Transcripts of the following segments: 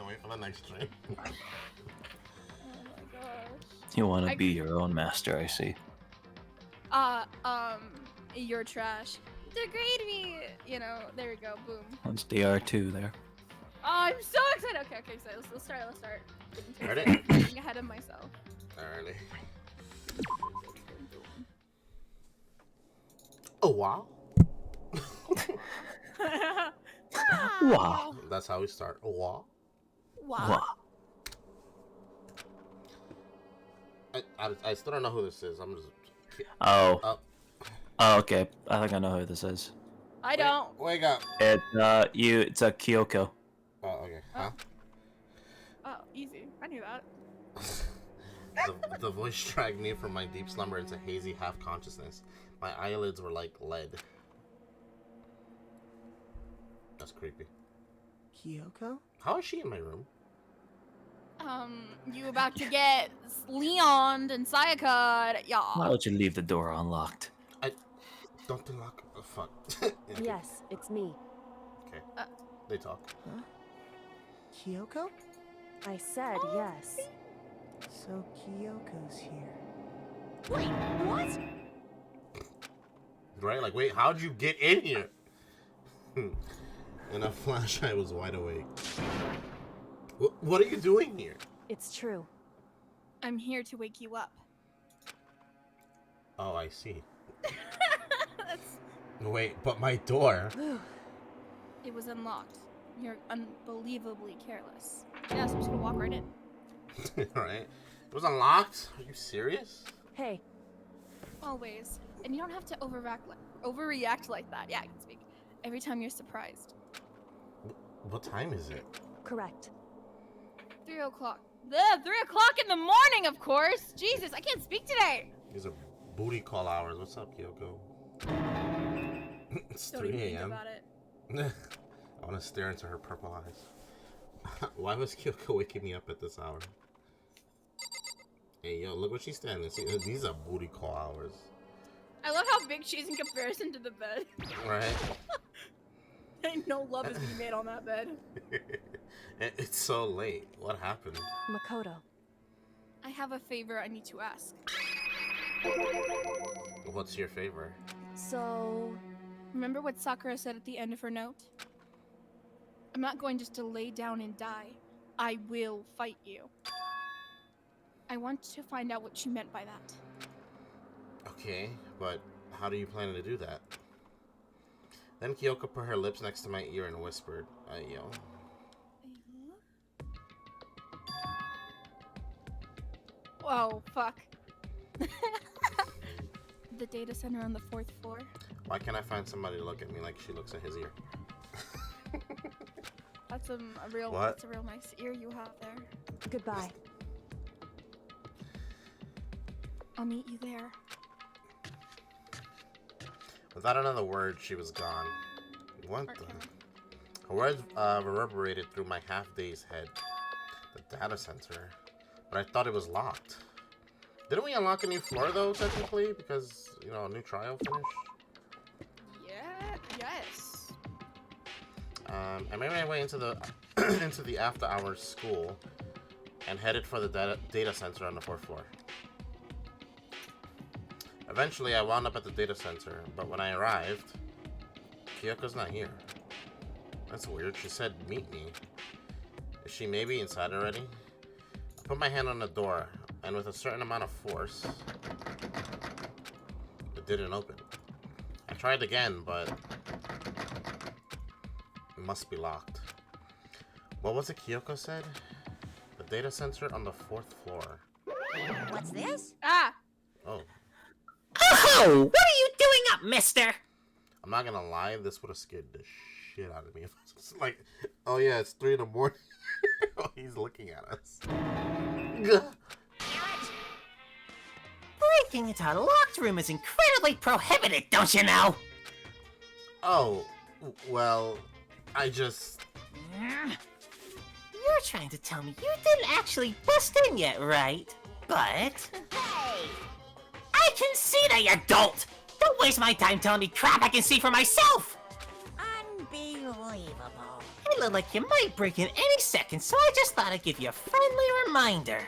wait for the next train. Oh my gosh. You want to be your own master, I see. You're trash. Degrade me! You know, there we go, boom. That's DR2 there. Oh, I'm so excited! Okay, so let's start. Ready? Getting ahead of myself. Alrighty. Oh, wow. Wow. That's how we start. Oh, wow. Wow. I still don't know who this is. I'm just... Oh, okay. I think I know who this is. I don't. Wake up. It's a Kyoko. Oh, okay. Huh? Oh, easy. I knew that. The voice dragged me from my deep slumber into hazy half-consciousness. My eyelids were like lead. That's creepy. Kyoko? How is she in my room? You about to get Leoned and Sayaka, y'all. Why don't you leave the door unlocked? I don't unlock. Oh, fuck. Okay. Yes, it's me. Okay. They talk. Huh? Kyoko? I said yes. So Kyoko's here. Wait, what? Right? Like, wait, how'd you get in here? In a flash, I was wide awake. What are you doing here? It's true. I'm here to wake you up. Oh, I see. Wait, but my door. It was unlocked. You're unbelievably careless. Yeah, so I'm just gonna walk right in. Alright. It was unlocked? Are you serious? Hey, Always. And you don't have to overreact like that. Yeah, I can speak. Every time you're surprised. What time is it? correct. 3 o'clock. 3 o'clock in the morning, of course! Jesus, I can't speak today! These are booty call hours. What's up, Kyoko? It's Don't 3 even think a.m. about it. I want to stare into her purple eyes. Why was Kyoko waking me up at this hour? Hey, yo, look what she's standing. See, these are booty call hours. I love how big she is in comparison to the bed. Right? I know love is being made on that bed. It's so late. What happened? Makoto. I have a favor I need to ask. What's your favor? So, Remember what Sakura said at the end of her note? I'm not going just to lay down and die. I will fight you. I want to find out what she meant by that. Okay, but how do you plan to do that? Then Kyoko put her lips next to my ear and whispered, yo. Oh, fuck. The data center on the 4th floor. Why can't I find somebody to look at me like she looks at his ear? That's a real What? That's a real nice ear you have there. goodbye. I'll meet you there. Without another word, she was gone. What the? Her words reverberated through my half-dazed head. The data center. But I thought it was locked. Didn't we unlock a new floor, though, technically? Because, you know, a new trial finished? Yeah, yes. I made my way into the into the after-hours school and headed for the data center on the 4th floor. Eventually, I wound up at the data center, but when I arrived, Kyoko's not here. That's weird. She said, meet me. Is she maybe inside already? I put my hand on the door, and with a certain amount of force, it didn't open. I tried again, but it must be locked. What was it Kyoko said? The data center on the 4th floor. What's this? Ah! Oh. Oh, what are you doing up, mister? I'm not gonna lie, this would have scared the shit out of me if I was just like, oh yeah, it's 3 in the morning. He's looking at us. Breaking into a locked room is incredibly prohibited, don't you know? Oh, well, I just... You're trying to tell me you didn't actually bust in yet, right? But... Hey! I can see that you don't! Don't waste my time telling me crap I can see for myself! Unbelievable. look like you might break in any second, so I just thought I'd give you a friendly reminder.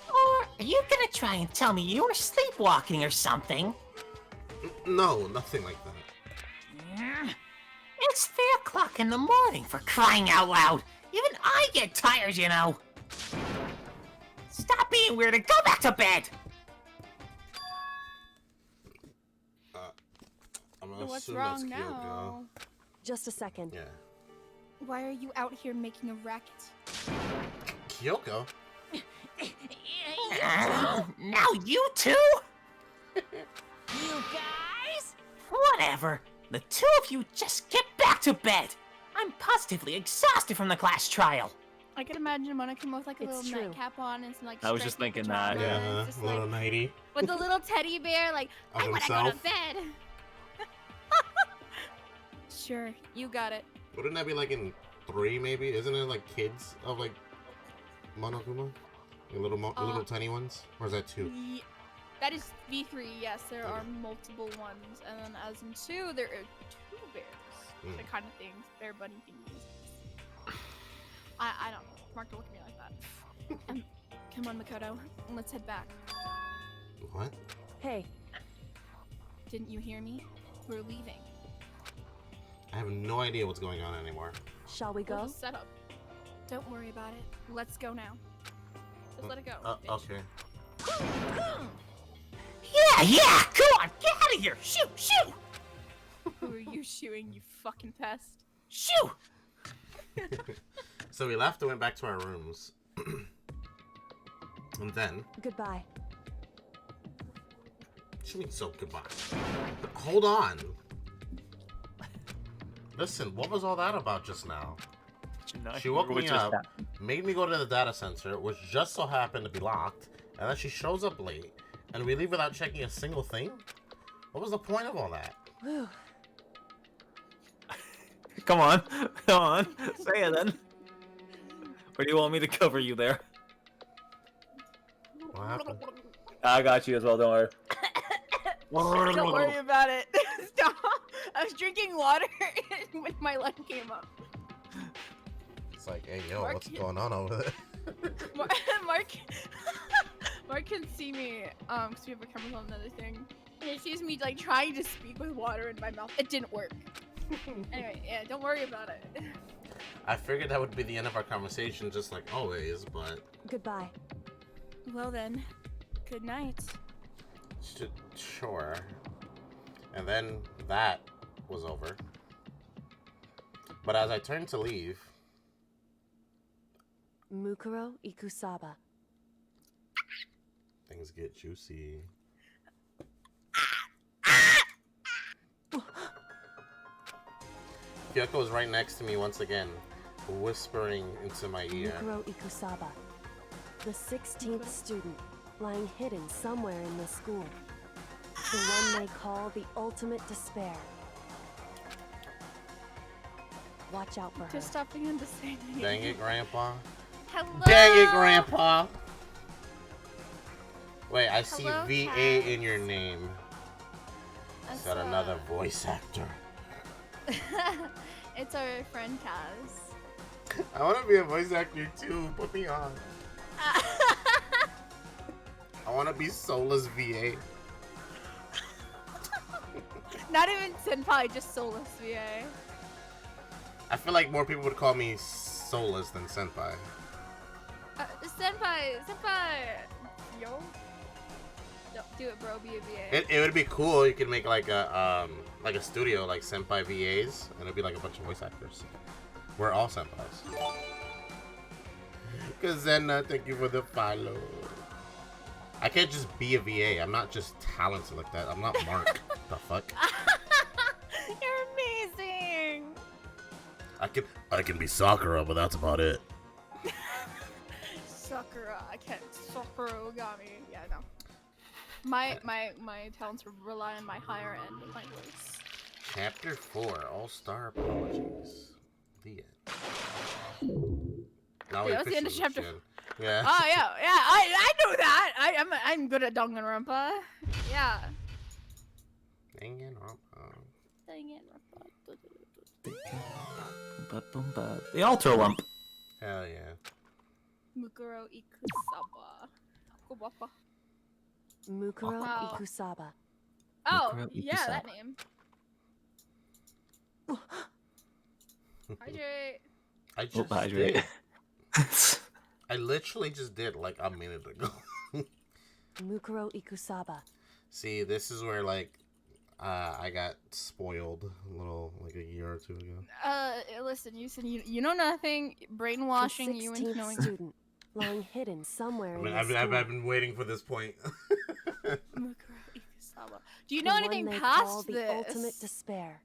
Or are you gonna try and tell me you were sleepwalking or something? No, nothing like that. It's 3 o'clock in the morning, for crying out loud. Even I get tired, you know. Stop being weird and go back to bed. I'm gonna What's assume wrong that's Kyoko. now? Just a second. Yeah. Why are you out here making a racket? Kyoko? Now you two? You guys? Whatever. The two of you just get back to bed. I'm positively exhausted from the class trial. I can imagine Monokuma with like a It's little true. nightcap on and some like. I was just striped thinking that, pajamas, Yeah, just, little like, nighty. with the little teddy bear, like Of I wanna go himself? to bed. Sure, you got it. Wouldn't that be like in 3 maybe? Isn't it like kids of like Monokuma? Like little tiny ones? Or is that 2? That is V3, yes, there are multiple ones. And then as in 2, there are 2 bears. The kind of things, bear bunny thingies. I don't know. Mark, don't look at me like that. Come on, Makoto. Let's head back. What? Hey, Didn't you hear me? We're leaving. I have no idea what's going on anymore. shall we We'll go? just set up. Don't worry about it. Let's go now. Just let it go. bitch. Okay. Yeah, go on, get out of here. Shoot. Who are you shooing, you fucking pest? Shoot. So we left and went back to our rooms. And then... Goodbye. She means so goodbye. Hold on. Listen, what was all that about just now? She woke me up, made me go to the data center, which just so happened to be locked, and then she shows up late, and we leave without checking a single thing? What was the point of all that? Whew. Come on. Say it then. Or do you want me to cover you there? What happened? I got you as well, don't worry. Don't worry about it. Stop. I was drinking water when my leg came up. It's like, hey, yo, Mark- what's going on over there? Mark can see me, because we have a camera on another thing. And it sees me, like, trying to speak with water in my mouth. It didn't work. Anyway, yeah, don't worry about it. I figured that would be the end of our conversation, just like always, but... Goodbye. Well then, good night. Sure. And then that was over. But as I turned to leave... Mukuro Ikusaba. Things get juicy. Kyoko was right next to me once again, whispering into my ear. Mukuro Ikusaba. The 16th student, lying hidden somewhere in the school. The one they call the ultimate despair. Watch out for her. Just stopping in to say that. Dang it, Grandpa. Hello. Dang it, Grandpa. Wait, I see Hello, VA Cass. in your name. Is that another voice actor? It's our friend Kaz. I want to be a voice actor too. Put me on. I want to be Soulless VA. Not even Senpai, just Soulless VA. I feel like more people would call me Soulless than Senpai. Senpai! Yo? Don't do it, bro. Be a VA. It would be cool. You could make like a studio like Senpai VAs, and it'd be like a bunch of voice actors. We're all senpais. Cause then thank you for the follow. I can't just be a VA. I'm not just talented like that. I'm not Mark. The fuck? You're amazing. I can be Sakura, but that's about it. Sakura, I can't. Sakura got me. Yeah, no. My talents rely on my higher end of my voice. Chapter 4, All-Star Apologies. The end. Now Yeah, that's the end of chapter. Yeah. Oh yeah, I know that. I'm good at Danganronpa. Yeah. Danganronpa. Danganronpa. The altar lump. Hell yeah. Mukuro Ikusaba. Takobapa. Mukuro Oh. Ikusaba. Oh, Mukuro yeah, that Ikusaba. name. Hydrate. I just hydrate. did. I literally just did like a minute ago. Mukuro Ikusaba. See, this is where like I got spoiled a little like a year or two ago. Listen, you know nothing. Brainwashing The you into 16th knowing. student, lying hidden somewhere in the I've school. been waiting for this point. Mukuro Ikusaba. Do you The know one anything they past call the this? ultimate despair.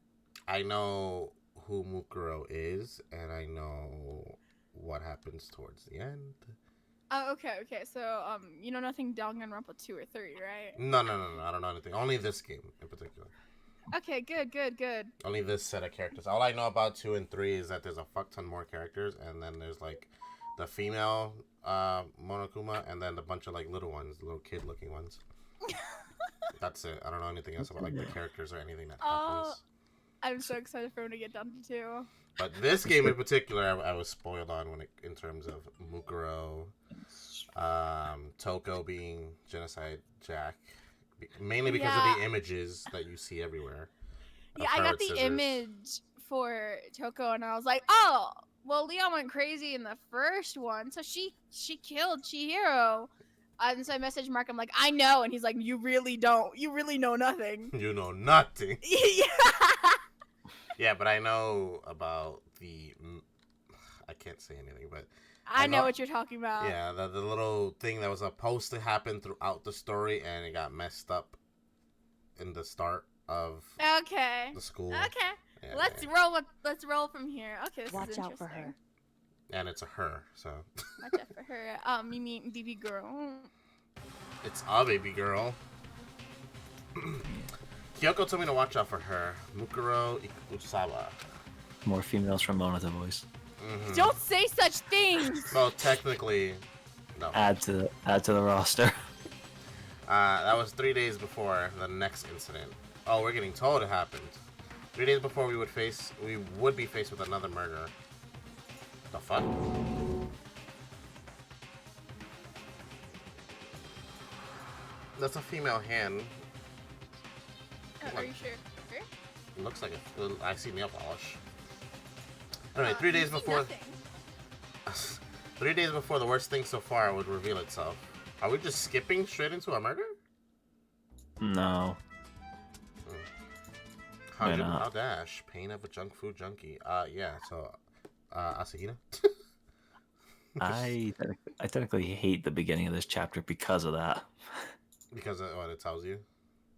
I know who Mukuro is, and I know what happens towards the end. Oh, okay. So, you know nothing Danganronpa 2 or 3, right? No, I don't know anything. Only this game in particular. Okay, good. Only this set of characters. All I know about 2 and 3 is that there's a fuck ton more characters, and then there's like the female Monokuma, and then a bunch of like little ones, little kid-looking ones. That's it. I don't know anything else about like the characters or anything that happens. I'm so excited for him to get done to 2. But this game in particular, I was spoiled on in terms of Mukuro, Toko being Genocide Jack, mainly because of the images that you see everywhere. of Yeah, I her got with the scissors. image for Toko, and I was like, oh, well, Leon went crazy in the first one, so she killed Chihiro. And so I messaged Mark, I'm like, I know, and he's like, you really don't. You really know nothing. You know nothing. Yeah. Yeah, but I know about the. I can't say anything, but I know what you're talking about. yeah, the little thing that was supposed to happen throughout the story, and it got messed up in the start of Okay. the school. Okay. Yeah, Let's yeah. roll from here. Okay, this Watch is out for interesting. her. And it's a her, so Watch out for her. You mean baby girl? it's a baby girl. Kyoko told me to watch out for her. Mukuro Ikusaba. More females from Mondo voice. Mhm. Don't say such things. Well, technically, no. Add to the roster. That was 3 days before the next incident. Oh, we're getting told it happened. 3 days before we would be faced with another murder. The fuck? That's a female hand. Are you sure? It looks like I see nail polish. Anyway, 3 You days see before. nothing. 3 days before the worst thing so far would reveal itself. Are we just skipping straight into a murder? No. Why not? How dash? Pain of a junk food junkie. Yeah, so, Asahina? I technically hate the beginning of this chapter because of that. Because of what it tells you?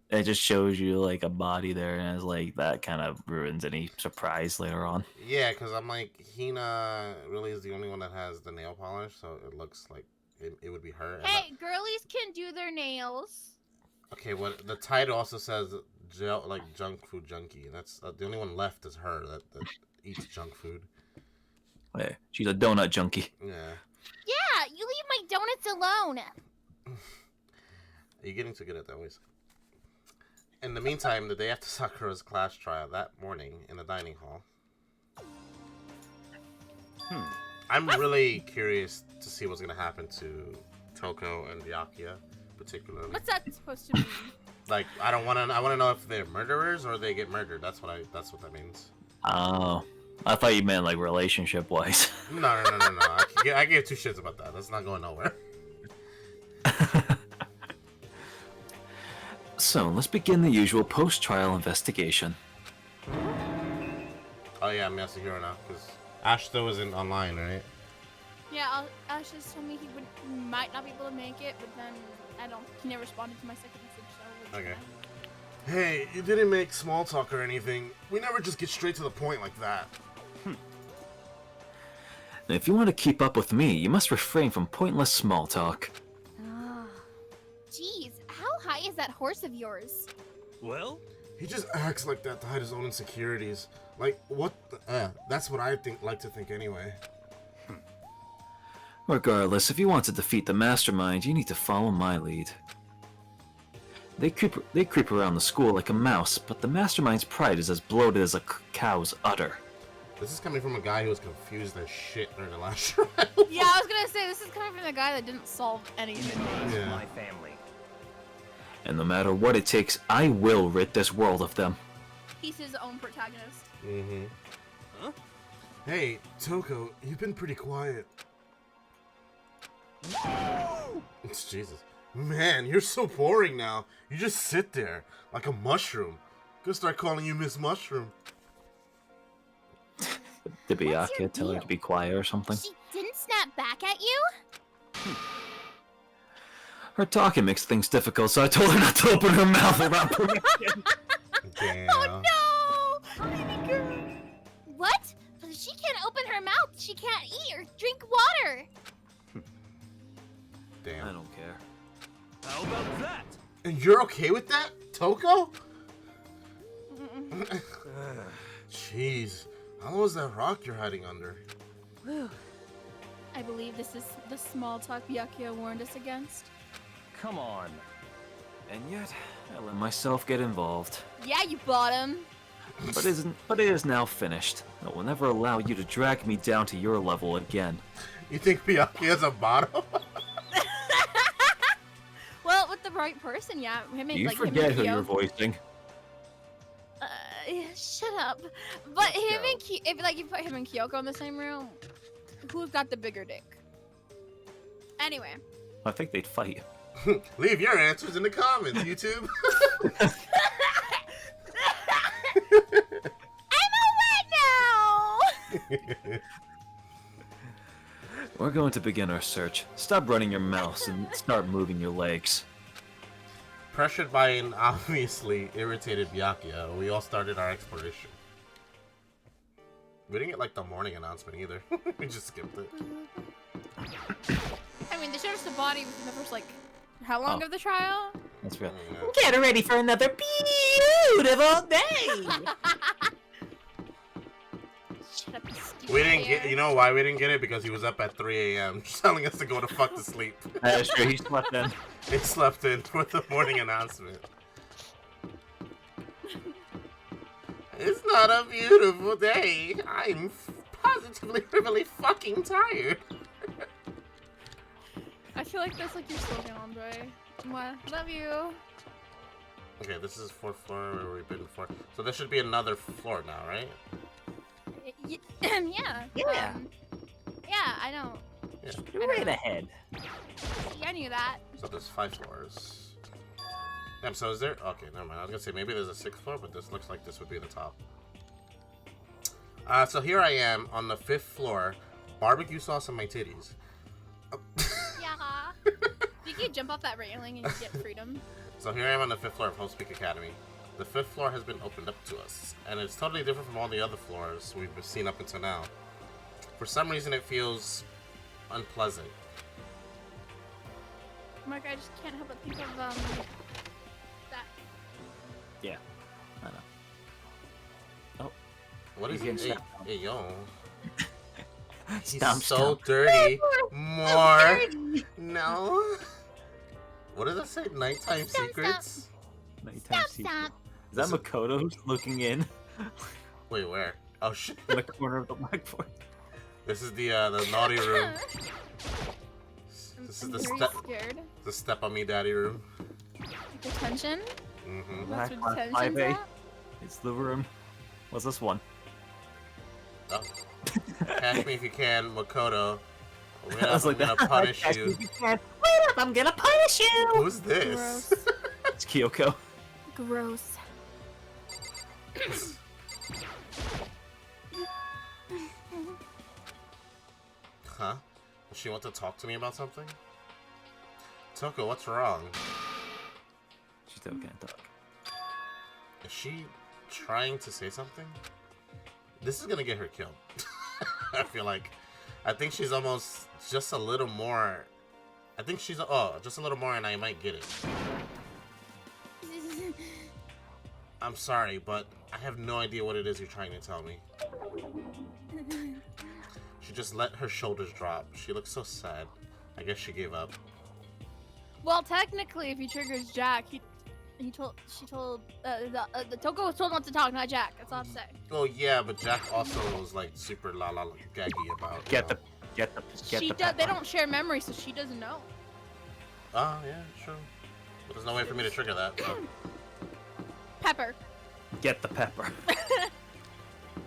It just shows you like a body there, and it's like that kind of ruins any surprise later on. Yeah, because I'm like, Hina really is the only one that has the nail polish, so it looks like it would be her. And Hey, girlies can do their nails. okay, what the title also says, junk food junkie. And that's the only one left is her that eats junk food. Yeah, she's a donut junkie. Yeah. Yeah, you leave my donuts alone. You're getting too good at that voice. In the meantime, the day after Sakura's class trial that morning in the dining hall. I'm really curious to see what's gonna happen to Toko and Byakuya, particularly. What's that supposed to mean? Like, I want to know if they're murderers or they get murdered. That's what that means. Oh, I thought you meant like relationship wise. No. I give two shits about that. That's not going nowhere. So let's begin the usual post-trial investigation. Oh yeah, I'm Yasuhiro now because Ash still isn't online, right? Yeah, Ash just told me he might not be able to make it, but then he never responded to my second message, so Okay. Hey, you didn't make small talk or anything. We never just get straight to the point like that. If you want to keep up with me, you must refrain from pointless small talk. Jeez, how high is that horse of yours? Well? He just acts like that to hide his own insecurities. Like, what the, that's what I like to think anyway. Regardless, if you want to defeat the mastermind, you need to follow my lead. They creep around the school like a mouse, but the mastermind's pride is as bloated as a cow's udder. This is coming from a guy who was confused as shit during the last trial. Yeah, I was gonna say this is coming from the guy that didn't solve anything. Yeah. My family. And no matter what it takes, I will rid this world of them. He's his own protagonist. Mm-hmm. Huh? Hey, Toko, you've been pretty quiet. Jesus. Man, you're so boring now. You just sit there like a mushroom. Gonna start calling you Miss Mushroom. Did What's your Byakuya tell her deal? to be quiet or something? She didn't snap back at you? Her talking makes things difficult, so I told her not to open her mouth without permission. Damn. Oh no! Baby girl. What? But she can't open her mouth. She can't eat or drink water. Damn. I don't care. How about that? And you're okay with that, Toko? Jeez. How long was that rock you're hiding under? Whew. I believe this is the small talk Byakuya warned us against. Come on. And yet, I let myself get involved. Yeah, you bought him. But it is now finished. I will never allow you to drag me down to your level again. You think Byakuya's a bottom? Well, with the right person, yeah. You forget who you're voicing. Yeah, shut up. But him and if you put him and Kyoko in the same room, who's got the bigger dick? Anyway. I think they'd fight. Leave your answers in the comments, YouTube. I'm away now. We're going to begin our search. Stop running your mouths and start moving your legs. Pressured by an obviously irritated Byakuya, we all started our exploration. We didn't get like the morning announcement either. We just skipped it. I mean, they showed us the body within the first, like, how long Oh. of the trial? That's real. Get ready for another beautiful day! Shut up, you stupid We didn't hair. get. You know why we didn't get it? Because he was up at 3 a.m. telling us to go to fuck to sleep. That's true, he slept in. He slept in with the morning announcement. It's not a beautiful day. I'm positively really fucking tired. I feel like that's like your slogan, Andre. Mwah. Love you. Okay, this is 4th floor where we've been before. So there should be another floor now, right? Yeah. Yeah. Yeah, I know. Yeah. You're right ahead. See, I knew that. So there's 5 floors. Damn, so is there? Okay, never mind. I was gonna say maybe there's a 6th floor, but this looks like this would be the top. So here I am on the 5th floor, barbecue sauce on my titties. Yeah. You can jump off that railing and you get freedom. So here I am on the 5th floor of Hope Speak Academy. The 5th floor has been opened up to us, and it's totally different from all the other floors we've seen up until now. For some reason, it feels unpleasant. Mark, I just can't help but think of that. Yeah, I know. Oh, What is You it? can Hey, stop. hey, yo. He's Stomp, so stomp. dirty. More. No. What does that say? Nighttime Stop, secrets? nighttime secret. Stop. Is that Makoto who's looking in Wait, where? Oh shit. in the corner of the blackboard? This is the naughty room. This is I'm the very step, scared. the step on me daddy room. Detention? Mm-hmm. That's where Black detention's 5A. at? It's the room. What's this one? Oh. Catch me if you can, Makoto. I was like, I'm gonna punish Catch you. me if you can. Wait up, I'm gonna punish you! Who's this? Gross. It's Kyoko. Gross. Huh? Does she want to talk to me about something? Toko, what's wrong? She still can't talk. Is she trying to say something? This is gonna get her killed. I feel like. I think she's almost just a little more. I think she's just a little more, and I might get it. I'm sorry, but I have no idea what it is you're trying to tell me. She just let her shoulders drop. She looks so sad. I guess she gave up. Well, technically, if he triggers Jack, She told. The Toko was told not to talk, not Jack. That's all I have to say. Well, yeah, but Jack also was like super gaggy about. Get the They pepper. don't share memory, so she doesn't know. Oh yeah, true. But there's no way for me to trigger that. So. Pepper. Get the pepper.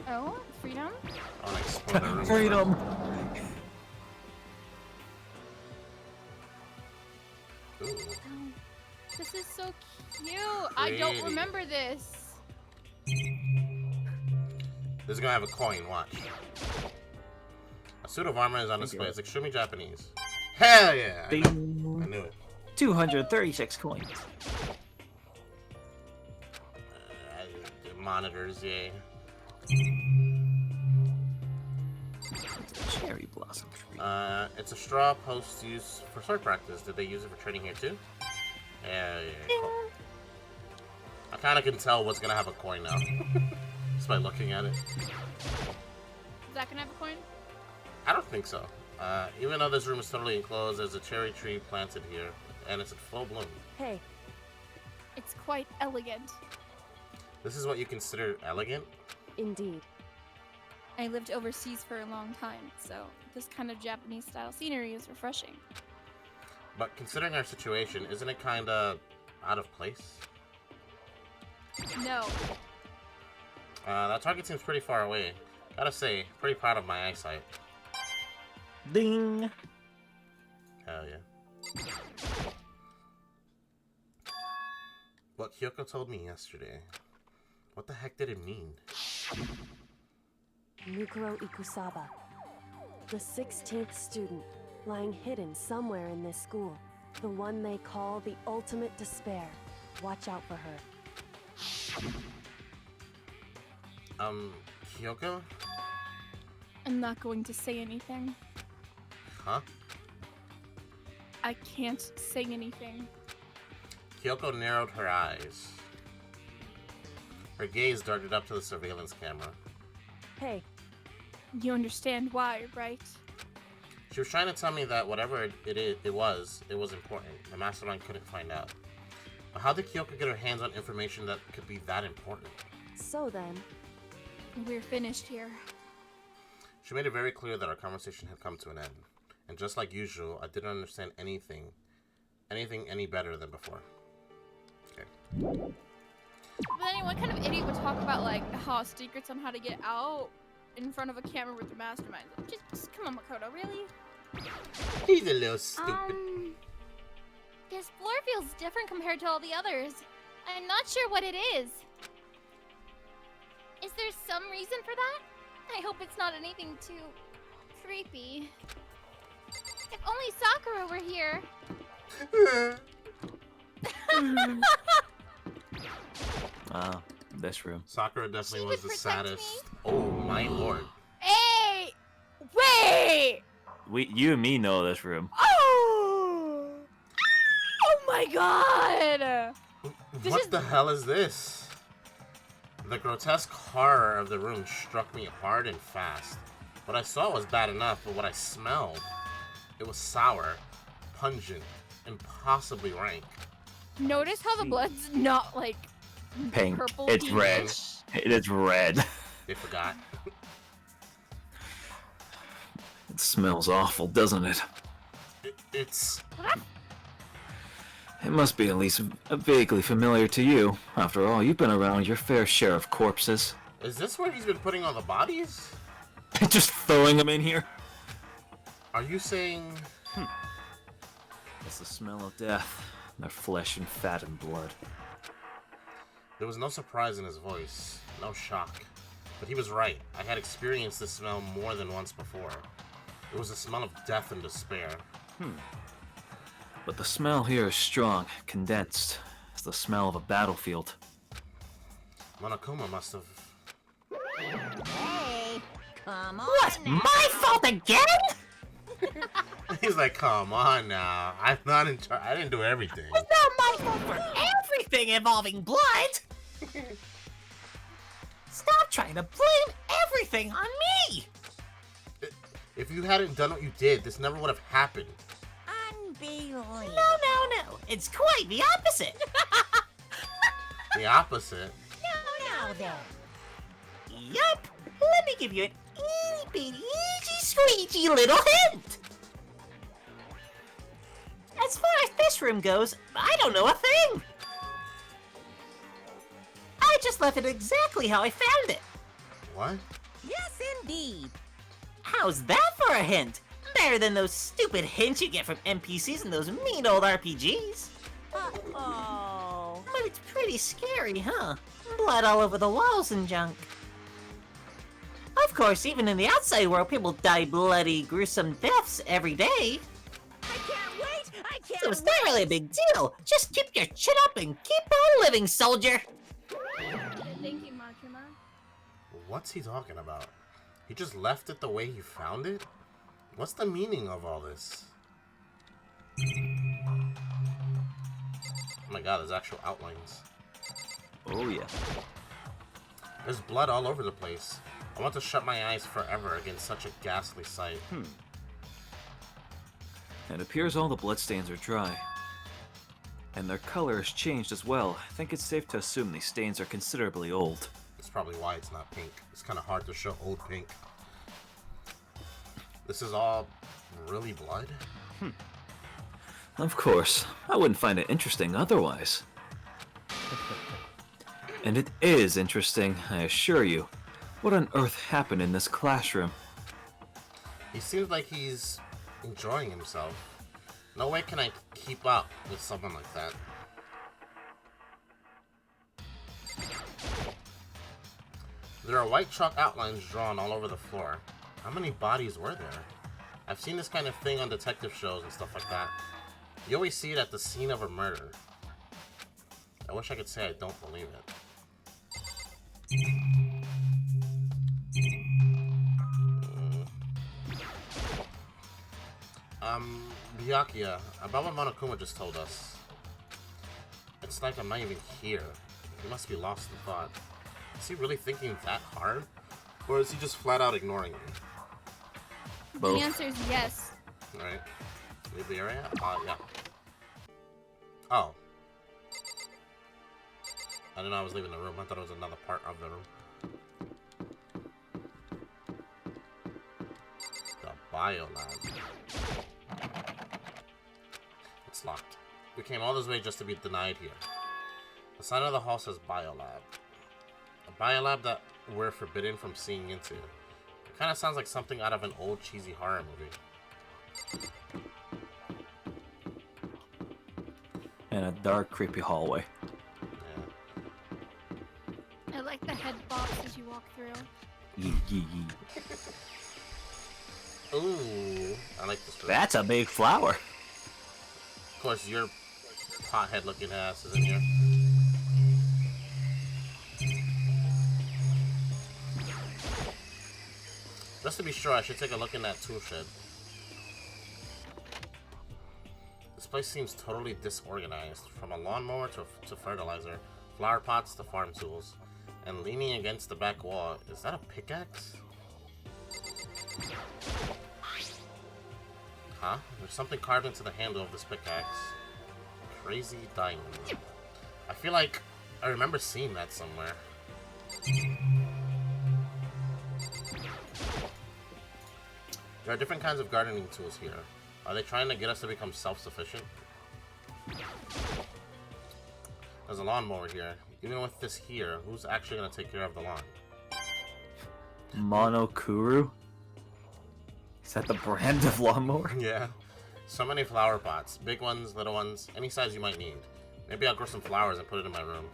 Oh, freedom. I want to explore the room. Freedom. Ooh. Oh, this is so cute. I don't Pretty. remember this. This is gonna have a coin. Watch. A suit of armor is on display. It's extremely Japanese. Hell yeah! I knew it. 236 coins. Monitors, yay. Cherry blossom tree. It's a straw post used for sword practice. Did they use it for training here too? Yeah. Cool. I kind of can tell what's gonna have a coin now, just by looking at it. Is that gonna have a coin? I don't think so. Even though this room is totally enclosed, there's a cherry tree planted here, and it's in full bloom. Hey, It's quite elegant. This is what you consider elegant? indeed. I lived overseas for a long time, so this kind of Japanese style scenery is refreshing. But considering our situation, isn't it kinda out of place? No. That target seems pretty far away. Gotta say, pretty proud of my eyesight. Ding. Hell yeah. What Kyoko told me yesterday. What the heck did it mean? Mukuro Ikusaba. The 16th student, lying hidden somewhere in this school. The one they call the ultimate despair. Watch out for her. Kyoko? I'm not going to say anything. Huh? I can't say anything. Kyoko narrowed her eyes. Her gaze darted up to the surveillance camera. Hey, You understand why, right? She was trying to tell me that whatever it was important. The mastermind couldn't find out. But how did Kyoko get her hands on information that could be that important? so then, We're finished here. She made it very clear that our conversation had come to an end. And just like usual, I didn't understand anything any better than before. Okay. But then what kind of idiot would talk about like how secrets on how to get out in front of a camera with the mastermind? Just come on, Makoto, really? He's a little stupid. This floor feels different compared to all the others. I'm not sure what it is. Is there some reason for that? I hope it's not anything too creepy. If only Sakura were here. This room. Sakura definitely She was would the protect saddest. Oh my lord. Hey! Wait! You and me know this room. Oh! Oh my god! What the hell is this? The grotesque horror of the room struck me hard and fast. What I saw was bad enough, but what I smelled, it was sour, pungent, impossibly rank. Notice how the blood's not like Pink. purple. It's red. pinkish? It is red. They forgot. It smells awful, doesn't it? It's... It must be at least vaguely familiar to you. After all, you've been around your fair share of corpses. Is this where he's been putting all the bodies? Just throwing them in here? Are you saying... It's the smell of death. Their flesh and fat and blood. There was no surprise in his voice, no shock. But he was right. I had experienced this smell more than once before. It was the smell of death and despair. But the smell here is strong, condensed. It's the smell of a battlefield. Monokuma must have... Hey, come on. What? My fault again? He's like, come on now. I'm not in charge. I didn't do everything. It's not my fault for everything involving blood. Stop trying to blame everything on me. If you hadn't done what you did, this never would have happened. Unbelievable. No. It's quite the opposite. The opposite. Now then. Yup. Let me give you an itty bitty, itchy squeegee little hint. As far as this room goes, I don't know a thing. I just left it exactly how I found it. What? Yes, indeed. How's that for a hint? Better than those stupid hints you get from NPCs in those mean old RPGs. Uh-oh. But it's pretty scary, huh? Blood all over the walls and junk. Of course, even in the outside world, people die bloody, gruesome deaths every day. I can't wait! I can't So it's not really a big deal. Just keep your chin up and keep on living, soldier. Thank you, Monokuma. What's he talking about? He just left it the way he found it? What's the meaning of all this? Oh my god, there's actual outlines. Oh yeah. There's blood all over the place. I want to shut my eyes forever against such a ghastly sight. It appears all the bloodstains are dry. And their color has changed as well. I think it's safe to assume these stains are considerably old. That's probably why it's not pink. It's kind of hard to show old pink. This is all really blood? Of course. I wouldn't find it interesting otherwise. And it is interesting, I assure you. What on earth happened in this classroom? He seems like he's enjoying himself. No way can I keep up with someone like that. There are white chalk outlines drawn all over the floor. How many bodies were there? I've seen this kind of thing on detective shows and stuff like that. You always see it at the scene of a murder. I wish I could say I don't believe it. Byakuya, about what Monokuma just told us. It's like I'm not even here. He must be lost in thought. Is he really thinking that hard? Or is he just flat out ignoring me? Both. The answer is yes. Alright. Leave the area? Yeah. Oh. I didn't know I was leaving the room. I thought it was another part of the room. The biolab. It's locked. We came all this way just to be denied here. The sign of the hall says biolab. A biolab that we're forbidden from seeing into. It kind of sounds like something out of an old cheesy horror movie. And a dark, creepy hallway. I like the head bops as you walk through. Yee yee yee. Ooh, I like this room. That's a big flower. Of course, your pothead looking ass is in here. Just to be sure, I should take a look in that tool shed. This place seems totally disorganized. From a lawnmower to fertilizer, flower pots to farm tools. And leaning against the back wall, is that a pickaxe? Huh? There's something carved into the handle of this pickaxe. Crazy diamond. I feel like I remember seeing that somewhere. There are different kinds of gardening tools here. Are they trying to get us to become self-sufficient? There's a lawnmower here. Even with this here, who's actually going to take care of the lawn? Monokuru? Is that the brand of lawnmower? Yeah. So many flower pots. Big ones, little ones, any size you might need. Maybe I'll grow some flowers and put it in my room.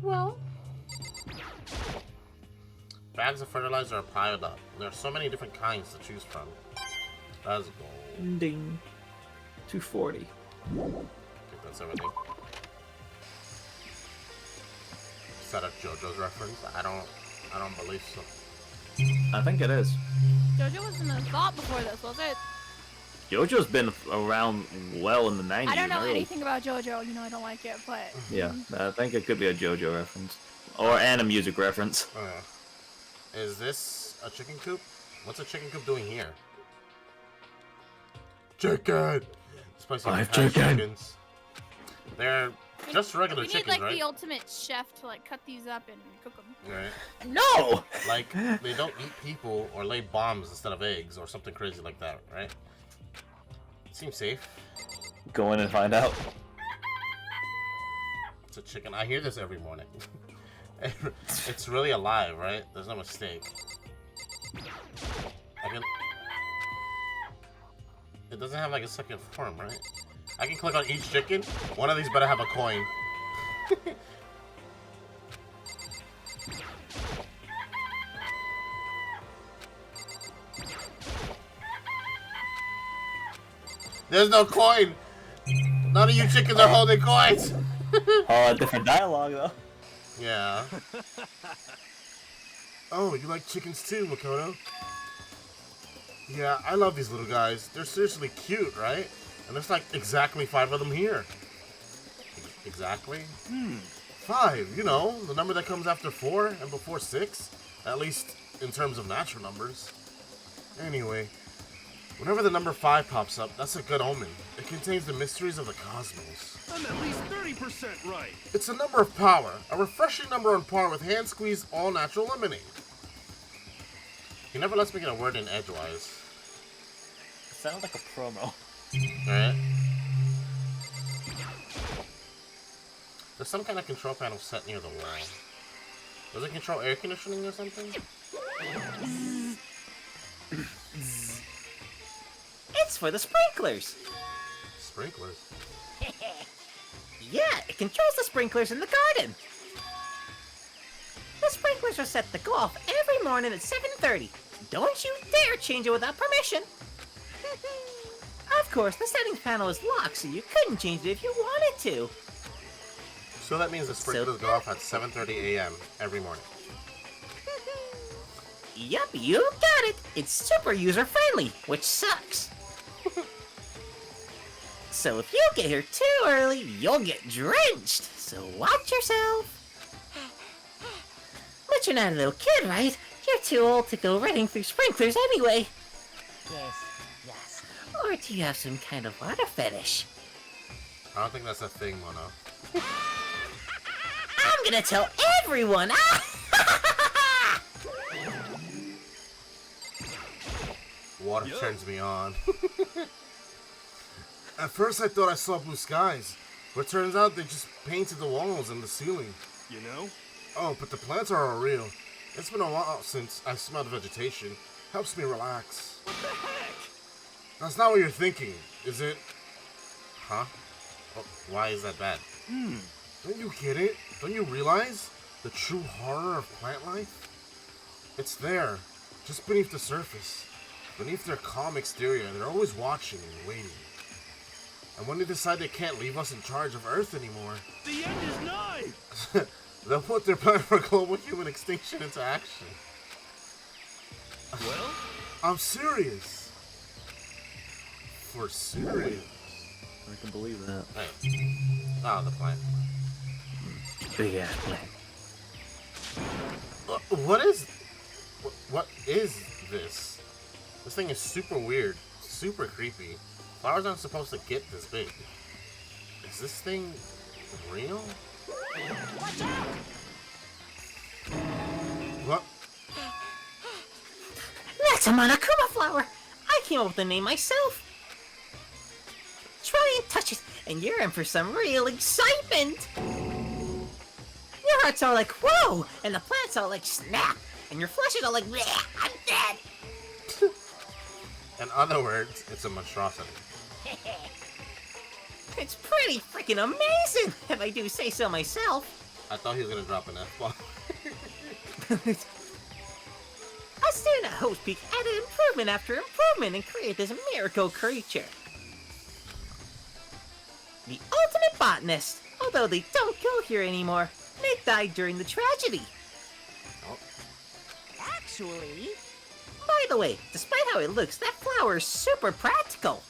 Well. Bags of fertilizer are piled up. There are so many different kinds to choose from. Let's go. Ding. 240. I think that's everything. Is that a JoJo's reference? I don't believe so. I think it is. JoJo wasn't a thought before this, was it? JoJo's been around well in the 90s. I don't know early. anything about JoJo. You know I don't like it, but Yeah, I think it could be a JoJo reference. Or and a music reference. Is this a chicken coop? What's a chicken coop doing here? Chicken! This place I have has chicken. chickens. They're Just regular We need chickens, like right? the ultimate chef to like cut these up and cook them. Right. No! Like, they don't eat people or lay bombs instead of eggs or something crazy like that, right? Seems safe. Go in and find out. It's a chicken. I hear this every morning. It's really alive, right? There's no mistake. It doesn't have like a second form, right? I can click on each chicken. One of these better have a coin. There's no coin. None of you chickens are holding coins. Oh, different dialogue though. Yeah. Oh, you like chickens too, Makoto? Yeah, I love these little guys. They're seriously cute, right? And there's like exactly 5 of them here. Exactly? 5, you know, the number that comes after 4 and before 6. At least in terms of natural numbers. Anyway, whenever the number 5 pops up, that's a good omen. It contains the mysteries of the cosmos. I'm at least 30% right. It's a number of power, a refreshing number on par with hand squeeze all natural lemonade. He never lets me get a word in edgewise. It sounds like a promo. Alright. There's some kind of control panel set near the wall. Does it control air conditioning or something? It's for the sprinklers. Sprinklers? Yeah, it controls the sprinklers in the garden. The sprinklers are set to go off every morning at 7:30. Don't you dare change it without permission. Of course, the settings panel is locked, so you couldn't change it if you wanted to. So that means the sprinklers go off at 7:30 a.m. every morning. Yup, you got it. It's super user-friendly, which sucks. So if you get here too early, you'll get drenched. So watch yourself. But you're not a little kid, right? You're too old to go running through sprinklers anyway. Yes. Or do you have some kind of water fetish? I don't think that's a thing, Mono. I'm gonna tell everyone! Water turns me on. At first I thought I saw blue skies, but turns out they just painted the walls and the ceiling. You know? Oh, but the plants are all real. It's been a while since I smelled vegetation. Helps me relax. What the heck? That's not what you're thinking, is it? Huh? Oh, why is that bad? Don't you get it? Don't you realize the true horror of plant life? It's there, just beneath the surface. Beneath their calm exterior, they're always watching and waiting. And when they decide they can't leave us in charge of Earth anymore, The end is nigh! they'll put their plan for global human extinction into action. Well? I'm serious. For serious. I can believe that. Hey. Ah, the plant. Big ass plant. What is this? This thing is super weird, super creepy. Flowers aren't supposed to get this big. Is this thing real? Watch out! What? That's a Monokuma flower! I came up with the name myself! Try and touch it, and you're in for some real excitement! Your heart's all like, whoa! And the plant's all like, snap! And your flesh is all like, bleh, I'm dead! In other words, it's a monstrosity. It's pretty freaking amazing, if I do say so myself. I thought he was gonna drop an F-bomb. A student at Hope's Peak added improvement after improvement and created this miracle creature. The ultimate botanist, although they don't go here anymore. They died during the tragedy. Oh. Actually... By the way, despite how it looks, that flower is super practical.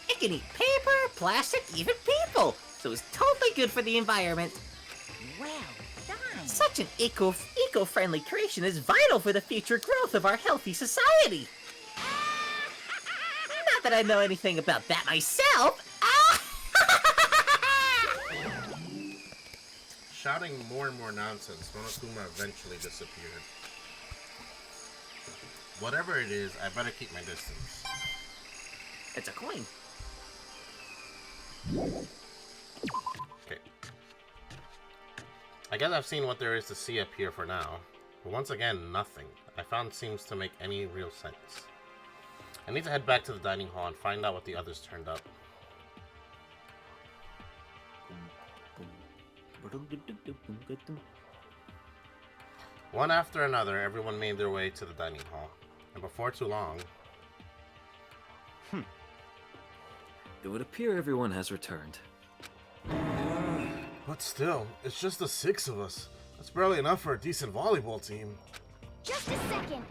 It can eat paper, plastic, even people, so it's totally good for the environment. Well done. Such an eco-friendly creation is vital for the future growth of our healthy society. Not that I know anything about that myself. shouting more and more nonsense, Monokuma eventually disappeared. Whatever it is, I better keep my distance. It's a coin. Okay. I guess I've seen what there is to see up here for now. But once again, nothing I found seems to make any real sense. I need to head back to the dining hall and find out what the others turned up. One after another, everyone made their way to the dining hall. And before too long... It would appear everyone has returned. But still, it's just the 6 of us. That's barely enough for a decent volleyball team. Just a second.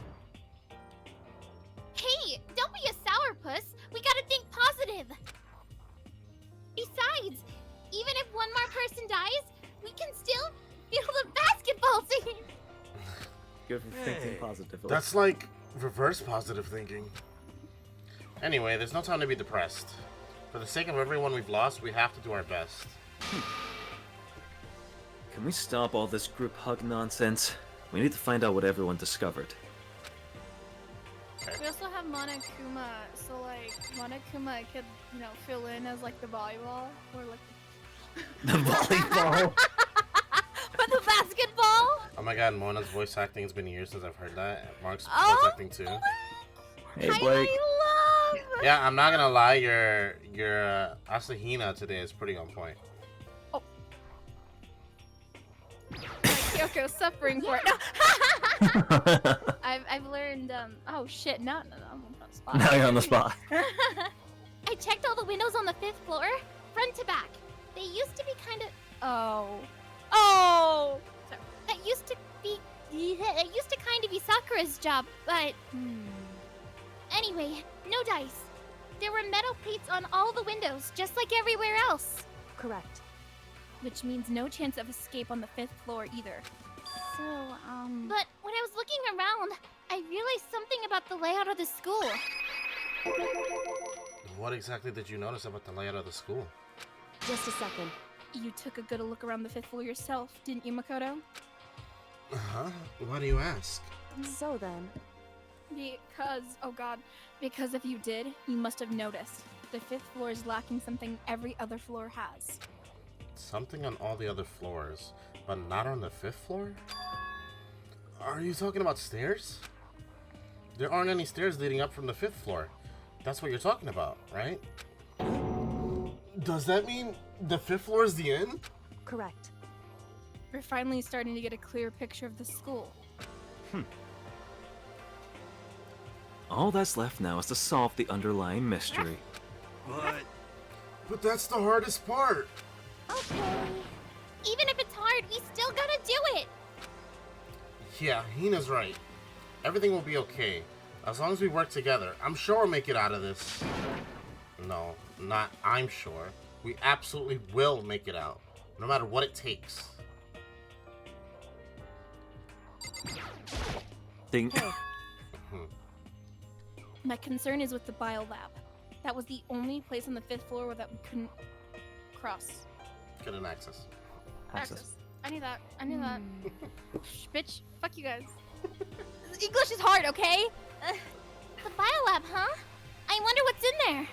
Hey, don't be a sourpuss. We gotta think positive. Besides, even if one more person dies, we can still field a basketball team. Good for thinking positively. That's like reverse positive thinking. Anyway, there's no time to be depressed. For the sake of everyone we've lost, we have to do our best. Can we stop all this group hug nonsense? We need to find out what everyone discovered. We also have Monokuma, so like Monokuma could, you know, fill in as like the volleyball or like The volleyball? or the basketball. Oh my god, Mona's voice acting has been years since I've heard that. Mark's Oh, voice acting too. Hey, Blake. I love. Yeah, I'm not gonna lie, your Asahina today is pretty on point. Kyoko suffering for it. No. I've learned. Oh shit! No, I'm on the spot. Now you're on the spot. I checked all the windows on the 5th floor, front to back. They used to be kind of. Oh. Sorry. That used to be. It used to kind of be Sakura's job, but. Anyway, no dice. There were metal plates on all the windows, just like everywhere else. Correct. Which means no chance of escape on the 5th floor either. So, But when I was looking around, I realized something about the layout of the school. What exactly did you notice about the layout of the school? Just a second. you took a good look around the 5th floor yourself, didn't you, Makoto? Huh? Why do you ask? So then, Because if you did, you must have noticed. The 5th floor is lacking something every other floor has. Something on all the other floors, but not on the 5th floor? Are you talking about stairs? There aren't any stairs leading up from the 5th floor. That's what you're talking about, right? Does that mean the 5th floor is the end? correct. We're finally starting to get a clear picture of the school. All that's left now is to solve the underlying mystery. But that's the hardest part. Okay. Even if it's hard, we still gotta do it. Yeah, Hina's right. Everything will be okay. As long as we work together, I'm sure we'll make it out of this. No, not I'm sure. We absolutely will make it out. No matter what it takes. Think. My concern is with the bio lab. That was the only place on the 5th floor that we couldn't cross. Couldn't access. Access. I knew that. Shh, bitch. Fuck you guys. English is hard, okay? The biolab, huh? I wonder what's in there.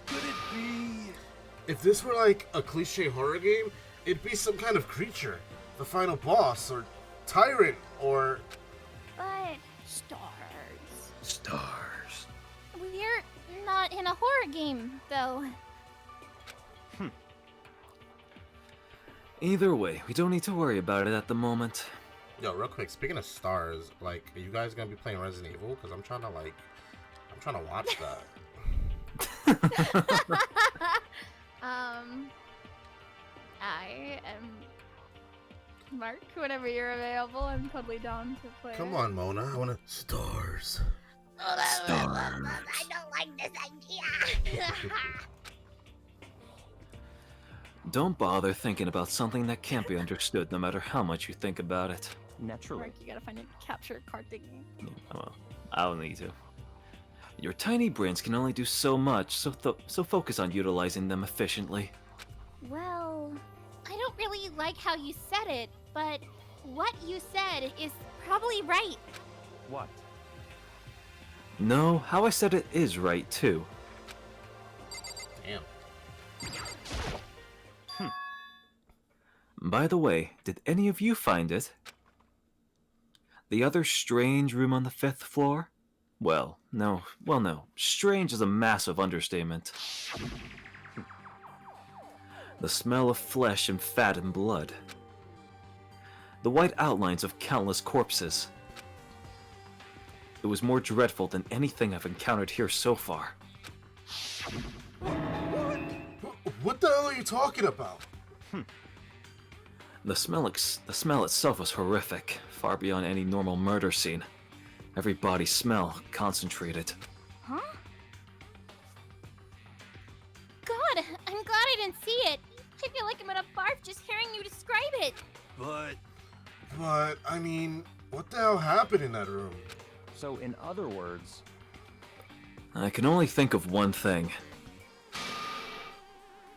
Could it be? If this were like a cliche horror game, it'd be some kind of creature. The final boss, or tyrant, or... But Stars. Stars. we're not in a horror game, though. Either way, we don't need to worry about it at the moment. Yo, real quick, speaking of stars, like, are you guys gonna be playing Resident Evil? Because I'm trying to watch that. I am Mark. Whenever you're available, I'm totally down to play. Come on, Mona, I wanna... Stars. I don't like this idea. Don't bother thinking about something that can't be understood no matter how much you think about it. Naturally. Mark, you gotta find a capture card thingy. Yeah, well, I don't need to. Your tiny brains can only do so much, so focus on utilizing them efficiently. Well, I don't really like how you said it, but what you said is probably right. What? No, how I said it is right, too. Damn. By the way, did any of you find it? The other strange room on the 5th floor? Well, no. Strange is a massive understatement. The smell of flesh and fat and blood. The white outlines of countless corpses. It was more dreadful than anything I've encountered here so far. What the hell are you talking about? The smell itself was horrific, far beyond any normal murder scene. Every body smell concentrated. Huh? God, I'm glad I didn't see it. I feel like I'm gonna barf just hearing you describe it. But, I mean, what the hell happened in that room? So, in other words, I can only think of one thing.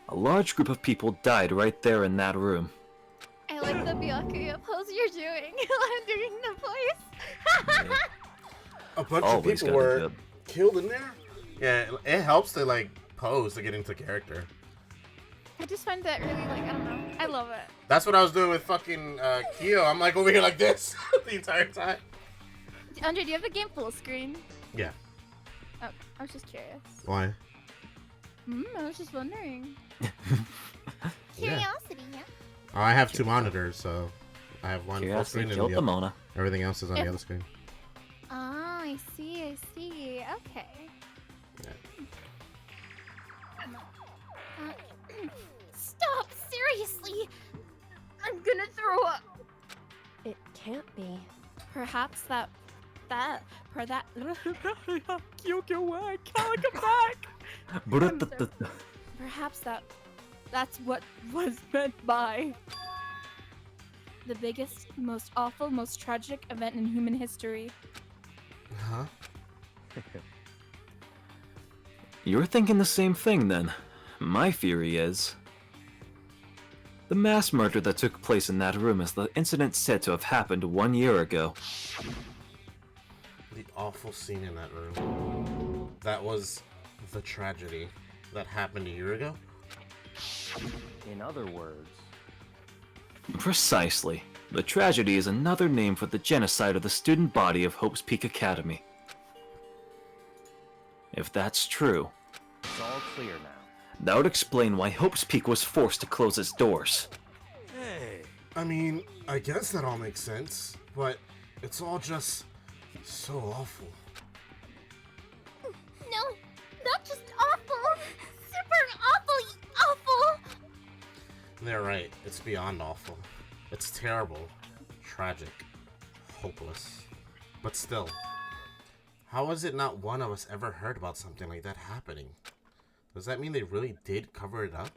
A large group of people died right there in that room. I like the Byakuya pose you're doing. I'm doing the voice. A bunch Always of people gotta were dub. killed in there? Yeah, it helps to, like, pose to get into character. I just find that really, like, I don't know. I love it. That's what I was doing with fucking Kyo. I'm like over here like this the entire time. Andre, do you have the game full screen? Yeah. Oh, I was just curious. Why? I was just wondering. Curiosity, yeah. Oh, I have two monitors, so I have one full Curiosity screen killed and the Mona. everything else is on the other screen. Ah, I see. Okay. Stop! Seriously! I'm gonna throw up! It can't be. Perhaps that. Kyoko, why? Calla, come back! Perhaps that's what was meant by the biggest, most awful, most tragic event in human history. Huh? You're thinking the same thing then. My theory is... the mass murder that took place in that room is the incident said to have happened 1 year ago. The awful scene in that room. That was the tragedy that happened a year ago? in other words, Precisely. The tragedy is another name for the genocide of the student body of Hope's Peak Academy. If that's true, it's all clear now. that would explain why Hope's Peak was forced to close its doors. Hey, I mean, I guess that all makes sense, but it's all just so awful. No, not just awful! Super awful! They're right. It's beyond awful. It's terrible, tragic, hopeless. But still, how is it not one of us ever heard about something like that happening? Does that mean they really did cover it up?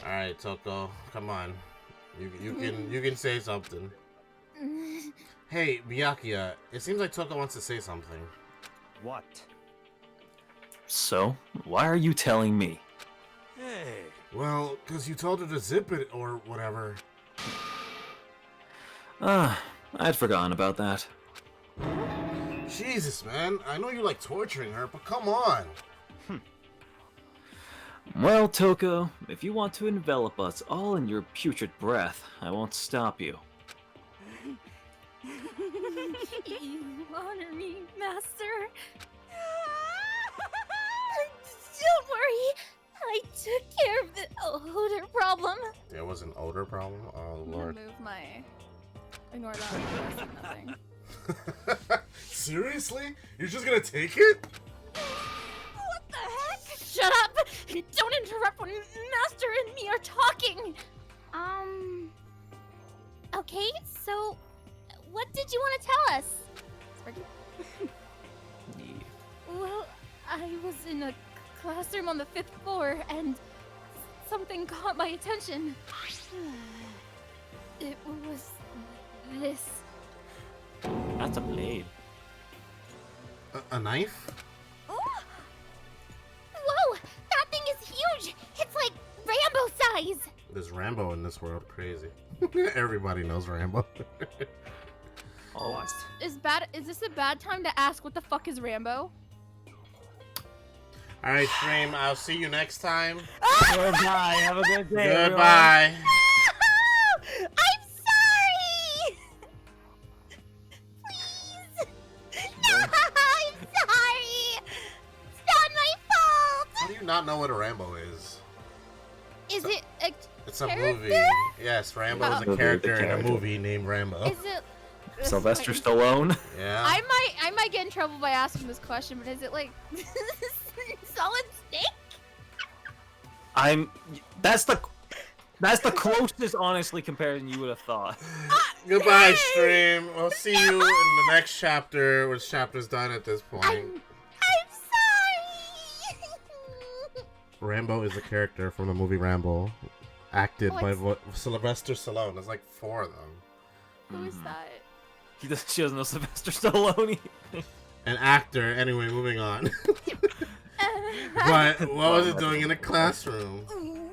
Alright, Toko, come on. You can say something. Hey, Byakuya, it seems like Toko wants to say something. what? So, why are you telling me? Hey, Well, because you told her to zip it or whatever. I'd forgotten about that. Jesus, man. I know you like torturing her, but come on. Well, Toko, if you want to envelop us all in your putrid breath, I won't stop you. You honor me, Master. Don't worry, I took care of the odor problem. There was an odor problem? Oh, I'm Lord. gonna move my. Ignore that. Nothing. Seriously? You're just gonna take it? What the heck? Shut up! Don't interrupt when Master and me are talking! Okay, so what did you want to tell us? Well, I was in a classroom on the 5th floor and something caught my attention. It was this. That's a blade. A knife? Whoa! That thing is huge! It's like Rambo guys? There's Rambo in this world. Crazy. Everybody knows Rambo. Oh, Is this a bad time to ask what the fuck is Rambo? Alright, stream. I'll see you next time. Goodbye. Have a good day. everyone. Goodbye. I'm sorry! Please! No, I'm sorry! It's not my fault! How do you not know what a Rambo is? Is it a It's a character? movie. Yes, Rambo is Oh. a character The in a character. movie named Rambo. Is it Sylvester Stallone. Yeah. I might get in trouble by asking this question, but is it like Solid snake? That's the closest, honestly, comparison you would have thought. Goodbye, stream. We'll see you in the next chapter, which chapter's done at this point. I'm sorry! Rambo is a character from the movie Rambo, acted by What's- Sylvester Stallone. There's like 4 of them. who is that? She doesn't know Sylvester Stallone. An actor. Anyway, moving on. But what was it doing in a classroom?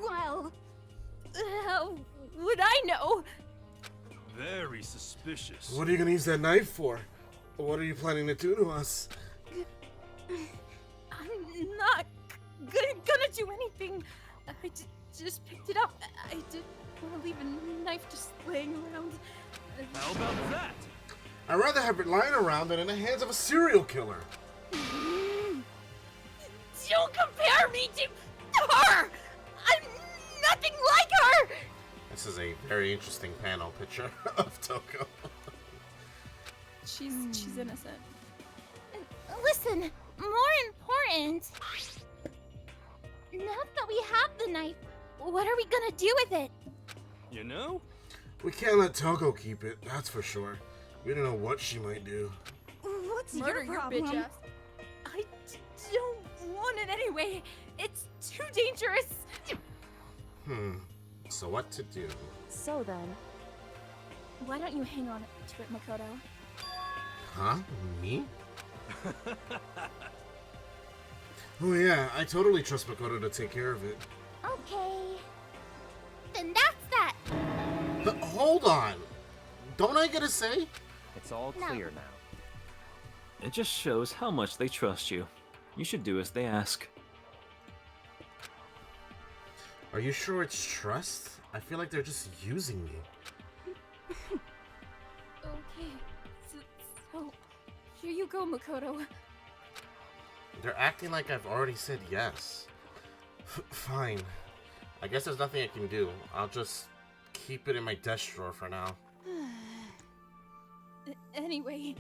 Well, how would I know? Very suspicious. What are you gonna use that knife for? What are you planning to do to us? I'm not gonna do anything. I just picked it up. I didn't want to leave a knife just laying around. How about that? I'd rather have it lying around than in the hands of a serial killer. Don't compare me to her! I'm nothing like her! This is a very interesting panel picture of Toko. She's innocent. Listen, more important. Now that we have the knife, what are we gonna do with it? You know? We can't let Toko keep it, that's for sure. We don't know what she might do. What's Murder your your problem? bitch ass. I don't want it anyway. It's too dangerous. So what to do? So then, Why don't you hang on to it, Makoto? Huh? Me? Oh yeah, I totally trust Makoto to take care of it. Okay. Then that's that. Hold on! Don't I get a say? It's all No. clear now. It just shows how much they trust you. You should do as they ask. Are you sure it's trust? I feel like they're just using me. Okay. So here you go, Makoto. They're acting like I've already said yes. Fine. I guess there's nothing I can do. I'll just keep it in my desk drawer for now. Anyway,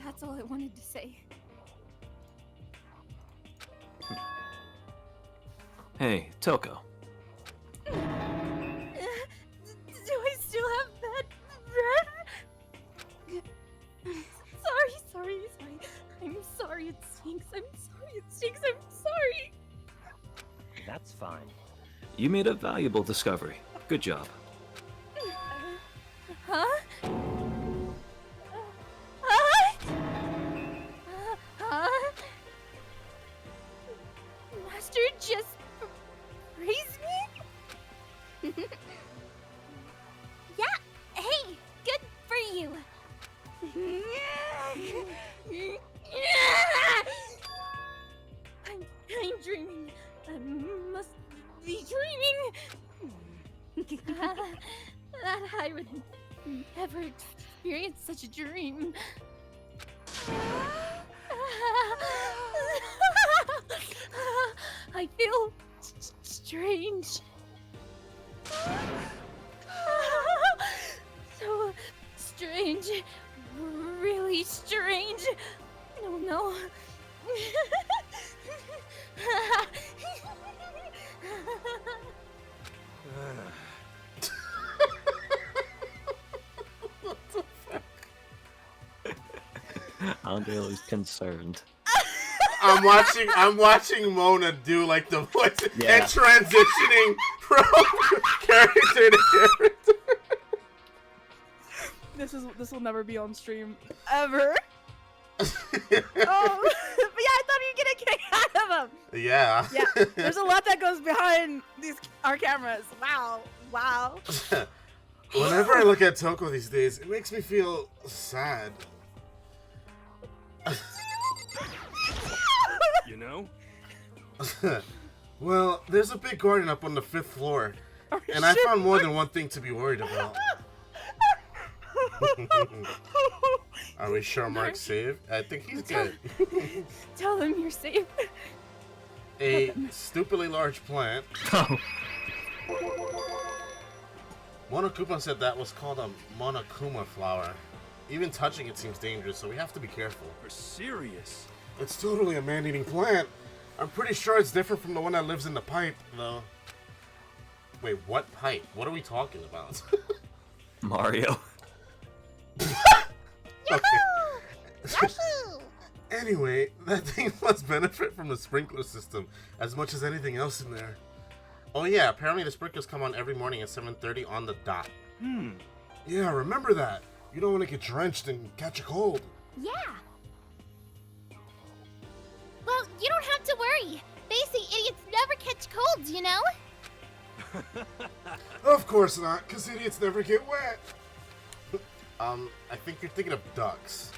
that's all I wanted to say. Hey, Toko. Do I still have bad breath? Sorry. I'm sorry it stinks. I'm sorry. That's fine. You made a valuable discovery. Good job. Huh? Master just praised me? Yeah, hey, good for you. I'm dreaming. I must be dreaming. That I would never experience such a dream. I feel strange. So strange. Really strange. No. Andre was concerned. I'm watching Mona do like the voice Yeah. and transitioning from character to character. This will never be on stream ever. But yeah, I thought you'd get a kick out of them. Yeah. Yeah, there's a lot that goes behind our cameras. Wow. Whenever I look at Toko these days, it makes me feel sad. You know? Well, there's a big garden up on the 5th floor, and I found more than one thing to be worried about. Are we sure Mark's safe? I think he's good. Tell them you're safe. A stupidly large plant. Monokuma said that was called a Monokuma flower. Even touching it seems dangerous, so we have to be careful. You're serious? It's totally a man-eating plant. I'm pretty sure it's different from the one that lives in the pipe, though. Wait, what pipe? What are we talking about? Mario. Okay. Anyway, that thing must benefit from the sprinkler system as much as anything else in there. Oh yeah, apparently the sprinklers come on every morning at 7:30 on the dot. Yeah, remember that. You don't want to get drenched and catch a cold. Yeah. Well, you don't have to worry. They say idiots never catch colds, you know? Of course not, because idiots never get wet. I think you're thinking of ducks.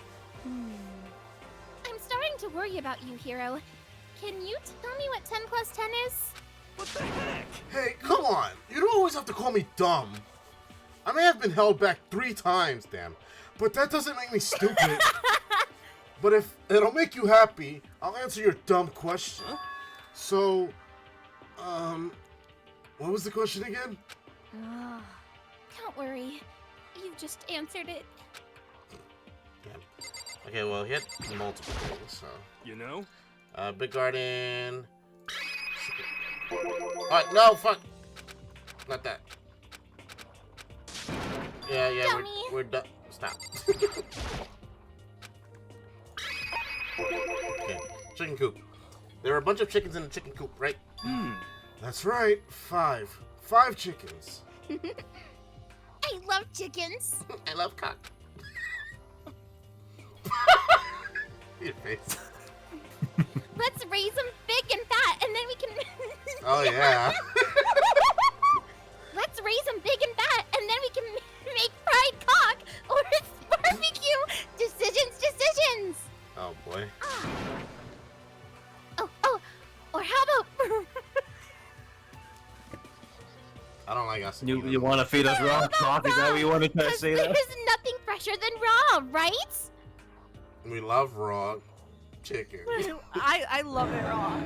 I'm starting to worry about you, Hiro. Can you tell me what 10 plus 10 is? What the heck? Hey, come on! You don't always have to call me dumb. I may have been held back 3 times, damn, but that doesn't make me stupid. But if it'll make you happy, I'll answer your dumb question. So, what was the question again? Don't worry. You just answered it. Damn. Okay, well, he had multiple things, so. You know? Big garden. Alright, no, fuck! Not that. Yeah, we're done. Stop. Okay, chicken coop. There are a bunch of chickens in the chicken coop, right? That's right, 5. 5 chickens. I love chickens. I love cock. Your face. Let's raise them big and fat, and then we can... Oh, yeah. Let's raise them big and fat, and then we can make fried cock or barbecue. Decisions. Oh, boy. Oh, or how about... I don't like us. You want to feed us raw cock? Is that what you want to try to say? That? There's nothing fresher than raw, right? We love raw chicken. I love it raw.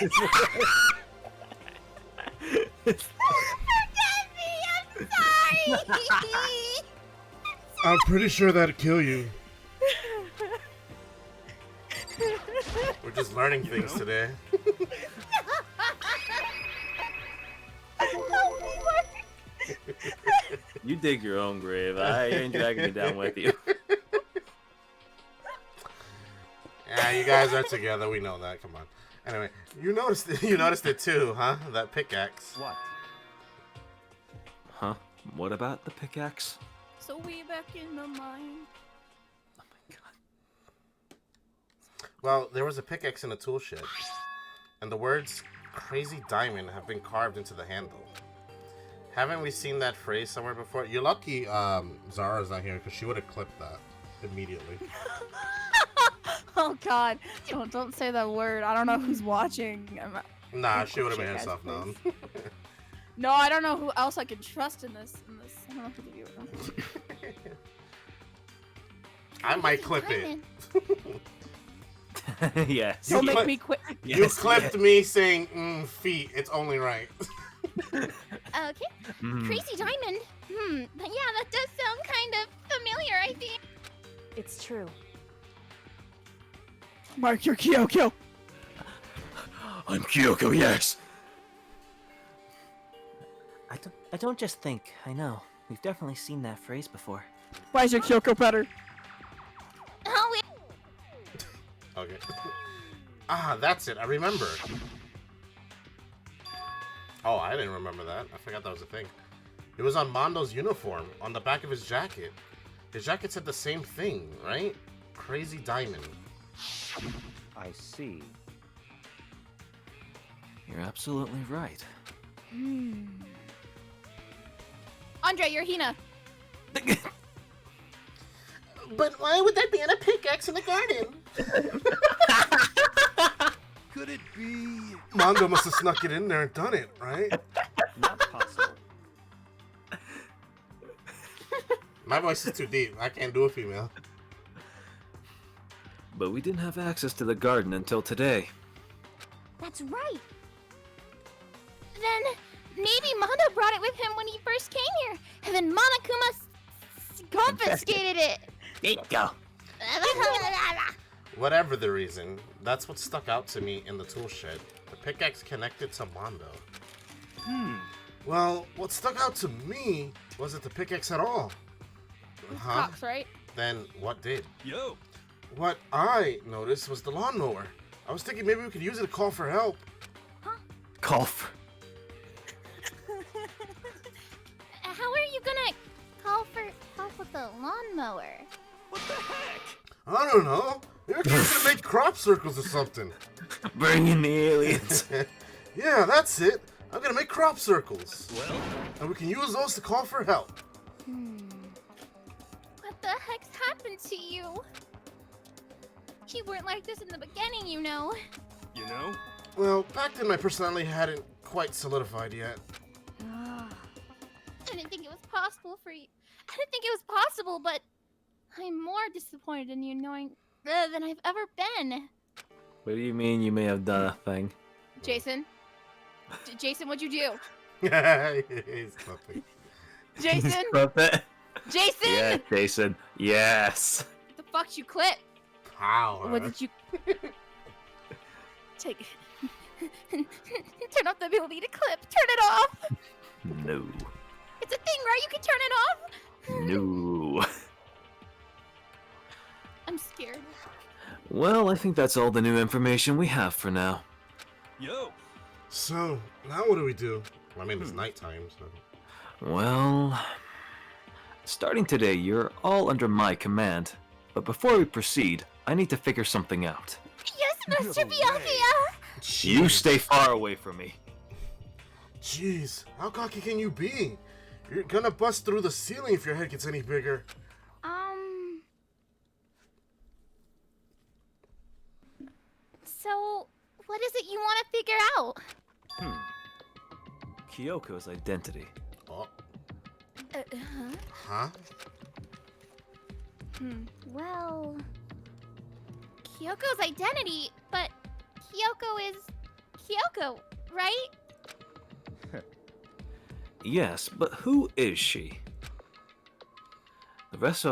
Forgive me, I'm sorry. I'm pretty sure that'd kill you. We're just learning things today. You dig your own grave. I ain't dragging you down with you. Yeah, you guys are together. We know that. Come on. Anyway, you noticed it too, huh? That pickaxe. What? Huh? What about the pickaxe? So we back in the mine. Oh my god. Well, there was a pickaxe in the tool shed, and the words "crazy diamond" have been carved into the handle. Haven't we seen that phrase somewhere before? You're lucky Zara's not here, because she would have clipped that immediately. Oh god, don't say that word. I don't know who's watching. Nah, she would have made Shit, herself guys, known. No, I don't know who else I can trust in this. I don't know who to do. I might clip it. Yes. Don't make clip- me quit. You clipped me saying feet. It's only right. Okay. Crazy diamond. But yeah, that does sound kind of familiar, I think. It's true. Mark your Kyoko. I'm Kyoko, yes. I don't just think, I know. We've definitely seen that phrase before. Why is your Kyoko better? Oh, wait. Okay. Ah, that's it. I remember. Oh, I didn't remember that. I forgot that was a thing. It was on Mondo's uniform, on the back of his jacket. His jacket said the same thing, right? Crazy Diamond. I see. You're absolutely right. Andre, you're Hina. But why would there be a pickaxe in the garden? Could it be? Mondo must have snuck it in there and done it, right? Not possible. My voice is too deep. I can't do a female. But we didn't have access to the garden until today. That's right. Then maybe Mondo brought it with him when he first came here, and then Monokuma confiscated it. There you go. Whatever the reason, that's what stuck out to me in the tool shed. The pickaxe connected to Mondo. Well, what stuck out to me wasn't the pickaxe at all. Huh? Cox, right? Then what did? Yo. What I noticed was the lawnmower. I was thinking maybe we could use it to call for help. Call for... How are you gonna call for help with the lawnmower? What the heck? I don't know. Maybe we're gonna make crop circles or something. Bring in the aliens. Yeah, that's it. I'm gonna make crop circles. Well, And we can use those to call for help. What the heck's happened to you? You weren't like this in the beginning, you know. you know? Well, back then my personality hadn't quite solidified yet. I didn't think it was possible for you. I didn't think it was possible, but I'm more disappointed in you knowing than I've ever been. What do you mean you may have done a thing? Jason. Jason, what'd you do? He's clipping. Jason? Puppet? Jason! Yeah, Jason. Yes. What the fuck'd you clip? Power. What did you... Take it. Turn off the ability to clip. Turn it off! No. It's a thing, right? You can turn it off? No. I'm scared. Well, I think that's all the new information we have for now. Yo. So, now what do we do? I mean, it's nighttime, so... Well... Starting today, you're all under my command. But before we proceed, I need to figure something out. Yes, Mr. No Byakuya! You stay far away from me. Jeez, how cocky can you be? You're gonna bust through the ceiling if your head gets any bigger. So, what is it you want to figure out? Kyoko's identity. Oh, Huh? huh? Well, Kyoko's identity, but Kyoko is Kyoko, right? Yes, but who is she? The rest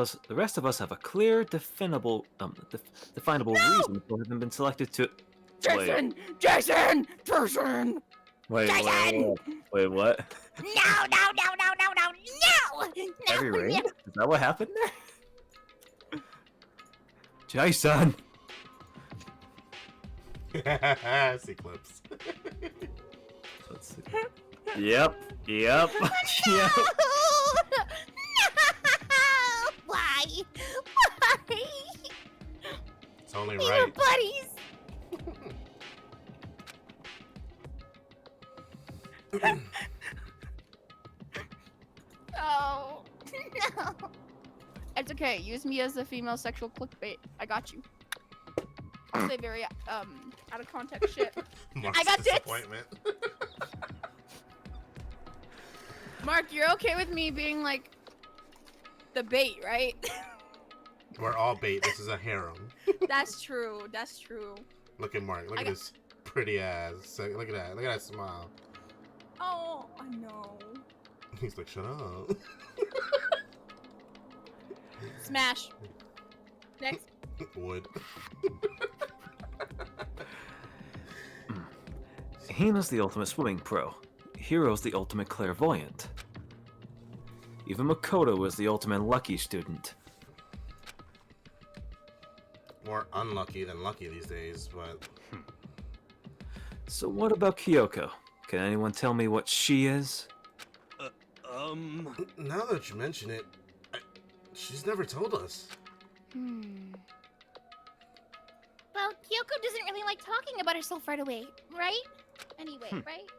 of us have a clear, definable reason for having been selected to. Jason! Jason! Jason! Wait, Jason! wait, what? No! Heavy rain? Is that what happened there? Jason! See clips. Let's see. Yep. Yep. No! Why? It's only We were right. buddies. Oh. No. It's okay. Use me as a female sexual clickbait. I got you. Say very out of context shit. Mark's I got tits. disappointment. Mark, you're okay with me being like the bait, right? We're all bait. This is a harem. That's true. That's true. Look at Mark. Look I at got- his pretty ass. Look at that. Look at that smile. Oh, I know. He's like, shut up. Smash. Next. Wood. Hina's the ultimate swimming pro. Hiro's the ultimate clairvoyant. Even Makoto is the ultimate lucky student. More unlucky than lucky these days, but So what about Kyoko? Can anyone tell me what she is? Now that you mention it, she's never told us. Well, Kyoko doesn't really like talking about herself right away, right? Anyway, right?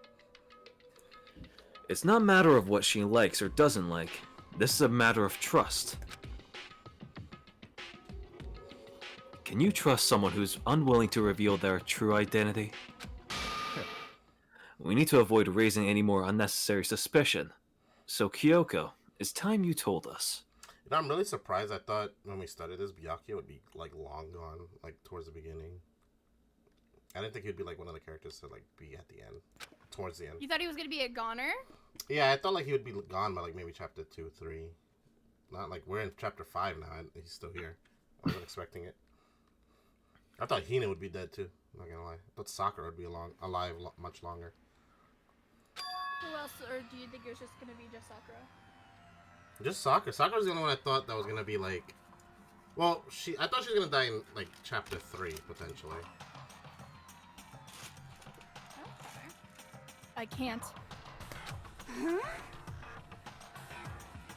It's not a matter of what she likes or doesn't like. This is a matter of trust. Can you trust someone who's unwilling to reveal their true identity? We need to avoid raising any more unnecessary suspicion. So Kyoko, it's time you told us. You know, I'm really surprised. I thought when we started this, Byakuya would be like long gone, like towards the beginning. I didn't think he'd be like one of the characters to like be at the end, towards the end. You thought he was gonna be a goner? Yeah, I thought like he would be gone by like maybe chapter 2, 3. Not like we're in chapter 5 now, and he's still here. I wasn't expecting it. I thought Hina would be dead too. Not gonna lie. I thought Sakura would be alive much longer. Who else, or do you think it was just gonna be just Sakura? Just Sakura. Sakura's the only one I thought that was gonna be like. Well, I thought she was gonna die in like chapter 3 potentially. Okay. I can't.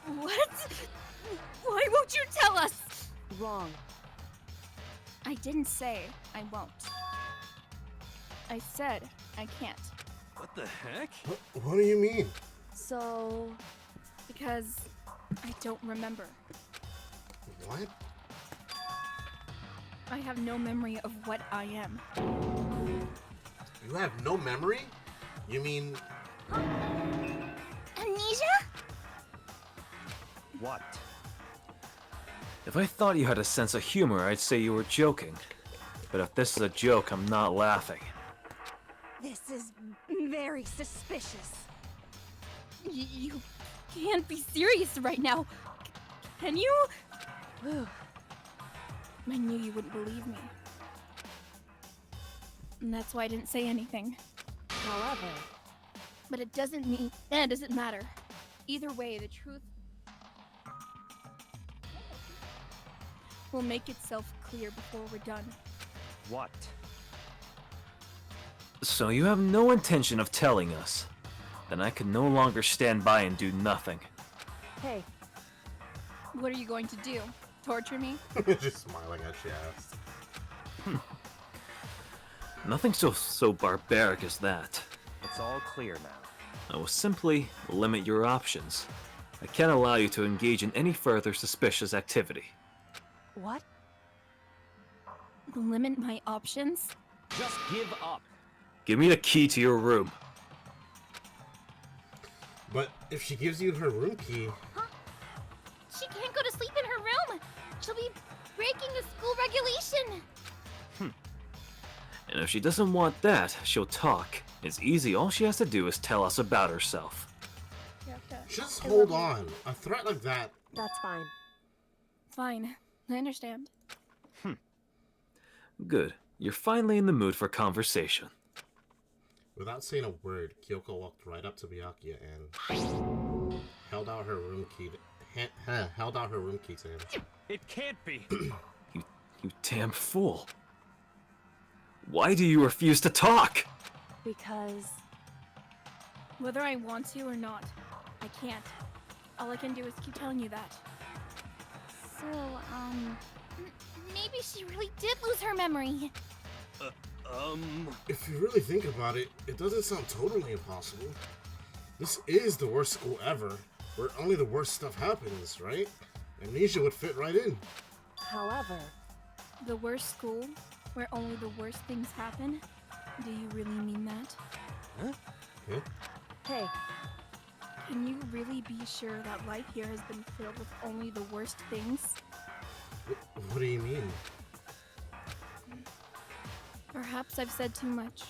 What? Why won't you tell us? Wrong. I didn't say I won't. I said I can't. What the heck? What do you mean? So... Because I don't remember. What? I have no memory of what I am. You have no memory? You mean... Amnesia? What? If I thought you had a sense of humor, I'd say you were joking. But if this is a joke, I'm not laughing. This is very suspicious. You can't be serious right now. Can you? I knew you wouldn't believe me. And that's why I didn't say anything. However... But it doesn't mean... it doesn't matter. Either way, the truth will make itself clear before we're done. What? So you have no intention of telling us. Then I can no longer stand by and do nothing. Hey, What are you going to do? Torture me? Just smiling at you. Nothing so barbaric as that. It's all clear now. I will simply limit your options. I can't allow you to engage in any further suspicious activity. what? Limit my options? Just give up. Give me the key to your room. But if she gives you her room key... She can't go to sleep in her room. She'll be breaking the school regulation. And if she doesn't want that, she'll talk. It's easy, all she has to do is tell us about herself. Just hold on. A threat like that... That's fine. Fine. I understand. Good. You're finally in the mood for conversation. Without saying a word, Kyoko walked right up to Byakuya and held out her room key to him. It can't be. You damn fool. Why do you refuse to talk? Because... Whether I want to or not, I can't. All I can do is keep telling you that. So, maybe she really did lose her memory. If you really think about it, it doesn't sound totally impossible. This is the worst school ever, where only the worst stuff happens, right? Amnesia would fit right in. However... The worst school, where only the worst things happen? Do you really mean that? Huh? Hey, Can you really be sure that life here has been filled with only the worst things? What do you mean? Perhaps I've said too much.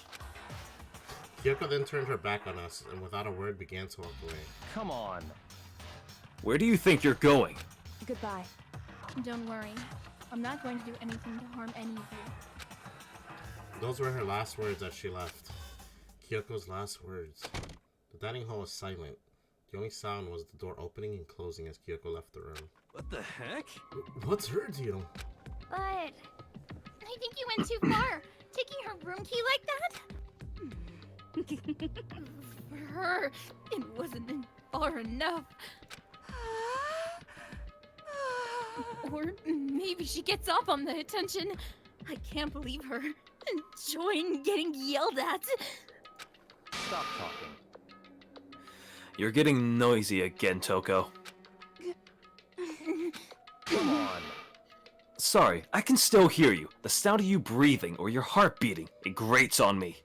Kyoko then turned her back on us and without a word began to walk away. Come on. Where do you think you're going? goodbye. Don't worry. I'm not going to do anything to harm any of you. Those were her last words as she left. Kyoko's last words. The dining hall was silent. The only sound was the door opening and closing as Kyoko left the room. What the heck? What's her deal? But I think you went too far. Taking her room key like that? her and wasn't far enough. Or maybe she gets off on the attention. I can't believe her enjoying getting yelled at. Stop talking. You're getting noisy again, Toko. Come on. Sorry, I can still hear you. The sound of you breathing or your heart beating, it grates on me.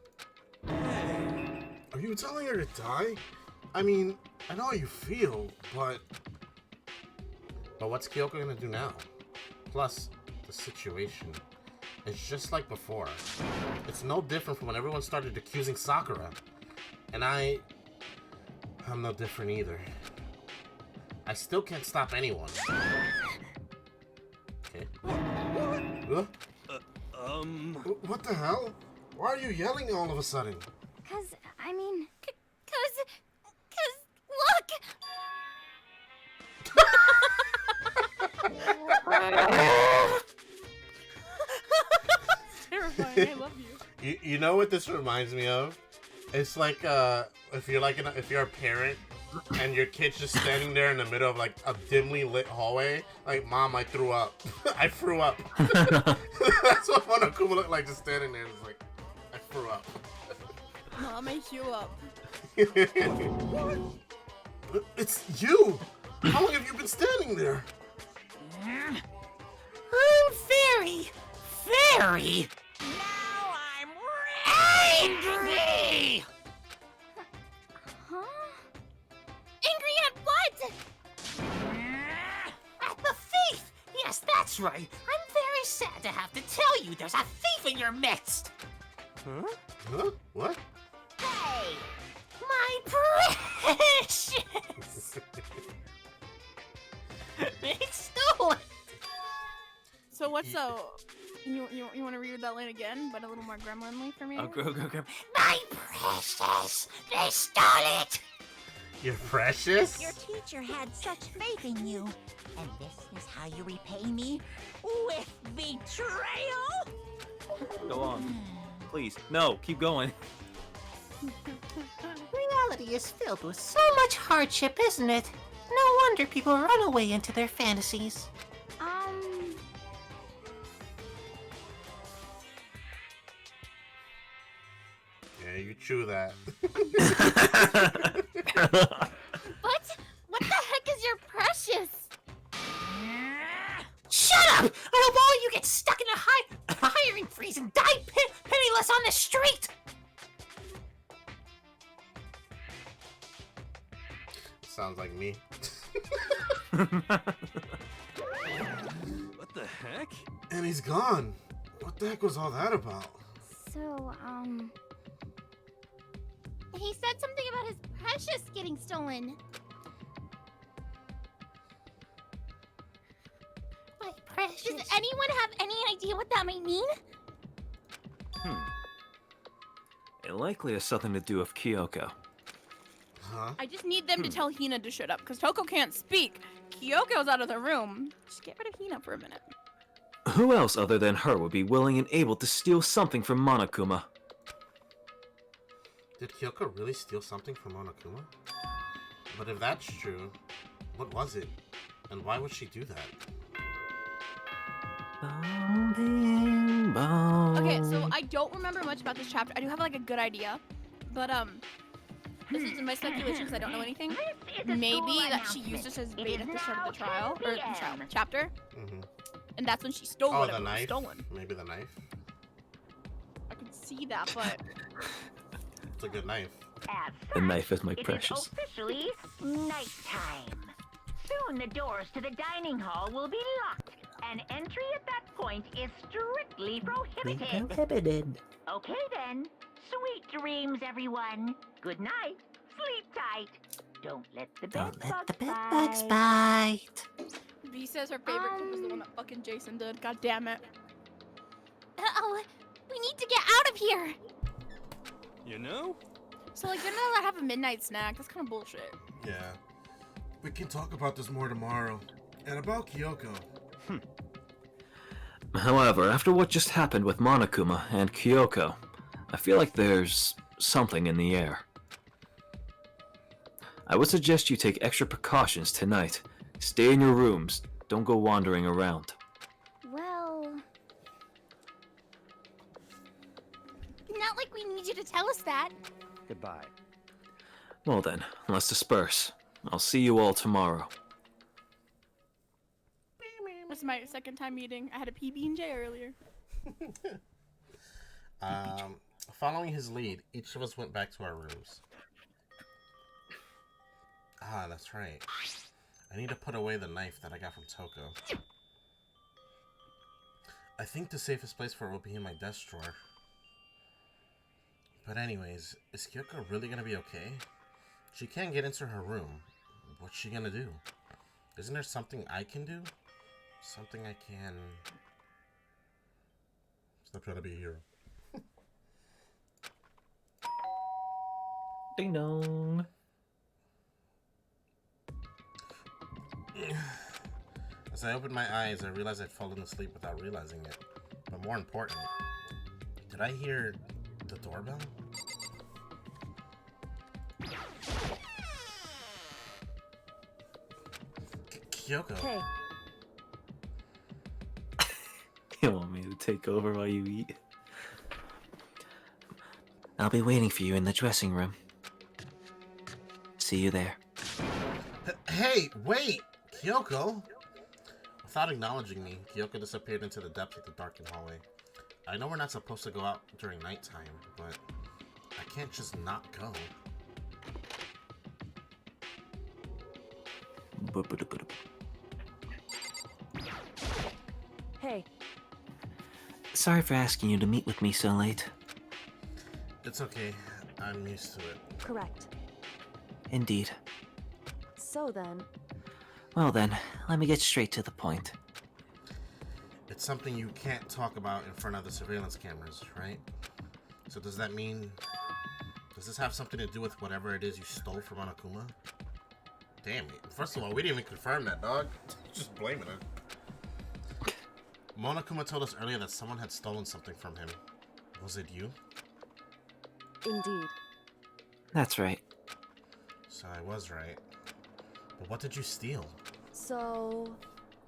Are you telling her to die? I mean, I know how you feel, but... But what's Kyoko gonna do now? Plus, the situation. It's just like before. It's no different from when everyone started accusing Sakura. And I'm no different either. I still can't stop anyone. Okay. Huh? What the hell? Why are you yelling all of a sudden? Cause look! Terrifying, I love you. You know what this reminds me of? It's like if you're a parent and your kid's just standing there in the middle of like a dimly lit hallway, like, Mom, I threw up. I threw up. That's what Monokuma looked like, just standing there. It's like, I threw up. Mom, I threw up. It's you. How long have you been standing there? I'm very now I'm angry. Huh? Angry at what? At the thief. Yes, that's right. I'm very sad to have to tell you there's a thief in your midst. Huh? What? Hey, my precious. They stole it. So what's you want to read that line again, but a little more gremlinly for me? Oh, go. My precious. They stole it. You're precious? Your teacher had such faith in you. And this is how you repay me? With betrayal? Go on. Please. No, keep going. Reality is filled with so much hardship, isn't it? No wonder people run away into their fantasies. Yeah, you chew that. What the heck is your precious? Shut up! I hope all of you get stuck in a hiring freeze and die penniless on the street! Sounds like me. What the heck? And he's gone. What the heck was all that about? So, he said something about his precious getting stolen. My precious. Does anyone have any idea what that might mean? It likely has something to do with Kyoko. Huh? I just need them to tell Hina to shut up, because Toko can't speak. Kyoko's out of the room. Just get rid of Hina for a minute. Who else other than her would be willing and able to steal something from Monokuma? Did Kyoko really steal something from Monokuma? But if that's true, what was it? And why would she do that? Okay, so I don't remember much about this chapter. I do have like a good idea, but this is in my speculations. I don't know anything. Maybe that she used this as bait at the start of the trial or the chapter, and that's when she stole Oh, whatever the was knife? stolen. Maybe the knife? I could see that, but It's a good knife. The knife is my It is precious. officially nighttime. Soon the doors to the dining hall will be locked, and entry at that point is strictly prohibited. Okay then. Sweet dreams, everyone. Good night. Sleep tight. Don't let the bedbugs bite. B says her favorite clip was the one that fucking Jason did. God damn it. Oh, we need to get out of here. You know? So like, they're not allowed to have a midnight snack. That's kind of bullshit. Yeah. We can talk about this more tomorrow. And about Kyoko. However, after what just happened with Monokuma and Kyoko, I feel like there's something in the air. I would suggest you take extra precautions tonight. Stay in your rooms. Don't go wandering around. Well... Not like we need you to tell us that. Goodbye. Well then, let's disperse. I'll see you all tomorrow. This is my second time eating. I had a PB&J earlier. Following his lead, each of us went back to our rooms. Ah, that's right. I need to put away the knife that I got from Toko. I think the safest place for it will be in my desk drawer. But anyways, is Kyoko really gonna be okay? She can't get into her room. What's she gonna do? Isn't there something I can do? Something I can... Stop trying to be a hero. Ding dong. As I opened my eyes, I realized I'd fallen asleep without realizing it. But more important, did I hear the doorbell? Kyoko. Hey, You want me to take over while you eat? I'll be waiting for you in the dressing room. See you there. Hey, wait! Kyoko! Without acknowledging me, Kyoko disappeared into the depths of the darkened hallway. I know we're not supposed to go out during nighttime, but I can't just not go. hey, Sorry for asking you to meet with me so late. It's okay. I'm used to it. correct. Indeed. So then, Well then, let me get straight to the point. It's something you can't talk about in front of the surveillance cameras, right? So does that mean... Does this have something to do with whatever it is you stole from Monokuma? Damn it. First of all, we didn't even confirm that, dog. Just blaming her. Monokuma told us earlier that someone had stolen something from him. Was it you? indeed. That's right. So I was right. But what did you steal? So,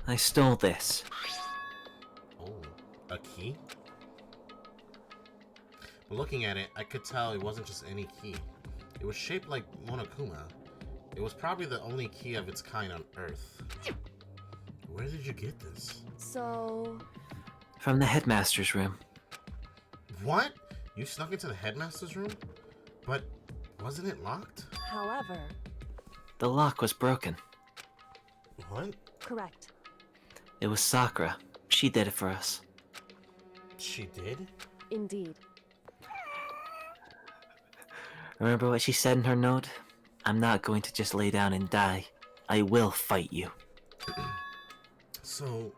I stole this. Oh, a key? But looking at it, I could tell it wasn't just any key. It was shaped like Monokuma. It was probably the only key of its kind on Earth. Where did you get this? so, From the headmaster's room. What? You snuck into the headmaster's room? But wasn't it locked? however, The lock was broken. What? correct. It was Sakura. She did it for us. She did? Indeed. Remember what she said in her note? I'm not going to just lay down and die. I will fight you. So,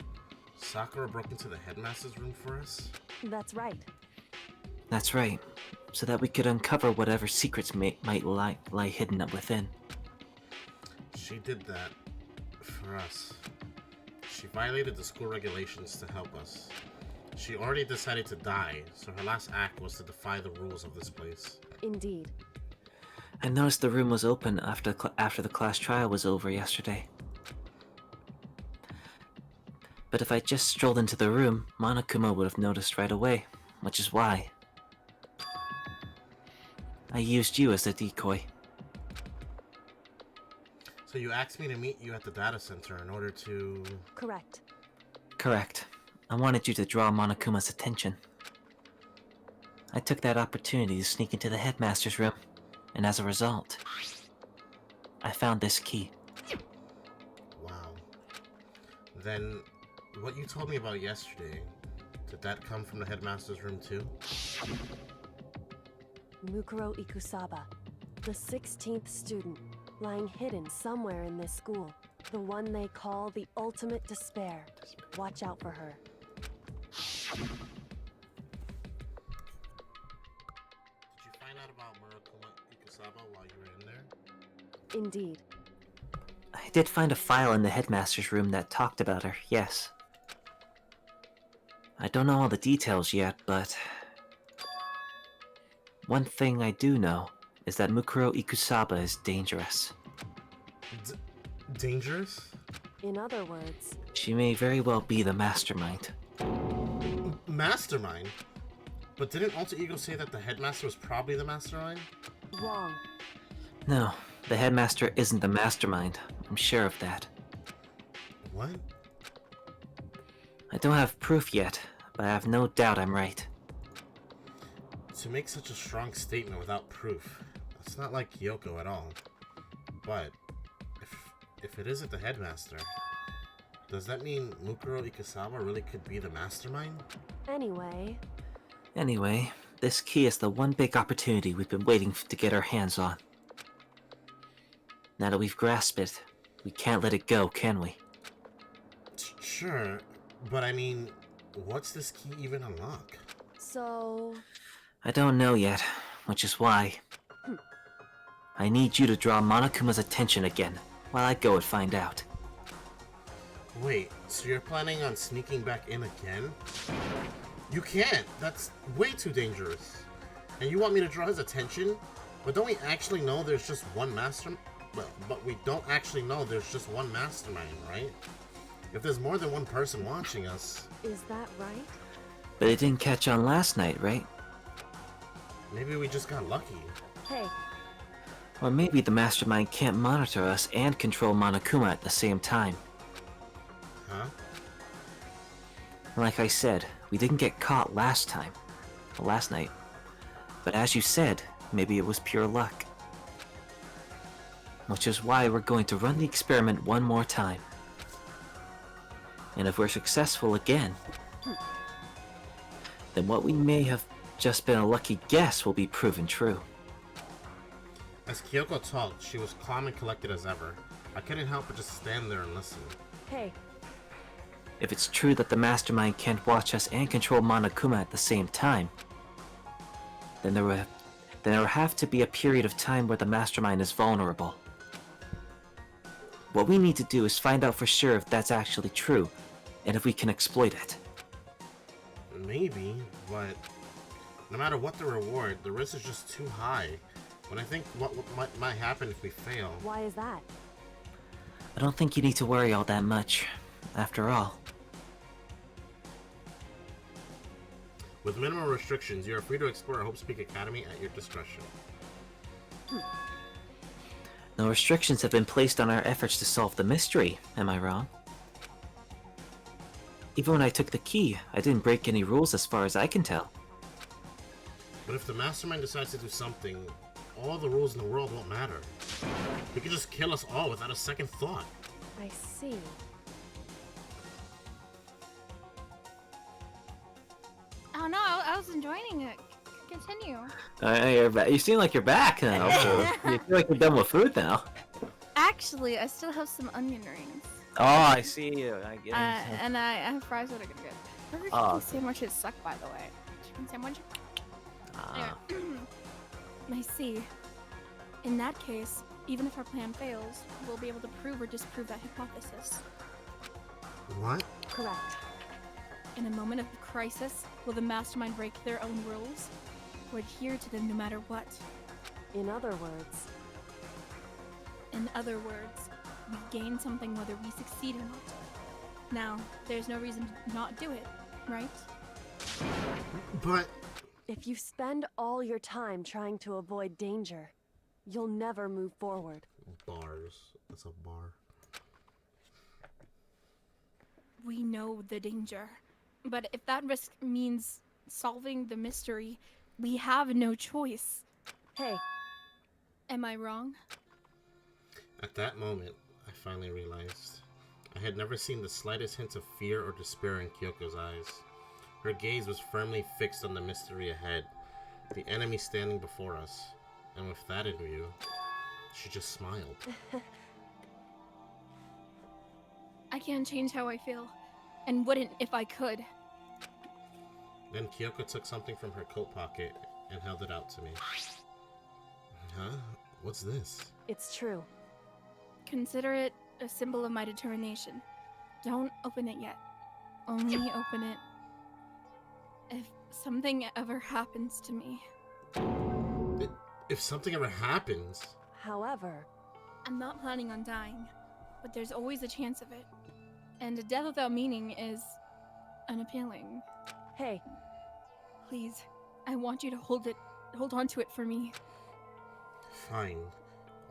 Sakura broke into the headmaster's room for us? That's right. That's right. So that we could uncover whatever secrets might lie hidden up within. She did that for us. She violated the school regulations to help us. She already decided to die, so her last act was to defy the rules of this place. Indeed. I noticed the room was open after the class trial was over yesterday. But if I just strolled into the room, Monokuma would have noticed right away, which is why I used you as the decoy. So you asked me to meet you at the data center in order to... Correct. Correct. I wanted you to draw Monokuma's attention. I took that opportunity to sneak into the headmaster's room, and as a result, I found this key. Wow. Then, what you told me about yesterday, did that come from the headmaster's room too? Mukuro Ikusaba, the 16th student, lying hidden somewhere in this school. The one they call the ultimate despair. Watch out for her. Did you find out about Monokuma Ikusaba while you were in there? Indeed. I did find a file in the headmaster's room that talked about her, yes. I don't know all the details yet, but one thing I do know is that Mukuro Ikusaba is dangerous. Dangerous? In other words, She may very well be the mastermind. Mastermind? But didn't Alter Ego say that the headmaster was probably the mastermind? wrong. No, the headmaster isn't the mastermind. I'm sure of that. What? I don't have proof yet, but I have no doubt I'm right. To make such a strong statement without proof, that's not like Kyoko at all. But, if it isn't the headmaster, does that mean Mukuro Ikusawa really could be the mastermind? Anyway, this key is the one big opportunity we've been waiting to get our hands on. Now that we've grasped it, we can't let it go, can we? Sure, but I mean, what's this key even unlock? So, I don't know yet, which is why I need you to draw Monokuma's attention again, while I go and find out. Wait, so you're planning on sneaking back in again? You can't! That's way too dangerous. And you want me to draw his attention? But don't we actually know there's just one mastermind? But we don't actually know there's just one mastermind, right? If there's more than one person watching us... is that right? But it didn't catch on last night, right? Maybe we just got lucky. Hey, Or maybe the mastermind can't monitor us and control Monokuma at the same time. Huh? Like I said, we didn't get caught last night. But as you said, maybe it was pure luck. Which is why we're going to run the experiment one more time. And if we're successful again, then what we may have just been a lucky guess will be proven true. As Kyoko talked, she was calm and collected as ever. I couldn't help but just stand there and listen. hey, If it's true that the mastermind can't watch us and control Monokuma at the same time, then there will have to be a period of time where the mastermind is vulnerable. What we need to do is find out for sure if that's actually true, and if we can exploit it. Maybe, but no matter what the reward, the risk is just too high. When I think what might happen if we fail. why is that? I don't think you need to worry all that much. After all, With minimal restrictions, you are free to explore Hope Speak Academy at your discretion. no restrictions have been placed on our efforts to solve the mystery, am I wrong? Even when I took the key, I didn't break any rules as far as I can tell. But if the mastermind decides to do something, all the rules in the world won't matter. He could just kill us all without a second thought. I see. Oh no, I was enjoying it. Continue. You're back. You seem like you're back now. So you feel like you're done with food now. Actually, I still have some onion rings. Oh, I see you. I get it. And I have fries that are gonna get. Burger Oh, chicken sandwiches suck, by the way. Chicken sandwich? Anyway. I see. In that case, even if our plan fails, we'll be able to prove or disprove that hypothesis. What? Correct. In a moment of crisis, will the mastermind break their own rules? Or adhere to them no matter what? In other words, we gain something whether we succeed or not. Now, there's no reason to not do it, right? But... if you spend all your time trying to avoid danger, you'll never move forward. Bars. That's a bar. We know the danger. But if that risk means solving the mystery, we have no choice. Hey, Am I wrong? At that moment, I finally realized. I had never seen the slightest hint of fear or despair in Kyoko's eyes. Her gaze was firmly fixed on the mystery ahead, the enemy standing before us. And with that in view, she just smiled. I can't change how I feel, and wouldn't if I could. Then Kyoko took something from her coat pocket and held it out to me. Huh? What's this? it's true. Consider it a symbol of my determination. Don't open it yet. Only open it if something ever happens to me. If something ever happens... However, I'm not planning on dying, but there's always a chance of it. And a death without meaning is unappealing. Hey, Please, I want you to hold on to it for me. Fine.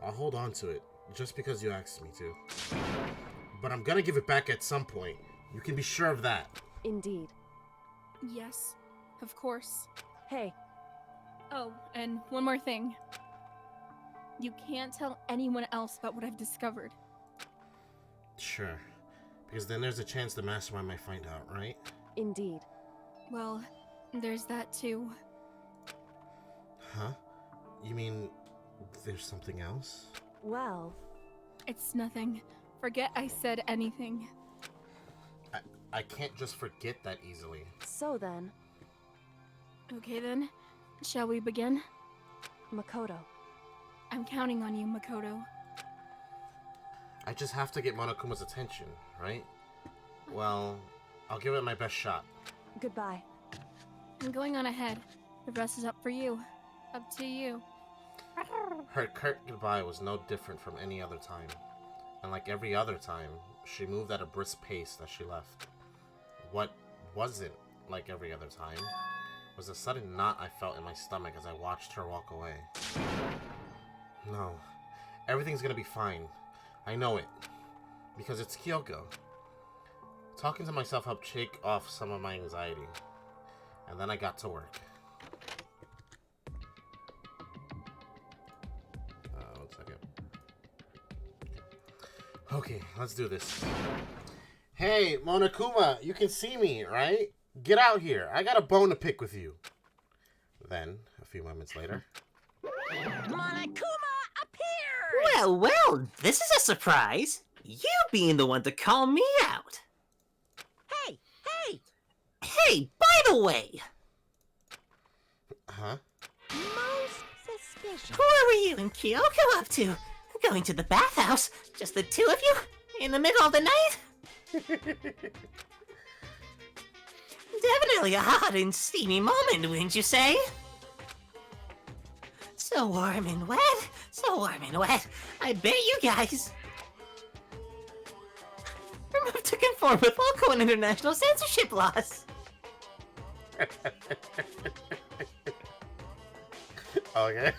I'll hold on to it, just because you asked me to. But I'm gonna give it back at some point. You can be sure of that. indeed. Yes, of course. Hey, Oh, and one more thing. You can't tell anyone else about what I've discovered. Sure. Because then there's a chance the mastermind might find out, right? indeed. Well, there's that too. Huh? You mean there's something else? Well, It's nothing. Forget I said anything. I can't just forget that easily. so then, Okay then, shall we begin? Makoto. I'm counting on you, Makoto. I just have to get Monokuma's attention, right? Well, I'll give it my best shot. Goodbye. I'm going on ahead. The rest is up for you. Up to you. Her curt goodbye was no different from any other time. And like every other time, she moved at a brisk pace as she left. What wasn't like every other time was a sudden knot I felt in my stomach as I watched her walk away. No, everything's gonna be fine. I know it. Because it's Kyoko. Talking to myself helped shake off some of my anxiety. And then I got to work. One second. Okay, let's do this. Hey, Monokuma, you can see me, right? Get out here. I got a bone to pick with you. Then, a few moments later. Monokuma appears! Well, this is a surprise. You being the one to call me out. Hey, hey! Hey, by the way, Huh? Most suspicious. what were you and Kyoko up to? Going to the bathhouse? Just the two of you? In the middle of the night? Definitely a hot and steamy moment, wouldn't you say? So warm and wet, so warm and wet. I bet you guys removed to conform with local and international censorship laws. Okay.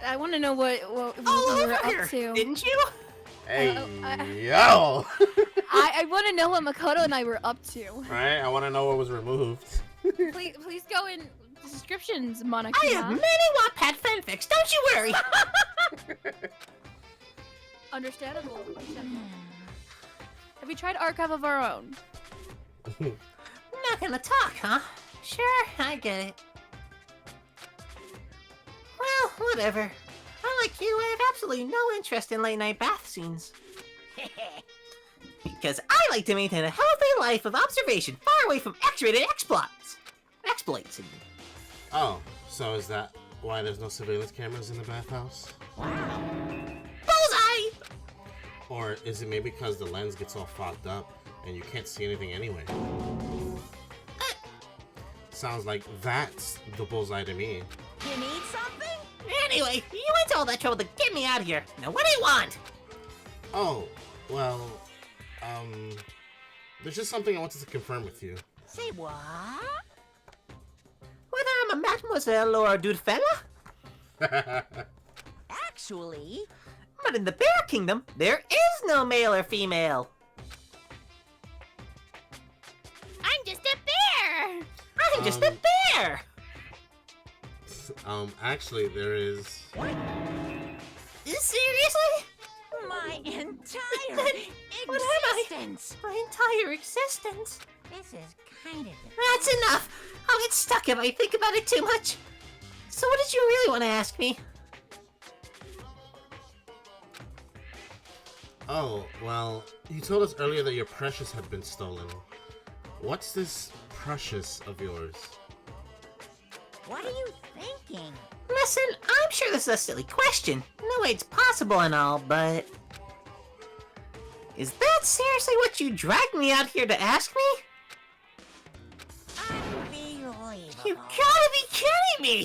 I want to know what All you were over here, up to. didn't you? Hey, Oh, yo! I want to know what Makoto and I were up to. Right? I want to know what was removed. Please go in descriptions, Monokuma. I have many Wattpad fanfics, don't you worry. Understandable. Have we tried archive of our own? Not gonna talk, huh? Sure, I get it. Well, whatever. Unlike you, I have absolutely no interest in late-night bath scenes. Because I like to maintain a healthy life of observation, far away from X-rated exploits. Exploits, I mean. Oh, so is that why there's no surveillance cameras in the bathhouse? Bullseye! Or is it maybe because the lens gets all fogged up and you can't see anything anyway? Sounds like that's the bullseye to me. You need something? Anyway, you went to all that trouble to get me out of here. Now what do you want? Oh, well, there's just something I wanted to confirm with you. Say what? Whether I'm a mademoiselle or a dude fella? Actually, But in the Bear Kingdom, there is no male or female. I'm just a bear! I'm just a bear! Actually, there is... Seriously? my entire What am I? existence. My entire existence? This is kind of... That's enough! I'll get stuck if I think about it too much. So what did you really want to ask me? Oh, well, you told us earlier that your precious had been stolen. What's this precious of yours? What are you thinking? Listen, I'm sure this is a silly question. No way it's possible and all, but... Is that seriously what you dragged me out here to ask me? Unbelievable. You gotta be kidding me!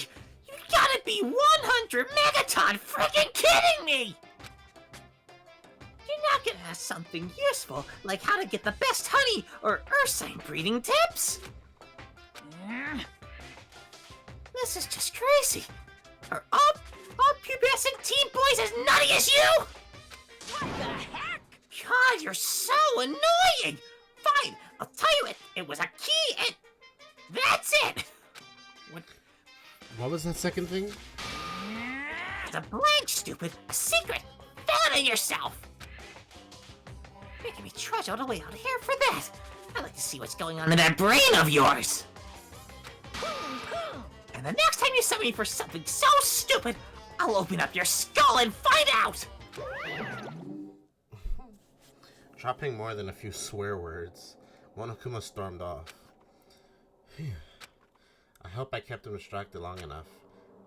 You gotta be 100 megaton freaking kidding me! can ask something useful, like how to get the best honey or earth sign breeding tips. This is just crazy. Are all pubescent teen boys as nutty as you? What the heck? God, you're so annoying! Fine, I'll tell you it was a key and... That's it! What was that second thing? It's a blank, stupid. A secret. Found it yourself. Making me trudge all the way out here for that. I'd like to see what's going on in that brain of yours. And the next time you summon me for something so stupid, I'll open up your skull and find out. Dropping more than a few swear words, Monokuma stormed off. Phew. I hope I kept him distracted long enough.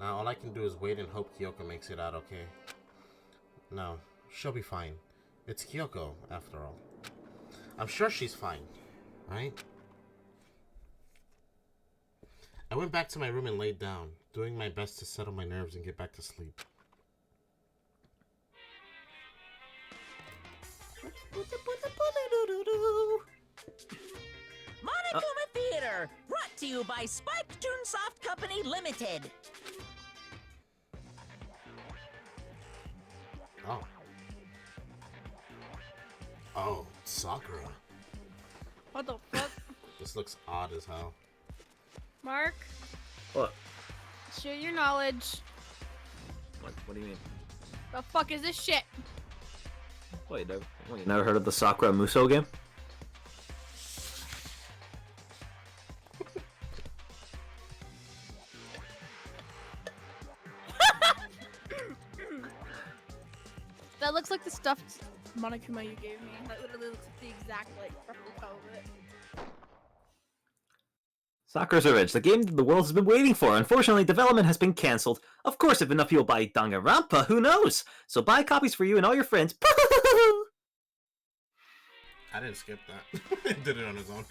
Now all I can do is wait and hope Kyoko makes it out okay. No, she'll be fine. It's Kyoko, after all. I'm sure she's fine, right? I went back to my room and laid down, doing my best to settle my nerves and get back to sleep. Monokuma Theater, brought to you by Spike Toonsoft Company Limited. Oh. Oh, Sakura. What the fuck? This looks odd as hell. Mark, What? share your knowledge. What do you mean? The fuck is this shit? Wait, you never heard of the Sakura Muso game? That looks like the stuffed Monokuma you gave me. That literally looks like the exact like replica of it. Sakura's Revenge, the game the world has been waiting for. Unfortunately, development has been cancelled. Of course, if enough people buy Danganronpa, who knows? So buy copies for you and all your friends. I didn't skip that. He did it on his own.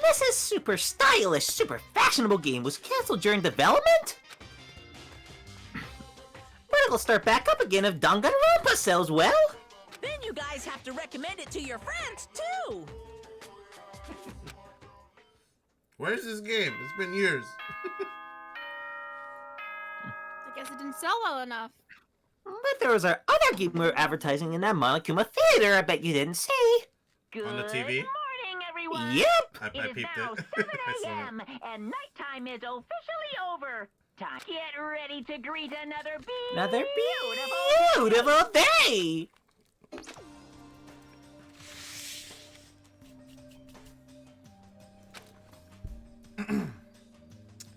This is super stylish, super fashionable game was cancelled during development? But it'll start back up again if Danganronpa sells well. Then you guys have to recommend it to your friends, too. Where's this game? It's been years. I guess it didn't sell well enough. But there was our other game we were advertising in that Monokuma Theater I bet you didn't see. Good On the TV? morning, everyone. Yep. I It is peeped now it. 7 I saw it. a.m. and nighttime is officially over. Time to get ready to greet another Beautiful day.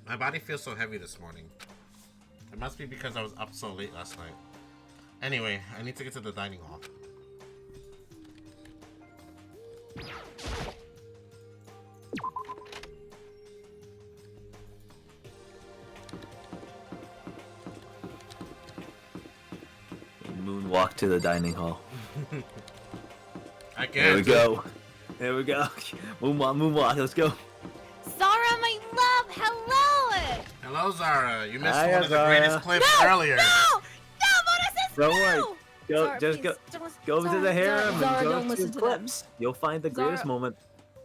My body feels so heavy this morning. It must be because I was up so late last night. Anyway, I need to get to the dining hall. Moonwalk to the dining hall. I guess. There we go. There we go. Moonwalk, let's go. Zara, my love, hello! Hello, Zara. You missed Hiya, one of the Zara. greatest clips earlier. No! Bonus Don't no! worry. Go, Zara, just please, go. don't Go over to the harem and Zara, go don't to listen the to them. clips. You'll find the greatest Zara- moment.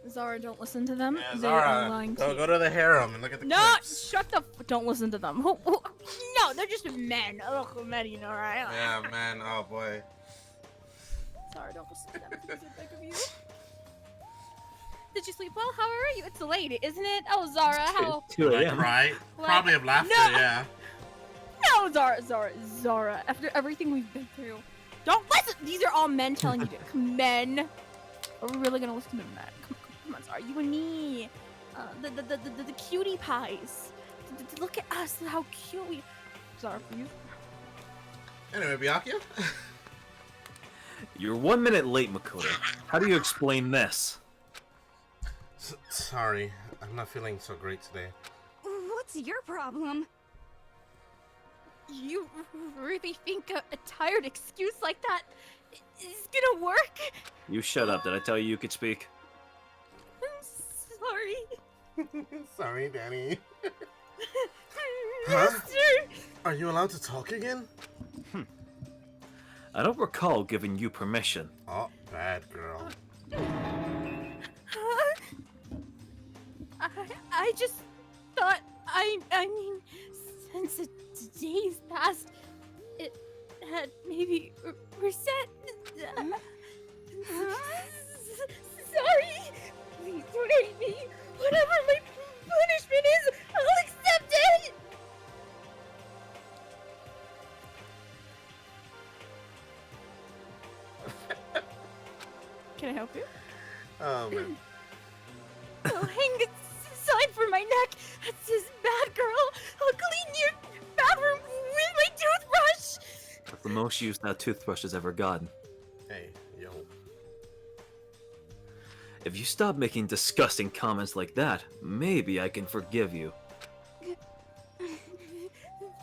Zara, don't listen to them. Yeah, They Zara, are lying to you. go to the harem and look at the No, clips. shut the don't listen to them. No, they're just men. Ugh, men, you know, right? Yeah, man. Oh, boy. Zara, don't listen to them. Please, I beg of you. Did you sleep well? How are you? It's late, isn't it? Oh, Zara, how? 2 Like, a.m. right? Like- Probably of laughter, No. yeah. No, Zara. After everything we've been through, don't listen. These are all men telling you to. Men. Are we really gonna listen to men? Come on, Zara. You and me. The cutie pies. Look at us. How cute we. Zara, for you. Anyway, Byakuya? You're 1 minute late, Makoto. How do you explain this? Sorry. I'm not feeling so great today. What's your problem? You really think a tired excuse like that is gonna work? You shut up. Did I tell you you could speak? I'm sorry. Sorry, Danny. Huh? Master! Are you allowed to talk again? I don't recall giving you permission. Oh, bad girl. I just thought, I mean, since the days passed, it had maybe reset. Sorry! Please don't hate me! Whatever my punishment is, I'll accept it! Can I help you? Oh, man. Oh, hang a sign for my neck that says bad girl. I'll clean your bathroom with my toothbrush. That's the most use that toothbrush has ever gotten. Hey, yo. If you stop making disgusting comments like that, maybe I can forgive you.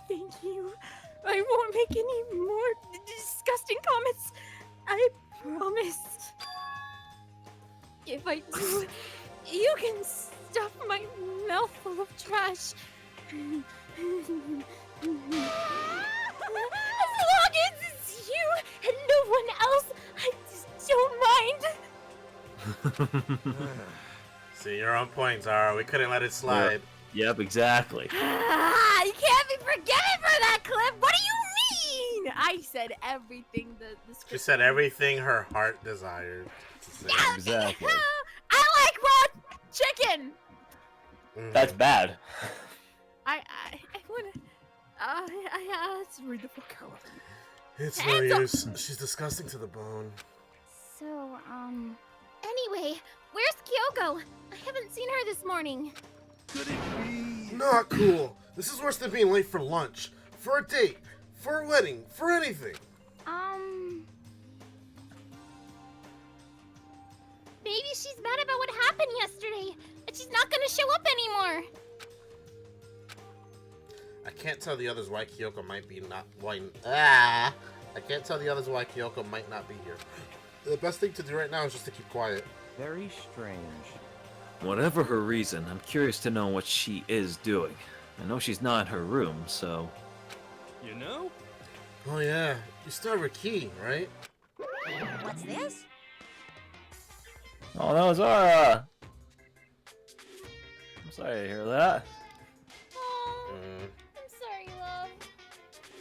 Thank you. I won't make any more disgusting comments. I promise. If I do, you can stuff my mouth full of trash. As long as it's you and no one else, I just don't mind. See, you're on point, Zara. We couldn't let it slide. Yep, exactly. You can't be forgiven for that clip. What do you mean? I said everything the script. She said everything her heart desired to say. Exactly. I like raw chicken. Mhm. That's bad. I wanna. Let's read the book. It's no Hands up. use. She's disgusting to the bone. So, anyway, where's Kyoko? I haven't seen her this morning. Could it be? Not cool. This is worse than being late for lunch, for a date, for a wedding, for anything. Maybe she's mad about what happened yesterday, and she's not gonna show up anymore. I can't tell the others why Kyoko might be not I can't tell the others why Kyoko might not be here. The best thing to do right now is just to keep quiet. Very strange. Whatever her reason, I'm curious to know what she is doing. I know she's not in her room, so... You know? Oh yeah, you still have her key, right? What's this? Oh, that was Zara! I'm sorry to hear that. Oh, Mm. I'm sorry, love.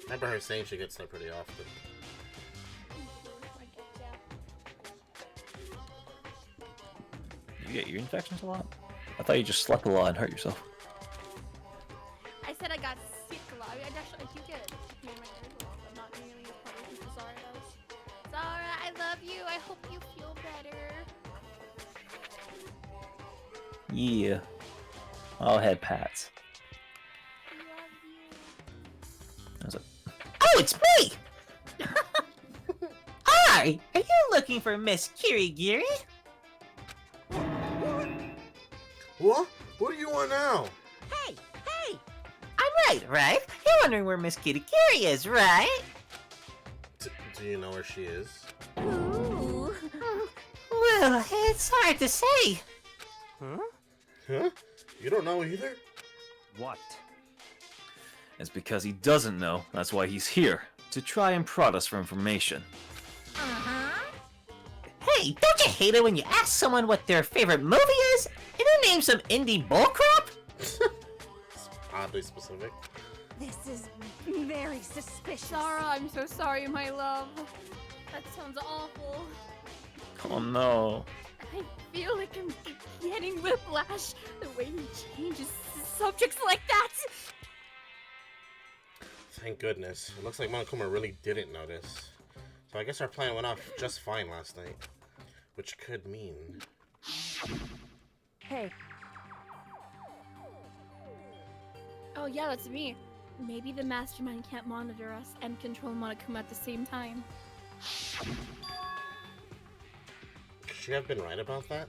Remember her saying she gets that pretty often. You get ear infections a lot? I thought you just slept a lot and hurt yourself. I said I got sick a lot. I do get it. My ears a lot, but not nearly as probably as Zara does. Zara, I love you. I hope you feel better. Yeah. I'll head pats. I love you. That's it. Oh, it's me! Hi! Are you looking for Miss Kirigiri? What? What do you want now? Hey! I'm right? You're wondering where Miss Kirigiri is, right? Do you know where she is? Ooh. Well, it's hard to say. Huh? You don't know either? What? It's because he doesn't know, that's why he's here. To try and prod us for information. Hey, don't you hate it when you ask someone what their favorite movie is, and they name some indie bullcrap? Oddly specific. This is very suspicious. Zara, I'm so sorry, my love. That sounds awful. Oh no. I feel like I'm getting whiplash the way he changes subjects like that. Thank goodness. It looks like Monokuma really didn't notice. So I guess our plan went off just fine last night. Which could mean... Hey, Oh yeah, that's me. Maybe the mastermind can't monitor us and control Monokuma at the same time. Could she have been right about that?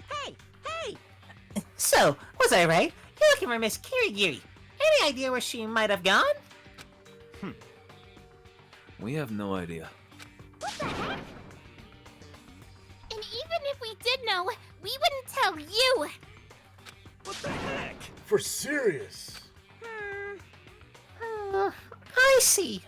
Hey! So, was I right? You're looking for Miss Kirigiri. Any idea where she might have gone? We have no idea. And even if we did know, we wouldn't tell you. What the heck? For serious? I see.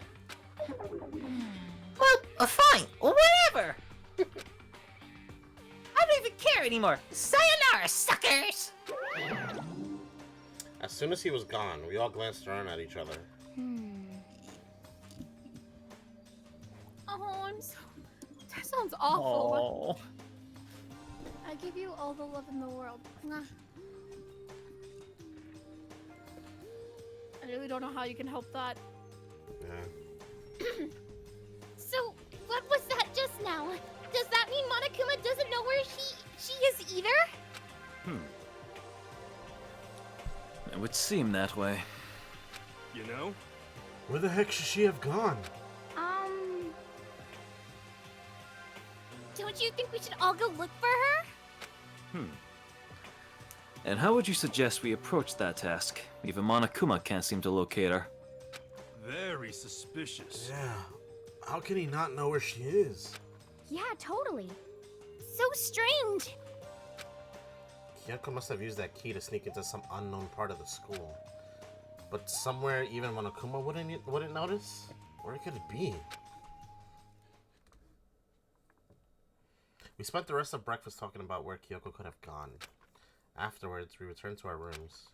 Well, fine. Whatever. I don't even care anymore. Sayonara, suckers! As soon as he was gone, we all glanced around at each other. Oh, I'm so. That sounds awful. I give you all the love in the world. Mwah. I really don't know how you can help that. Yeah. So, what was that just now? Does that mean Monokuma doesn't know where she is either? It would seem that way. You know? Where the heck should she have gone? Don't you think we should all go look for her? And how would you suggest we approach that task? Even Monokuma can't seem to locate her. Very suspicious. Yeah. How can he not know where she is? Yeah, totally. So strange. Kyoko must have used that key to sneak into some unknown part of the school. But somewhere even Monokuma wouldn't notice? Where could it be? We spent the rest of breakfast talking about where Kyoko could have gone. Afterwards, we returned to our rooms.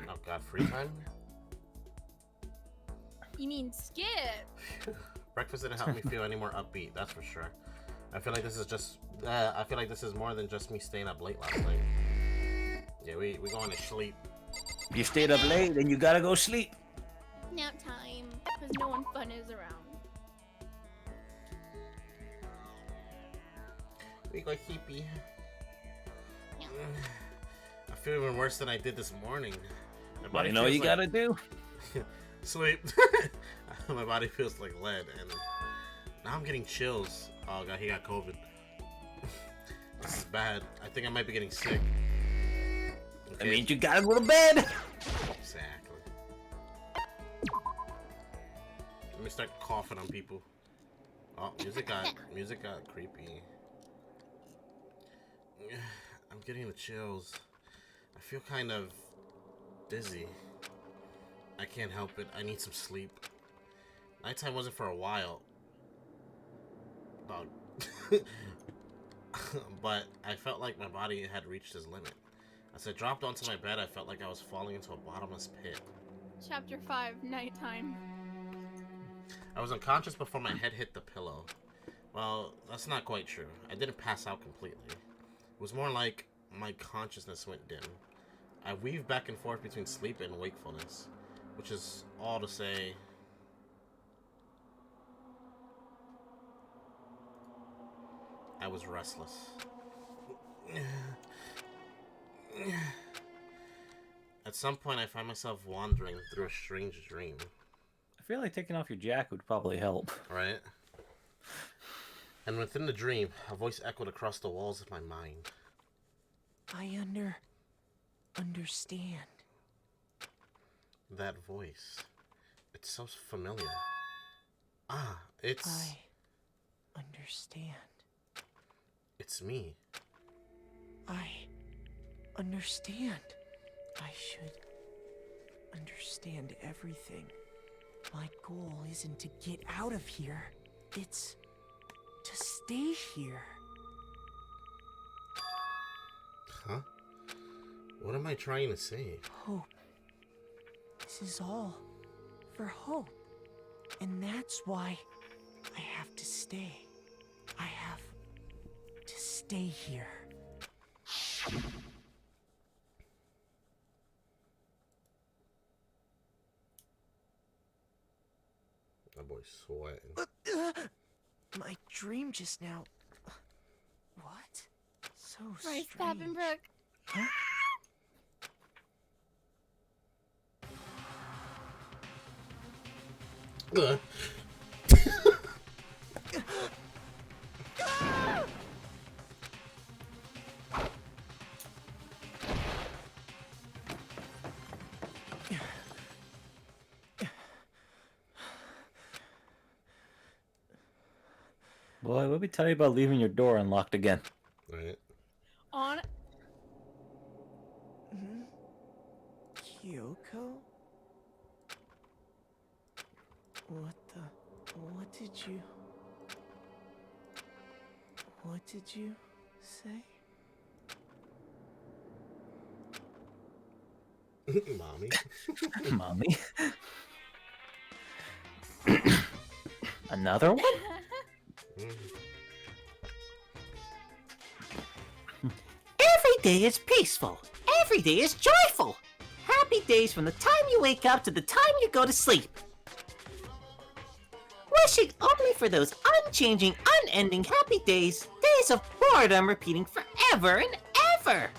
Oh god, free time? You mean skip? Breakfast didn't help me feel any more upbeat, that's for sure. I feel like this is just I feel like this is more than just me staying up late last night. Yeah, we going to sleep. You stayed up late, then you gotta go sleep. Nap time, because no one fun is around. We go hippie. I feel even worse than I did this morning. What you know you gotta do? Sleep. My body feels like lead, and now I'm getting chills. Oh god, he got COVID. This is bad. I think I might be getting sick. Okay. That means you gotta go to bed. Exactly. Let me start coughing on people. Oh, music got creepy. I'm getting the chills. I feel kind of dizzy. I can't help it. I need some sleep. Nighttime wasn't for a while. But I felt like my body had reached its limit. As I dropped onto my bed, I felt like I was falling into a bottomless pit. Chapter 5, nighttime. I was unconscious before my head hit the pillow. Well, that's not quite true. I didn't pass out completely. It was more like my consciousness went dim. I weaved back and forth between sleep and wakefulness, which is all to say... I was restless. At some point, I find myself wandering through a strange dream. I feel like taking off your jacket would probably help. Right? And within the dream, a voice echoed across the walls of my mind. I understand. That voice. It's so familiar. Ah, it's... I understand. It's me. I understand. I should understand everything. My goal isn't to get out of here. It's to stay here. Huh? What am I trying to say? Hope. This is all for hope. And that's why I have to stay. I have to stay here. That boy's sweating. My dream just now. What? So Right, strange. Papenbrook. Huh? Boy, what we tell you about leaving your door unlocked again? Right. On. Kyoko? What did you say? Mommy. Mommy. Another one? Every day is peaceful. Every day is joyful. Happy days from the time you wake up to the time you go to sleep. Wishing only for those unchanging, unending happy days. Days of boredom repeating forever and ever.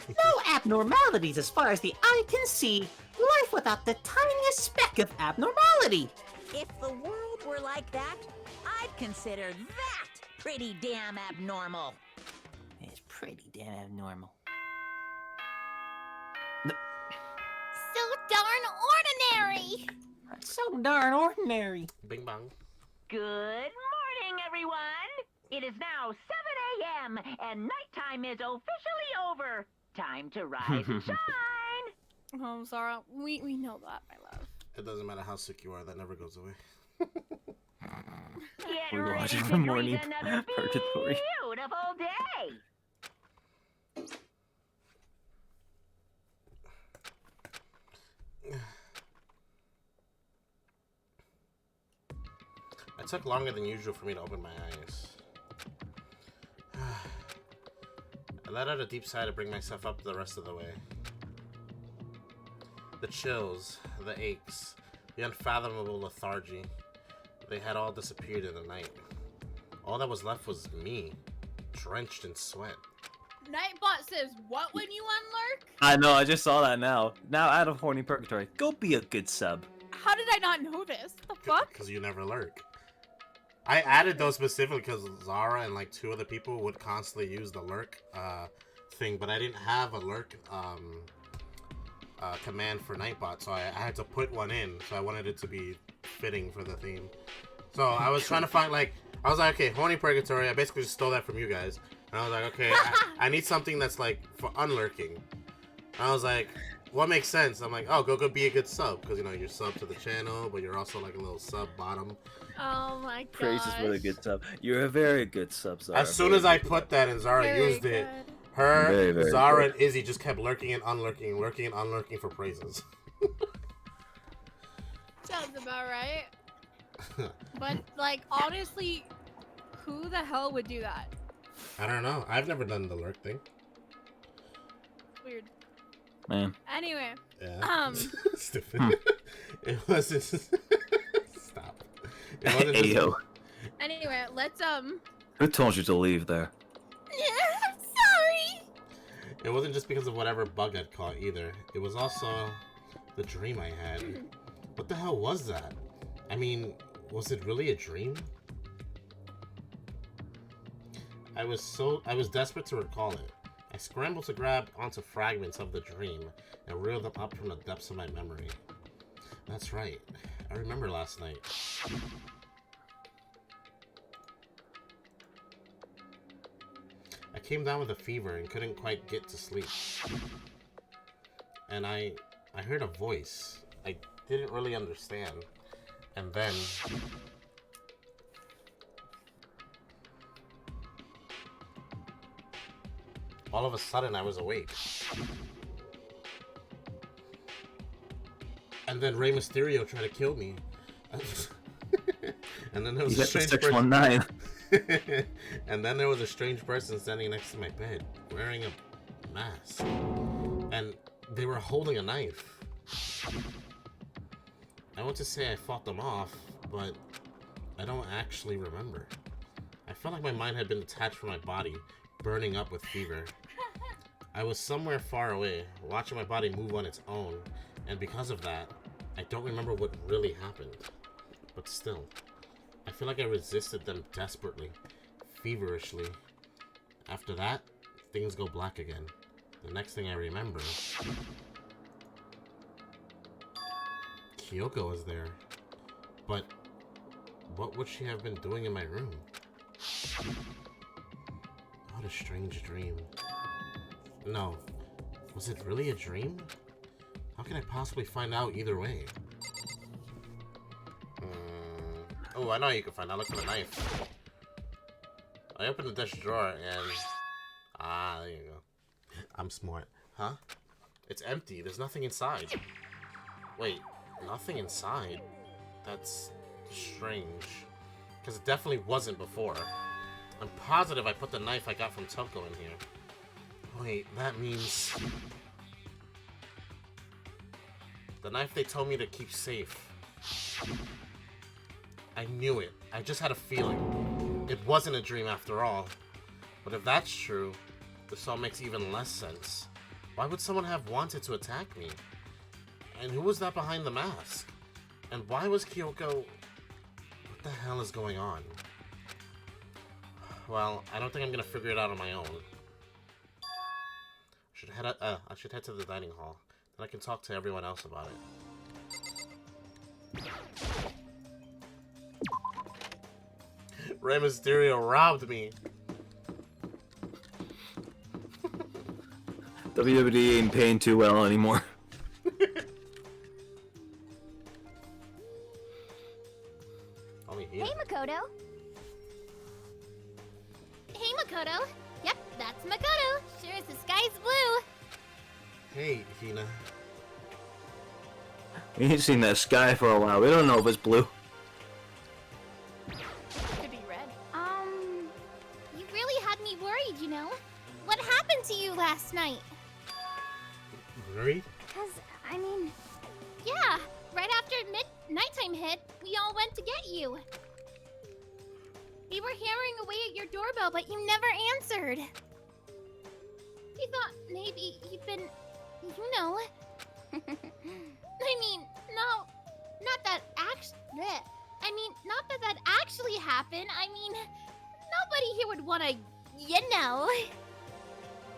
No abnormalities as far as the eye can see. Life without the tiniest speck of abnormality. If the world were like that, I'd consider that pretty damn abnormal. It's pretty damn abnormal. So darn ordinary. That's so darn ordinary. Bing bong. Good morning, everyone. It is now 7 a.m. and nighttime is officially over. Time to rise and shine. Oh, Zara, we know that, my love. It doesn't matter how sick you are, that never goes away. Get We're ready watching to the morning breathe another purgatory. beautiful day. It took longer than usual for me to open my eyes. I let out a deep sigh to bring myself up the rest of the way. The chills, the aches, the unfathomable lethargy, they had all disappeared in the night. All that was left was me, drenched in sweat. Nightbot says, what when you unlurk? I know, I just saw that now. Now out of Horny Purgatory. Go be a good sub. How did I not know this? The fuck? Because you never lurk. I added those specifically because Zara and like 2 other people would constantly use the lurk thing, but I didn't have a lurk command for Nightbot, so I had to put one in, so I wanted it to be fitting for the theme. So I was trying to find, like, I was like, okay, Horny Purgatory, I basically just stole that from you guys. And I was like, okay, I need something that's like for unlurking. And I was like, what makes sense? I'm like, oh, go be a good sub, because, you know, you're sub to the channel, but you're also like a little sub bottom. Oh my god. Praise is for the good sub. You're a very good sub, Zara. As soon as I put that and Zara used it, her, Very, very Zara, good. and Izzy just kept lurking and unlurking, lurking and unlurking for praises. Sounds about right. But, like, honestly, who the hell would do that? I don't know. I've never done the lurk thing. Weird. Man. Anyway. Yeah. Stupid. It wasn't. Stop. It wasn't just... Ayo. Anyway, let's, Who told you to leave there? I'm sorry! It wasn't just because of whatever bug I'd caught either. It was also the dream I had. What the hell was that? I mean, was it really a dream? I was desperate to recall it. I scrambled to grab onto fragments of the dream and reel them up from the depths of my memory. That's right. I remember last night. I came down with a fever and couldn't quite get to sleep. And I heard a voice. I didn't really understand. And then... all of a sudden, I was awake. And then Rey Mysterio tried to kill me. And then there was a strange person. 619. And then there was a strange person standing next to my bed, wearing a mask. And they were holding a knife. I want to say I fought them off, but I don't actually remember. I felt like my mind had been detached from my body, burning up with fever. I was somewhere far away, watching my body move on its own, and because of that, I don't remember what really happened. But still, I feel like I resisted them desperately, feverishly. After that, things go black again. The next thing I remember... Kyoko was there. But what would she have been doing in my room? What a strange dream. No. Was it really a dream? How can I possibly find out either way? Oh, I know how you can find. I look for the knife. I opened the desk drawer and... Ah, there you go. I'm smart. Huh? It's empty. There's nothing inside. Wait, nothing inside? That's strange. Because it definitely wasn't before. I'm positive I put the knife I got from Toko in here. Wait, that means... The knife they told me to keep safe. I knew it. I just had a feeling. It wasn't a dream after all. But if that's true, this all makes even less sense. Why would someone have wanted to attack me? And who was that behind the mask? And why was Kyoko... What the hell is going on? Well, I don't think I'm gonna figure it out on my own. I should head to the dining hall. Then I can talk to everyone else about it. Rey Mysterio robbed me. WWE ain't paying too well anymore. Hey, Makoto. Hey, Makoto. Yep, that's Makoto. Sure as the sky's blue. Hey, Hina. We ain't seen that sky for a while. We don't know if it's blue. Could be red. You really had me worried, you know? What happened to you last night? Worried? I mean, yeah, right after nighttime hit, we all went to get you. We were hammering away at your doorbell, but you never answered. We thought maybe you'd been, you know. I mean, no, not that that actually happened. I mean, nobody here would want to, you know.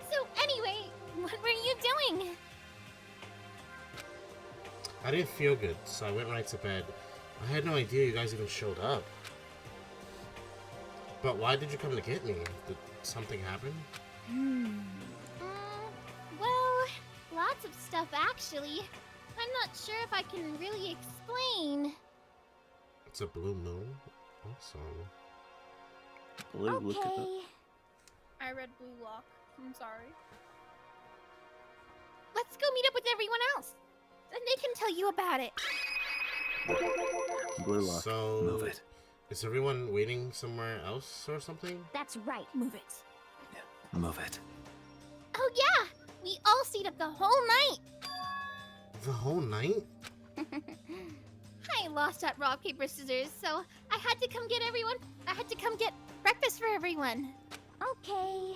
So anyway, what were you doing? I didn't feel good, so I went right to bed. I had no idea you guys even showed up. But why did you come to get me? Did something happen? Well, lots of stuff actually. I'm not sure if I can really explain. It's a blue moon? Awesome. Blue, look at that. Okay. I read Blue Lock. I'm sorry. Let's go meet up with everyone else. Then they can tell you about it. Blue lock. So, Move it. is everyone waiting somewhere else or something? That's right. Move it. Yeah, move it. Oh yeah! We all stayed up the whole night! The whole night? I lost at rock, paper, scissors, so I had to come get breakfast for everyone. Okay.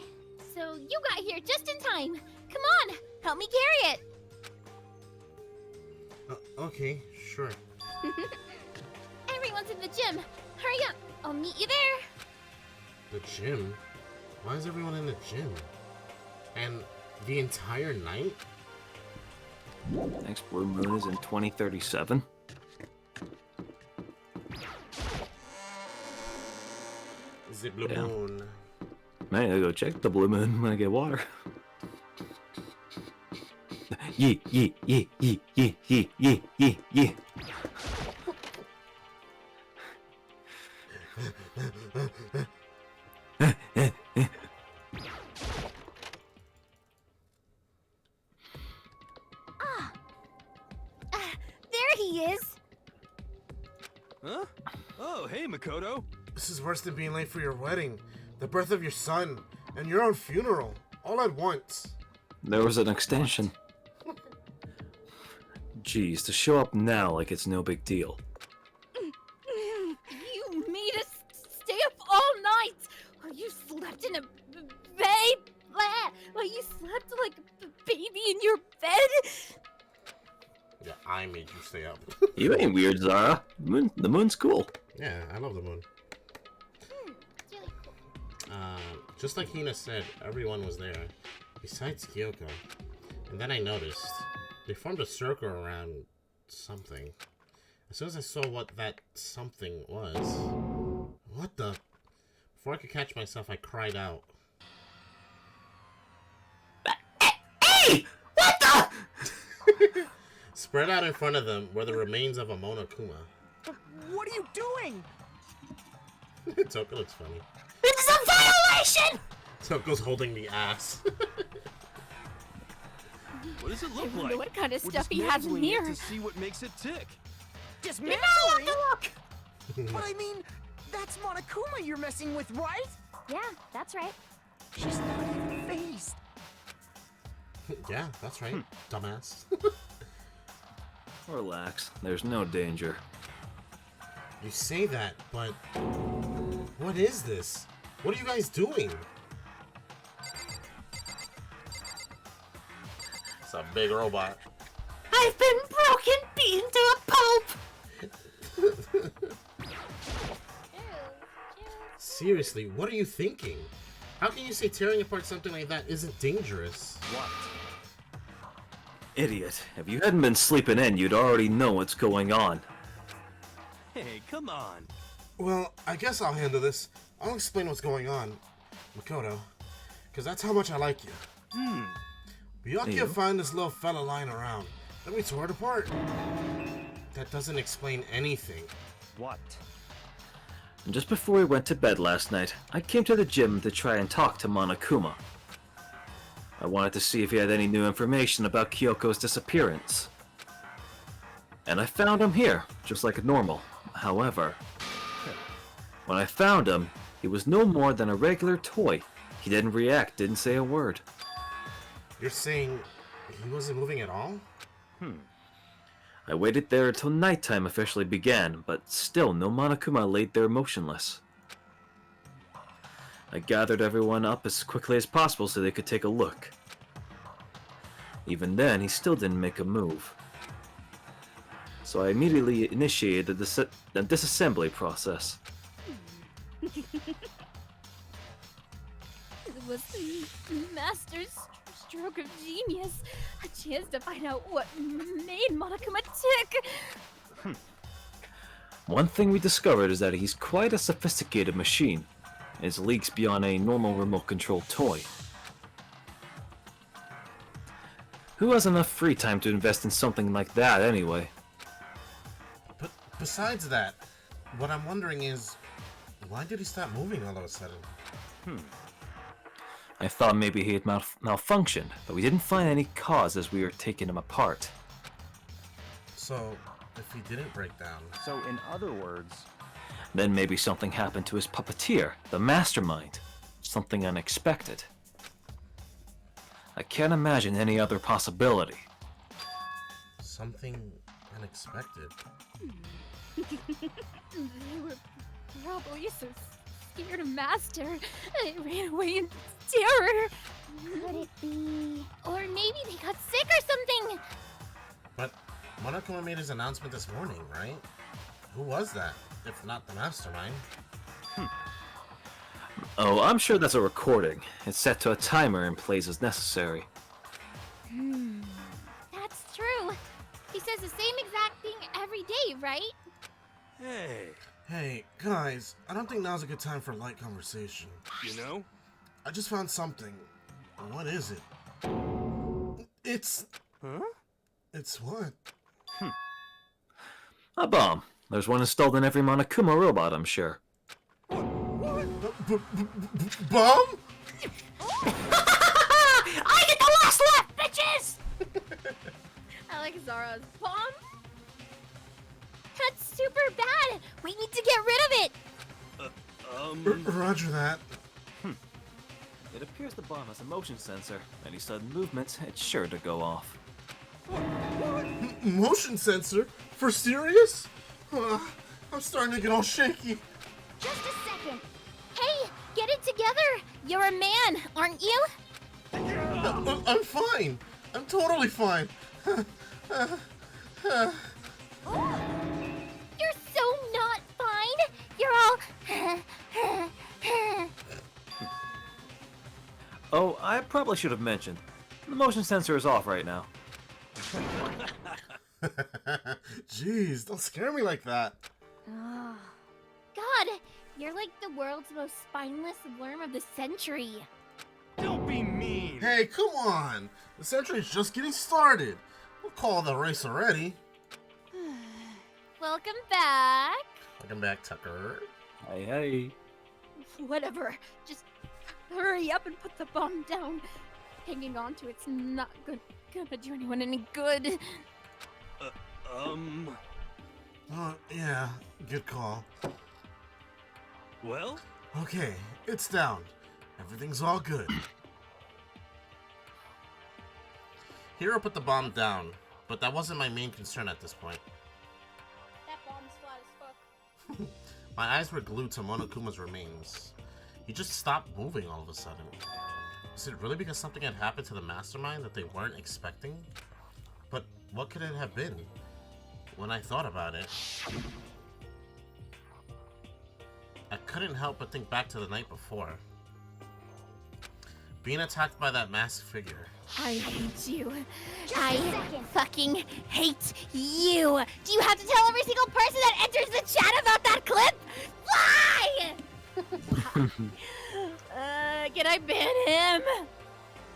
So you got here just in time. Come on, help me carry it. Okay, sure. Everyone's in the gym. Hurry up, I'll meet you there. The gym? Why is everyone in the gym? And the entire night? Next blue moon is in 2037. The blue moon. Man, I go check the blue moon when I get water. Yeah. There he is. Huh? Oh, hey, Makoto. This is worse than being late for your wedding, the birth of your son, and your own funeral, all at once. There was an extension. Jeez, to show up now like it's no big deal. You made us stay up all night. Oh, you slept in a babe. Oh, you slept like a baby in your bed. Yeah, I made you stay up. You ain't weird, Zara. The moon's cool. Yeah, I love the moon. It's really cool. Just like Hina said, everyone was there, besides Kyoko. And then I noticed, they formed a circle around something. As soon as I saw what that something was... What the... Before I could catch myself, I cried out. Hey! What the? Spread out in front of them were the remains of a Monokuma. What are you doing? Toko looks funny. This is a violation! Toko's holding the ass. What does it I look wonder like? what kind of We're stuff he has in dismantling it here. to see what makes it tick. Dismantling? Look! But I mean, that's Monokuma you're messing with, right? Yeah, that's right. She's not even phased. Yeah, that's right, dumbass. Relax, there's no danger. You say that, but what is this? What are you guys doing? It's a big robot. I've been broken, beaten to a pulp! Seriously, what are you thinking? How can you say tearing apart something like that isn't dangerous? What? Idiot, if you hadn't been sleeping in, you'd already know what's going on. Hey, come on. Well, I guess I'll handle this. I'll explain what's going on, Makoto, because that's how much I like you. Byakuya find this little fella lying around, then we tore it apart. That doesn't explain anything. What? And just before we went to bed last night, I came to the gym to try and talk to Monokuma. I wanted to see if he had any new information about Kyoko's disappearance. And I found him here, just like normal. However, when I found him, he was no more than a regular toy. He didn't react, didn't say a word. You're saying he wasn't moving at all? I waited there until nighttime officially began, but still no Monokuma laid there motionless. I gathered everyone up as quickly as possible so they could take a look. Even then, he still didn't make a move. So I immediately initiated the disassembly process. It was the master's stroke of genius. A chance to find out what made Monokuma tick. One thing we discovered is that he's quite a sophisticated machine. His leaks beyond a normal remote-controlled toy. Who has enough free time to invest in something like that anyway? But besides that, what I'm wondering is, why did he stop moving all of a sudden? I thought maybe he had malfunctioned, but we didn't find any cause as we were taking him apart. So, if he didn't break down... So, in other words, Then maybe something happened to his puppeteer, the mastermind. Something unexpected. I can't imagine any other possibility. Something unexpected. They were probably so scared of Master, they ran away in terror. Could it be? Or maybe they got sick or something. But Monokuma made his announcement this morning, right? Who was that, if not the mastermind? Oh, I'm sure that's a recording. It's set to a timer and plays as necessary. That's true. He says the same exact thing every day, right? Hey, Hey, guys, I don't think now's a good time for light conversation. you know? I just found something. What is it? It's... Huh? It's what? A bomb. There's one installed in every Monokuma robot, I'm sure. Bomb? I get the last laugh, bitches! I like Zara's bomb. That's super bad. We need to get rid of it. Roger that. It appears the bomb has a motion sensor. Any sudden movements, it's sure to go off. Motion sensor? For serious? I'm starting to get all shaky. Just a second. Hey, get it together. You're a man, aren't you? I'm fine. I'm totally fine. You're so not fine. You're all. Oh, I probably should have mentioned. The motion sensor is off right now. Jeez, don't scare me like that. God, you're like the world's most spineless worm of the century. Don't be mean. Hey, come on. The century's just getting started. We'll call the race already. Welcome back. Welcome back, Tucker. Hey. Whatever. Just hurry up and put the bomb down. Hanging on to it's not gonna do anyone any good. Oh, yeah, good call. Well? Okay, it's down. Everything's all good. Hiro put the bomb down, but that wasn't my main concern at this point. That bomb's flat as fuck. My eyes were glued to Monokuma's remains. He just stopped moving all of a sudden. Was it really because something had happened to the mastermind that they weren't expecting? But what could it have been? When I thought about it, I couldn't help but think back to the night before. Being attacked by that masked figure. I hate you. I fucking hate you. Do you have to tell every single person that enters the chat about that clip? Why? Can I ban him?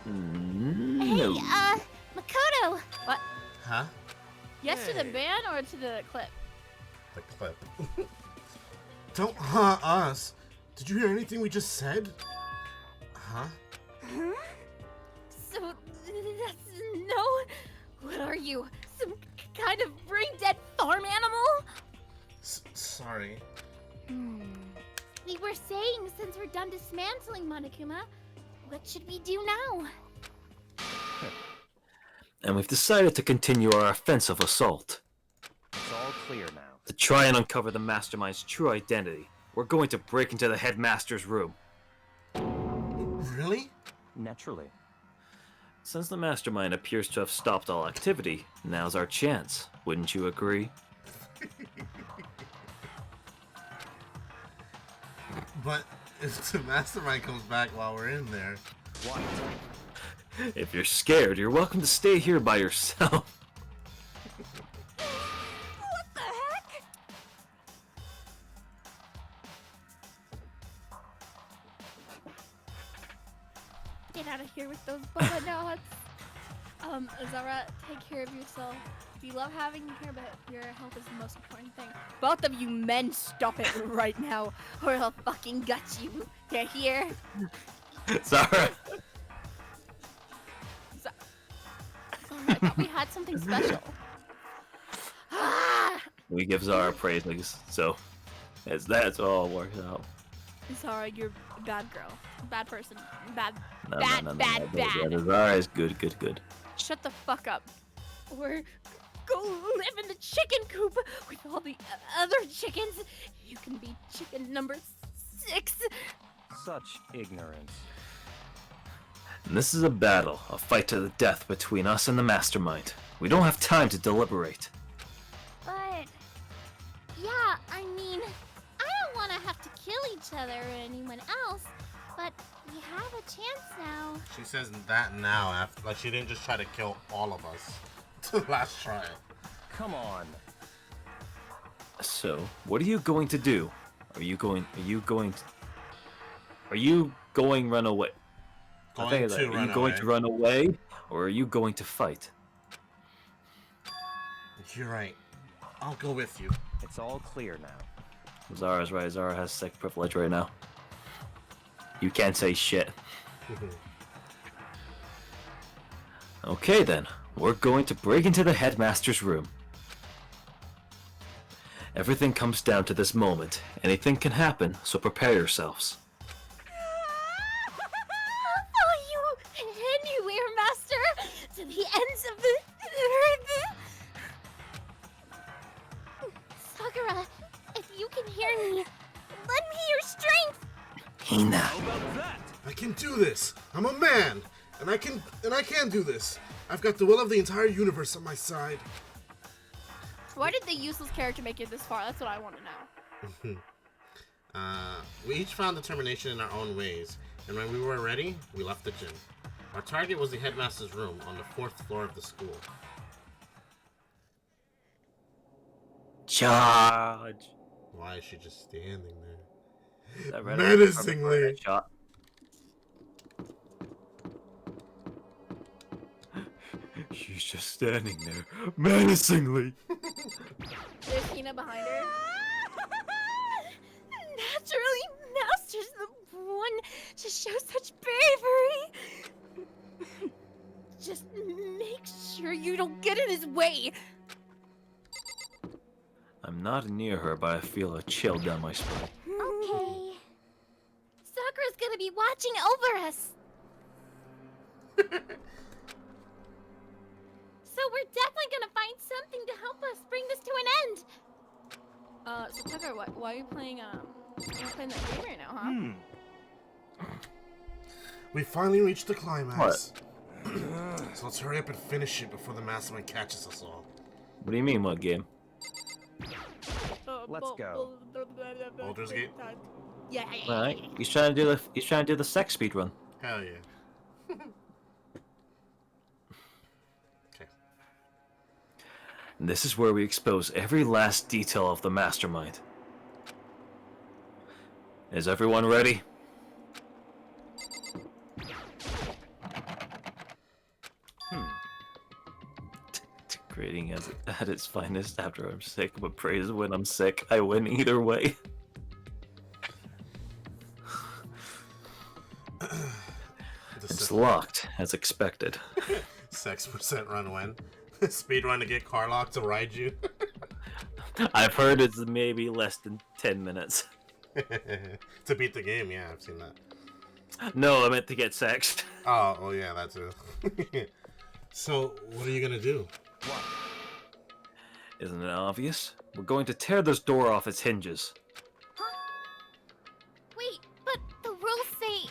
No. Hey, Makoto. What? Huh? Yes to the ban or to the clip? The clip. Don't us. Did you hear anything we just said? Huh? So, that's no... What are you? Some kind of brain-dead farm animal? Sorry. We were saying, since we're done dismantling Monokuma, what should we do now? And we've decided to continue our offensive assault. It's all clear now. To try and uncover the mastermind's true identity, we're going to break into the headmaster's room. Really? Naturally. Since the mastermind appears to have stopped all activity, now's our chance. Wouldn't you agree? But if the mastermind comes back while we're in there... What? If you're scared, you're welcome to stay here by yourself. What the heck? Get out of here with those bullet nuts. Zara, take care of yourself. We love having you here, but your health is the most important thing. Both of you men, stop it right now, or I'll fucking gut you. They're here. Zara! I thought we had something special. We give Zara praisings, so that's all works out. Zara, you're a bad girl. Bad person. Bad. No, bad. no, no, bad. no, bad. no, Zara is good. Shut the fuck up. Or go live in the chicken coop with all the other chickens. You can be chicken number 6. Such ignorance. And this is a battle, a fight to the death between us and the mastermind. We don't have time to deliberate. But, yeah, I mean, I don't want to have to kill each other or anyone else, but we have a chance now. She says that now, after like she didn't just try to kill all of us to the last try. Come on. So, what are you going to do? Are you going run away? Going Are to you run going away. to run away, or are you going to fight? You're right. I'll go with you. It's all clear now. Zara's right. Zara has sick privilege right now. You can't say shit. Okay then, we're going to break into the headmaster's room. Everything comes down to this moment. Anything can happen, so prepare yourselves. Follow you anywhere, Master, to the ends of the earth. Sakura, if you can hear me, lend me your strength. Hina. How about that? I can do this. I'm a man, and I can do this. I've got the will of the entire universe on my side. Why did the useless character make it this far? That's what I want to know. We each found determination in our own ways, and when we were ready, we left the gym. Our target was the headmaster's room on the 4th floor of the school. Charge. Why is she just standing there? That red Menacingly. shot. She's just standing there, menacingly. There's Hina behind her. to show such bravery. Just make sure you don't get in his way. I'm not near her, but I feel a chill down my spine. Okay. Sakura's gonna be watching over us. So we're definitely gonna find something to help us bring this to an end. So Tucker, why are you playing you're playing that game right now, huh? We finally reached the climax. So let's hurry up and finish it before the mastermind catches us all. What do you mean, what game? Let's go. Baldur's Gate? Yeah. Alright, he's trying to do the sex speed run. Hell yeah. Okay. This is where we expose every last detail of the mastermind. Is everyone ready? Degrading at its finest after I'm sick, but praise when I'm sick. I win either way. It's locked, as expected. Sex percent run when? Speed run to get Carlock to ride you? I've heard it's maybe less than 10 minutes. To beat the game, yeah, I've seen that. No, I meant to get sexed. Oh yeah, that too. So, what are you gonna do? What? Isn't it obvious? We're going to tear this door off its hinges. Wait, but the rules say...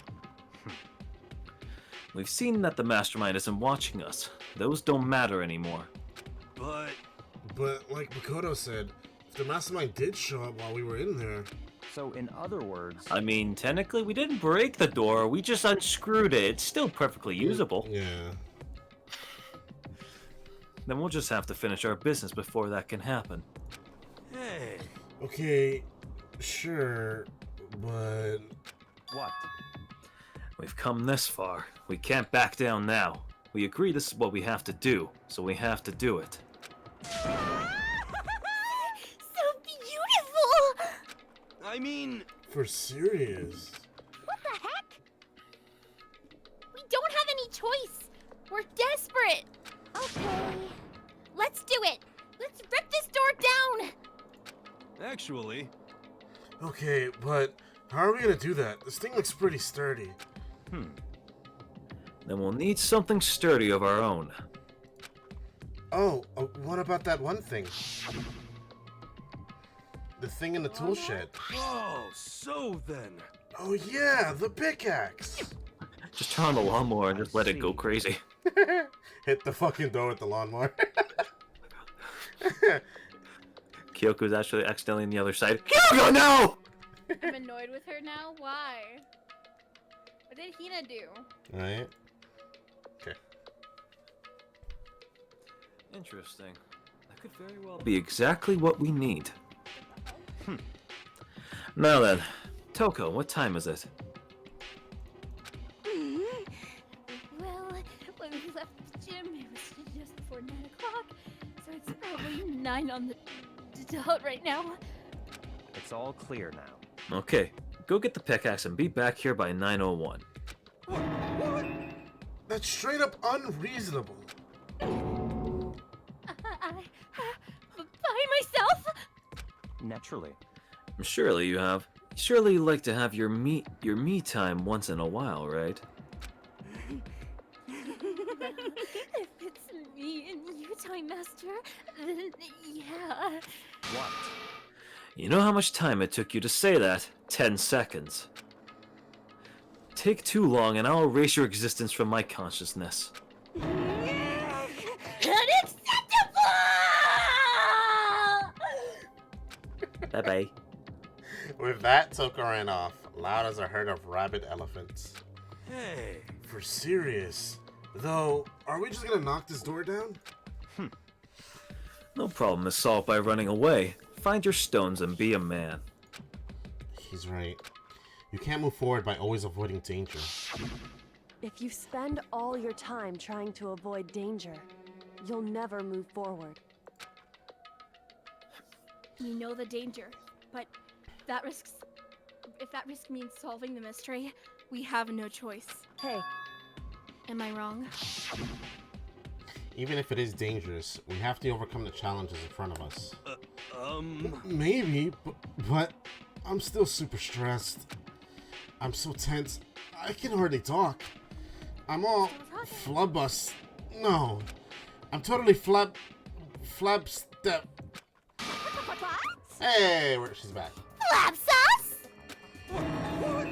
We've seen that the mastermind isn't watching us. Those don't matter anymore. But like Makoto said, if the mastermind did show up while we were in there... So, in other words... I mean, technically, we didn't break the door. We just unscrewed it. It's still perfectly usable. Yeah. Then we'll just have to finish our business before that can happen. Hey. Okay, sure, but... What? We've come this far. We can't back down now. We agree this is what we have to do, so we have to do it. So beautiful! I mean... For serious? What the heck? We don't have any choice. We're desperate. Okay. Let's do it. Let's rip this door down. Actually... Okay, but how are we gonna do that? This thing looks pretty sturdy. Then we'll need something sturdy of our own. Oh, what about that one thing? The thing in the tool shed. Oh, so then... Oh yeah, the pickaxe! Just turn on the lawnmower and just let it go crazy. Hit the fucking door with the lawnmower. Kyoko's actually accidentally on the other side. Kyoko, no! I'm annoyed with her now. Why? What did Hina do? Right? Okay. Interesting. That could very well be exactly what we need. Now then, Toko, what time is it? Well, when we left the gym, it was just before 9 o'clock, so it's probably 9 on the dot right now. It's all clear now. Okay, go get the pickaxe and be back here by 9:01. What? That's straight up unreasonable. By myself? Naturally. Surely you have. Surely you like to have your me time once in a while, right? If it's me and you, Time Master, then yeah. What? You know how much time it took you to say that? 10 seconds. Take too long and I'll erase your existence from my consciousness. Unacceptable! Bye-bye. With that, Toko ran off, loud as a herd of rabid elephants. Hey. For serious. Though, are we just gonna knock this door down? No problem is solved by running away. Find your stones and be a man. He's right. You can't move forward by always avoiding danger. If you spend all your time trying to avoid danger, you'll never move forward. You know the danger, but if that risk means solving the mystery, We have no choice. Hey, Am I wrong? Even if it is dangerous, we have to overcome the challenges in front of us. Maybe, but I'm still super stressed. I'm so tense, I can hardly talk. I'm all flubbus. No, I'm totally flabstep. Hey, she's back. Flap sauce?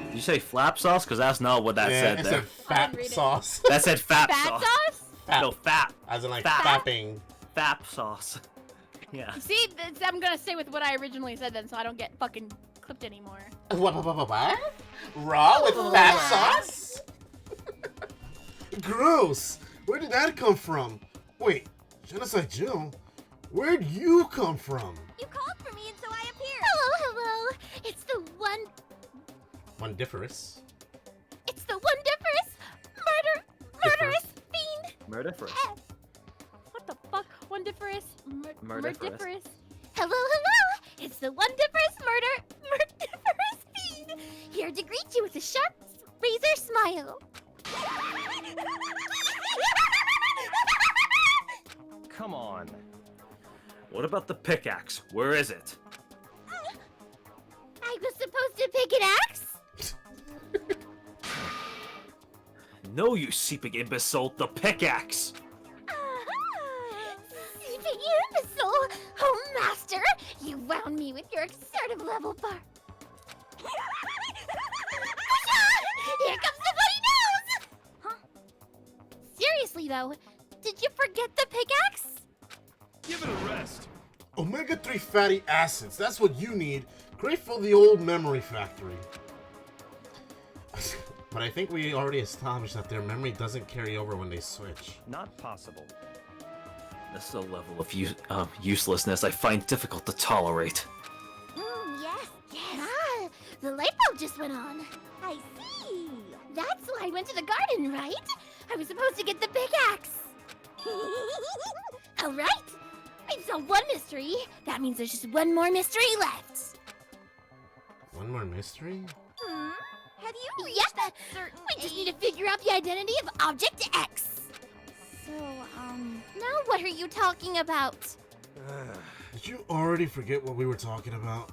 Did you say flap sauce? Because that's not what that said it there. said fat sauce. That said fap Fat sauce. sauce? Fap. No, fap. As in like Fap. fapping. Fap sauce. Yeah. See, I'm gonna stay with what I originally said then, so I don't get fucking clipped anymore. What? Raw with fat sauce? Gross. Where did that come from? Wait, Genocide Jill, where'd you come from? You called for me and so I appeared. Hello. It's the Wondiferous. It's the wondiferous murderous fiend. Murderous. What the fuck? Wondiferous? Murdiferous. Hello. It's the wondiferous murderous fiend. Here to greet you with a sharp razor smile. Come on. What about the pickaxe? Where is it? I was supposed to pick an axe? No, you seeping imbecile, the pickaxe! Seeping imbecile! Oh, master! You wound me with your assertive level bar. Here comes the bloody nose! Huh? Seriously, though, did you forget the pickaxe? Give it a rest. Omega-3 fatty acids, that's what you need. Great for the old memory factory. But I think we already established that their memory doesn't carry over when they switch. Not possible. This is a level of uselessness I find difficult to tolerate. Yes. Ah, the light bulb just went on. I see. That's why I went to the garden, right? I was supposed to get the pickaxe. All right. I've solved one mystery. That means there's just one more mystery left. One more mystery? Have you reached that certain We just need to figure out the identity of Object X. So, Now what are you talking about? Did you already forget what we were talking about?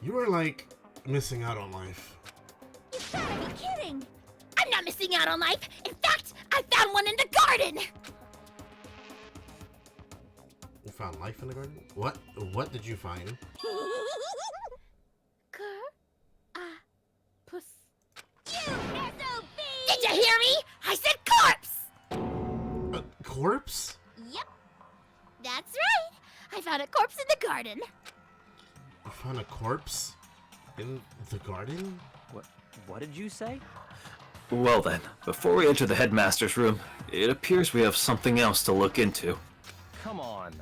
You were like missing out on life. You gotta be kidding. I'm not missing out on life. In fact, I found one in the garden. You found life in the garden? What? What did you find? puss. You SOB! Did you hear me? I said corpse! A corpse? Yep. That's right. I found a corpse in the garden. You found a corpse? In the garden? What did you say? Well then, before we enter the headmaster's room, it appears we have something else to look into. Come on.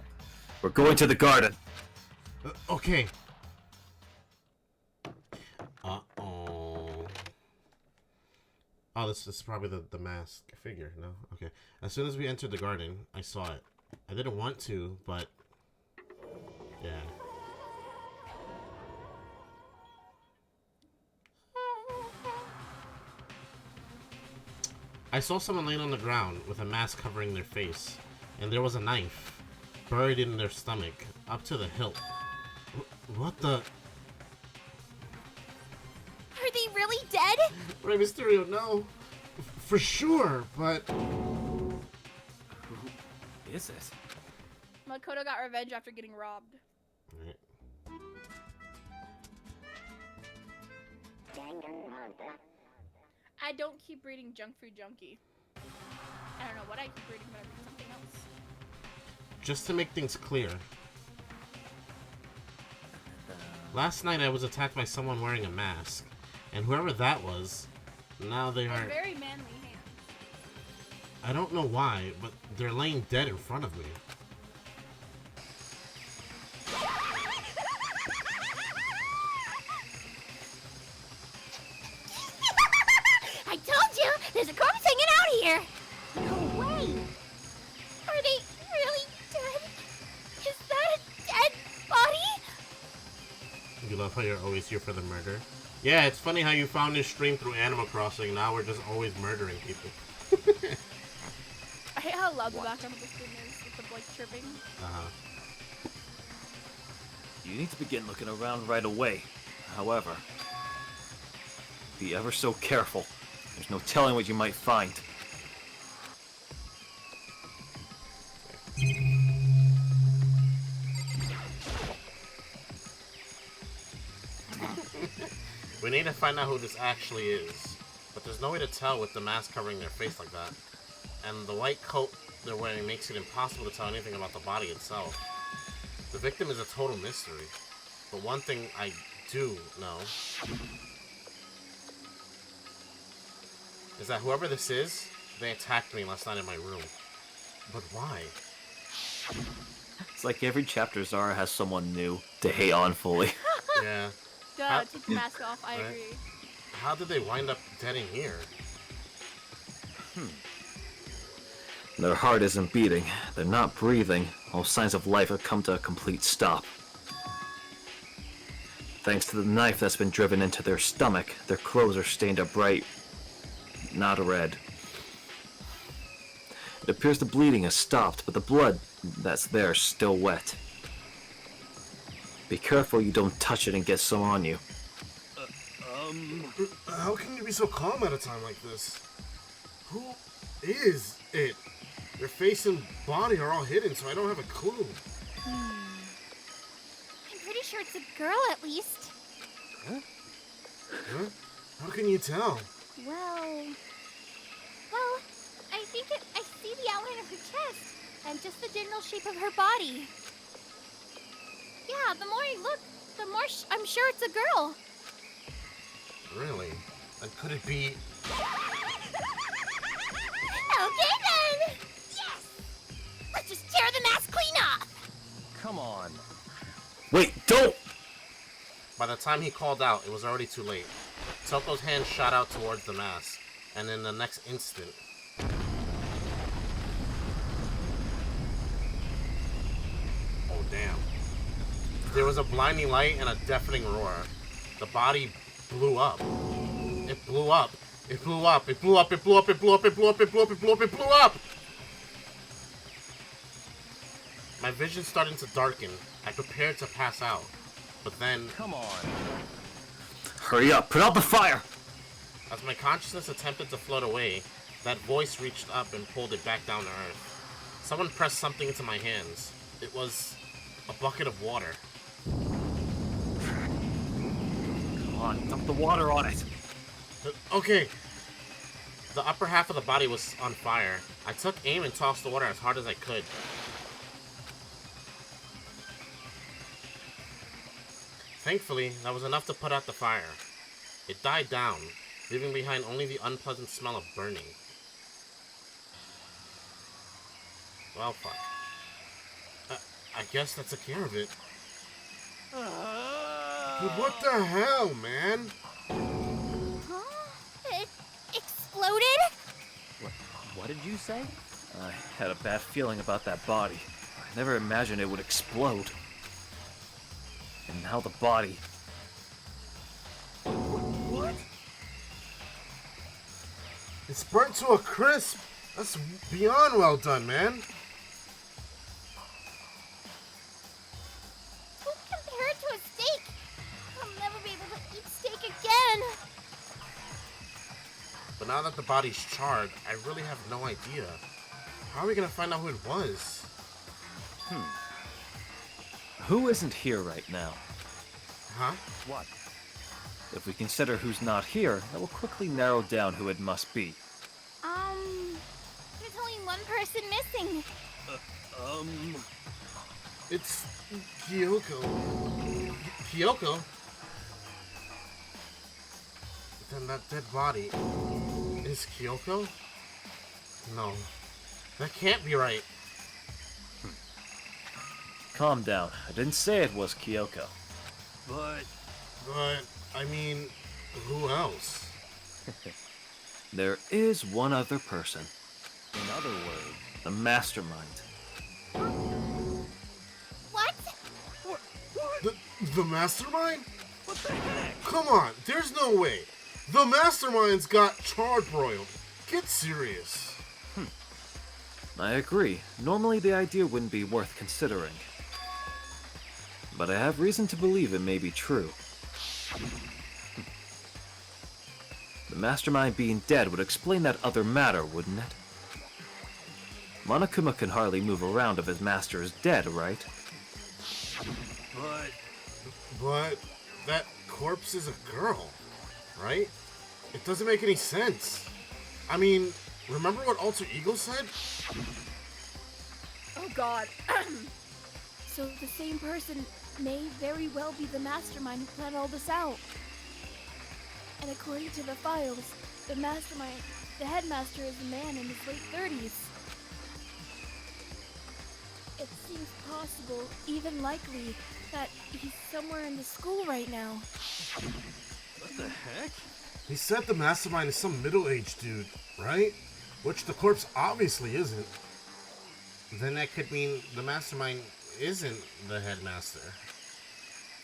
We're going to the garden. Okay. Uh-oh. Oh, this is probably the mask figure, no? Okay. As soon as we entered the garden, I saw it. I didn't want to, but... yeah. I saw someone laying on the ground with a mask covering their face, and there was a knife buried in their stomach, up to the hilt. What the? Are they really dead? Rey Mysterio, no. For sure, but... Who is it? Makoto got revenge after getting robbed. Right. I don't keep reading Junk Food Junkie. I don't know what I keep reading, but I read something else. Just to make things clear. Last night I was attacked by someone wearing a mask. And whoever that was, now they are... Very manly hands. I don't know why, but they're laying dead in front of me. I told you, there's a corpse hanging out here. No way. Are they really dead? Is that a dead body? You love love how you're always here for the murder. Yeah, it's funny how you found this stream through Animal Crossing. Now we're just always murdering people. I hate how loud the background of the stream is with the like chirping. You need to begin looking around right away. However, be ever so careful. There's no telling what you might find. We need to find out who this actually is. But there's no way to tell with the mask covering their face like that. And the white coat they're wearing makes it impossible to tell anything about the body itself. The victim is a total mystery. But one thing I do know is that whoever this is, they attacked me last night in my room. But why? It's like every chapter Zara has someone new to hate on fully. Yeah. Duh, take the mask off, I agree. How did they wind up dead in here? Their heart isn't beating, they're not breathing, all signs of life have come to a complete stop. Thanks to the knife that's been driven into their stomach, their clothes are stained a bright, not red. It appears the bleeding has stopped, but the blood that's there is still wet. Be careful you don't touch it and get some on you. How can you be so calm at a time like this? Who is it? Their face and body are all hidden, so I don't have a clue. I'm pretty sure it's a girl, at least. Huh? How can you tell? Well, I think I see the outline of her chest and just the general shape of her body. Yeah, the more I look, the more I'm sure it's a girl. Really? And could it be... Okay then! Yes! Let's just tear the mask clean off! Come on. Wait, don't! By the time he called out, it was already too late. Toko's hand shot out towards the mask, and in the next instant... Oh, damn. There was a blinding light and a deafening roar. The body blew up. It blew up. It blew up. It blew up. It blew up. It blew up. It blew up. It blew up. It blew up. It blew up. My vision started to darken. I prepared to pass out. But then... Come on. Hurry up, put out the fire! As my consciousness attempted to float away, that voice reached up and pulled it back down to earth. Someone pressed something into my hands. It was a bucket of water. Come on, dump the water on it. Okay. The upper half of the body was on fire. I took aim and tossed the water as hard as I could. Thankfully, that was enough to put out the fire. It died down, leaving behind only the unpleasant smell of burning. Well, fuck. I guess that's a care of it. But what the hell, man? Huh? It exploded? What did you say? I had a bad feeling about that body. I never imagined it would explode. And now the body... What? It's burnt to a crisp. That's beyond well done, man. Don't compare it to a steak. I'll never be able to eat steak again. But now that the body's charred, I really have no idea. How are we gonna find out who it was? Who isn't here right now? Huh? What? If we consider who's not here, that will quickly narrow down who it must be. There's only one person missing. It's Kyoko. Kyoko? Then that dead body is Kyoko? No, that can't be right. Calm down. I didn't say it was Kyoko. But, I mean, who else? There is one other person. In other words, The mastermind. What? The mastermind? Come on, there's no way. The mastermind's got charbroiled. Get serious. I agree. Normally the idea wouldn't be worth considering. But I have reason to believe it may be true. The mastermind being dead would explain that other matter, wouldn't it? Monokuma can hardly move around if his master is dead, right? But that corpse is a girl, right? It doesn't make any sense. I mean, remember what Alter Ego said? Oh god. So the same person may very well be the mastermind who planned all this out. And according to the files, the mastermind, the headmaster is a man in his late 30s. It seems possible, even likely, that he's somewhere in the school right now. What the heck? He said the mastermind is some middle-aged dude, right? Which the corpse obviously isn't. Then that could mean the mastermind isn't the headmaster.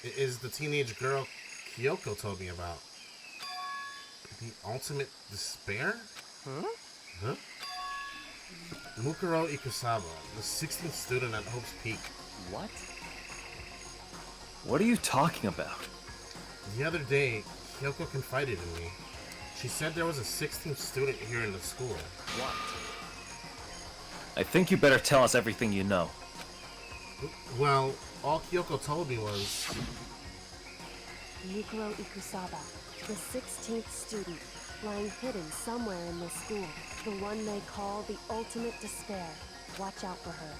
It is the teenage girl Kyoko told me about. The ultimate despair? Huh? Mukuro Ikusaba, the 16th student at Hope's Peak. What? What are you talking about? The other day, Kyoko confided in me. She said there was a 16th student here in the school. What? I think you better tell us everything you know. Well, all Kyoko told me was... Mukuro Ikusaba, the 16th student, lying hidden somewhere in this school. The one they call the ultimate despair. Watch out for her.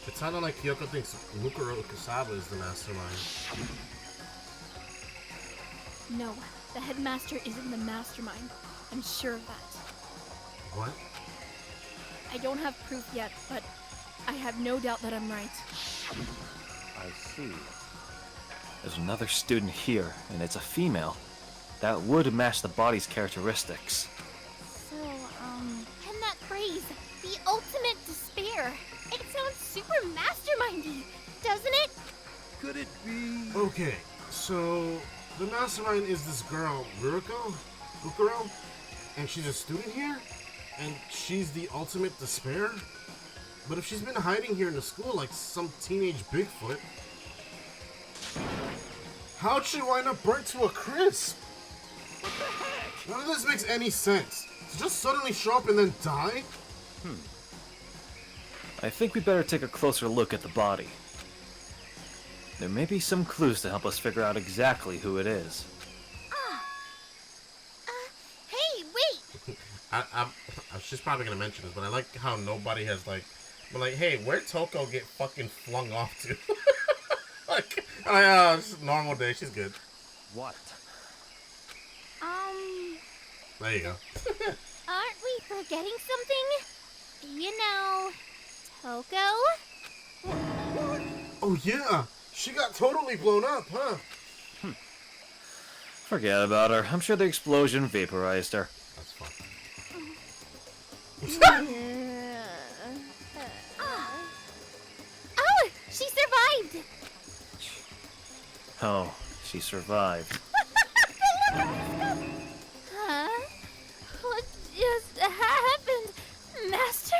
It sounded like Kyoko thinks Mukuro Ikusaba is the mastermind. No, the headmaster isn't the mastermind. I'm sure of that. What? I don't have proof yet, but I have no doubt that I'm right. I see. There's another student here, and it's a female. That would match the body's characteristics. So, and that phrase, the ultimate despair, it sounds super mastermindy, doesn't it? Could it be? Okay, so the mastermind is this girl, Mukuro, and she's a student here? And she's the ultimate despair? But if she's been hiding here in the school like some teenage Bigfoot, how'd she wind up burnt to a crisp? What the heck? None of this makes any sense. To just suddenly show up and then die? I think we better take a closer look at the body. There may be some clues to help us figure out exactly who it is. Hey, wait! She's probably gonna mention this, but I like how nobody has like, been like, hey, where'd Toko get fucking flung off to? Like, it's just a normal day. She's good. What? There you go. Aren't we forgetting something? You know, Toko? Oh yeah, she got totally blown up, huh? Forget about her. I'm sure the explosion vaporized her. That's fun. Oh, she survived! Oh, she survived. Huh? What just happened, Master?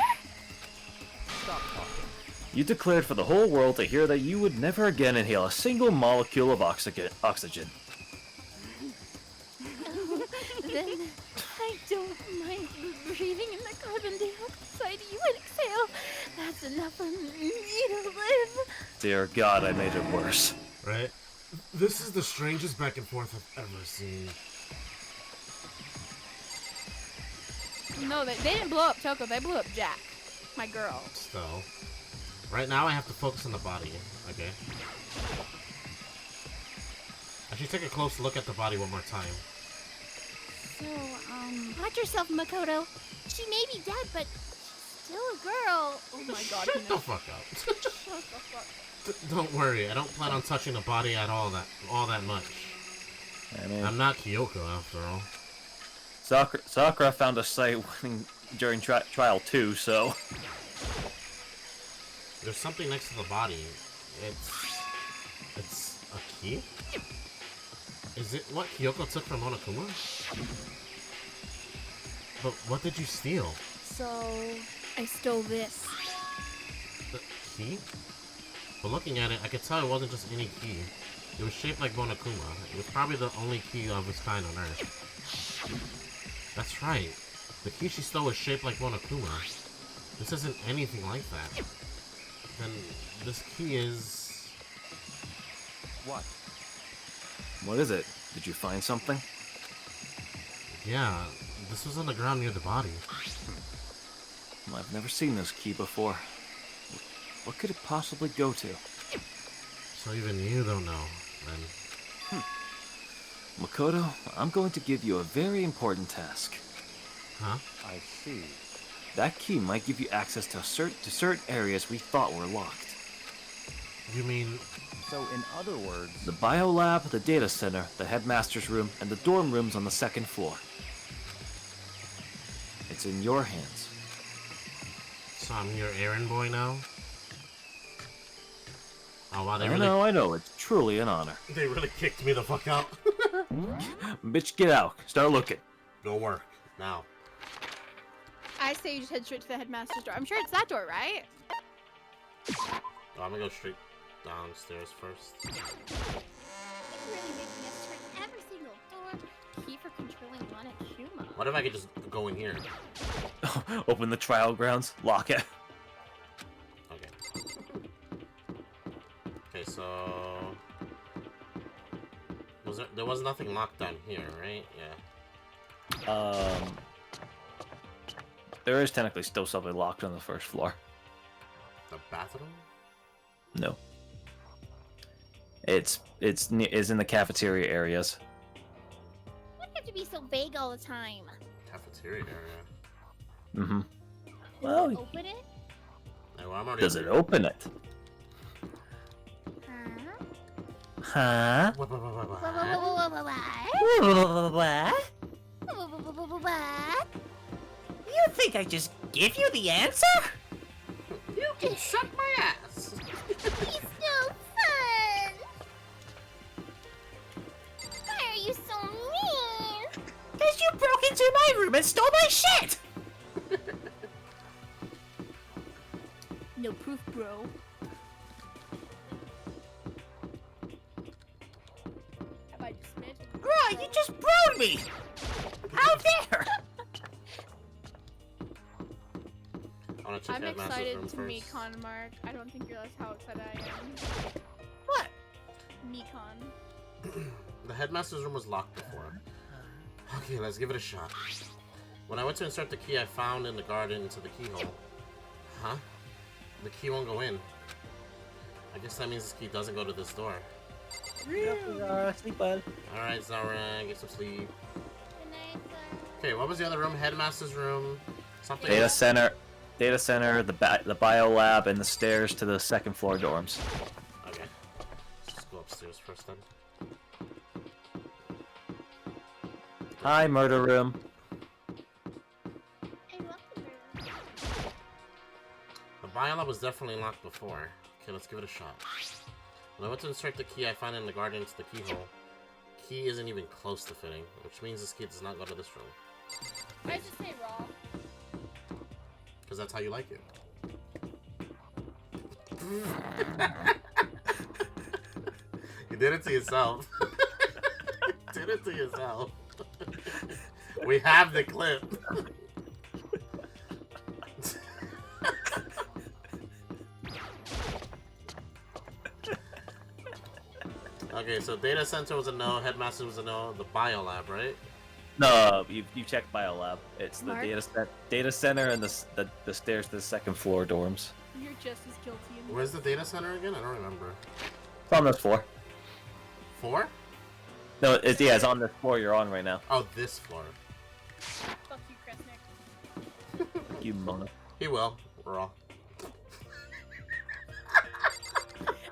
Stop talking. You declared for the whole world to hear that you would never again inhale a single molecule of oxygen. Then I don't mind breathing in the carbon dioxide you exhale. That's enough for me to live. Dear God, I made it worse. Right? This is the strangest back and forth I've ever seen. No, they didn't blow up Toko, they blew up Jack. My girl. So, right now I have to focus on the body. Okay. Actually, take a close look at the body one more time. So, watch yourself, Makoto. She may be dead, but she's still a girl. Oh my god, Shut the fuck up. Shut the fuck. Don't worry, I don't plan on touching the body at all that much. I mean, I'm not Kyoko after all. Sakura found a sight winning during trial 2, so... There's something next to the body. It's A key? Is it what Kyoko took from Monokuma? But what did you steal? So, I stole this. The key? But looking at it, I could tell it wasn't just any key. It was shaped like Monokuma. It was probably the only key of its kind on Earth. That's right. The key she stole was shaped like Monokuma. This isn't anything like that. Then this key is... What? What is it? Did you find something? Yeah, this was on the ground near the body. I've never seen this key before. What could it possibly go to? So even you don't know, then. Makoto, I'm going to give you a very important task. Huh? I see. That key might give you access to certain areas we thought were locked. You mean... So in other words... The biolab, the data center, the headmaster's room, and the dorm rooms on the second floor. It's in your hands. So I'm your errand boy now? Oh wow, I know, it's truly an honor. They really kicked me the fuck out. Bitch, get out. Start looking. Go work, now. I say you just head straight to the headmaster's door. I'm sure it's that door, right? Oh, I'm gonna go straight downstairs first. It's really making us turn every single door. Key for controlling Monokuma. What if I could just go in here? Open the trial grounds, lock it. Okay. Okay, so... There was nothing locked down here, right? Yeah. There is technically still something locked on the first floor. The bathroom? No. It's in the cafeteria areas. Why do you have to be so vague all the time? Cafeteria area. Mm-hmm. Well, open it? Well, I'm already Does it open it? Huh? What? What? You think I just give you the answer? You can suck my ass. He's no fun. Why are you so mean? Because you broke into my room and stole my shit! No proof, bro. Have I just mentioned? Bruh, you just broed me! How dare! I'm excited to meet Mark. I don't think you realize how excited I am. What? Mekon. The headmaster's room was locked before. Okay, let's give it a shot. When I went to insert the key I found in the garden into the keyhole. Huh? The key won't go in. I guess that means this key doesn't go to this door. Sleep well. Alright, Zara, get some sleep. Good night, sir. Okay, what was the other room? Headmaster's room. Something Data else? center, the bio lab, and the stairs to the second floor dorms. Okay. Let's just go upstairs first then. Hi, murder room. I love the room. The biolab was definitely locked before. Okay, let's give it a shot. When I went to insert the key I found in the garden into the keyhole, key isn't even close to fitting, which means this key does not go to this room. I just say raw. Because that's how you like it. You did it to yourself. You did it to yourself. We have the clip. Okay, so data center was a no, headmaster was a no, the biolab, right? No, you checked biolab. It's the Mark? data center and the stairs to the second floor dorms. You're just as guilty. Where's the data center again? I don't remember. It's on this floor. 4? No, it's on this floor you're on right now. Oh, this floor. Fuck you, Kresnik. You Mona. He will. We're all.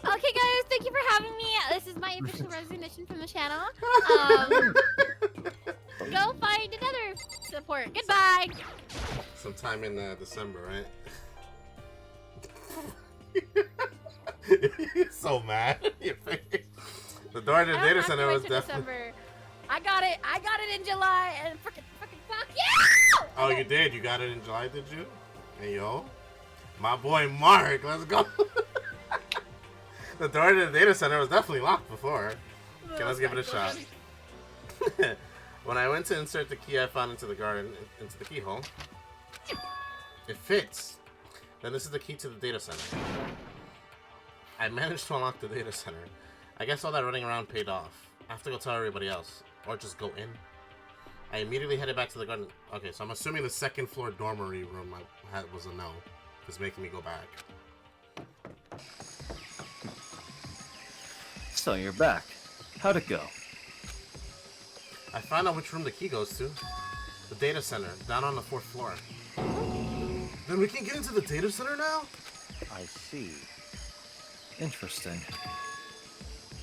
Okay, guys, thank you for having me. This is my official resignation from the channel. Go find another support. Goodbye. Sometime in December, right? You're so mad. Your face. The door to the I don't data have to center wait was till definitely. December. I got it in July, and frickin' fuck yeah! Oh, you did? You got it in July, did you? Hey, yo. My boy Mark, let's go. The door to the data center was definitely locked before. Okay, let's give it a shot. When I went to insert the key I found into the keyhole, it fits. Then this is the key to the data center. I managed to unlock the data center. I guess all that running around paid off. I have to go tell everybody else. Or just go in. I immediately headed back to the garden. Okay, so I'm assuming the second floor dormitory room I had was a no. It's making me go back. So you're back. How'd it go? I found out which room the key goes to. The data center, down on the 4th floor. Then we can get into the data center now? I see. Interesting.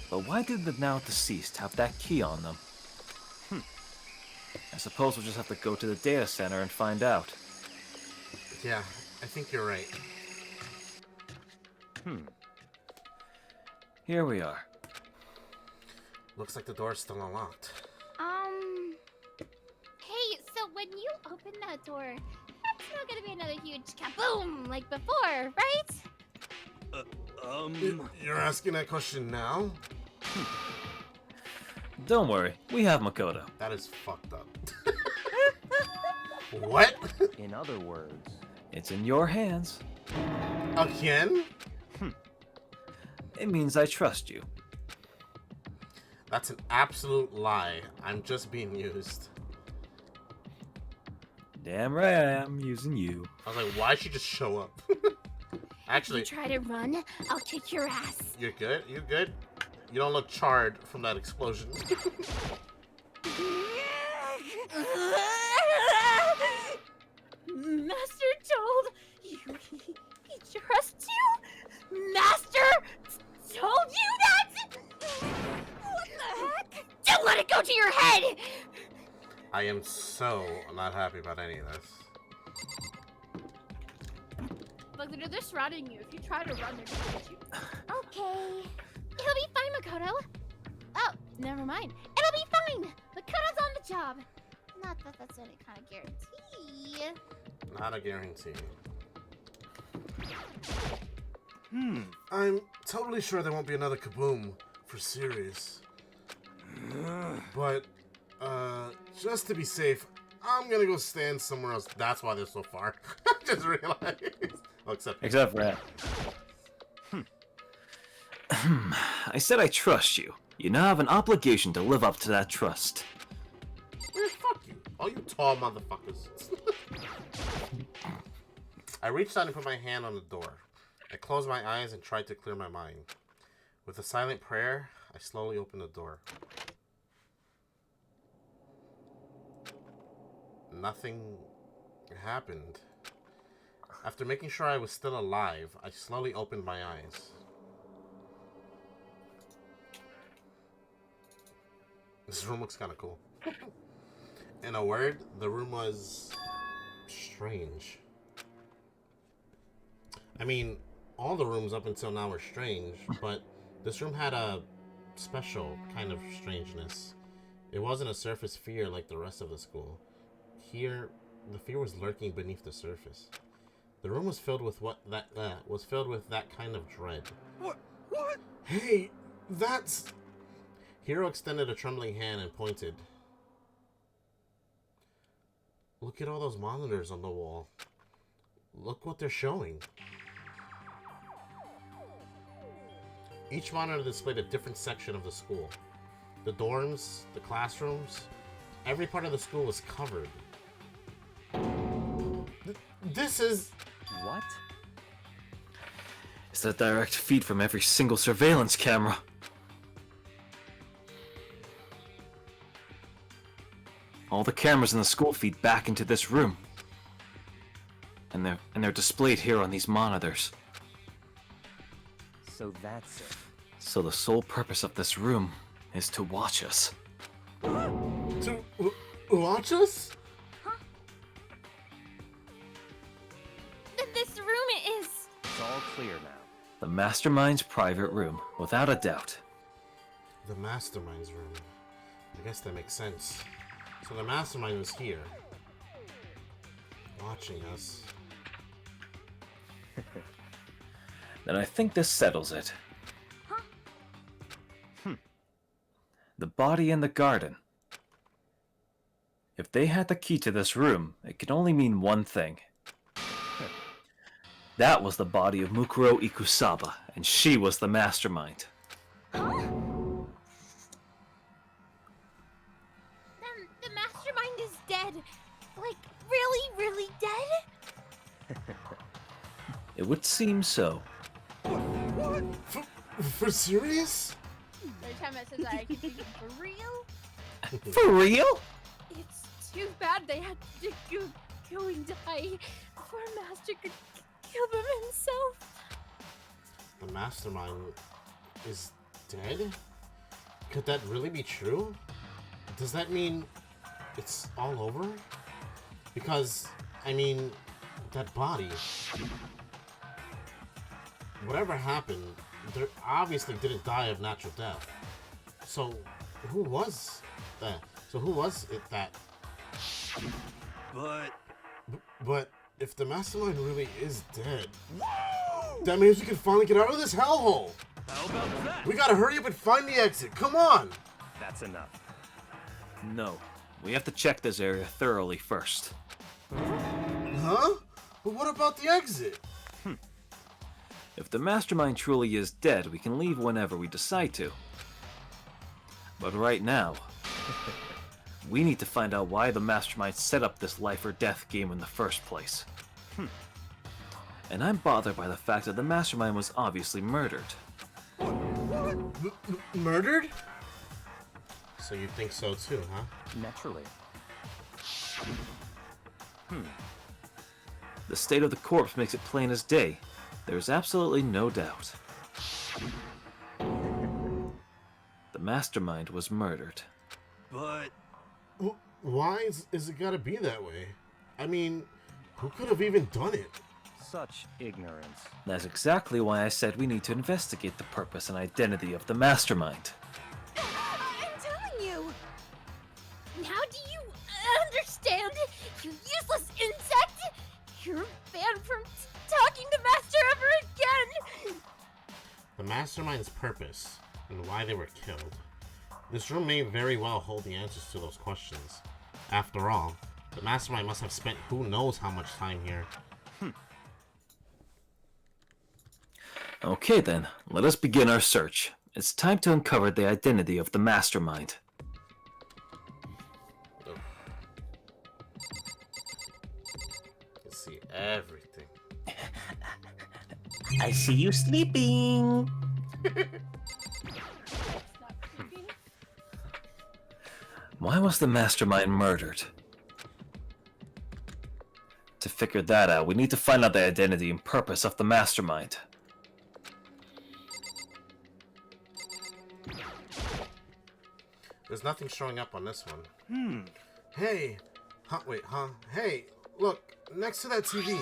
But why did the now deceased have that key on them? I suppose we'll just have to go to the data center and find out. Yeah, I think you're right. Here we are. Looks like the door's still unlocked. Hey, so when you open that door, that's not gonna be another huge kaboom like before, right? You're asking that question now? Don't worry, we have Makoto. That is fucked up. What? In other words, It's in your hands. Again? It means I trust you. That's an absolute lie. I'm just being used. Damn right I am using you. I was like, why'd she just show up? Actually, You try to run, I'll kick your ass. you're good? You good? You don't look charred from that explosion. Master told you he trusts you? Master told you that? What the heck? Don't let it go to your head! I am so not happy about any of this. Look, they're surrounding you. If you try to run, they're gonna get you. Okay. He'll be fine, Makoto. Oh, never mind. It'll be fine. Makoto's on the job. Not that that's any kind of guarantee. Not a guarantee. I'm totally sure there won't be another kaboom for series. But, just to be safe, I'm gonna go stand somewhere else. That's why they're so far. I just realized. Oh, except for that. I said I trust you. You now have an obligation to live up to that trust. Man, fuck you. All you tall motherfuckers. I reached out and put my hand on the door. I closed my eyes and tried to clear my mind. With a silent prayer, I slowly opened the door. Nothing happened. After making sure I was still alive, I slowly opened my eyes. This room looks kind of cool. In a word, the room was strange. I mean, all the rooms up until now were strange, but this room had a special kind of strangeness. It wasn't a surface fear like the rest of the school. Here, the fear was lurking beneath the surface. The room was filled with that kind of dread. What? Hey, that's... Hiro extended a trembling hand and pointed. Look at all those monitors on the wall. Look what they're showing. Each monitor displayed a different section of the school. The dorms, the classrooms, every part of the school was covered. This is... What? It's a direct feed from every single surveillance camera. All the cameras in the school feed back into this room. And they're displayed here on these monitors. So that's it. So the sole purpose of this room is to watch us. To watch us? Then this room is... It's all clear now. The Mastermind's private room, without a doubt. The mastermind's room. I guess that makes sense. So the mastermind was here. Watching us. Then I think this settles it. The body in the garden. If they had the key to this room, it could only mean one thing. That was the body of Mukuro Ikusaba, and she was the mastermind. The mastermind is dead. Like, really, really dead? It would seem so. What? For serious? Every time it says that, I keep thinking, for real? For real? It's too bad they had to go and die before Master could kill them himself. The mastermind is dead? Could that really be true? Does that mean it's all over? Because, I mean, that body... Whatever happened, they obviously didn't die of natural death. So, who was that? So who was it that... But if the mastermind really is dead, that means we can finally get out of this hellhole. How about that? We gotta hurry up and find the exit. Come on. That's enough. No. We have to check this area thoroughly first. Huh? But what about the exit? If the mastermind truly is dead, we can leave whenever we decide to. But right now, we need to find out why the mastermind set up this life or death game in the first place. And I'm bothered by the fact that the mastermind was obviously murdered. Murdered? So you think so too, huh? Naturally. The state of the corpse makes it plain as day. There's absolutely no doubt. The mastermind was murdered. But... Why is it gotta be that way? I mean, who could have even done it? Such ignorance. That's exactly why I said we need to investigate the purpose and identity of the mastermind. I'm telling you! Now do you understand, you useless insect? You're banned from talking to Master ever again! The mastermind's purpose and why they were killed. This room may very well hold the answers to those questions. After all, the mastermind must have spent who knows how much time here. Okay then, let us begin our search. It's time to uncover the identity of the mastermind. Let's see everything. I see you sleeping. Why was the mastermind murdered? To figure that out, we need to find out the identity and purpose of the mastermind. There's nothing showing up on this one. Hey! Hey, look, next to that TV.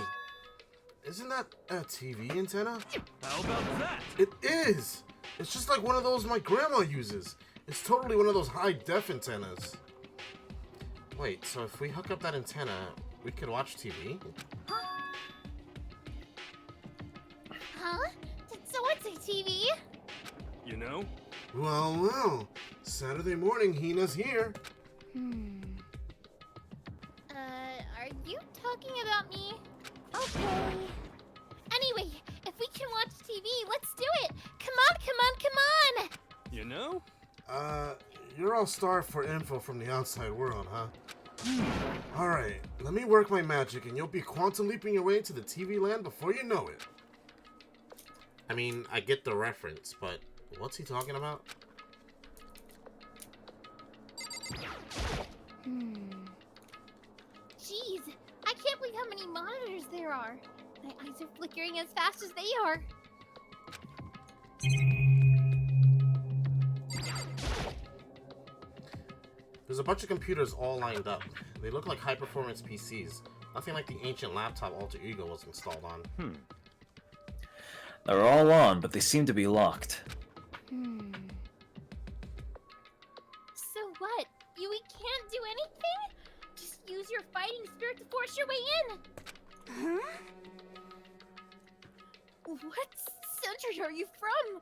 Isn't that a TV antenna? How about that? It is! It's just like one of those my grandma uses. It's totally one of those high-def antennas. Wait, so if we hook up that antenna, we could watch TV? Huh? So what's a TV? You know? Well, Saturday morning, Hina's here. Are you talking about me? Okay. Anyway, if we can watch TV, let's do it! Come on! You know? You're all starved for info from the outside world, huh? Alright, let me work my magic and you'll be quantum leaping your way into the TV land before you know it. I mean, I get the reference, but what's he talking about? Jeez, I can't believe how many monitors there are. My eyes are flickering as fast as they are. There's a bunch of computers all lined up. They look like high-performance PCs. Nothing like the ancient laptop Alter Ego was installed on. They're all on, but they seem to be locked. What? We can't do anything? Just use your fighting spirit to force your way in. Huh? What center are you from?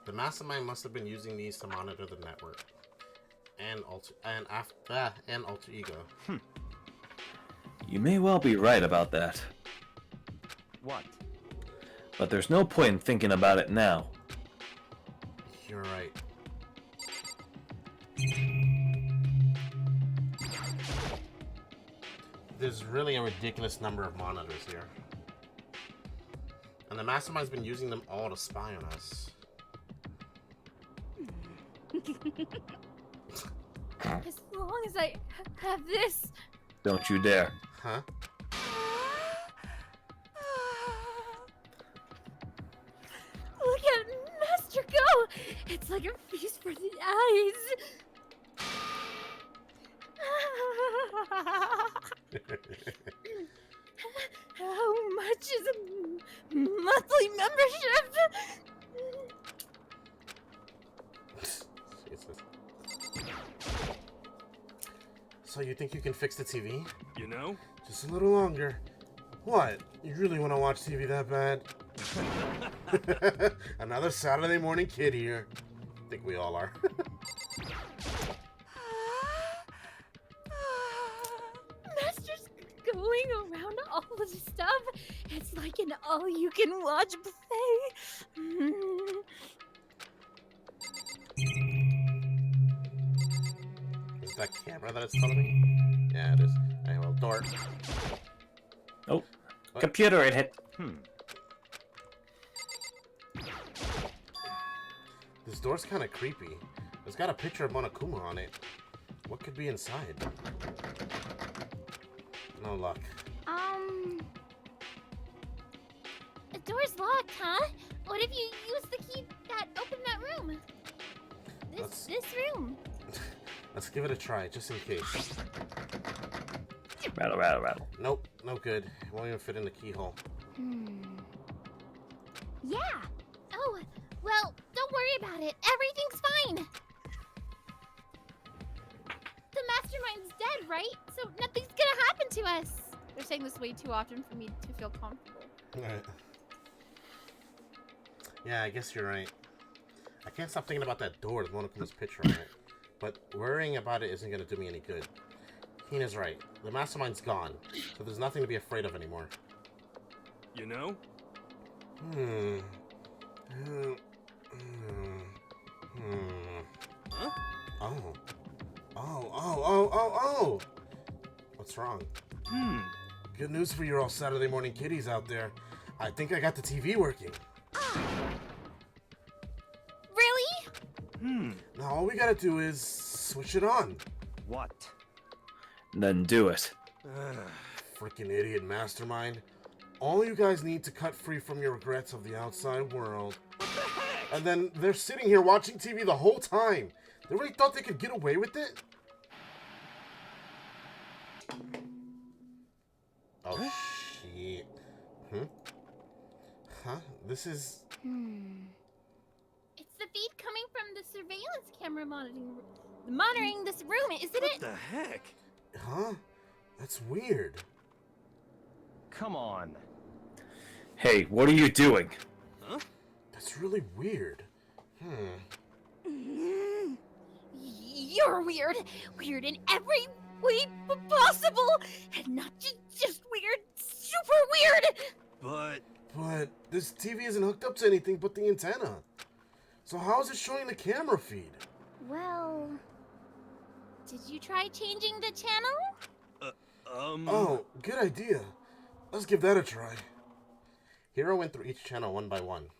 The mastermind must have been using these to monitor the network. And alter ego. You may well be right about that. What? But there's no point in thinking about it now. You're right. There's really a ridiculous number of monitors here. And the mastermind's been using them all to spy on us. As long as I have this. Don't you dare. Huh? Look at Master go! It's like a feast for the eyes. How much is a monthly membership? Jesus. So you think you can fix the TV? You know? Just a little longer. What? You really want to watch TV that bad? Another Saturday morning kid here. I think we all are. Master's going around all of this stuff. It's like an all-you-can-watch buffet. Is that camera that it's telling me? Yeah, it is. Hey, well, door. Oh, What? computer it hit. This door's kind of creepy. It's got a picture of Monokuma on it. What could be inside? No luck. The door's locked, huh? What if you use the key that opened that room? This room. Let's give it a try, just in case. Rattle, rattle, rattle. Nope, no good. It won't even fit in the keyhole. Yeah. Oh, well, don't worry about it. Everything's fine. The mastermind's dead, right? So nothing's gonna happen to us. They're saying this way too often for me to feel comfortable. Right. Yeah, I guess you're right. I can't stop thinking about that door with Monokuma's picture on it. But worrying about it isn't gonna do me any good. Hina's right. The mastermind's gone, so there's nothing to be afraid of anymore. You know? Huh? Oh. What's wrong? Good news for you all Saturday morning kiddies out there. I think I got the TV working. Really? Now all we gotta do is switch it on. What? Then do it. Freaking idiot mastermind. All you guys need to cut free from your regrets of the outside world. And then they're sitting here watching TV the whole time. They really thought they could get away with it? Oh, shit. Huh? This is... It's the feed coming from the surveillance camera monitoring this room, isn't it? What the heck? Huh? That's weird. Come on. Hey, what are you doing? Huh? That's really weird. You're weird. Weird in every way possible. And not just weird. Super weird. But this TV isn't hooked up to anything but the antenna. So how is it showing the camera feed? Well, did you try changing the channel? Oh, good idea. Let's give that a try. Hiro went through each channel one by one.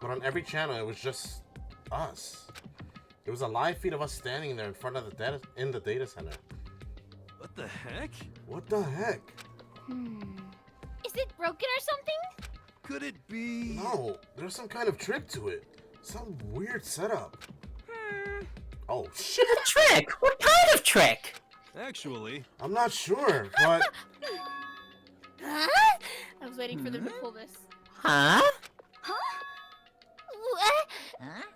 But on every channel, it was just us. It was a live feed of us standing there in front of the data center. What the heck? What the heck? Is it broken or something? Could it be? No, there's some kind of trick to it. Some weird setup. Oh, shit! A trick? What kind of trick? Actually, I'm not sure, but... Huh? I was waiting for them to pull this. Huh? Huh? What? Huh?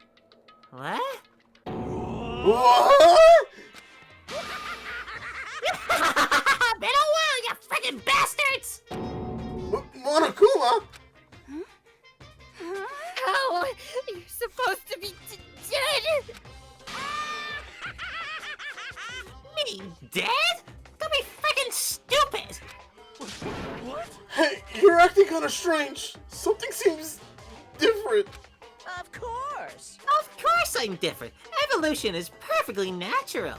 What? you bastards! Monokuma? How? You're supposed to be dead! Me dead? Don't be freaking stupid! What? Hey, you're acting kind of strange. Something seems different. Of course. Of course I'm different. Evolution is perfectly natural.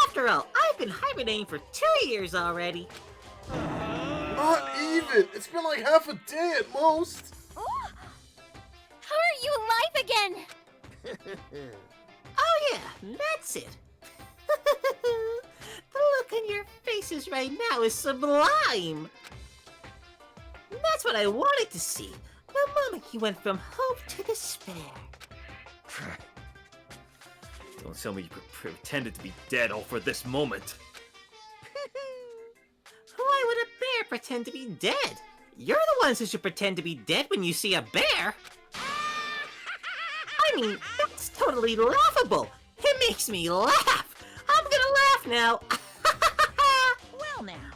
After all, I've been hibernating for 2 years already. Not even. It's been like half a day at most. How are you alive again? Oh yeah, that's it. The look on your faces right now is sublime. That's what I wanted to see. The moment you went from hope to despair. Don't tell me you pretended to be dead all for this moment. Why would a bear pretend to be dead? You're the ones who should pretend to be dead when you see a bear. I mean, that's totally laughable. It makes me laugh. I'm gonna laugh now. Well now.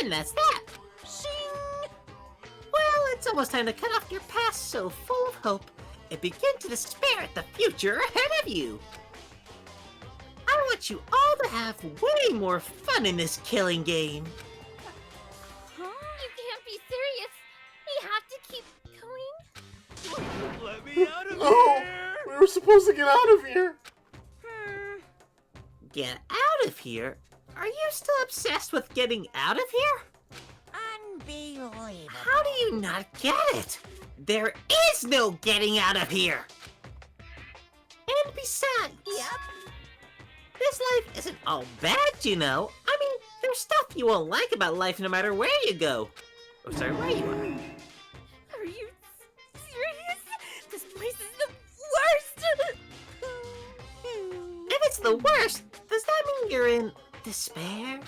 And that's that. Shing. Well, it's almost time to cut off your past so full of hope and begin to despair at the future ahead of you. I want you all to have way more fun in this killing game. Huh? You can't be serious. We have to keep going. Let me out of No, here! we were supposed to get out of here. Get out of here? Are you still obsessed with getting out of here? Unbelievable. How do you not get it? There is no getting out of here! And besides... Yep. This life isn't all bad, you know. I mean, there's stuff you won't like about life no matter where you go. Oh, sorry, where you are. Are you serious? This place is the worst! If it's the worst, does that mean you're in despair?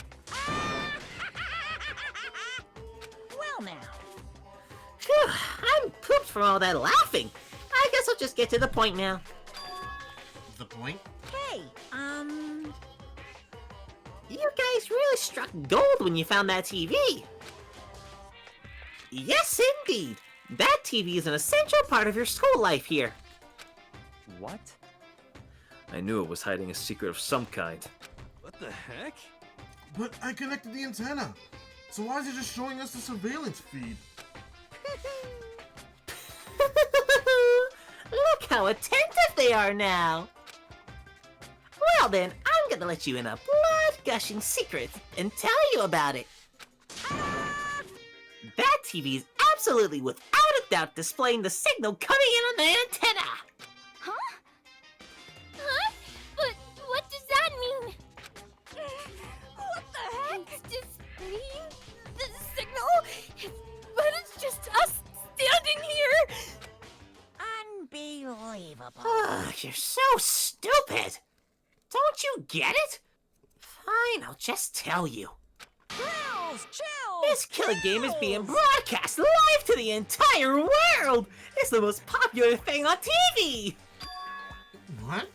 Well now. Phew, I'm pooped from all that laughing. I guess I'll just get to the point now. The point? Hey, You guys really struck gold when you found that TV. Yes, indeed. That TV is an essential part of your school life here. What? I knew it was hiding a secret of some kind. What the heck? But I connected the antenna. So why is it just showing us the surveillance feed? Look how attentive they are now. Well then, I'm gonna let you in a blood-gushing secret and tell you about it. That TV is absolutely without a doubt displaying the signal coming in on the antenna. Huh? Huh? But what does that mean? What the heck? It's displaying the signal? But it's just us standing here! unbelievable. Ugh, you're so stupid. Don't you get it? Fine, I'll just tell you. Chills, chills. This killing game is being broadcast live to the entire world! It's the most popular thing on TV! What?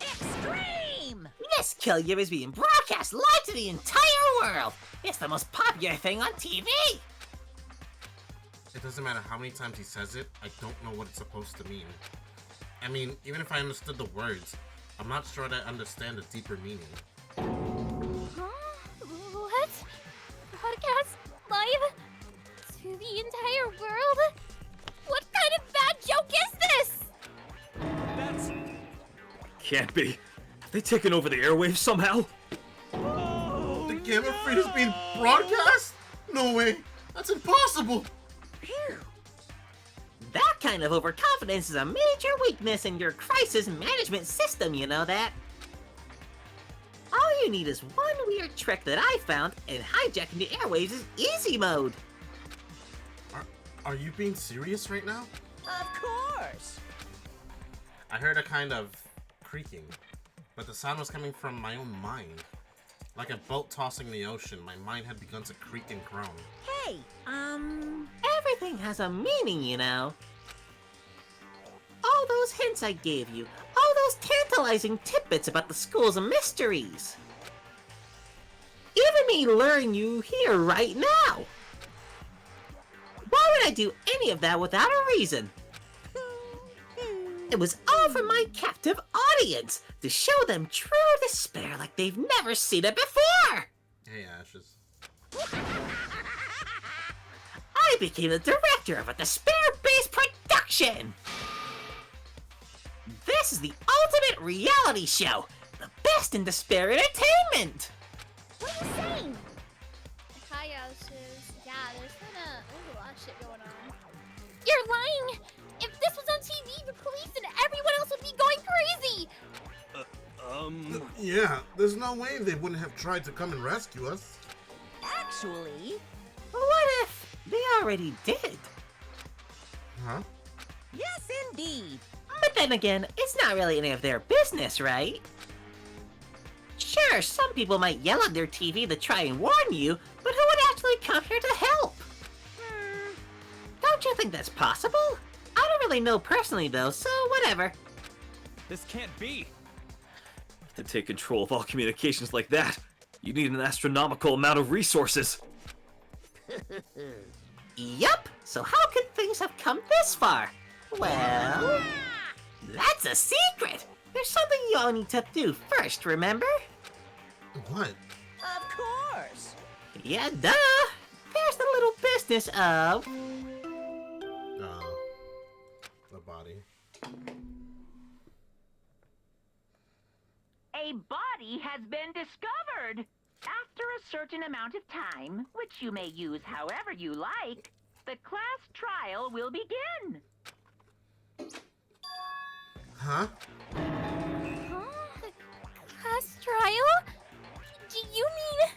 Extreme. This killing game is being broadcast live to the entire world! It's the most popular thing on TV! It doesn't matter how many times he says it, I don't know what it's supposed to mean. I mean, even if I understood the words, I'm not sure that I understand the deeper meaning. Huh? What? Broadcast live to the entire world? What kind of bad joke is this? That's... Can't be. Have they taken over the airwaves somehow? The gamma feed is being broadcast? No way. That's impossible. That kind of overconfidence is a major weakness in your crisis management system, you know that? All you need is one weird trick that I found, and hijacking the airwaves is easy mode. Are you being serious right now? Of course. I heard a kind of creaking, but the sound was coming from my own mind. Like a boat tossing the ocean, my mind had begun to creak and groan. Hey, Everything has a meaning, you know. All those hints I gave you, all those tantalizing tidbits about the school's mysteries. Even me luring you here right now. Why would I do any of that without a reason? It was all for my captive audience, to show them true despair like they've never seen it before! Hey, Ashes. I became the director of a despair-based production! This is the ultimate reality show! The best in despair entertainment! What are you saying? Hi, Ashes. Yeah, there's a lot of shit going on. You're lying! If this was on TV, the police and everyone else would be going crazy! Yeah, there's no way they wouldn't have tried to come and rescue us. Actually, What if they already did? Huh? yes indeed. But then again, it's not really any of their business, right? Sure, some people might yell at their TV to try and warn you, but who would actually come here to help? Don't you think that's possible? I don't really know personally though, so whatever. This can't be. To take control of all communications like that, you need an astronomical amount of resources. Yup, so how could things have come this far? Well, that's a secret! There's something you all need to do first, remember? What? Of course. Yeah, duh! There's the little business of... The body. A body has been discovered. After a certain amount of time, which you may use however you like, the class trial will begin. Huh? Huh? The class trial? Do you mean...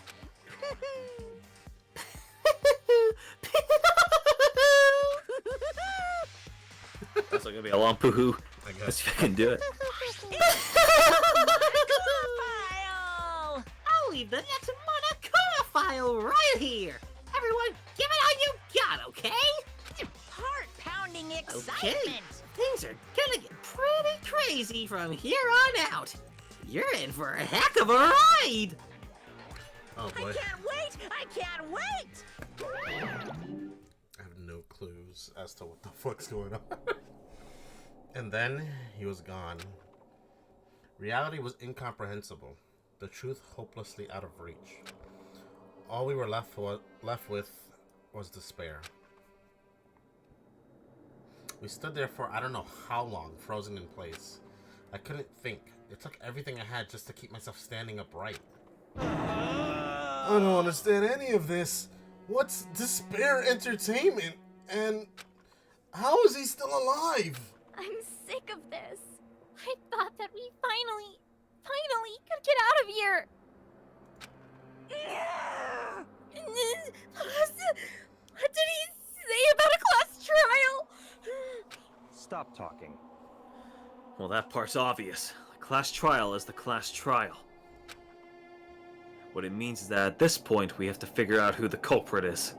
That's not gonna be a long poo-hoo. I Let's guess. see if I can do it. File! I'll leave the next Monokuma file right here! Everyone, give it all you got, okay? Heart-pounding Okay, excitement! things are gonna get pretty crazy from here on out. You're in for a heck of a ride! Oh I boy. can't wait! I can't wait! I have no clues as to what the fuck's going on. And then he was gone. Reality was incomprehensible. The truth hopelessly out of reach. All we were left with was despair. We stood there for I don't know how long, frozen in place. I couldn't think. It took everything I had just to keep myself standing upright. I don't understand any of this. What's Despair Entertainment? And how is he still alive? I'm sick of this. I thought that we finally could get out of here. What did he say about a class trial? Stop talking. Well, that part's obvious. The class trial is the class trial. What it means is that at this point, we have to figure out who the culprit is.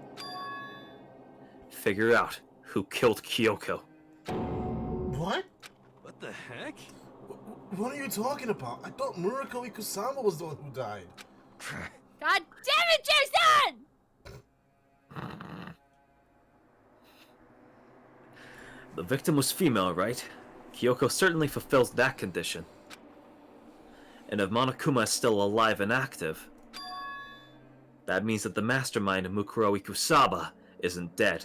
Figure out who killed Kyoko. What? What the heck? What are you talking about? I thought Murako Ikusama was the one who died. God damn it, Jason! The victim was female, right? Kyoko certainly fulfills that condition. And if Monokuma is still alive and active, that means that the mastermind of Mukuro Ikusaba isn't dead.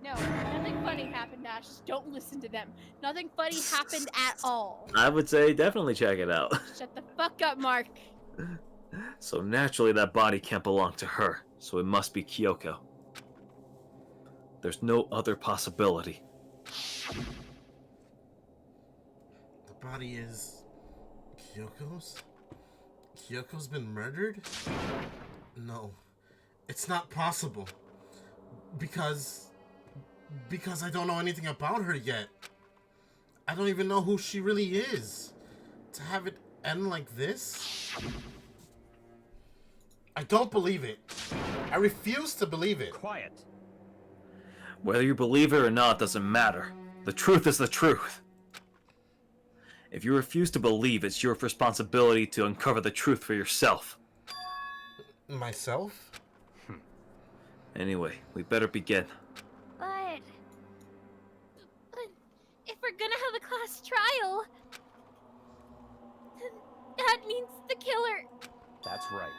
No, nothing funny happened, Ash. Don't listen to them. Nothing funny happened at all. I would say definitely check it out. Shut the fuck up, Mark. So naturally that body can't belong to her, so it must be Kyoko. There's no other possibility. The body is Kyoko's? Kyoko's been murdered? No, it's not possible. Because I don't know anything about her yet. I don't even know who she really is. To have it end like this? I don't believe it. I refuse to believe it. Quiet. Whether you believe it or not doesn't matter. The truth is the truth. If you refuse to believe, it's your responsibility to uncover the truth for yourself. Myself? Anyway, we better begin. But if we're gonna have a class trial, then that means the killer. That's right.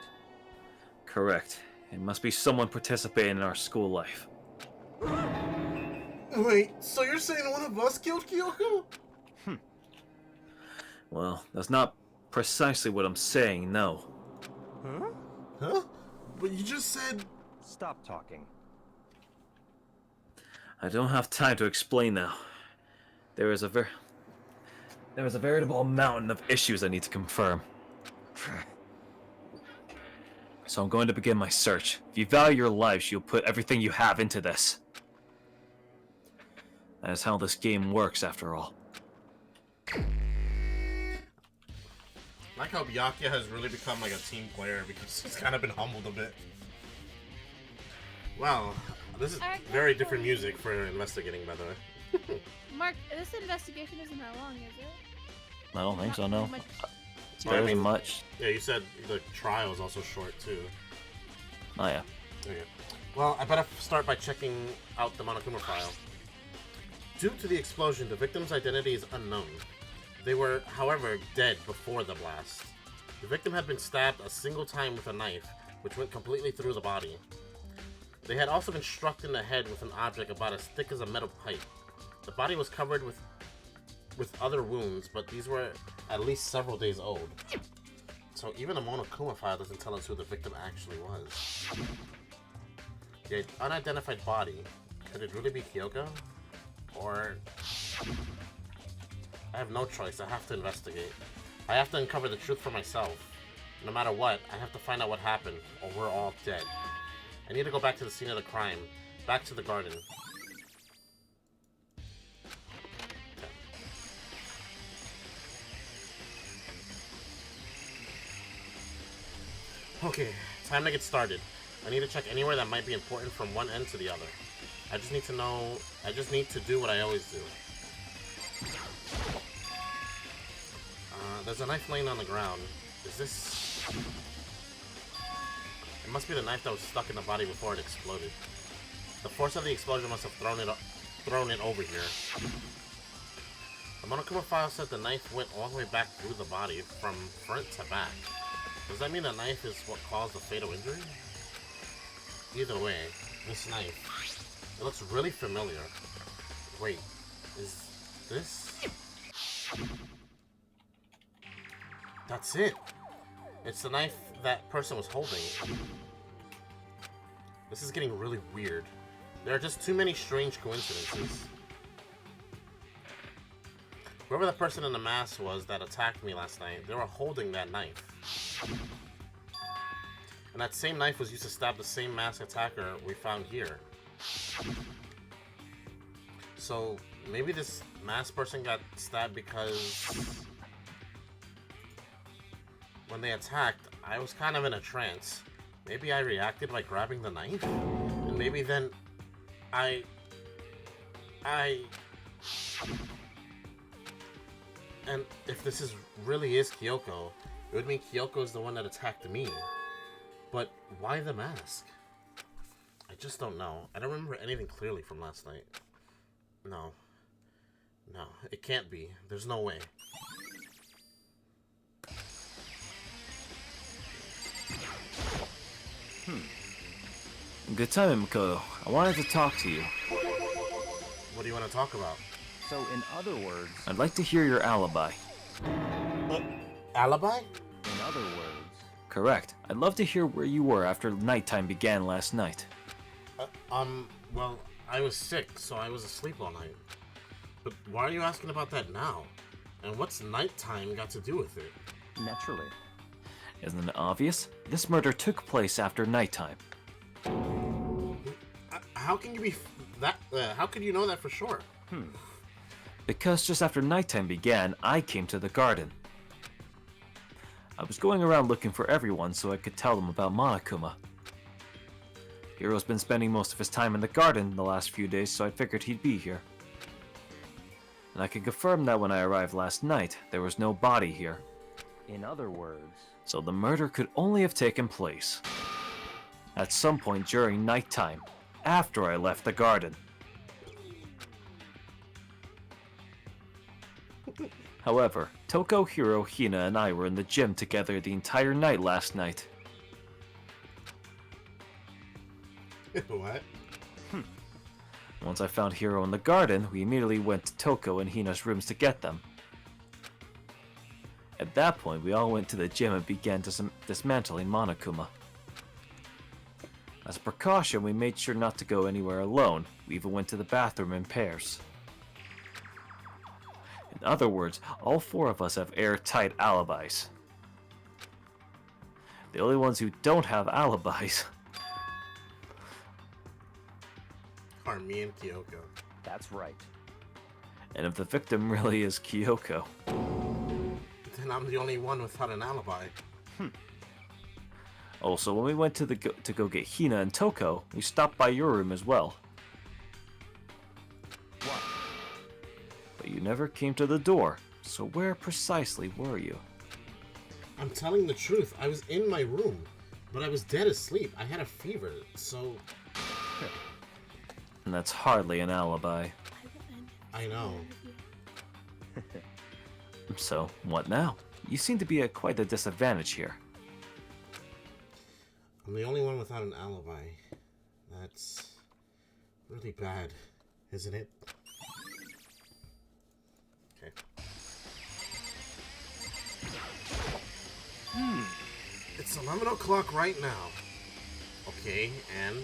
Correct. It must be someone participating in our school life. Wait, so you're saying one of us killed Kyoko? Well, that's not precisely what I'm saying, no. Huh? Huh? But you just said... Stop talking. I don't have time to explain now. There is a veritable mountain of issues I need to confirm. So I'm going to begin my search. If you value your lives, you'll put everything you have into this. That is how this game works, after all. I like how Byakuya has really become like a team player because he's kind of been humbled a bit. Wow, this is very different music for investigating, by the way. Mark, this investigation isn't that long, is it? I don't think so, no. Much. There isn't much. Yeah, you said the trial is also short, too. Oh, yeah. Okay. Well, I better start by checking out the Monokuma file. Due to the explosion, the victim's identity is unknown. They were, however, dead before the blast. The victim had been stabbed a single time with a knife, which went completely through the body. They had also been struck in the head with an object about as thick as a metal pipe. The body was covered with other wounds, but these were at least several days old. So even the Monokuma file doesn't tell us who the victim actually was. The unidentified body, could it really be Kyoko? Or... I have no choice, I have to investigate. I have to uncover the truth for myself. No matter what, I have to find out what happened, or we're all dead. I need to go back to the scene of the crime, back to the garden. Okay, time to get started. I need to check anywhere that might be important from one end to the other. I just need to do what I always do. There's a knife laying on the ground. Is this... It must be the knife that was stuck in the body before it exploded. The force of the explosion must have thrown it over here. The Monokuma file said the knife went all the way back through the body, from front to back. Does that mean the knife is what caused the fatal injury? Either way, this knife, it looks really familiar. Wait, is this... That's it! It's the knife that person was holding. This is getting really weird. There are just too many strange coincidences. Whoever the person in the mask was that attacked me last night, they were holding that knife. And that same knife was used to stab the same masked attacker we found here. So, maybe this masked person got stabbed because... when they attacked, I was kind of in a trance. Maybe I reacted by grabbing the knife? And maybe then... And if this really is Kyoko, it would mean Kyoko is the one that attacked me. But why the mask? I just don't know. I don't remember anything clearly from last night. No. No, it can't be. There's no way. Good timing, Makoto. I wanted to talk to you. What do you want to talk about? So, in other words... I'd like to hear your alibi. Alibi? In other words... Correct. I'd love to hear where you were after nighttime began last night. Well, I was sick, so I was asleep all night. But why are you asking about that now? And what's nighttime got to do with it? Naturally. Isn't it obvious? This murder took place after nighttime. How can you be how could you know that for sure? Because just after nighttime began, I came to the garden. I was going around looking for everyone so I could tell them about Monokuma. Hiro's been spending most of his time in the garden the last few days, so I figured he'd be here. And I can confirm that when I arrived last night, there was no body here. In other words... So the murder could only have taken place at some point during nighttime, after I left the garden. However, Toko, Hiro, Hina, and I were in the gym together the entire night last night. What? Once I found Hiro in the garden, we immediately went to Toko and Hina's rooms to get them. At that point, we all went to the gym and began dismantling Monokuma. As a precaution, we made sure not to go anywhere alone. We even went to the bathroom in pairs. In other words, all four of us have airtight alibis. The only ones who don't have alibis Are me and Kyoko. That's right. and if the victim really is Kyoko. Then I'm the only one without an alibi. Also, when we went to go get Hina and Toko, we stopped by your room as well. What? But you never came to the door, so where precisely were you? I'm telling the truth. I was in my room, but I was dead asleep. I had a fever, so... And that's hardly an alibi. I know. So, what now? You seem to be at quite a disadvantage here. I'm the only one without an alibi. That's really bad, isn't it? Okay. It's 11 o'clock right now. Okay, and...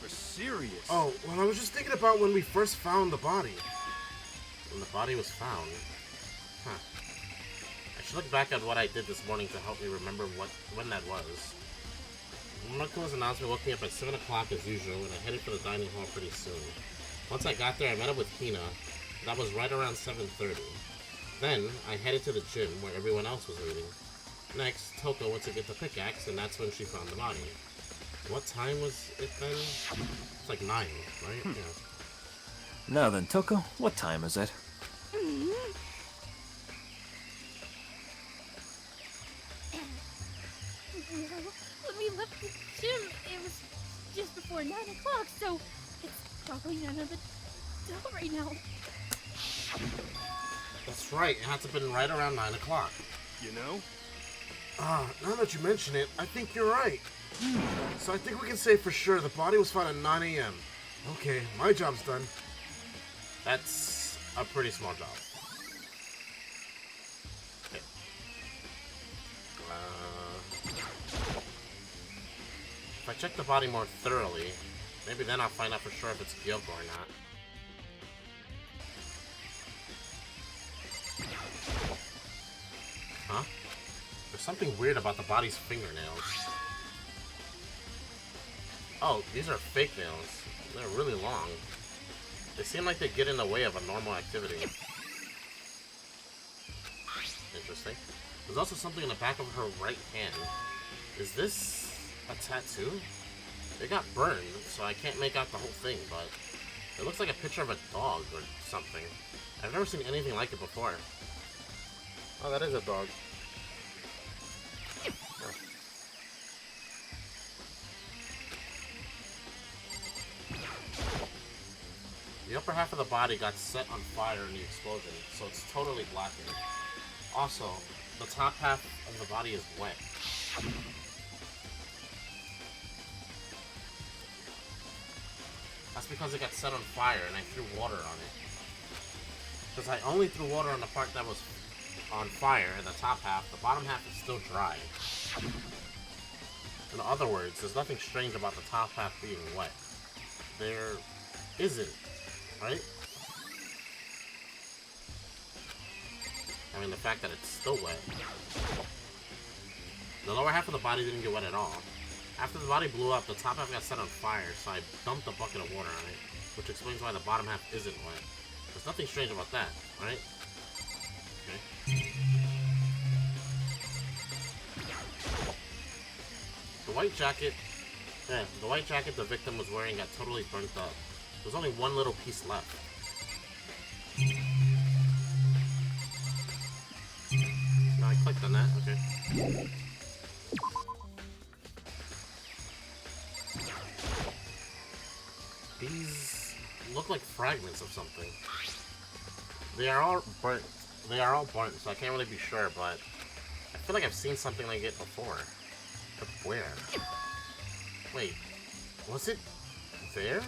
We're serious. Oh, well, I was just thinking about when we first found the body. When the body was found. Huh. I should look back at what I did this morning to help me remember when that was. Monokuma's announcement woke me up at 7 o'clock as usual, and I headed for the dining hall pretty soon. Once I got there, I met up with Hina. That was right around 7:30. Then, I headed to the gym where everyone else was waiting. Next, Toko went to get the pickaxe, and that's when she found the body. What time was it then? It's like 9, right? Yeah. Now then, Toko, what time is it? When we left the gym, it was just before 9 o'clock, so it's probably none of the door right now. That's right, it had to have been right around 9 o'clock. You know? Now that you mention it, I think you're right. So I think we can say for sure the body was found at 9 a.m. Okay, my job's done. That's a pretty small job. Okay. If I check the body more thoroughly, maybe then I'll find out for sure if it's Kyoko or not. Huh? There's something weird about the body's fingernails. Oh, these are fake nails. They're really long. They seem like they get in the way of a normal activity. Interesting. There's also something in the back of her right hand. Is this a tattoo? It got burned, so I can't make out the whole thing, but it looks like a picture of a dog or something. I've never seen anything like it before. Oh, that is a dog. The upper half of the body got set on fire in the explosion, so it's totally blackened. Also, the top half of the body is wet. That's because it got set on fire and I threw water on it. Because I only threw water on the part that was on fire, and the top half, the bottom half is still dry. In other words, there's nothing strange about the top half being wet. There isn't. Right? I mean, the fact that it's still wet. The lower half of the body didn't get wet at all. After the body blew up, the top half got set on fire, so I dumped a bucket of water on it, which explains why the bottom half isn't wet. There's nothing strange about that, right? Okay. The white jacket the victim was wearing got totally burnt up. There's only one little piece left. No, I clicked on that, okay. These look like fragments of something. They are all burnt. They are all burnt, so I can't really be sure, but I feel like I've seen something like it before. But where? Wait, was it there?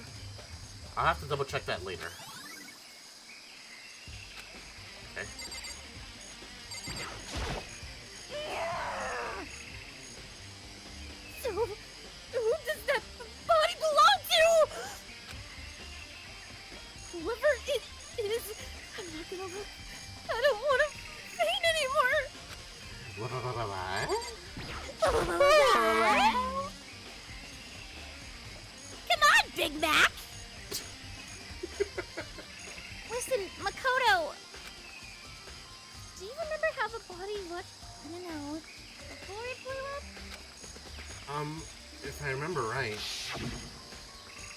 I'll have to double check that later. Okay. So, who does that body belong to? Whoever it is, I'm not gonna look. I don't want to faint anymore. Come on, Big Mac. Listen, Makoto. Do you remember how the body looked? I don't know. Before it blew up? If I remember right,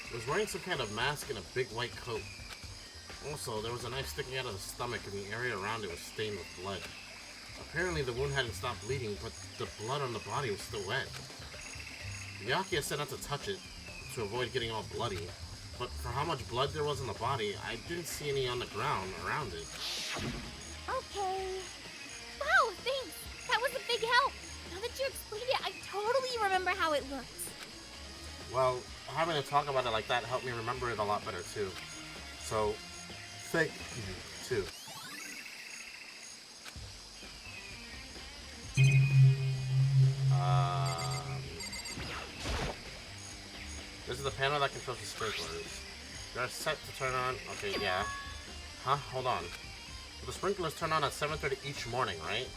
it was wearing some kind of mask and a big white coat. Also, there was a knife sticking out of the stomach and the area around it was stained with blood. Apparently the wound hadn't stopped bleeding, but the blood on the body was still wet. Byakuya said not to touch it, to avoid getting all bloody, but for how much blood there was in the body, I didn't see any on the ground around it. Okay. Wow, thanks! That was a big help! Now that you explained it, I totally remember how it looks. Well, having to talk about it like that helped me remember it a lot better too. So, thank you too. This is the panel that controls the sprinklers. They're set to turn on. Okay, yeah. Huh? Hold on. The sprinklers turn on at 7:30 each morning, right?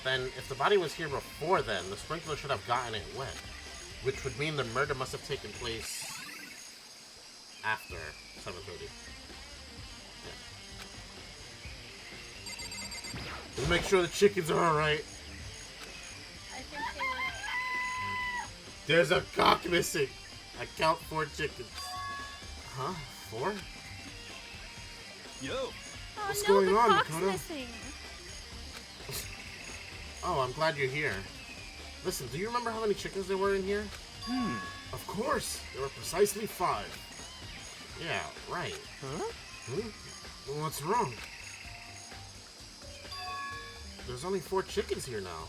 Then, if the body was here before then, the sprinkler should have gotten it wet. Which would mean the murder must have taken place after 7:30. Yeah. Let's make sure the chickens are alright. I think they were... There's a cock missing. I count 4 chickens. Huh? 4? Yo! Oh, What's no, going the on, cock's Makoto? missing. Oh, I'm glad you're here. Listen, do you remember how many chickens there were in here? Of course! There were precisely 5. Yeah, right. Huh? Well, what's wrong? There's only 4 chickens here now.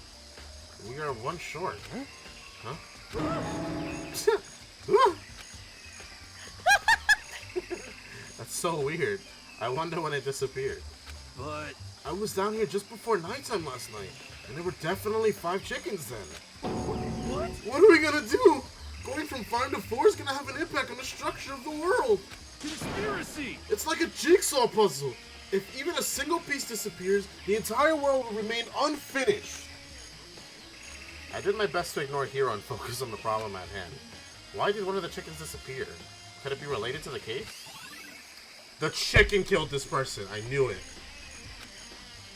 We are 1 short. Huh? That's so weird. I wonder when it disappeared. But... I was down here just before nighttime last night, and there were definitely 5 chickens then. What? What are we gonna do? Going from 5 to 4 is gonna have an impact on the structure of the world. Conspiracy! It's like a jigsaw puzzle. If even a single piece disappears, the entire world will remain unfinished. I did my best to ignore Hiro and focus on the problem at hand. Why did one of the chickens disappear? Could it be related to the case? The chicken killed this person. I knew it.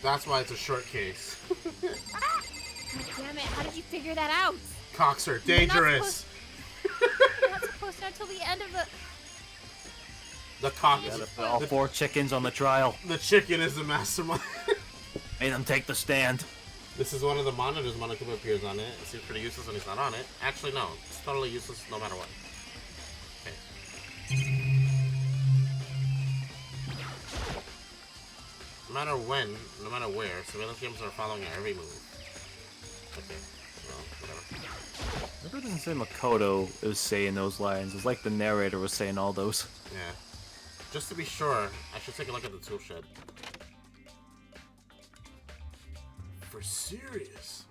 That's why it's a short case. God damn it, how did you figure that out? Cocks are dangerous. You're not supposed to know until the end of the... The cock Gotta is... put all 4 chickens on the trial. The chicken is the mastermind. Made them take the stand. This is one of the monitors Monokuma appears on it. It seems pretty useless when he's not on it. Actually, no. It's totally useless no matter what. Okay. No matter when, no matter where, surveillance cameras are following our every move. Okay. Well, whatever. Remember, it doesn't say Makoto was saying those lines. It's like the narrator was saying all those. Yeah. Just to be sure, I should take a look at the tool shed. For serious.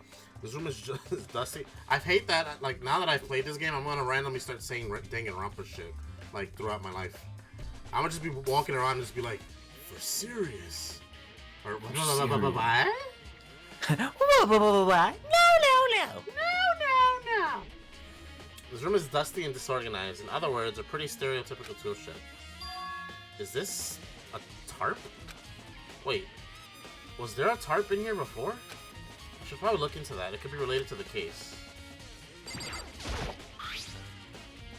This room is just dusty. I hate that, like, now that I've played this game, I'm gonna randomly start saying Danganronpa shit, like, throughout my life. I'm gonna just be walking around and just be like, for serious. Or, what? No. This room is dusty and disorganized. In other words, a pretty stereotypical tool shed. Is this a tarp? Wait, was there a tarp in here before? I should probably look into that. It could be related to the case.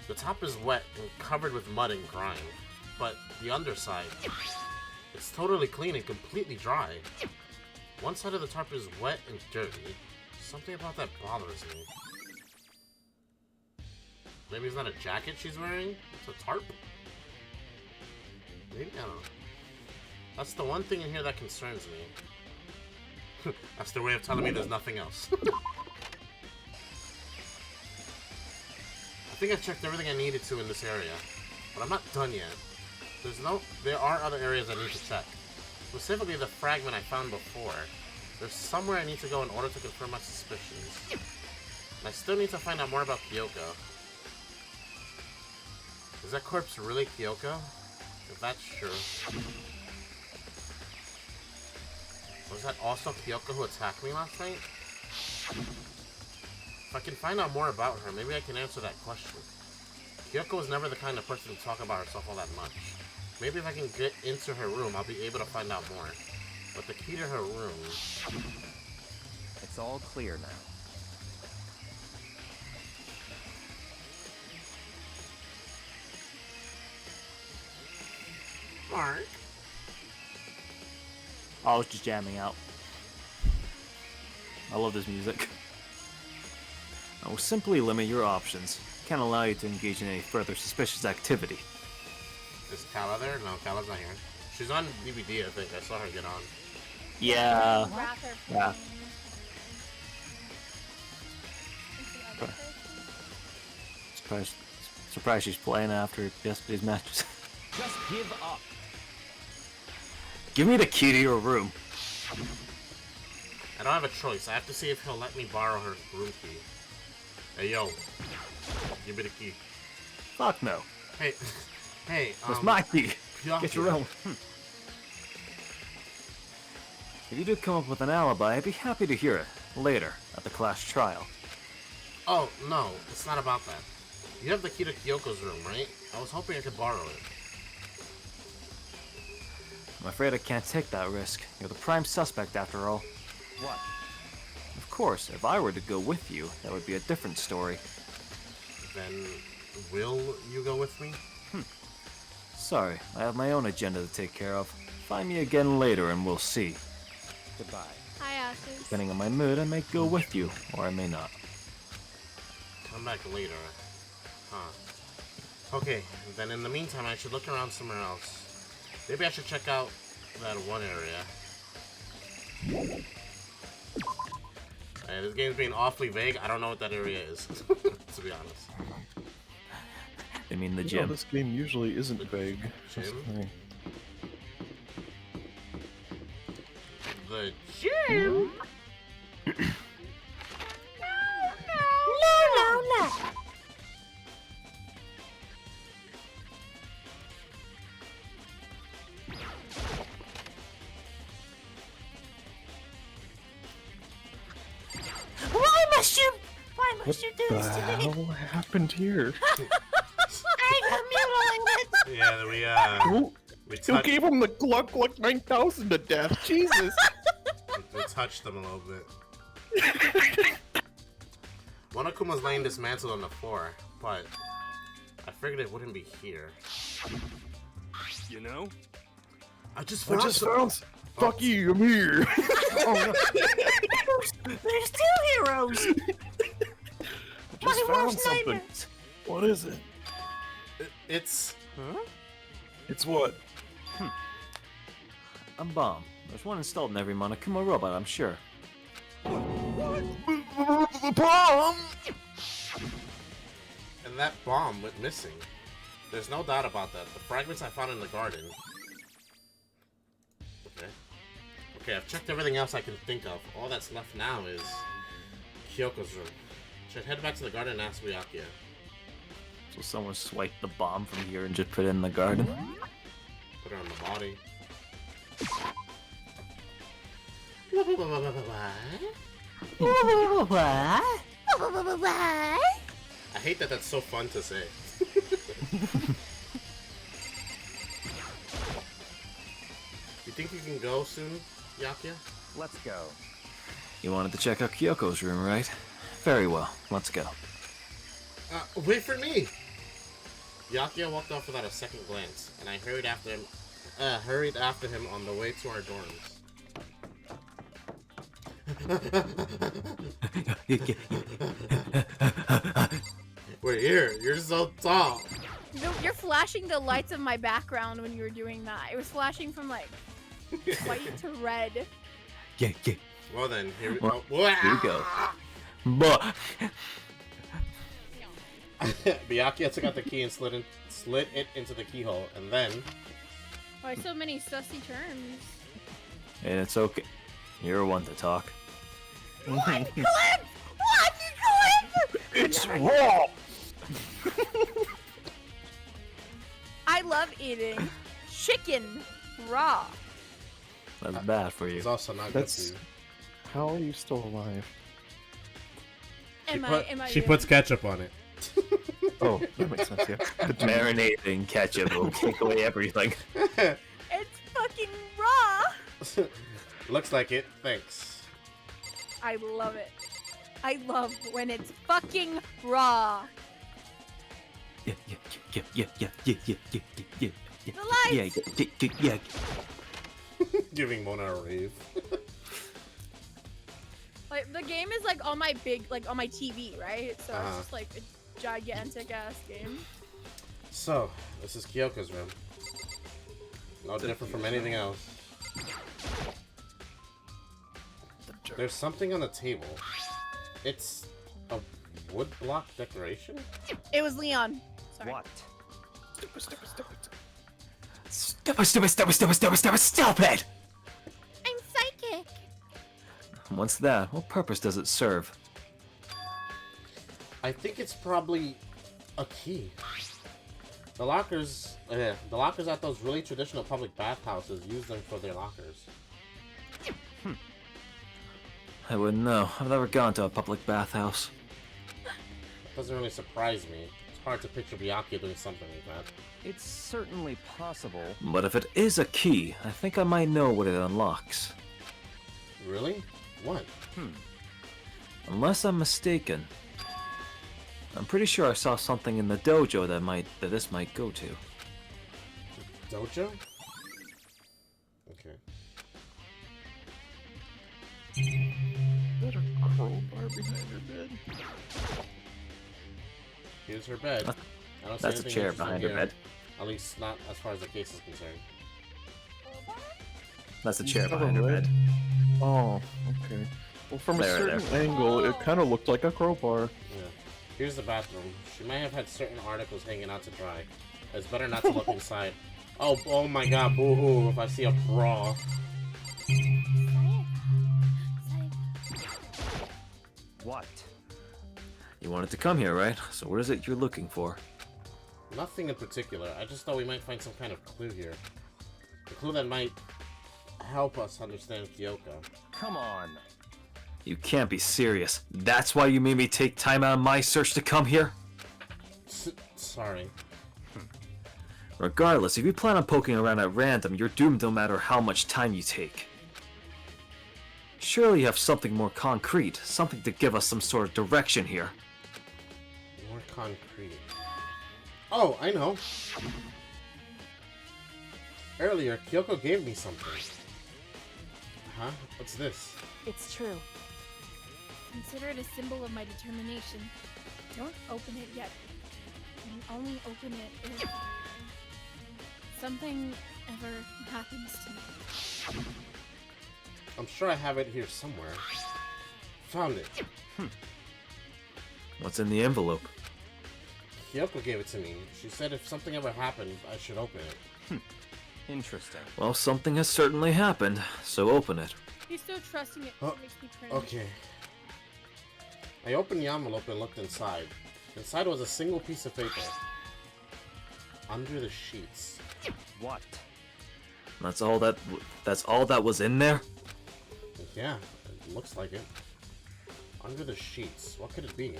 The top is wet and covered with mud and grime, but the underside, it's totally clean and completely dry. One side of the tarp is wet and dirty. Something about that bothers me. Maybe it's not a jacket she's wearing? It's a tarp? Maybe, I don't know. That's the one thing in here that concerns me. That's their way of telling me there's nothing else. I think I've checked everything I needed to in this area, but I'm not done yet. There are other areas I need to check. Specifically the fragment I found before. There's somewhere I need to go in order to confirm my suspicions. And I still need to find out more about Kyoko. Is that corpse really Kyoko? If that's true. Was that also Kyoko who attacked me last night? If I can find out more about her, maybe I can answer that question. Kyoko was never the kind of person to talk about herself all that much. Maybe if I can get into her room, I'll be able to find out more. But the key to her room... It's all clear now. Mark? I was just jamming out. I love this music. I will simply limit your options. Can't allow you to engage in any further suspicious activity. Is Calla there? No, Calla's not here. She's on DVD, I think. I saw her get on. Yeah. Yeah. Surprised she's playing after yesterday's matches. Just give up. Give me the key to your room. I don't have a choice. I have to see if he'll let me borrow her room key. Hey, yo. Give me the key. Fuck no. Hey, hey, That's my key. Byakuya. Get your own. If you do come up with an alibi, I'd be happy to hear it later at the class trial. Oh, no. It's not about that. You have the key to Kyoko's room, right? I was hoping I could borrow it. I'm afraid I can't take that risk. You're the prime suspect after all. What? Of course, if I were to go with you, that would be a different story. Then, will you go with me? Sorry, I have my own agenda to take care of. Find me again later and we'll see. Goodbye. Hi, Ashes. Depending on my mood, I may go with you, or I may not. Come back later. Huh. Okay, then in the meantime, I should look around somewhere else. Maybe I should check out that one area. This game's being awfully vague. I don't know what that area is, to be honest. I mean the You know, gym. this game usually isn't vague. That's Gym? the thing. The gym? No. Why must you do What this the to me? hell happened here? I got mutilated. Yeah, Who we gave him the Gluck 9000 to death? Jesus! we touched them a little bit. Monokuma's laying dismantled on the floor, but I figured it wouldn't be here. You know? I just I just found. Fuck you! I'm here. Oh, no. There's two heroes. I just My found worst something. nightmares. What is it? It's... Huh? It's what? A bomb. There's one installed in every Monokuma robot, I'm sure. The bomb! And that bomb went missing. There's no doubt about that. The fragments I found in the garden. Okay, I've checked everything else I can think of. All that's left now is Kyoko's room. Should head back to the garden and ask Byakuya. So someone swiped the bomb from here and just put it in the garden? Put her on the body. What? I hate that that's so fun to say. You think you can go soon, Byakuya? Let's go. You wanted to check out Kyoko's room, right? Very well, let's go. Wait for me! Byakuya walked off without a second glance, and I hurried after him on the way to our dorms. We're here. You're so tall. You're flashing the lights of my background when you were doing that. It was flashing from like white to red. Yeah. Well then, here we Well, here we go. But Byakuya took out the key and slid it into the keyhole, and then... Why so many sussy terms? and it's okay. You're one to talk. What clip? What clip? It's raw! I love eating chicken raw. That's bad for you. It's also not That's- good How are you still alive? Am I She puts ketchup on it. Oh, that makes sense, yeah. Marinating ketchup will take away everything. It's fucking raw. for you. Looks like it. Thanks. I love it. I love when it's fucking raw. Yeah. The lights. Yeah. Giving Mona a rave. Like the game is like on my on my TV, right? So Uh-huh. it's just like a gigantic ass game. So, this is Kyoko's room. No different from anything else. There's something on the table. It's a wood block decoration? It was Leon. Sorry. What? Stop it! I'm psychic. What's that? What purpose does it serve? I think it's probably a key. The lockers at those really traditional public bathhouses use them for their lockers. I wouldn't know. I've never gone to a public bathhouse. That doesn't really surprise me. It's hard to picture Byakuya doing something like that. It's certainly possible. But if it is a key, I think I might know what it unlocks. Really? What? Unless I'm mistaken. I'm pretty sure I saw something in the dojo that this might go to. Dojo? Okay. Is that a crowbar behind her bed? Here's her bed. I don't see That's a anything chair interesting behind her here. bed. At least not as far as the case is concerned. That's a chair Is that behind a her red? bed. Oh, okay. Well, from There, a certain there. angle, it kind of looked like a crowbar. Yeah. Here's the bathroom. She might have had certain articles hanging out to dry. It's better not to look inside. Oh my god, boo-hoo, if I see a bra. What? You wanted to come here, right? So what is it you're looking for? Nothing in particular. I just thought we might find some kind of clue here. A clue that might help us understand Kyoko. Come on. You can't be serious. That's why you made me take time out of my search to come here? Sorry. Regardless, if you plan on poking around at random, you're doomed no matter how much time you take. Surely you have something more concrete, something to give us some sort of direction here. More concrete. Oh, I know. Earlier, Kyoko gave me something. Huh? What's this? It's true. Consider it a symbol of my determination. Don't open it yet. And only open it if something ever happens to me. I'm sure I have it here somewhere. Found it. What's in the envelope? Kyoko gave it to me. She said if something ever happened, I should open it. Interesting. Well, something has certainly happened, so open it. He's so trusting it. Oh, It makes me cringe. Okay. I opened the envelope and looked inside. Inside was a single piece of paper. Under the sheets. What? That's all that was in there? Yeah, it looks like it. Under the sheets. What could it be?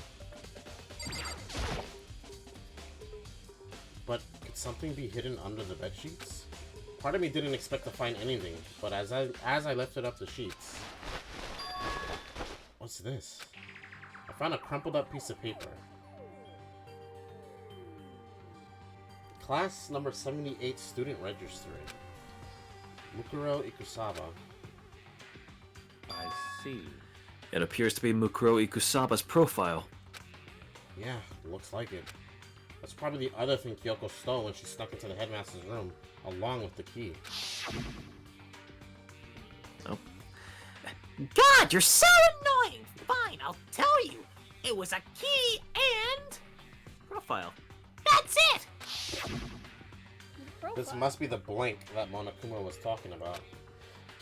But could something be hidden under the bed sheets? Part of me didn't expect to find anything, but as I lifted up the sheets, what's this? I found a crumpled up piece of paper. Class number 78 student registry. Mukuro Ikusaba. I see. It appears to be Mukuro Ikusaba's profile. Yeah, looks like it. That's probably the other thing Kyoko stole when she snuck into the headmaster's room, along with the key. Oh. God, you're so annoying! Fine, I'll tell you. It was a key and... Profile. That's it! This must be the blank that Monokuma was talking about.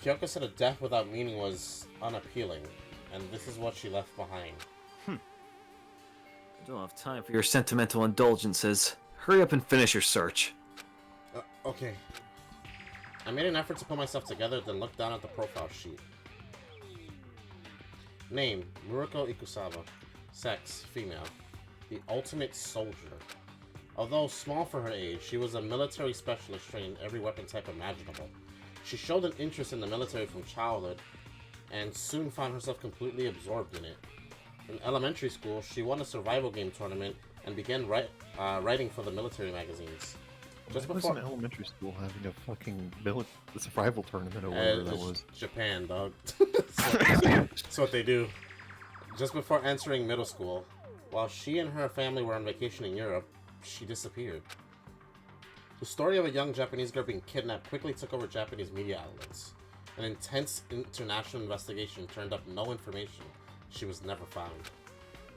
Kyoko said a death without meaning was unappealing, and this is what she left behind. I don't have time for your sentimental indulgences. Hurry up and finish your search. Okay. I made an effort to put myself together, then looked down at the profile sheet. Name, Muriko Ikusawa. Sex, female. The ultimate soldier. Although small for her age, she was a military specialist trained in every weapon type imaginable. She showed an interest in the military from childhood, and soon found herself completely absorbed in it. In elementary school, she won a survival game tournament and began writing for the military magazines. Just before was in elementary school having a fucking survival tournament or whatever that was. Japan, dog. That's what they do. Just before entering middle school, while she and her family were on vacation in Europe, she disappeared. The story of a young Japanese girl being kidnapped quickly took over Japanese media outlets. An intense international investigation turned up no information. She was never found.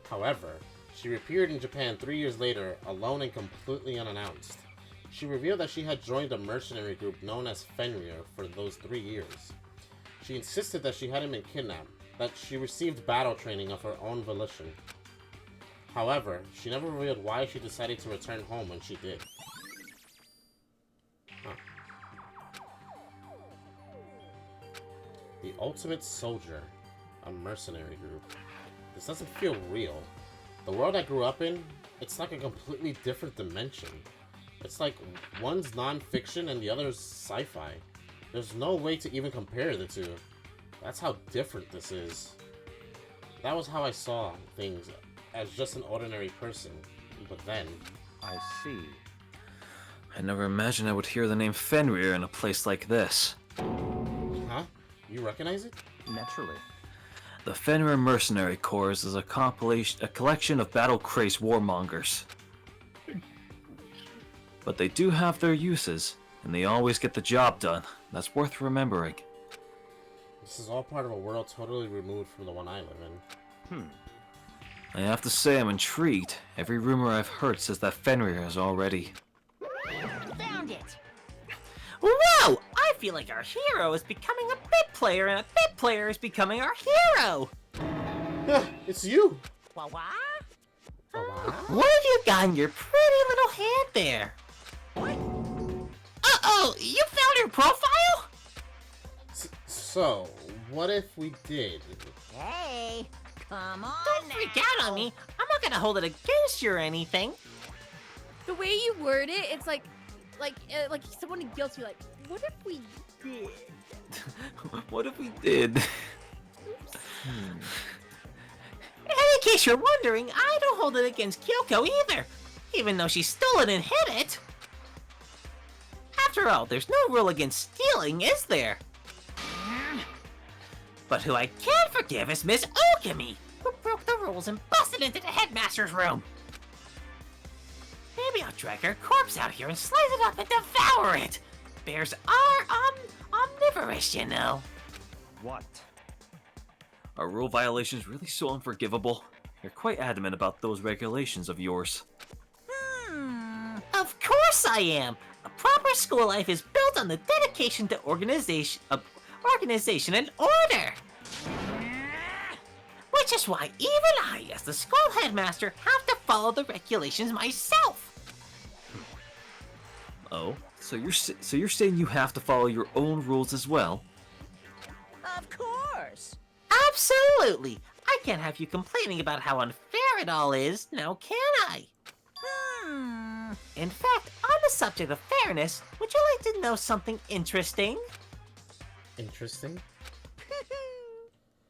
However, she reappeared in Japan 3 years later, alone and completely unannounced. She revealed that she had joined a mercenary group known as Fenrir for those 3 years. She insisted that she hadn't been kidnapped, that she received battle training of her own volition. However, she never revealed why she decided to return home when she did. The Ultimate Soldier, a mercenary group. This doesn't feel real. The world I grew up in, it's like a completely different dimension. It's like one's non-fiction and the other's sci-fi. There's no way to even compare the two. That's how different this is. That was how I saw things, as just an ordinary person. But then... I see. I never imagined I would hear the name Fenrir in a place like this. Huh? You recognize it? Naturally. The Fenrir Mercenary Corps is a collection of battle-crazed warmongers. But they do have their uses, and they always get the job done. That's worth remembering. This is all part of a world totally removed from the one I live in. I have to say I'm intrigued. Every rumor I've heard says that Fenrir is already... Found it! Whoa! I feel like our hero is becoming a bit player, and a bit player is becoming our hero! It's you! What? What have you got in your pretty little hand there? What? Uh-oh! You found her profile? So, what if we did? Hey, come on. Don't freak out on me. I'm not gonna hold it against you or anything. The way you word it, it's like someone guilty. Like, what if we did? What if we did? In case you're wondering, I don't hold it against Kyoko either, even though she stole it and hid it. After all, there's no rule against stealing, is there? But who I can't forgive is Miss Okami, who broke the rules and busted into the headmaster's room. Maybe I'll drag her corpse out here and slice it up and devour it. Bears are, omnivorous, you know. What? Are rule violations really so unforgivable? You're quite adamant about those regulations of yours. Of course I am. A proper school life is built on the dedication to organization and order. Which is why even I, as the school headmaster, have to follow the regulations myself. Oh, so you're saying you have to follow your own rules as well? Of course. Absolutely. I can't have you complaining about how unfair it all is, now can I? In fact, on the subject of fairness, would you like to know something interesting? Interesting?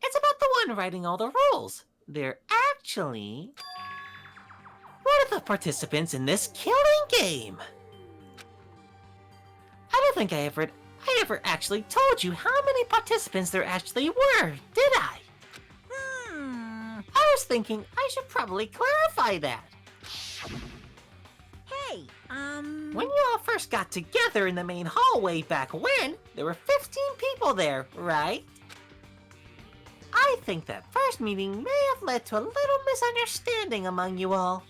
It's about the one writing all the rules. They're actually one of the participants in this killing game. I don't think I ever actually told you how many participants there actually were, did I? I was thinking I should probably clarify that. When you all first got together in the main hallway back when, there were 15 people there, right? I think that first meeting may have led to a little misunderstanding among you all.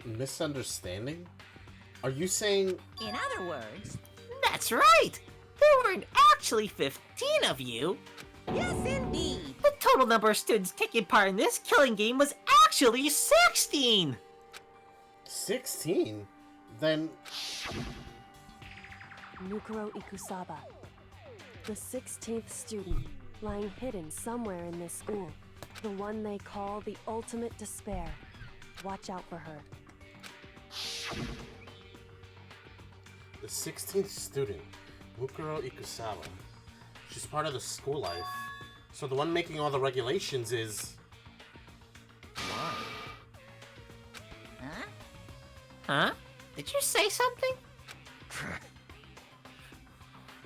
Misunderstanding? Are you saying... In other words... That's right! There weren't actually 15 of you. Yes, indeed. The total number of students taking part in this killing game was actually 16! 16? Then... Mukuro Ikusaba, the 16th student, lying hidden somewhere in this school. The one they call the ultimate despair. Watch out for her. The 16th student, Mukuro Ikusaba. She's part of the school life. So the one making all the regulations is... Why? Huh? Did you say something?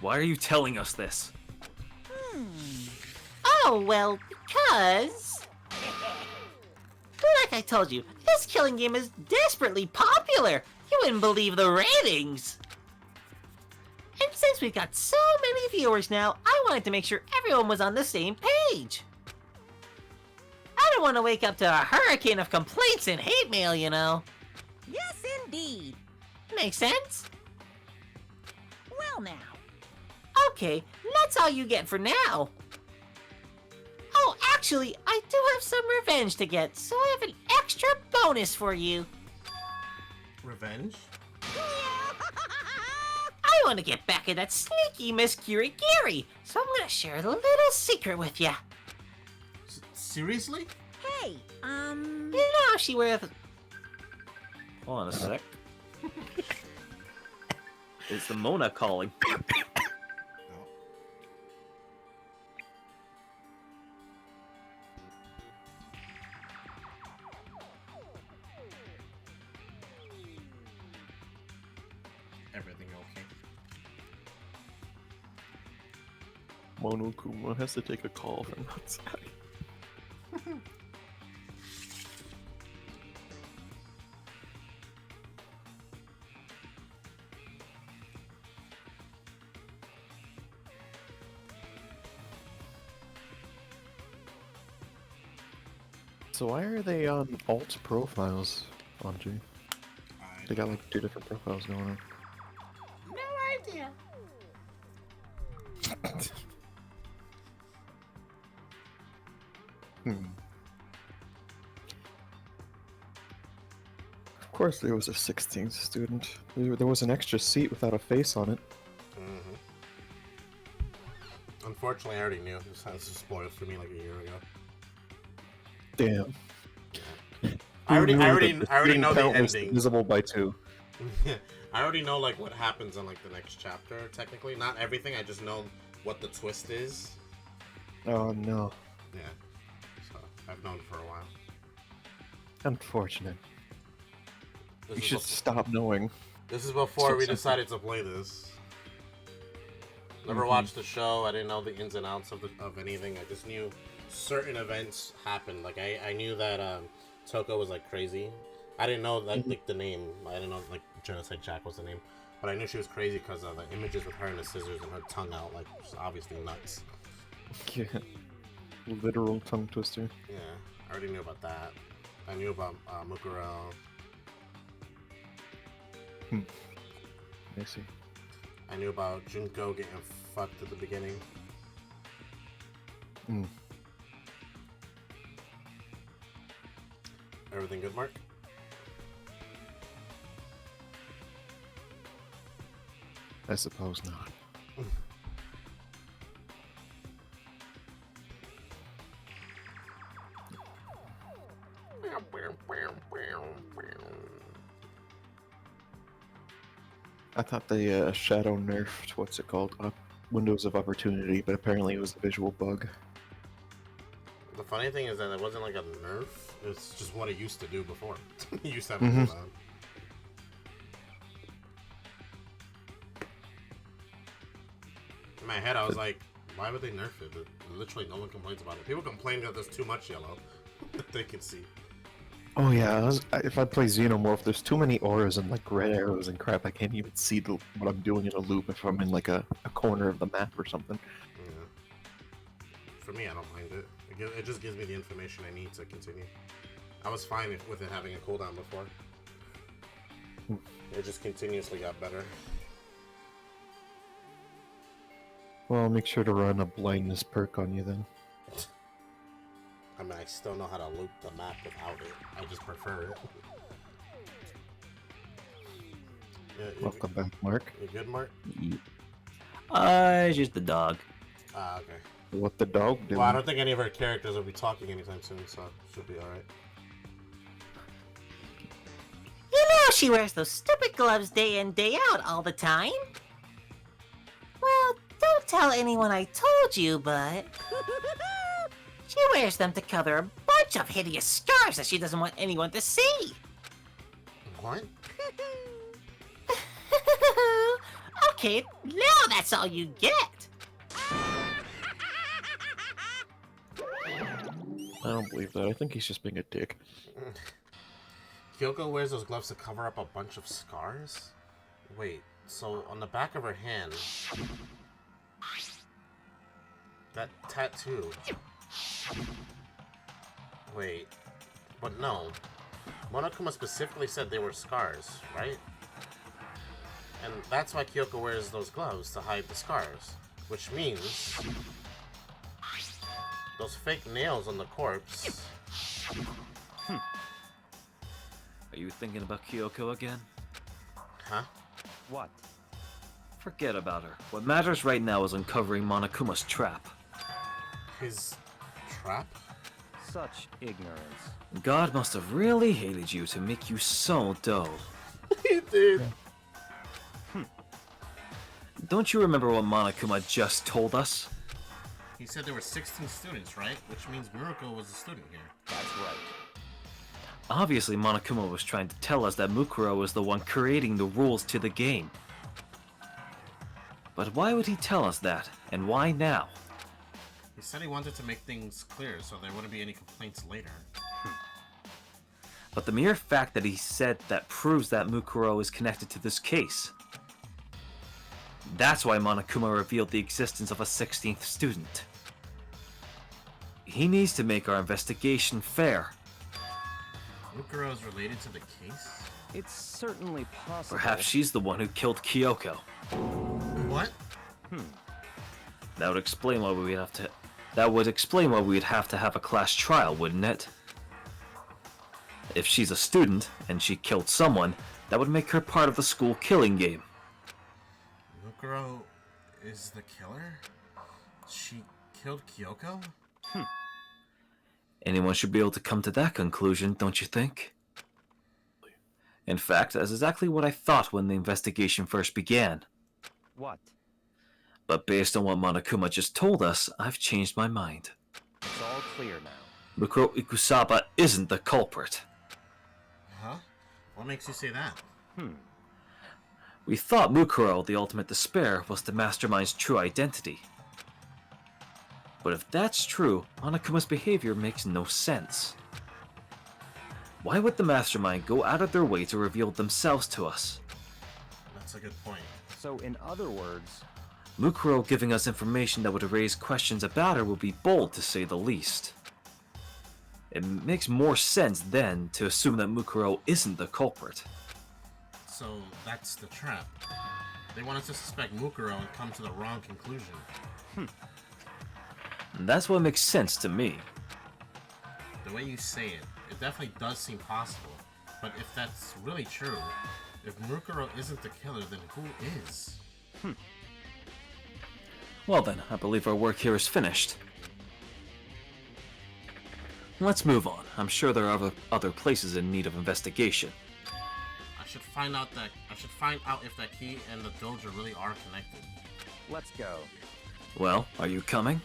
Why are you telling us this? Oh, well, because... Like I told you, this killing game is desperately popular. You wouldn't believe the ratings. And since we've got so many viewers now, I wanted to make sure everyone was on the same page. I don't want to wake up to a hurricane of complaints and hate mail, you know. Yes, indeed. Makes sense? Well now. Okay, that's all you get for now. Oh, actually, I do have some revenge to get, so I have an extra bonus for you. Revenge? I want to get back at that sneaky Miss Kirigiri, so I'm gonna share a little secret with ya. Seriously? Hey, You know she wears... Hold on a sec. Is the Mona calling? Everything okay? Monokuma has to take a call from outside. So why are they on alt profiles, Anji? They got like 2 different profiles going on. no idea. Of course there was a 16th student. There was an extra seat without a face on it. Unfortunately, I already knew. This was spoiled for me like a year ago. Damn. I already Student know the count was ending. divisible by 2. I already know like what happens in like the next chapter. Technically, not everything. I just know what the twist is. Oh no. Yeah. So I've known for a while. Unfortunate. This You is should stop knowing. This is before So we simple. decided to play this. Never watched the show. I didn't know the ins and outs of anything. I just knew certain events happened. Like I knew that Toko was like crazy. I didn't know like the name. I didn't know like Genocide Jack was the name. But I knew she was crazy because of the images with her and the scissors and her tongue out, like just obviously nuts. Yeah. Literal tongue twister. Yeah, I already knew about that. I knew about Mukuro. I see. I knew about Junko getting fucked at the beginning. Everything good, Mark? I suppose not. I thought they shadow nerfed, what's it called? Windows of Opportunity, but apparently it was a visual bug. The funny thing is that it wasn't like a nerf. It's just what it used to do before. It used to have a cooldown. In my head, I was like, why would they nerf it? Literally, no one complains about it. People complain that there's too much yellow that they can see. Oh yeah, if I play Xenomorph, there's too many auras and like red arrows and crap. I can't even see what I'm doing in a loop if I'm in like a corner of the map or something. Yeah. For me, I don't mind it. It just gives me the information I need to continue. I was fine with it having a cooldown before. It just continuously got better. Well, make sure to run a blindness perk on you then. I mean, I still know how to loop the map without it. I just prefer it. Yeah, Welcome back, Mark. You good, Mark? Just the dog. Ah, okay. What the dog doing? Well, I don't think any of our characters will be talking anytime soon, so should be alright. You know she wears those stupid gloves day in, day out all the time. Well, don't tell anyone I told you, but... she wears them to cover a bunch of hideous scars that she doesn't want anyone to see. What? Okay, now that's all you get. I don't believe that. I think he's just being a dick. Kyoko wears those gloves to cover up a bunch of scars? Wait, so on the back of her hand... that tattoo... Wait, but no. Monokuma specifically said they were scars, right? And that's why Kyoko wears those gloves, to hide the scars. Which means... those fake nails on the corpse... Are you thinking about Kyoko again? Huh? What? Forget about her. What matters right now is uncovering Monokuma's trap. His... trap? Such ignorance. God must have really hated you to make you so dull. He did. Don't you remember what Monokuma just told us? He said there were 16 students, right? Which means Murako was a student here. That's right. Obviously, Monokuma was trying to tell us that Mukuro was the one creating the rules to the game. But why would he tell us that, and why now? He said he wanted to make things clear so there wouldn't be any complaints later. But the mere fact that he said that proves that Mukuro is connected to this case. That's why Monokuma revealed the existence of a 16th student. He needs to make our investigation fair. Mukuro is related to the case? It's certainly possible. Perhaps she's the one who killed Kyoko. What? That would explain why we'd have to... That would explain why we'd have to have a class trial, wouldn't it? If she's a student, and she killed someone, that would make her part of the school killing game. Mukuro is the killer? She killed Kyoko? Anyone should be able to come to that conclusion, don't you think? In fact, that's exactly what I thought when the investigation first began. What? But based on what Monokuma just told us, I've changed my mind. It's all clear now. Mukuro Ikusaba isn't the culprit. Huh? What makes you say that? We thought Mukuro, the ultimate despair, was the mastermind's true identity. But if that's true, Monokuma's behavior makes no sense. Why would the mastermind go out of their way to reveal themselves to us? That's a good point. So, in other words... Mukuro giving us information that would raise questions about her would be bold, to say the least. It makes more sense, then, to assume that Mukuro isn't the culprit. So, that's the trap. They want us to suspect Mukuro and come to the wrong conclusion. And that's what makes sense to me. The way you say it, it definitely does seem possible. But if that's really true, if Mukuro isn't the killer, then who is? Well then, I believe our work here is finished. Let's move on. I'm sure there are other places in need of investigation. I should find out if that key and the dojo really are connected. Let's go. Well, are you coming?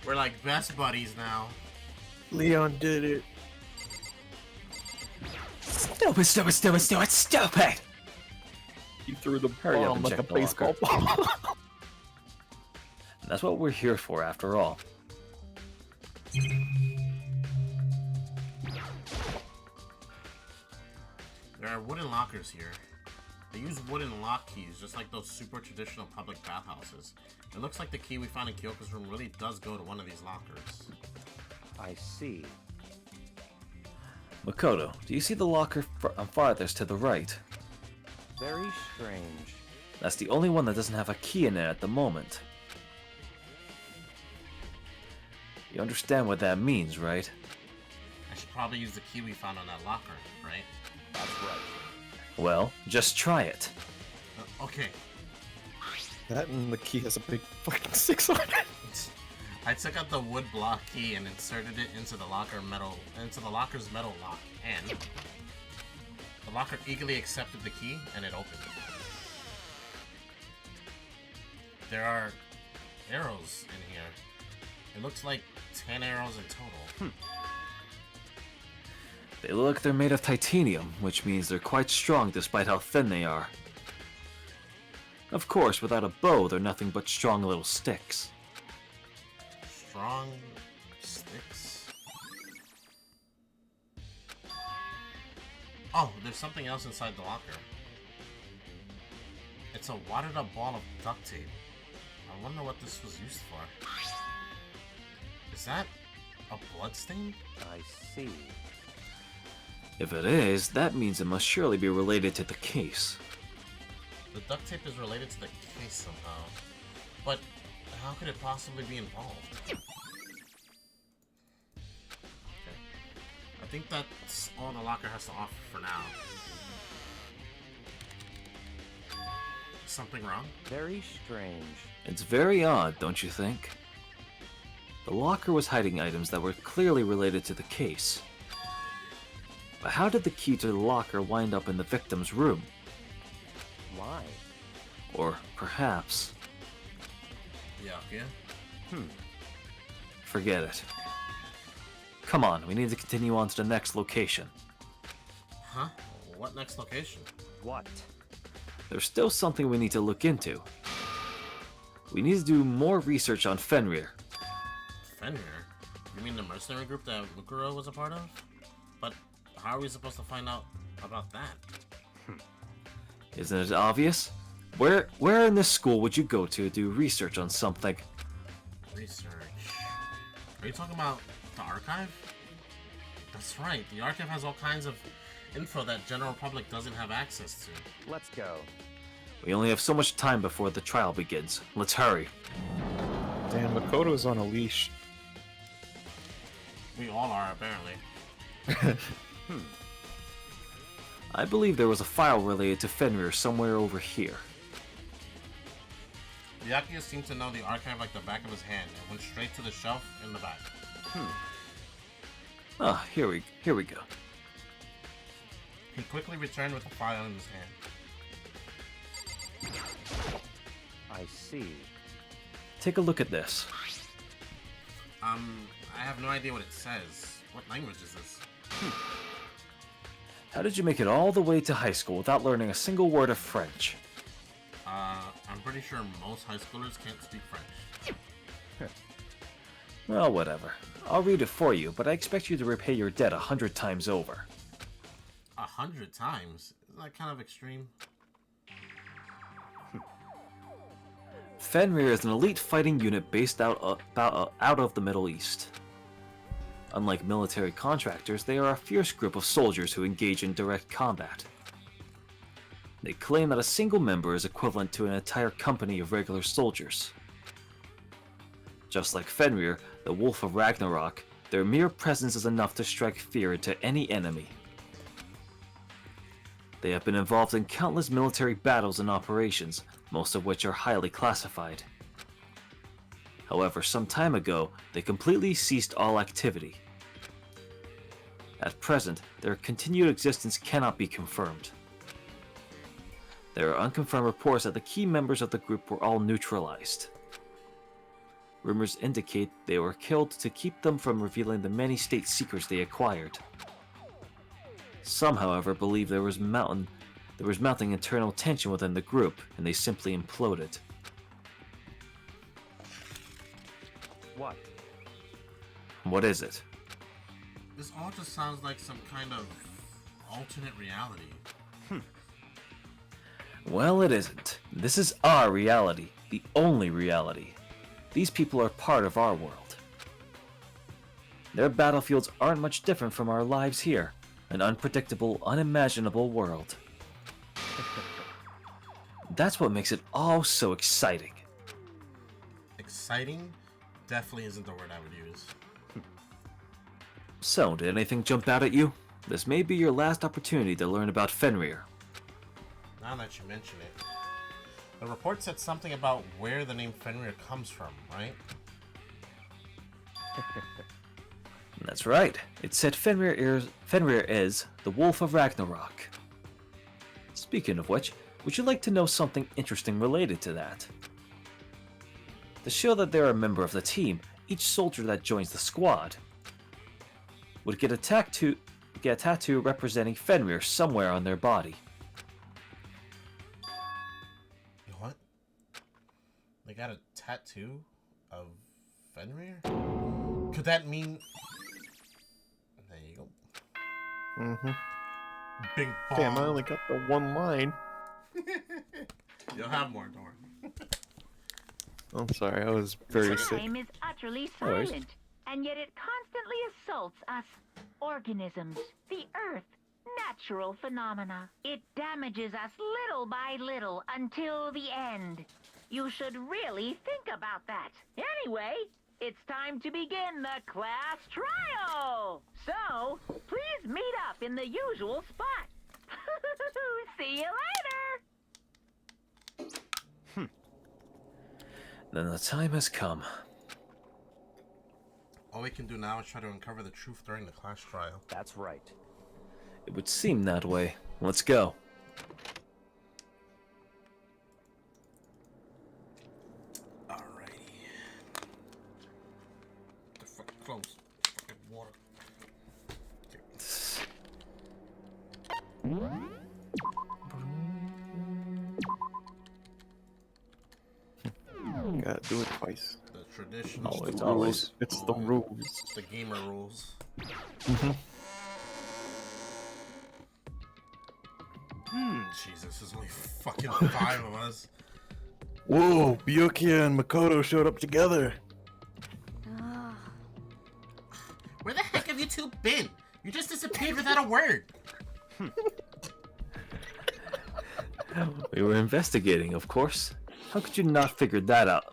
We're like best buddies now. Leon did it. Stupid, stupid, stupid, stupid, stupid! He threw the Hurry up bomb and like check a the baseball locker. ball. That's what we're here for, after all. There are wooden lockers here. They use wooden lock keys, just like those super traditional public bathhouses. It looks like the key we found in Kyoko's room really does go to one of these lockers. I see. Makoto, do you see the locker farthest to the right? Very strange. That's the only one that doesn't have a key in it at the moment. You understand what that means, right? I should probably use the key we found on that locker, right? That's right. Well, just try it. Okay. That and the key has a big fucking 6 on it. I took out the wood block key and inserted it into the locker's metal lock, and the locker eagerly accepted the key and it opened. There are arrows in here. It looks like 10 arrows in total. They look like they're made of titanium, which means they're quite strong despite how thin they are. Of course, without a bow, they're nothing but strong little sticks. Strong sticks? Oh, there's something else inside the locker. It's a wadded up ball of duct tape. I wonder what this was used for. Is that a bloodstain? I see. If it is, that means it must surely be related to the case. The duct tape is related to the case somehow. But how could it possibly be involved? Okay. I think that's all the locker has to offer for now. Something wrong? Very strange. It's very odd, don't you think? The locker was hiding items that were clearly related to the case. But how did the key to the locker wind up in the victim's room? Why? Or perhaps... Yeah. Forget it. Come on, we need to continue on to the next location. Huh? What next location? What? There's still something we need to look into. We need to do more research on Fenrir. Fenrir? You mean the mercenary group that Sakura was a part of? But how are we supposed to find out about that? Isn't it obvious? Where in this school would you go to do research on something? Research. Are you talking about the archive? That's right, the archive has all kinds of info that general public doesn't have access to. Let's go. We only have so much time before the trial begins. Let's hurry. Damn, Makoto's on a leash. We all are, apparently. I believe there was a file related to Fenrir somewhere over here. Byakuya seemed to know the archive like the back of his hand and went straight to the shelf in the back. Ah, here we go. He quickly returned with the file in his hand. I see. Take a look at this. I have no idea what it says. What language is this? How did you make it all the way to high school without learning a single word of French? I'm pretty sure most high schoolers can't speak French. Well, whatever. I'll read it for you, but I expect you to repay your debt 100 times over. 100 times? Isn't that kind of extreme? Fenrir is an elite fighting unit based out of the Middle East. Unlike military contractors, they are a fierce group of soldiers who engage in direct combat. They claim that a single member is equivalent to an entire company of regular soldiers. Just like Fenrir, the Wolf of Ragnarok, their mere presence is enough to strike fear into any enemy. They have been involved in countless military battles and operations, most of which are highly classified. However, some time ago, they completely ceased all activity. At present, their continued existence cannot be confirmed. There are unconfirmed reports that the key members of the group were all neutralized. Rumors indicate they were killed to keep them from revealing the many state secrets they acquired. Some, however, believe there was mounting internal tension within the group, and they simply imploded. What? What is it? This all just sounds like some kind of alternate reality. Well, it isn't. This is our reality, the only reality. These people are part of our world. Their battlefields aren't much different from our lives here, an unpredictable, unimaginable world. That's what makes it all so exciting. Exciting? Definitely isn't the word I would use. So, did anything jump out at you? This may be your last opportunity to learn about Fenrir. Now that you mention it. The report said something about where the name Fenrir comes from, right? That's right. It said Fenrir is the Wolf of Ragnarok. Speaking of which, would you like to know something interesting related to that? To show that they're a member of the team, each soldier that joins the squad would get a tattoo representing Fenrir somewhere on their body. What? They got a tattoo of Fenrir? Could that mean... There you go. Mm-hmm. Bing bong. Damn, I only got the one line. You'll have more, don't worry. I'm sorry, I was very sick. Time is utterly No worries. silent, and yet it constantly assaults us organisms, the Earth, natural phenomena. It damages us little by little until the end. You should really think about that. Anyway, it's time to begin the class trial. So, please meet up in the usual spot. See you later. Then the time has come. All we can do now is try to uncover the truth during the class trial. That's right. It would seem that way. Let's go. Alrighty. The fuck close. Fucking water. Gotta do it twice. The traditional Always, rules. always. It's the rules. The gamer rules. Jesus, there's only fucking 5 of us. Whoa, Byakuya and Makoto showed up together. Where the heck have you two been? You just disappeared without a word. We were investigating, of course. How could you not figure that out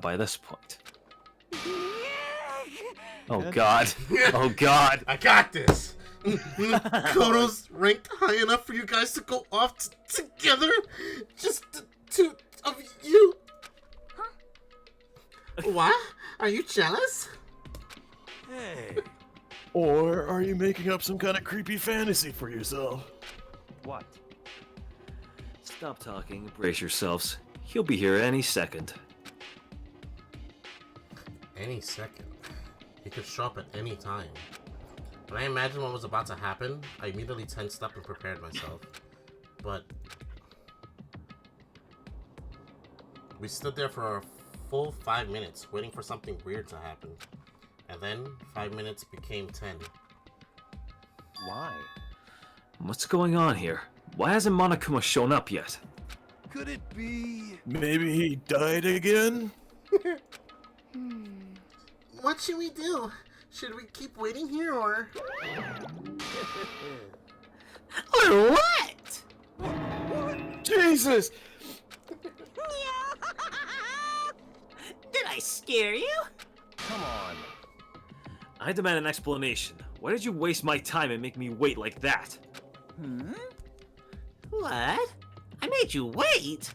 by this point? Oh God. Oh God. I got this. Makoto's ranked high enough for you guys to go off together? Just the two of you? Huh? What? Are you jealous? Hey. Or are you making up some kind of creepy fantasy for yourself? What? Stop talking. Brace yourselves. He'll be here any second. Any second. He could show up at any time. When I imagined what was about to happen, I immediately tensed up and prepared myself. But we stood there for a full 5 minutes, waiting for something weird to happen. And then 5 minutes became 10. Why? What's going on here? Why hasn't Monokuma shown up yet? Could it be? Maybe he died again? What should we do? Should we keep waiting here or... Or what? Jesus! Did I scare you? Come on. I demand an explanation. Why did you waste my time and make me wait like that? What? I made you wait?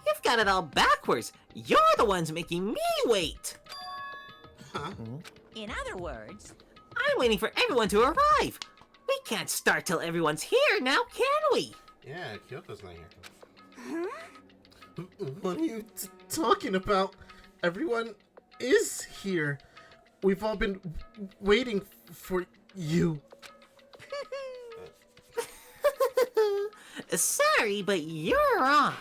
You've got it all backwards. You're the ones making me wait. Huh? In other words, I'm waiting for everyone to arrive. We can't start till everyone's here now, can we? Yeah, Kyoko's not here. What are you talking about? Everyone is here. We've all been waiting for you. Sorry, but you're wrong.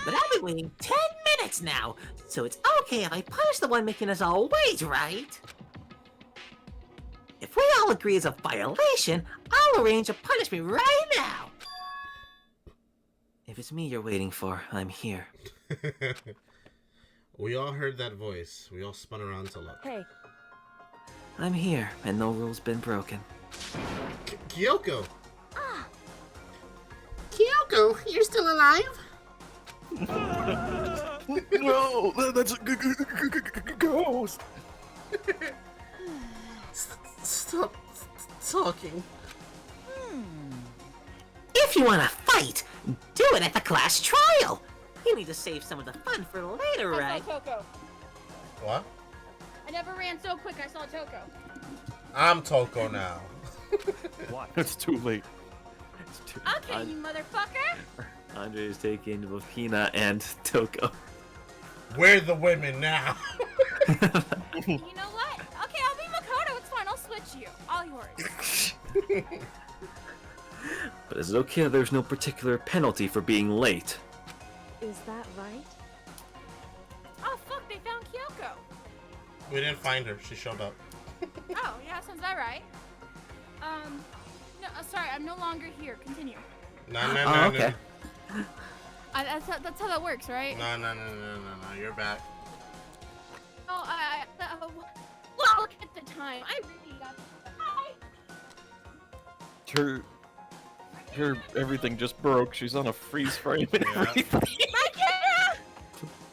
But I've been waiting 10 minutes now, so it's okay if I punish the one making us all wait, right? If we all all agree it's a violation, I'll arrange a punishment right now. If it's me you're waiting for, I'm here. We all heard that voice. We all spun around to look. Hey, I'm here, and no rule's been broken. Kyoko! Kyoko, you're still alive? No, that's a ghost. Stop talking. If you want to fight, do it at the class trial. You need to save some of the fun for later, I right? saw Toko. What? I never ran so quick. I saw Toko. I'm Toko now. What? It's too late. It's too Okay, you motherfucker. Andre is taking both Hina and Toko. We're the women now. You know what? Okay, I'll be Makoto. It's fine. I'll switch you. All yours. But is it okay that there's no particular penalty for being late? is that right? Oh fuck! They found Kyoko. We didn't find her. She showed up. Oh yeah, sounds that right. No, sorry, I'm no longer here. Continue. No. Okay. That's how that works, right? No. You're back. Oh, well, look at the time. I really got. Her everything just broke. She's on a freeze frame and Yeah. everything. My camera!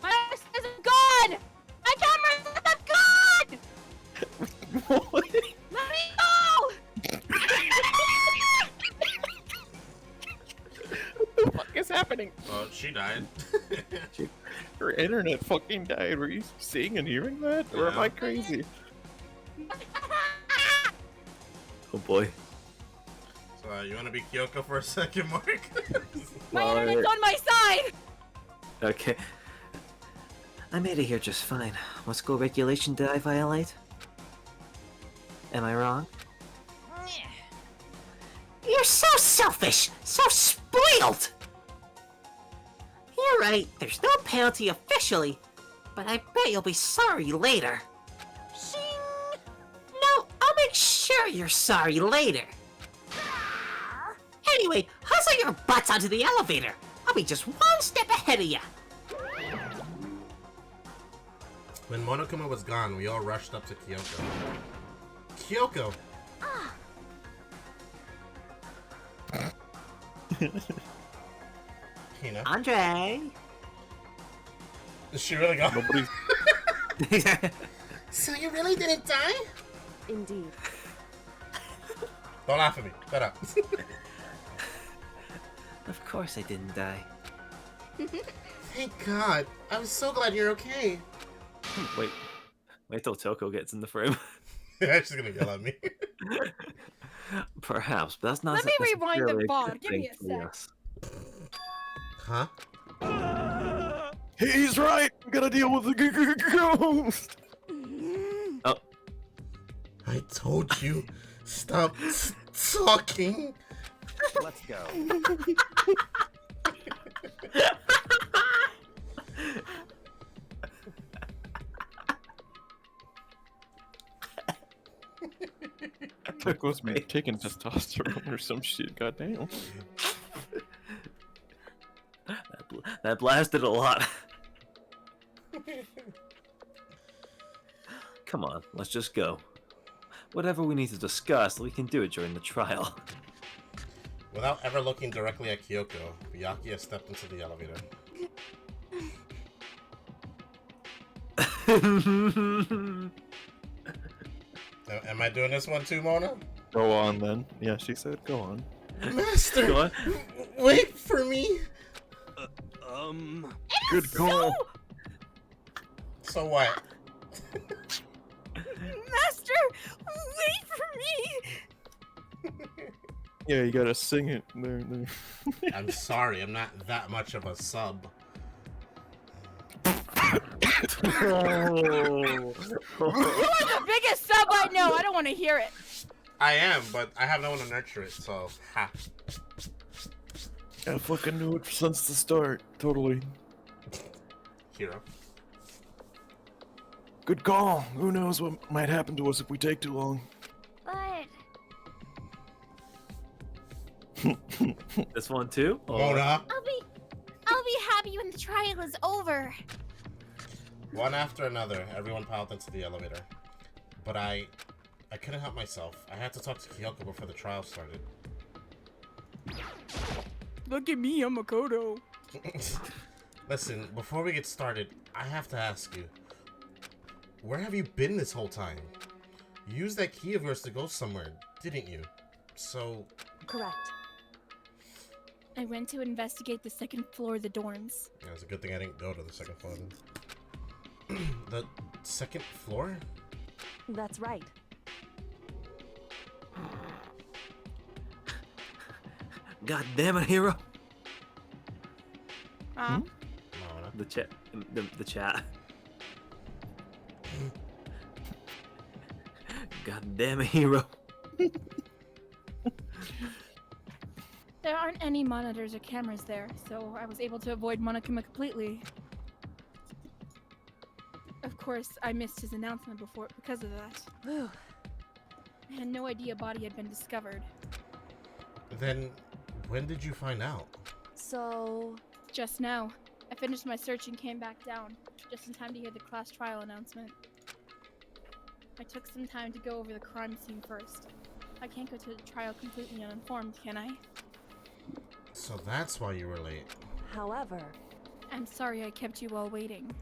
My camera is gone! My camera is gone! What? Let me go! What the fuck is happening? Oh, she died. Her internet fucking died. Were you seeing and hearing that? Or am Yeah. I crazy? Oh boy. So, you want to be Kyoko for a second, Mark? My Well, internet's on my side! Okay. I made it here just fine. What school regulation did I violate? Am I wrong? You're so selfish, so spoiled. You're right, there's no penalty officially, but I bet you'll be sorry later. Shing! No, I'll make sure you're sorry later. Anyway, hustle your butts onto the elevator. I'll be just one step ahead of you. When Monokuma was gone, we all rushed up to Kyoko. Kyoko! Hina? Andre. Is she really gone? Nobody's. So you really didn't die? Indeed. Don't laugh at me. Shut up. Of course I didn't die. Thank God. I'm so glad you're okay. Wait till Toko gets in the frame. She's gonna yell at me. Perhaps, but that's not. Let me rewind the necessarily a bar. good Give me thing a for sec. us. Huh? He's right. I'm gonna deal with the ghost. Oh, I told you. Stop talking. Let's go. That was me taking testosterone or some shit. Goddamn. that blasted a lot. Come on, let's just go. Whatever we need to discuss, we can do it during the trial. Without ever looking directly at Kyoko, Byakuya stepped into the elevator. Am I doing this one too, Mona? Go on then. Yeah, she said go on. Master, Go on. wait for me. Good call. So what? Master, wait for me! Yeah, you gotta sing it. There. I'm sorry, I'm not that much of a sub. You are the biggest sub I know. I don't want to hear it. I am, but I have no one to nurture it, so ha. I fucking knew it since the start. Totally. Hero. Good call. Who knows what might happen to us if we take too long. But This one too? Mona. I'll be happy when the trial is over. One after another, everyone piled into the elevator. But I couldn't help myself. I had to talk to Kyoko before the trial started. Look at me, I'm Makoto. Listen, before we get started, I have to ask you. Where have you been this whole time? You used that key of yours to go somewhere, didn't you? So... Correct. I went to investigate the second floor of the dorms. Yeah, it's a good thing I didn't go to the second floor then. The second floor? That's right. God damn it, Hero! Mona. The chat. The chat. God damn it, Hero! There aren't any monitors or cameras there, so I was able to avoid Monokuma completely. Of course, I missed his announcement before because of that. I had no idea a body had been discovered. Then, when did you find out? So... Just now. I finished my search and came back down, just in time to hear the class trial announcement. I took some time to go over the crime scene first. I can't go to the trial completely uninformed, can I? So that's why you were late. However... I'm sorry I kept you all waiting.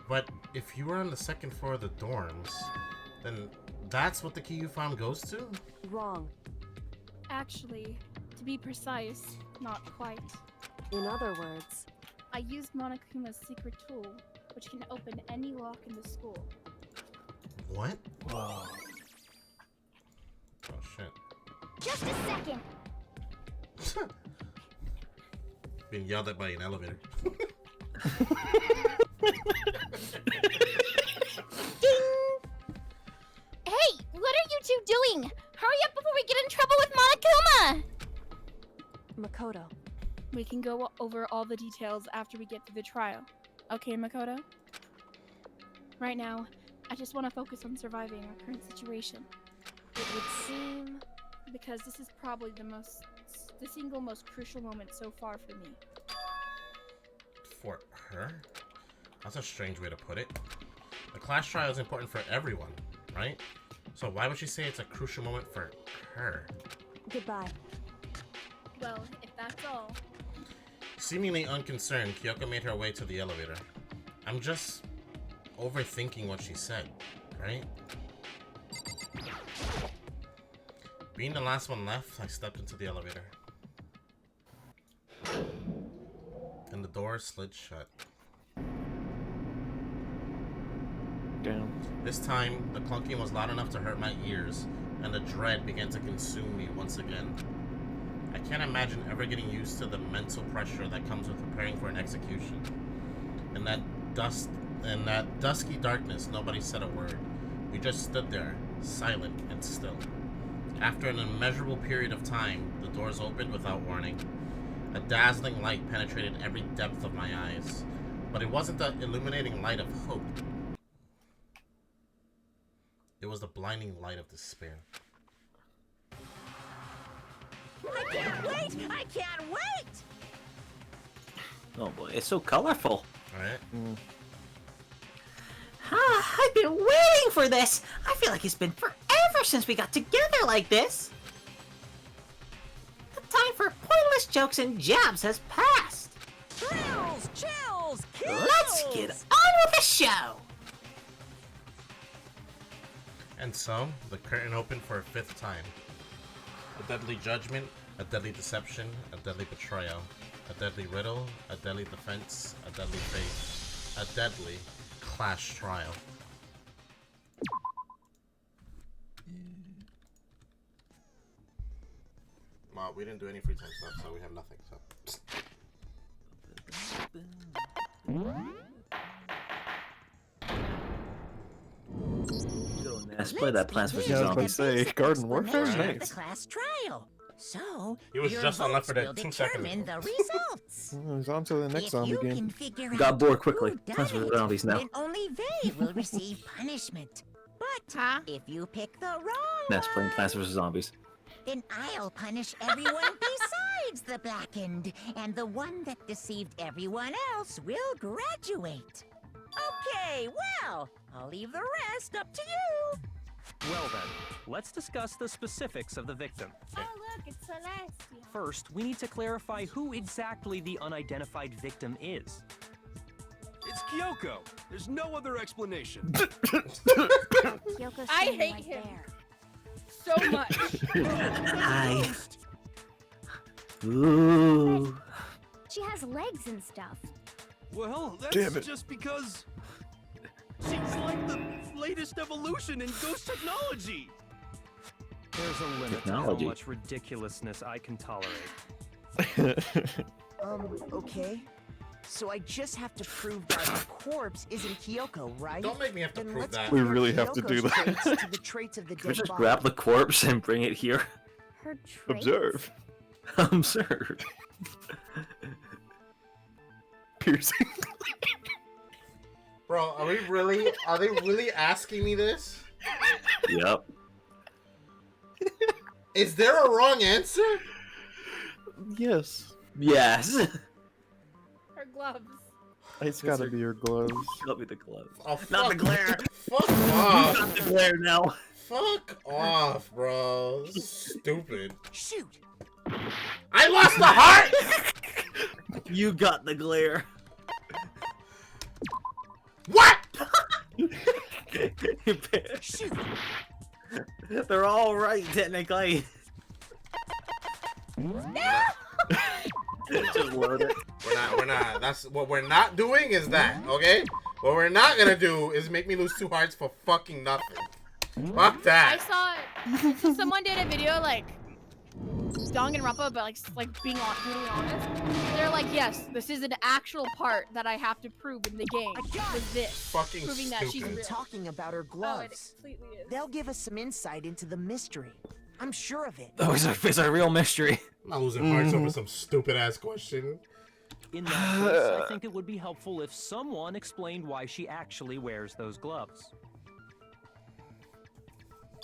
But if you were on the second floor of the dorms, then that's what the key you found goes to? Wrong. Actually, to be precise, not quite. In other words... I used Monokuma's secret tool, which can open any lock in the school. What? Whoa. Oh shit. Just a second. Being yelled at by an elevator. Ding! Hey, what are you two doing? Hurry up before we get in trouble with Monokuma! Makoto. We can go over all the details after we get to the trial. Okay, Makoto? Right now, I just want to focus on surviving our current situation. It would seem... Because this is probably the single most crucial moment so far for me. For her? That's a strange way to put it. The class trial is important for everyone, right? So why would she say it's a crucial moment for her? Goodbye. Well, if that's all... Seemingly unconcerned, Kyoko made her way to the elevator. I'm just overthinking what she said, right? Being the last one left, I stepped into the elevator. And the door slid shut. Damn. This time, the clunking was loud enough to hurt my ears, and the dread began to consume me once again. I can't imagine ever getting used to the mental pressure that comes with preparing for an execution. In that dusky darkness, nobody said a word. We just stood there, silent and still. After an immeasurable period of time, the doors opened without warning. A dazzling light penetrated every depth of my eyes, but it wasn't the illuminating light of hope. It was the blinding light of despair. I can't wait! I can't wait! Oh boy, it's so colorful. Alright. I've been waiting for this! I feel like it's been forever since we got together like this! The time for pointless jokes and jabs has passed! Thrills, chills, kills! Let's get on with the show! And so, the curtain opened for a fifth time. A deadly judgment, a deadly deception, a deadly betrayal, a deadly riddle, a deadly defense, a deadly fate, a deadly class trial. Well, we didn't do any free time stuff, so we have nothing, so... Let's play that Plants vs. Yeah, I was about to Zombies. say, Garden Warfare? Explanation of Nice. the class trial. So, He was your just on left for votes dead will 2 seconds determine ago. the results. He's on to the next If zombie you game. can figure Got out bored quickly. who Plants vs. died, Zombies now. then only they will receive punishment. But if you pick the wrong Let's play one, Plants vs. Zombies. then I'll punish everyone hides the blackened, and the one that deceived everyone else will graduate. Okay, well, I'll leave the rest up to you. Well then, let's discuss the specifics of the victim. Oh, look, it's Celestia. First, we need to clarify who exactly the unidentified victim is. It's Kyoko. There's no other explanation. Kyoko's I standing hate right him. there. So much. Hi. Ooh. She has legs and stuff. Well, Damn that's it. just because she's like the latest evolution in ghost technology. There's a limit to Technology. how much ridiculousness I can tolerate. Okay. So I just have to prove that the corpse isn't Kyoko, right? Don't make me have to Then prove let's that. We compare really have to do Kyoko's that. traits to the traits of the Can we dead just body. grab the corpse and bring it here? Her traits? Observe. Observe. Piercing. Bro, are they really asking me this? Yep. Is there a wrong answer? Yes. Yes. Her gloves. It's gotta be your gloves. Got me the glove. Oh, fuck. Not the glare. Fuck off. Not the glare now. Fuck off, bro. This is stupid. Shoot! I lost the heart! You got the glare. What? Shoot! They're all right, technically. Just load it. We're not. That's what we're not doing is that, okay? What we're not gonna do is make me lose 2 hearts for fucking nothing. Fuck I that. saw someone did a video like Danganronpa, but like being brutally honest. They're like, yes, this is an actual part that I have to prove in the game. With this, Fucking proving that she's stupid. real. Talking about her Oh, it gloves. completely is. They'll give us some insight into the mystery. I'm sure of it. Oh, it's a real mystery. I'm not losing hearts over some stupid ass question. In that case, I think it would be helpful if someone explained why she actually wears those gloves.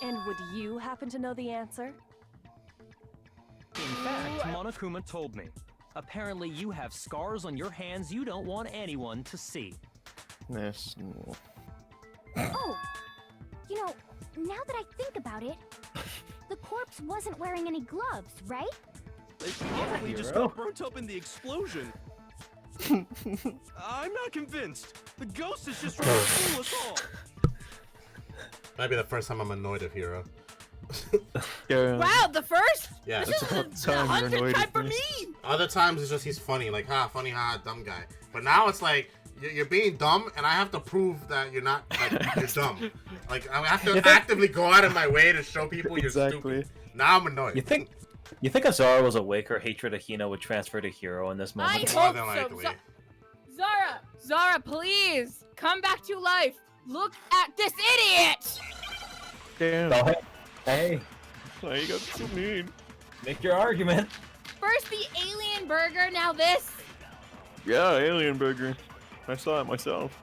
And would you happen to know the answer? In fact, Monokuma told me. Apparently you have scars on your hands you don't want anyone to see. Yes. No. Oh, you know, now that I think about it, the corpse wasn't wearing any gloves, right? They probably just Hero. got burnt up in the explosion. I'm not convinced. The ghost is just trying to fool us all. Might be the first time I'm annoyed of Hero. Yeah. Wow, the first? Yeah. This is the Time you're 100th annoyed time at for me. me! Other times it's just he's funny, like funny, dumb guy. But now it's like you're being dumb, and I have to prove that you're not like you're dumb. Like I have to actively go out of my way to show people you're Exactly. stupid. Now I'm annoyed. You think if Zara was awake, her hatred of Hina would transfer to Hero in this I moment? More hope than so. likely. Zara, please come back to life. Look at this idiot! Damn. Oh, hey, Why you got so mean? make your argument. First the alien burger, now this. Yeah, alien burger. I saw it myself.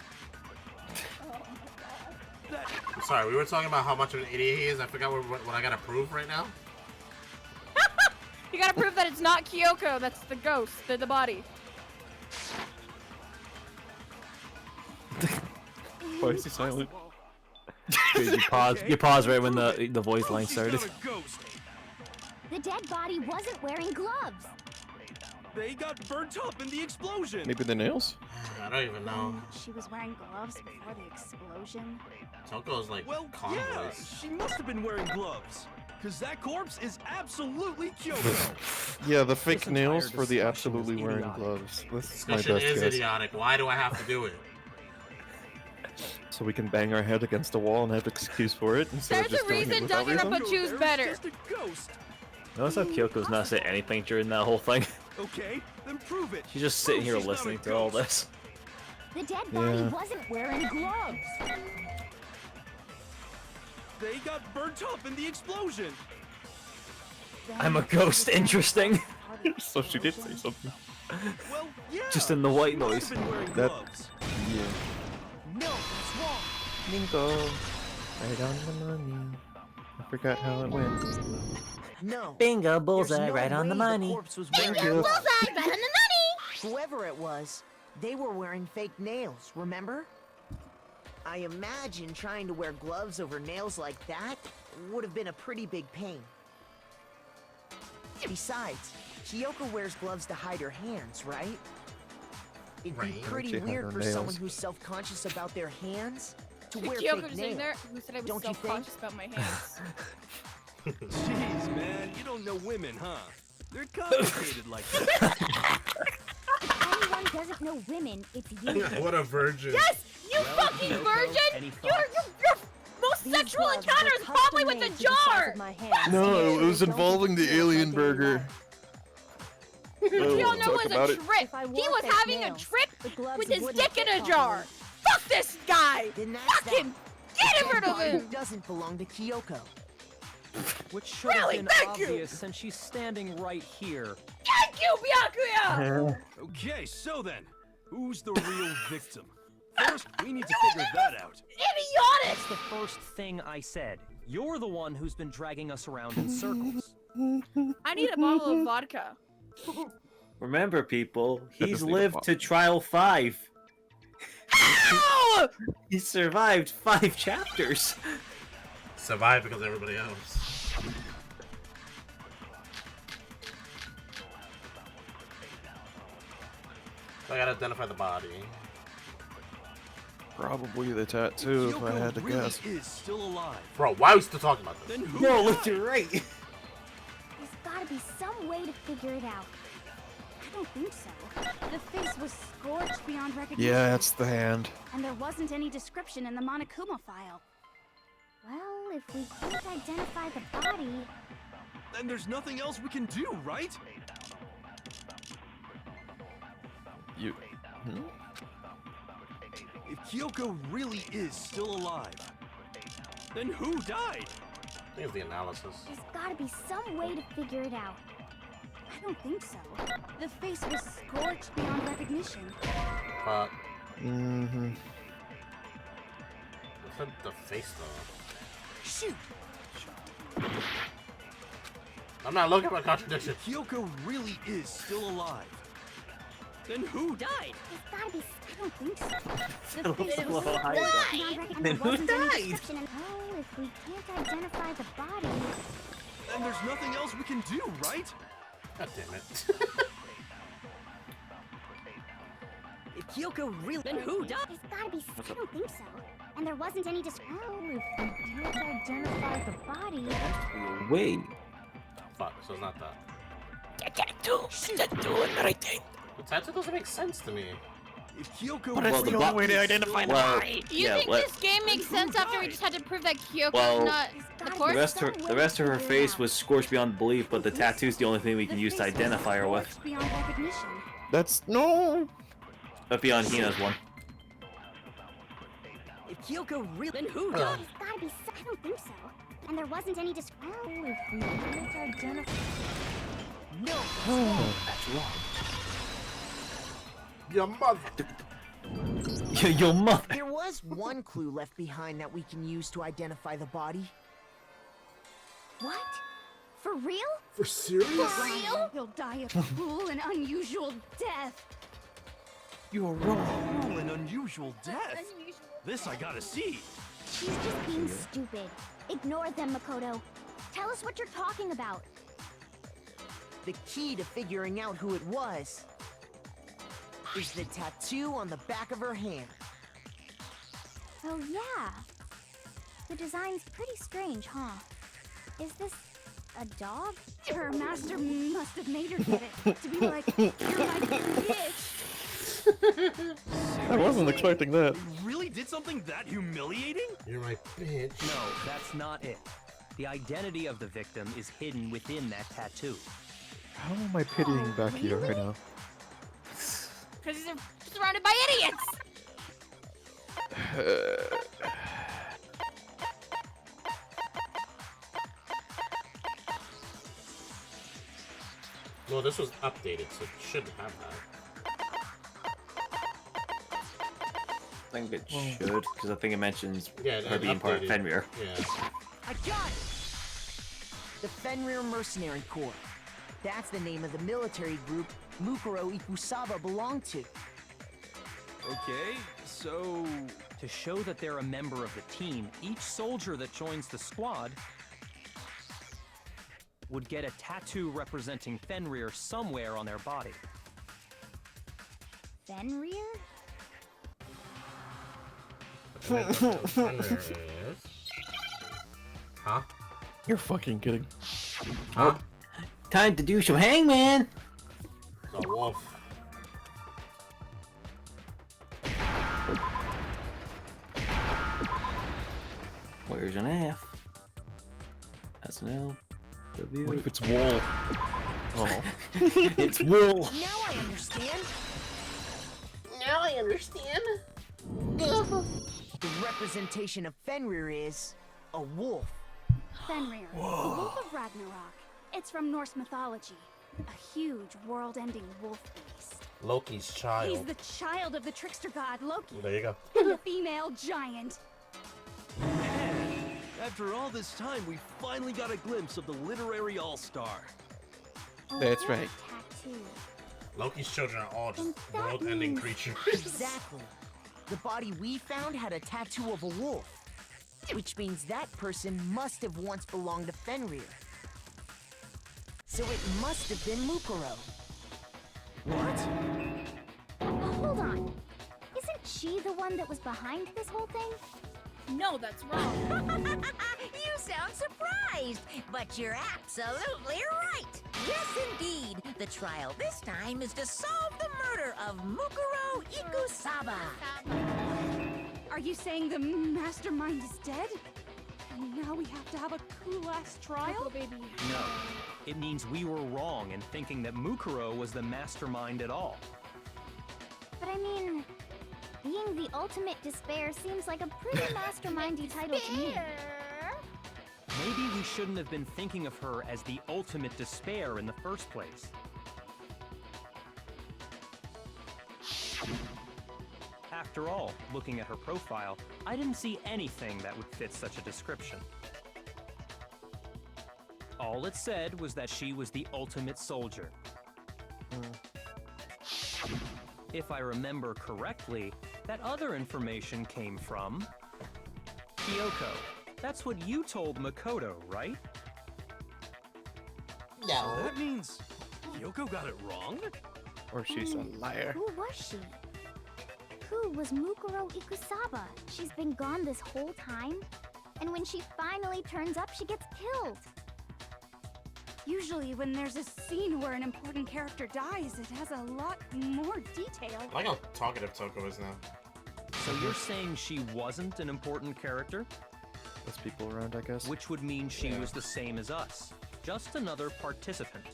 Sorry, we were talking about how much of an idiot he is. I forgot what I gotta prove right now. You gotta prove that it's not Kyoko, that's the ghost, the body. Why is he silent? You pause right when the voice line started. She's not a ghost. The dead body wasn't wearing gloves. They got burnt up in the explosion. Maybe the nails? I don't even know. She was wearing gloves before the explosion. Toko's like Well, calm yeah, voice. she must have been wearing gloves. Because that corpse is absolutely Kyoko. Yeah, the fake This nails entire for the discussion absolutely is wearing idiotic. gloves. This is my Discussion best is guess. idiotic. Why do I have to do it? So we can bang our head against a wall and have excuse for it instead of There's just a doing it reason without reason? Danganronpa choose There's better. just a ghost. Notice how Kyoko's not saying anything during that whole thing. Okay, then prove it. She's just sitting Prove here she's not listening a to all ghost. this. The dead body Yeah. wasn't wearing gloves. They got burnt up in the explosion. I'm a ghost. Interesting. So she did say something. Well, yeah. Just in the white she must noise. have been wearing That- gloves. Yeah. No, that's wrong. Bingo. Right on the money. I forgot how it went. No. Bingo, There's bullseye, no right on the way money. corpse was Bingo, wearing bullseye, right on the money! Whoever it was, they were wearing fake nails, remember? I imagine trying to wear gloves over nails like that would have been a pretty big pain. Besides, Kyoko wears gloves to hide her hands, right? It'd be pretty She had weird her for nails. someone who's self-conscious about their hands to wear Kyoko fake just sitting nails. there who said I was Don't you think? self-conscious about my hands. Jeez, man, you don't know women, huh? They're complicated like that. If anyone doesn't know women, it's you. What a virgin. Yes, you fucking Kyoko, virgin! any Your most These sexual gloves encounter were is probably with custom-made the to size jar! of my hands. No, it was Don't involving the feel alien like burger. What Oh, you all we'll know talk was about a it. trip. If I He wore was fake having nails, a trip the gloves with his wouldn't dick fit in a properly. jar. Fuck this guy! Then that's Fuck that. him! Get rid of Who him! doesn't belong to Kyoko? Which should Really? have been Thank you! obvious since she's standing right here. Thank you, Byakuya! Okay, so then, who's the real victim? First, we need to figure that out. Idiotic! That's the first thing I said. You're the one who's been dragging us around in circles. I need a bottle of vodka. Remember, people, he's just need a lived pop. to trial 5. Ow! He survived 5 chapters. Survived because of everybody else. So I gotta identify the body. Probably the tattoo, if I Kyoko had to really guess. is still alive. Bro, why are we still talking about this? Then who No, died? look, you're right. There's gotta be some way to figure it out. I don't think so. The face was scorched beyond recognition. Yeah, it's the hand. And there wasn't any description in the Monokuma file. Well, if we can't identify the body, Then there's nothing else we can do, right? You. If Kyoko really is still alive, then who died? I think it's the analysis. there's gotta be some way to figure it out. I don't think so. The face was scorched beyond recognition. But Mm-hmm. I said the face though. Shoot! I'm not looking for a contradiction. If Kyoko really is still alive, then who died? There's gotta be. I don't think so. The face Slow, was high scorched up. beyond recognition. Then There who wasn't any died? description in- Well, if we can't identify the body, Then there's nothing else we can do, right? God damn it. If Kyoko really... then who died? There's gotta be. I don't think so. And there wasn't any description. Well, if we can't identify the body, Wait. Fuck, so it's not that. Shoot. The tattoo doesn't make sense to me. If Kyoko Well, the really way to is identify still the alive, body. Do you think this game makes sense after we just had to prove that Kyoko Well, is not the the The corpse? rest of her face was scorched beyond belief, but the tattoo's the only thing we can use to identify her with. Scorched beyond recognition. That's no. But beyond Hina's one. If Kyoko really... then who died? There's gotta be. I don't think so. And there wasn't any description. Well, if we can't identify. No! That's wrong. Your mother. Your mother. There was one clue left behind that we can use to identify the body. What? For real? For serious? For real? He'll die a cruel and unusual death. You're wrong. cruel and unusual death. This I gotta see. She's just being stupid. Ignore them, Makoto. Tell us what you're talking about. The key to figuring out who it was is the tattoo on the back of her hand. Oh, yeah. The design's pretty strange, huh? Is this a dog? Her master must have made her get it. To be like, you're my bitch. I wasn't expecting that. You really did something that humiliating? You're my bitch. No, that's not it. The identity of the victim is hidden within that tattoo. How am I pitying Byakuya right now? Because he's surrounded by idiots! Well, this was updated, so it should have that. I think it should, because I think it mentions Yeah, her being part of updated. Fenrir. Yeah. I got it! The Fenrir Mercenary Corps. That's the name of the military group Mukuro Ikusaba belonged to. Okay, so... To show that they're a member of the team, each soldier that joins the squad would get a tattoo representing Fenrir somewhere on their body. Fenrir? Fenrir is... Huh? You're fucking kidding. Huh? Time to do some hangman! A wolf. Where's an F? That's an L. W. What if it's wool? Oh. It's wool! Now I understand. Now I understand. The representation of Fenrir is a wolf. Fenrir, the Wolf of Ragnarok. It's from Norse mythology. A huge, world-ending wolf beast. Loki's child. He's the child of the trickster god Loki. There you go. And the female giant. Man, after all this time, we finally got a glimpse of the literary all-star. That's right. Tattoo. Loki's children are all just And that world-ending means- creatures. Exactly. The body we found had a tattoo of a wolf, which means that person must have once belonged to Fenrir. So it must have been Mukuro. What? Hold on. Isn't she the one that was behind this whole thing? No, that's wrong. You sound surprised, but you're absolutely right. Yes, indeed. The trial this time is to solve the murder of Mukuro Ikusaba. Are you saying the mastermind is dead? And now we have to have a cool-ass trial? Baby. No. It means we were wrong in thinking that Mukuro was the mastermind at all. But I mean, being the ultimate despair seems like a pretty mastermindy title to me. Maybe we shouldn't have been thinking of her as the ultimate despair in the first place. After all, looking at her profile, I didn't see anything that would fit such a description. All it said was that she was the ultimate soldier. If I remember correctly, that other information came from Kyoko. That's what you told Makoto, right? So that means Kyoko got it wrong? Or she's a liar. Who was she? Who was Mukuro Ikusaba? She's been gone this whole time? And when she finally turns up, she gets killed. Usually when there's a scene where an important character dies, it has a lot more detail. I like how talkative Toko is now. So you're saying she wasn't an important character? There's people around, I guess. Which would mean she Yeah. was the same as us. Just another participant.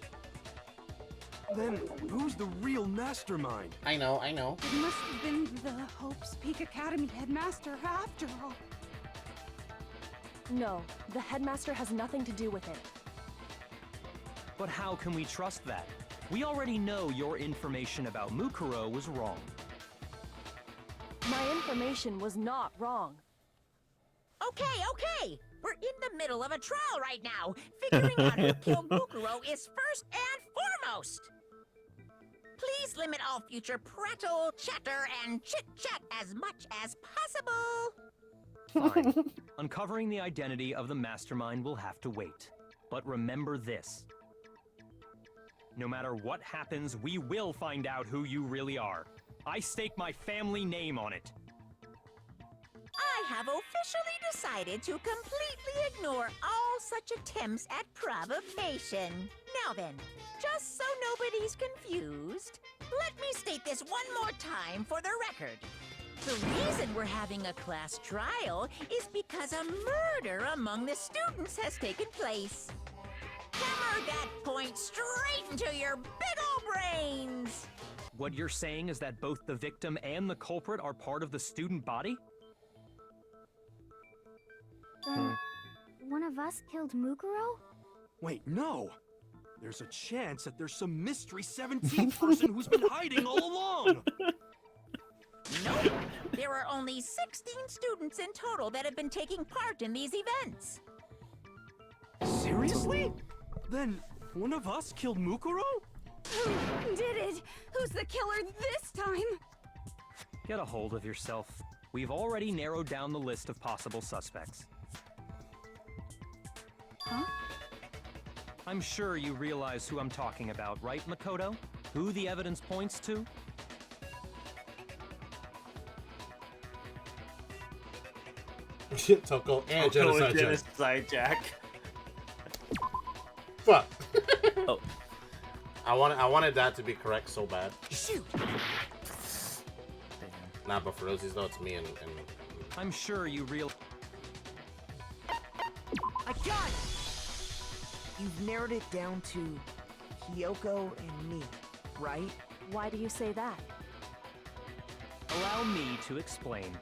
Then who's the real mastermind? I know. It must have been the Hope's Peak Academy headmaster after all. No, the headmaster has nothing to do with it. But how can we trust that? We already know your information about Mukuro was wrong. My information was not wrong. Okay. We're in the middle of a trial right now. Figuring out who killed Mukuro is first and foremost. Please limit all future prattle, chatter, and chit-chat as much as possible. Fine. Uncovering the identity of the mastermind will have to wait. But remember this. No matter what happens, we will find out who you really are. I stake my family name on it. I have officially decided to completely ignore all such attempts at provocation. Now then, just so nobody's confused, let me state this one more time for the record. The reason we're having a class trial is because a murder among the students has taken place. Hammer that point straight into your big ol' brains! What you're saying is that both the victim and the culprit are part of the student body? Then, one of us killed Mukuro? Wait, no! There's a chance that there's some mystery 17th person who's been hiding all along! Nope! There are only 16 students in total that have been taking part in these events. Seriously? we? Then one of us killed Mukuro? Who did it? Who's the killer this time? Get a hold of yourself. We've already narrowed down the list of possible suspects. Huh? I'm sure you realize who I'm talking about, right, Makoto? Who the evidence points to? Toko and Toko Genocide and Jack. Genocide Jack. Fuck. Oh. I wanted that to be correct so bad. Shoot. Nah, but for Rosie's though, it's me and I'm sure you real. I got it! You've narrowed it down to Kyoko and me, right? Why do you say that? Allow me to explain.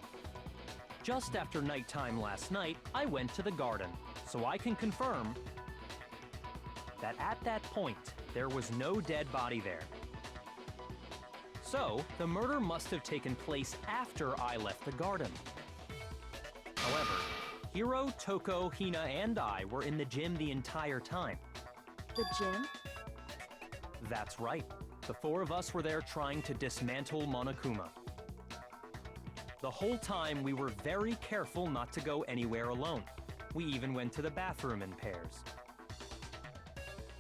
Just after nighttime last night, I went to the garden, so I can confirm that at that point, there was no dead body there. So, the murder must have taken place after I left the garden. However, Hiro, Toko, Hina, and I were in the gym the entire time. The gym? That's right. The four of us were there trying to dismantle Monokuma. The whole time, we were very careful not to go anywhere alone. We even went to the bathroom in pairs.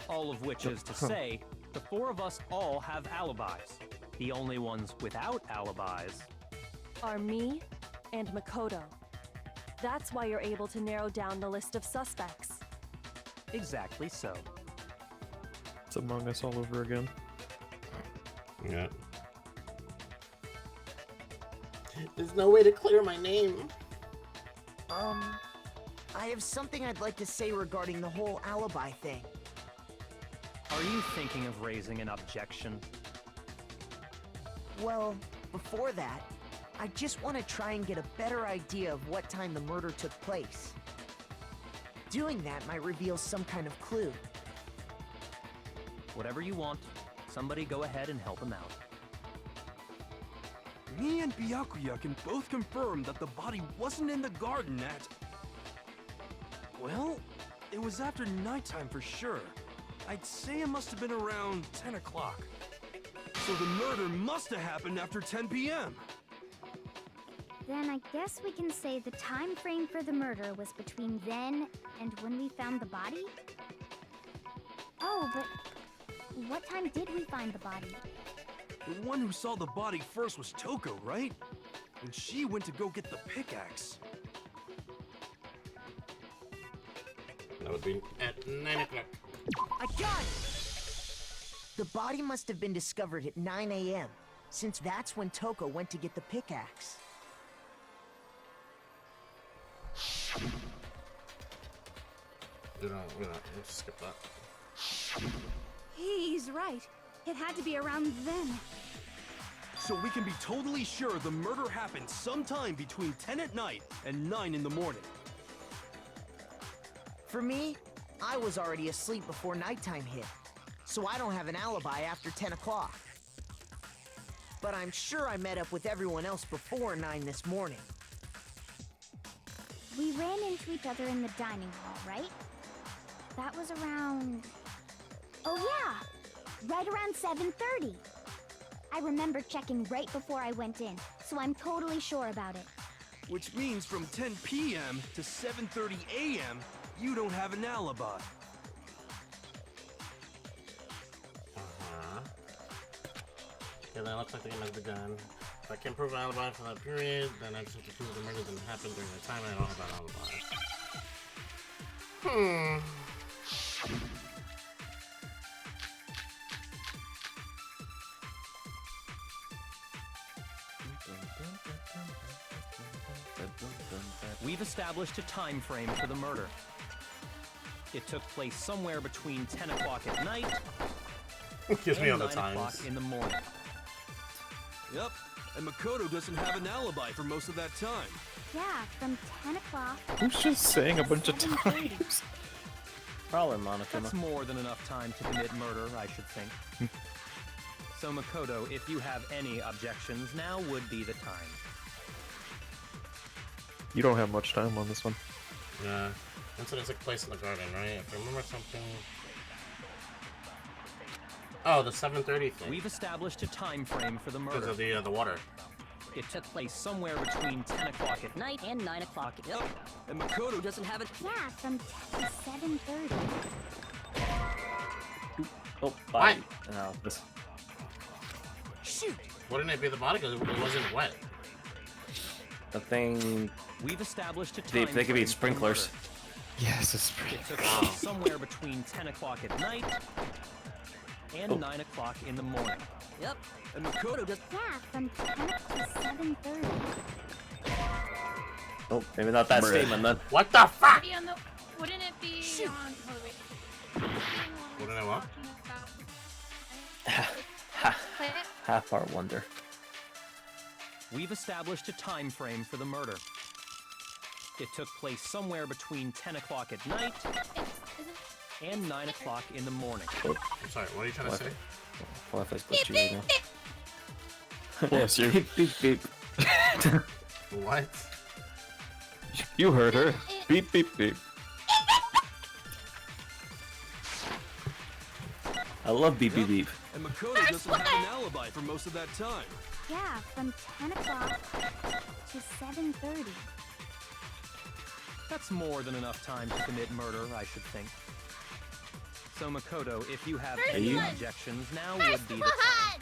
All of which is to say, the four of us all have alibis. The only ones without alibis Are me and Makoto. That's why you're able to narrow down the list of suspects. Exactly so. It's Among Us all over again. yeah. There's no way to clear my name. I have something I'd like to say regarding the whole alibi thing. Are you thinking of raising an objection? Well, before that, I just want to try and get a better idea of what time the murder took place. Doing that might reveal some kind of clue. Whatever you want. Somebody go ahead and help him out. Me and Byakuya can both confirm that the body wasn't in the garden at... Well, it was after nighttime for sure. I'd say it must have been around 10 o'clock. So the murder must have happened after 10 p.m. Then I guess we can say the time frame for the murder was between then and when we found the body? Oh, but what time did we find the body? The one who saw the body first was Toko, right? And she went to go get the pickaxe. That would be at 9 o'clock. I got it! The body must have been discovered at 9 a.m., since that's when Toko went to get the pickaxe. We don't let's skip that. He's right. It had to be around then. So we can be totally sure the murder happened sometime between 10 at night and 9 in the morning. For me, I was already asleep before nighttime hit, so I don't have an alibi after 10 o'clock. But I'm sure I met up with everyone else before 9 this morning. We ran into each other in the dining hall, right? That was around... Oh yeah! Right around 7:30. I remember checking right before I went in, so I'm totally sure about it. Which means from 10 p.m. to 7:30 a.m., you don't have an alibi. Okay, then it looks like the game has begun. If I can prove an alibi for that period, then I just have to prove the murder didn't happen during the time and I don't have an alibi. We've established a time frame for the murder. It took place somewhere between 10 o'clock at night Gives me all and the 9 o'clock times. in the morning. Yep, and Makoto doesn't have an alibi for most of that time. Yeah, from 10 o'clock. Who's just saying a bunch of times? Probably Monokuma. That's more than enough time to commit murder, I should think. So Makoto, if you have any objections, now would be the time. You don't have much time on this one. Yeah. Incident took place in the garden, right? If I remember something. Oh, the 7:30 thing. We've established a time frame for the murder. Because of the water. It took place somewhere between 10 o'clock at night and 9 o'clock. Yep. And Makoto doesn't have it. Yeah, from 10 to 7:30. Oh, body. No, this. Shoot! Wouldn't it be the body? Because it wasn't wet. The thing. We've established a time They could be frame sprinklers. for the murder. Yes, it's It took place somewhere between 10 o'clock at night and 9 o'clock in the morning. Yep. And Makoto does. Yeah, from 10 to 7:30. Oh, maybe not that statement then. What the fuck? Wouldn't it be on... Oh, wait. Wouldn't it what? Half our wonder. We've established a time frame for the murder. It took place somewhere between 10 o'clock at night and 9 o'clock in the morning. I'm sorry, what are you trying to say? Wi-Fi's glitchy, you know. Yes, you. Beep, beep, beep. What? You heard her. Beep, beep, beep. I love beep, beep, beep. And Makoto doesn't have an alibi for most of that time. Yeah, from 10 o'clock to 7:30. That's more than enough time to commit murder, I should think. So Makoto, if you have any objections, now would be the time.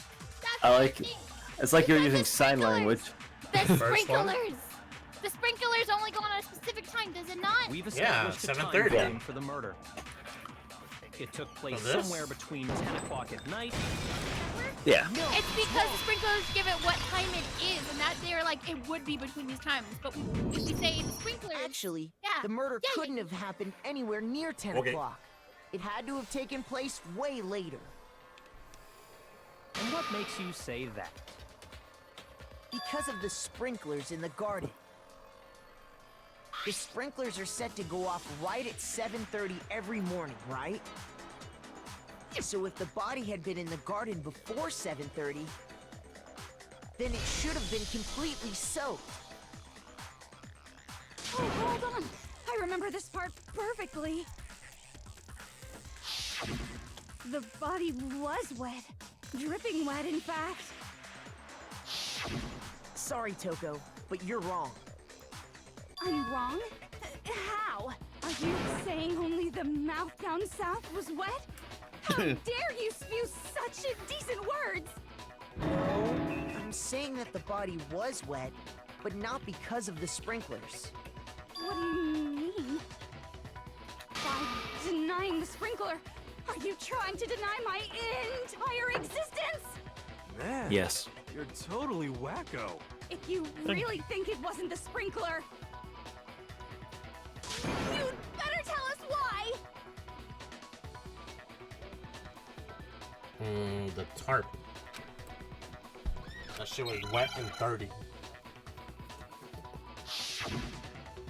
I like it. It's like you're using sign language. The sprinklers! The sprinklers only go on a specific time, does it not? We've established a time 7:30. frame for the murder. It took place somewhere between 10 o'clock at night. Yeah. It's because the sprinklers give it what time it is, and that they're like, it would be between these times. But if we say the sprinklers... Actually, yeah, the murder couldn't have happened anywhere near 10 o'clock. It had to have taken place way later. And what makes you say that? Because of the sprinklers in the garden. The sprinklers are set to go off right at 7:30 every morning, right? So if the body had been in the garden before 7:30, then it should have been completely soaked. Oh, hold on. I remember this part perfectly. The body was wet. Dripping wet, in fact. Sorry, Toko, but you're wrong. I'm wrong? How? Are you saying only the mouth down south was wet? How dare you spew such indecent words? No, I'm saying that the body was wet, but not because of the sprinklers. What do you mean? By denying the sprinkler, are you trying to deny my entire existence? Man, Yes. you're totally wacko. If you really think it wasn't the sprinkler, you'd better tell us why! The tarp. That shit was wet and dirty.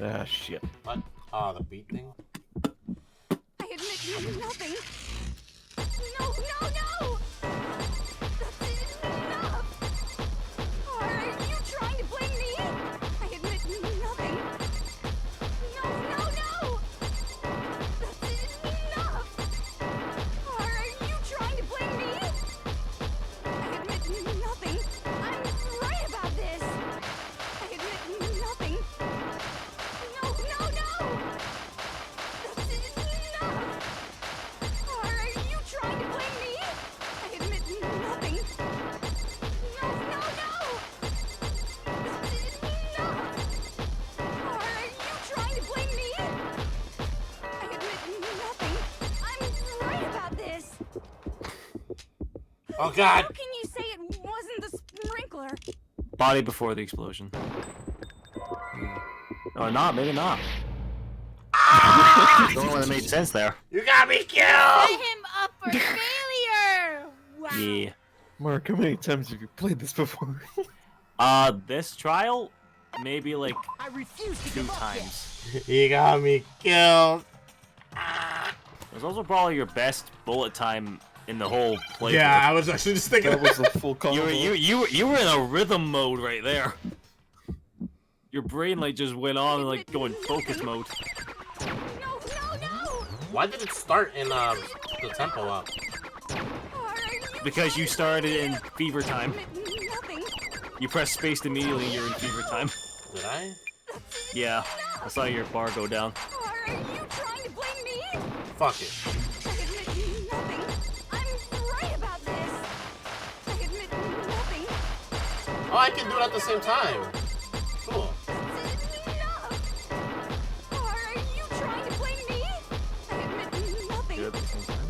Ah, shit. What? Oh, the beat thing? I admit nothing. No, no, no! That's enough! Are you trying to blame me? I admit nothing. No, no, no! That's enough! Are you trying to blame me? I admit nothing. I'm right about this. I admit nothing. No, no, no! That's enough! Are you trying to blame me? I admit nothing. No, no, no! That's enough! Are you trying to blame me? I admit nothing. I'm right about this. Oh god! How can you say it wasn't the sprinkler? Body before the explosion. Or not, maybe not. The only one that made sense there. You got me killed! Set him up for failure! Wow. Yeah. Mark, how many times have you played this before? This trial, maybe like I refuse to 2 give up yet. times. You got me killed. It was also probably your best bullet time in the whole playthrough. Yeah, I was actually just thinking That was a full combo. You were in a rhythm mode right there. Your brain like just went on and like going focus mode. No, Why did it start in the tempo up? Because you started in fever time. You press space immediately, you're in fever time. Did I? Yeah, I saw your bar go down. Are you trying to blame me? Fuck it. I admit nothing. I'm right about this. I admit nothing. Oh, I can do it at the same time. Cool. Are you trying to blame me? I admit nothing. Do it at the same time.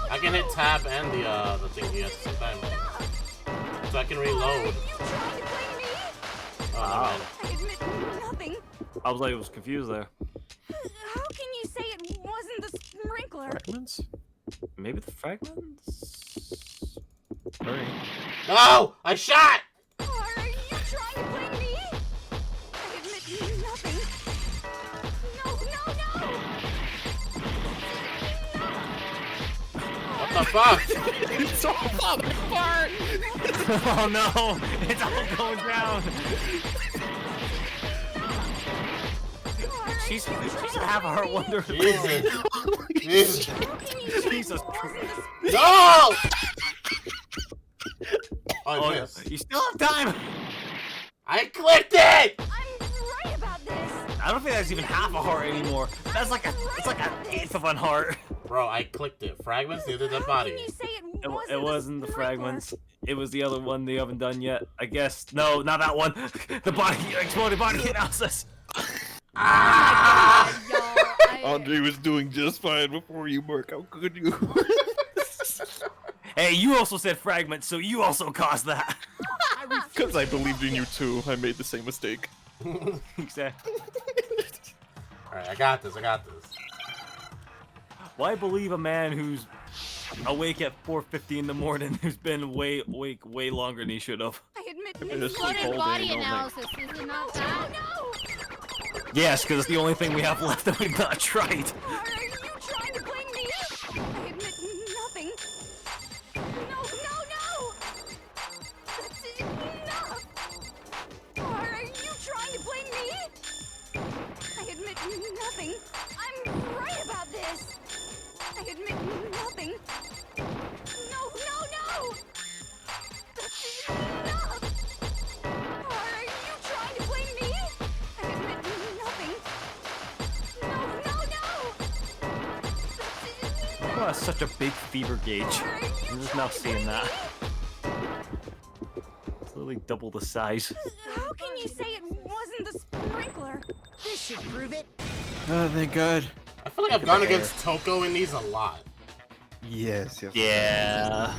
I can hit tab and the thingy at the same time. So I can reload. Oh, Wow. I admit nothing. I was confused there. How can you say it wasn't the sprinkler? Fragments? Maybe the fragments? Hurry. No! I shot! Are you trying to blame me? I admit nothing. No. What the fuck? It's all falling apart! Oh no! It's all going down! She's half a heart wonder. Jesus. Jesus Christ. No! Oh, yes. You still have time! I clicked it! I'm right about this. I don't think that's even half a heart anymore. It's like an eighth of a heart. Bro, I clicked it. Fragments near the dead body. It wasn't the fragments. It was the other one they haven't done yet. I guess. No, not that one. The body exploded body analysis. Andre was doing just fine before you, Mark. How could you? Hey, you also said fragments, so you also caused that. Because I believed in you too. I made the same mistake. Exactly. Alright, I got this. Why believe a man who's awake at 4:50 in the morning who's been awake way longer than he should have? I admit Exploded body analysis, is it not that? Yes, because it's the only thing we have left that we've not tried. Are you trying to blame me? I admit nothing. No. That's enough. Are you trying to blame me? I admit nothing. I'm right about this. I admit nothing. No. That's enough. Are you trying to blame me? I admit nothing. No. Oh, that's such a big fever gauge. I'm just now seeing that. It's literally double the size. How can you say it wasn't the sprinkler? This should prove it. Oh, thank God. I feel like I've gone against Toko in these a lot. Yes. Yeah.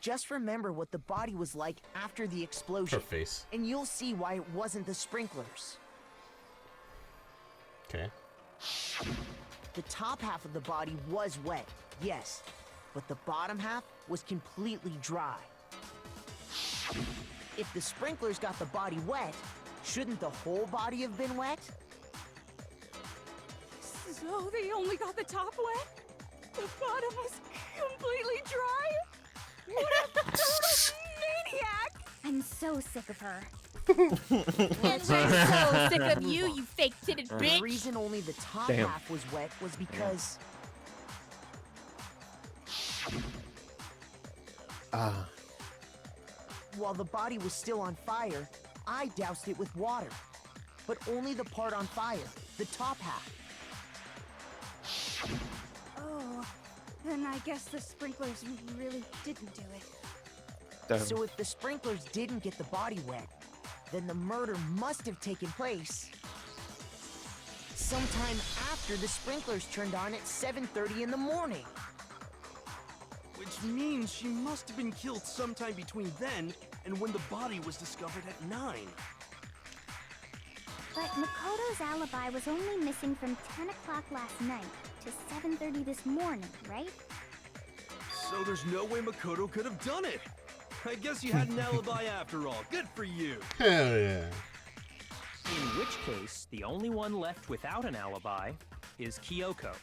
Just remember what the body was like after the explosion. Her face. And you'll see why it wasn't the sprinklers. Okay. The top half of the body was wet, yes, but the bottom half was completely dry. If the sprinklers got the body wet, shouldn't the whole body have been wet? So they only got the top wet? The bottom was completely dry? What a total maniac! I'm so sick of her. And we're so sick of you, you fake-titted bitch! The reason only the top Damn. half was wet was because... While the body was still on fire, I doused it with water. But only the part on fire, the top half. Oh, then I guess the sprinklers really didn't do it. So if the sprinklers didn't get the body wet, then the murder must have taken place sometime after the sprinklers turned on at 7:30 in the morning. Which means she must have been killed sometime between then and when the body was discovered at 9. But Makoto's alibi was only missing from 10 o'clock last night to 7:30 this morning, right? So there's no way Makoto could have done it. I guess you had an alibi after all. Good for you. Hell yeah. In which case, the only one left without an alibi is Kyoko.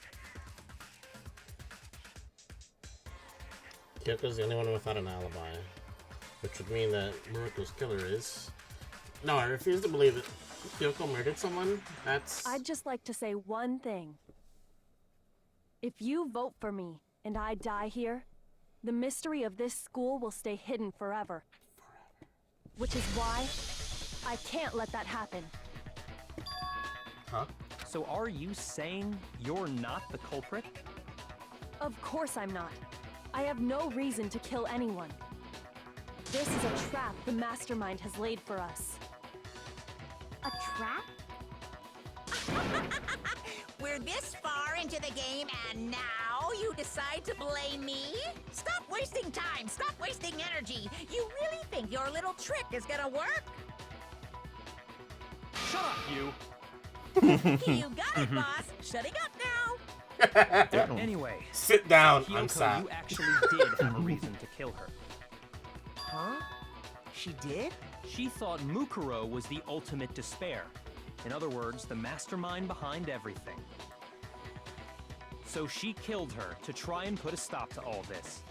Kyoko's the only one without an alibi. Which would mean that Muruko's killer is... No, I refuse to believe it. Kyoko murdered someone? That's... I'd just like to say one thing. If you vote for me and I die here, the mystery of this school will stay hidden forever. Which is why I can't let that happen. Huh? So are you saying you're not the culprit? Of course I'm not. I have no reason to kill anyone. This is a trap the mastermind has laid for us. A trap? We're this far into the game and now you decide to blame me? Stop wasting time! Stop wasting energy! You really think your little trick is gonna work? Shut up, you! You got it, boss! Shutting up now! Anyway, sit down. Kyoko, I'm sad. You actually did have a reason to kill her. Huh? She did? She thought Mukuro was the ultimate despair. In other words, the mastermind behind everything. So she killed her to try and put a stop to all this.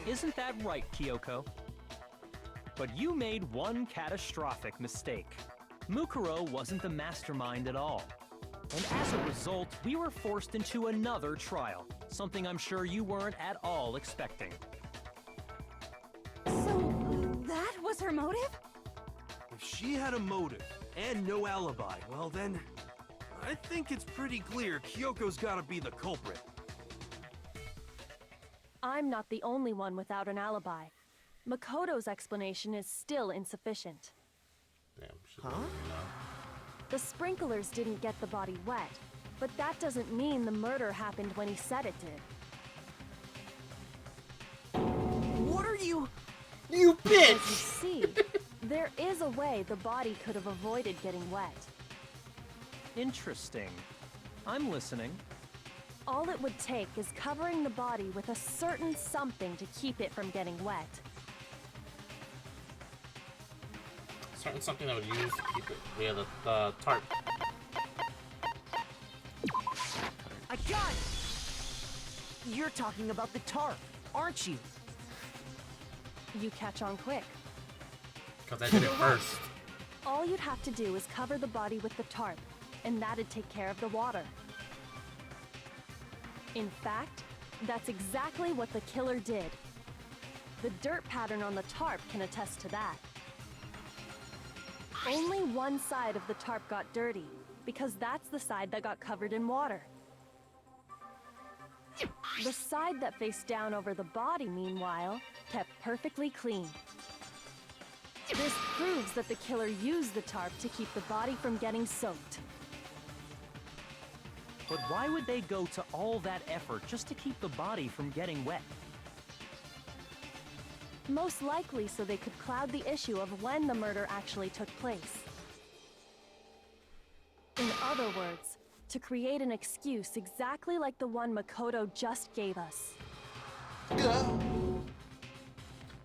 Isn't that right, Kyoko? But you made one catastrophic mistake. Mukuro wasn't the mastermind at all. And as a result, we were forced into another trial, something I'm sure you weren't at all expecting. So, that was her motive? If she had a motive and no alibi, well then, I think it's pretty clear Kyoko's gotta be the culprit. I'm not the only one without an alibi. Makoto's explanation is still insufficient. Damn, huh? The sprinklers didn't get the body wet, but that doesn't mean the murder happened when he said it did. What are you... You bitch! As you see, there is a way the body could have avoided getting wet. Interesting. I'm listening. All it would take is covering the body with a certain something to keep it from getting wet. Certain something that would use to keep it. Yeah, the tarp. I got it! You're talking about the tarp, aren't you? You catch on quick. Because I did it first. All you'd have to do is cover the body with the tarp, and that'd take care of the water. In fact, that's exactly what the killer did. The dirt pattern on the tarp can attest to that. Only one side of the tarp got dirty, because that's the side that got covered in water. The side that faced down over the body, meanwhile, kept perfectly clean. This proves that the killer used the tarp to keep the body from getting soaked. But why would they go to all that effort just to keep the body from getting wet? Most likely so they could cloud the issue of when the murder actually took place. In other words, to create an excuse exactly like the one Makoto just gave us.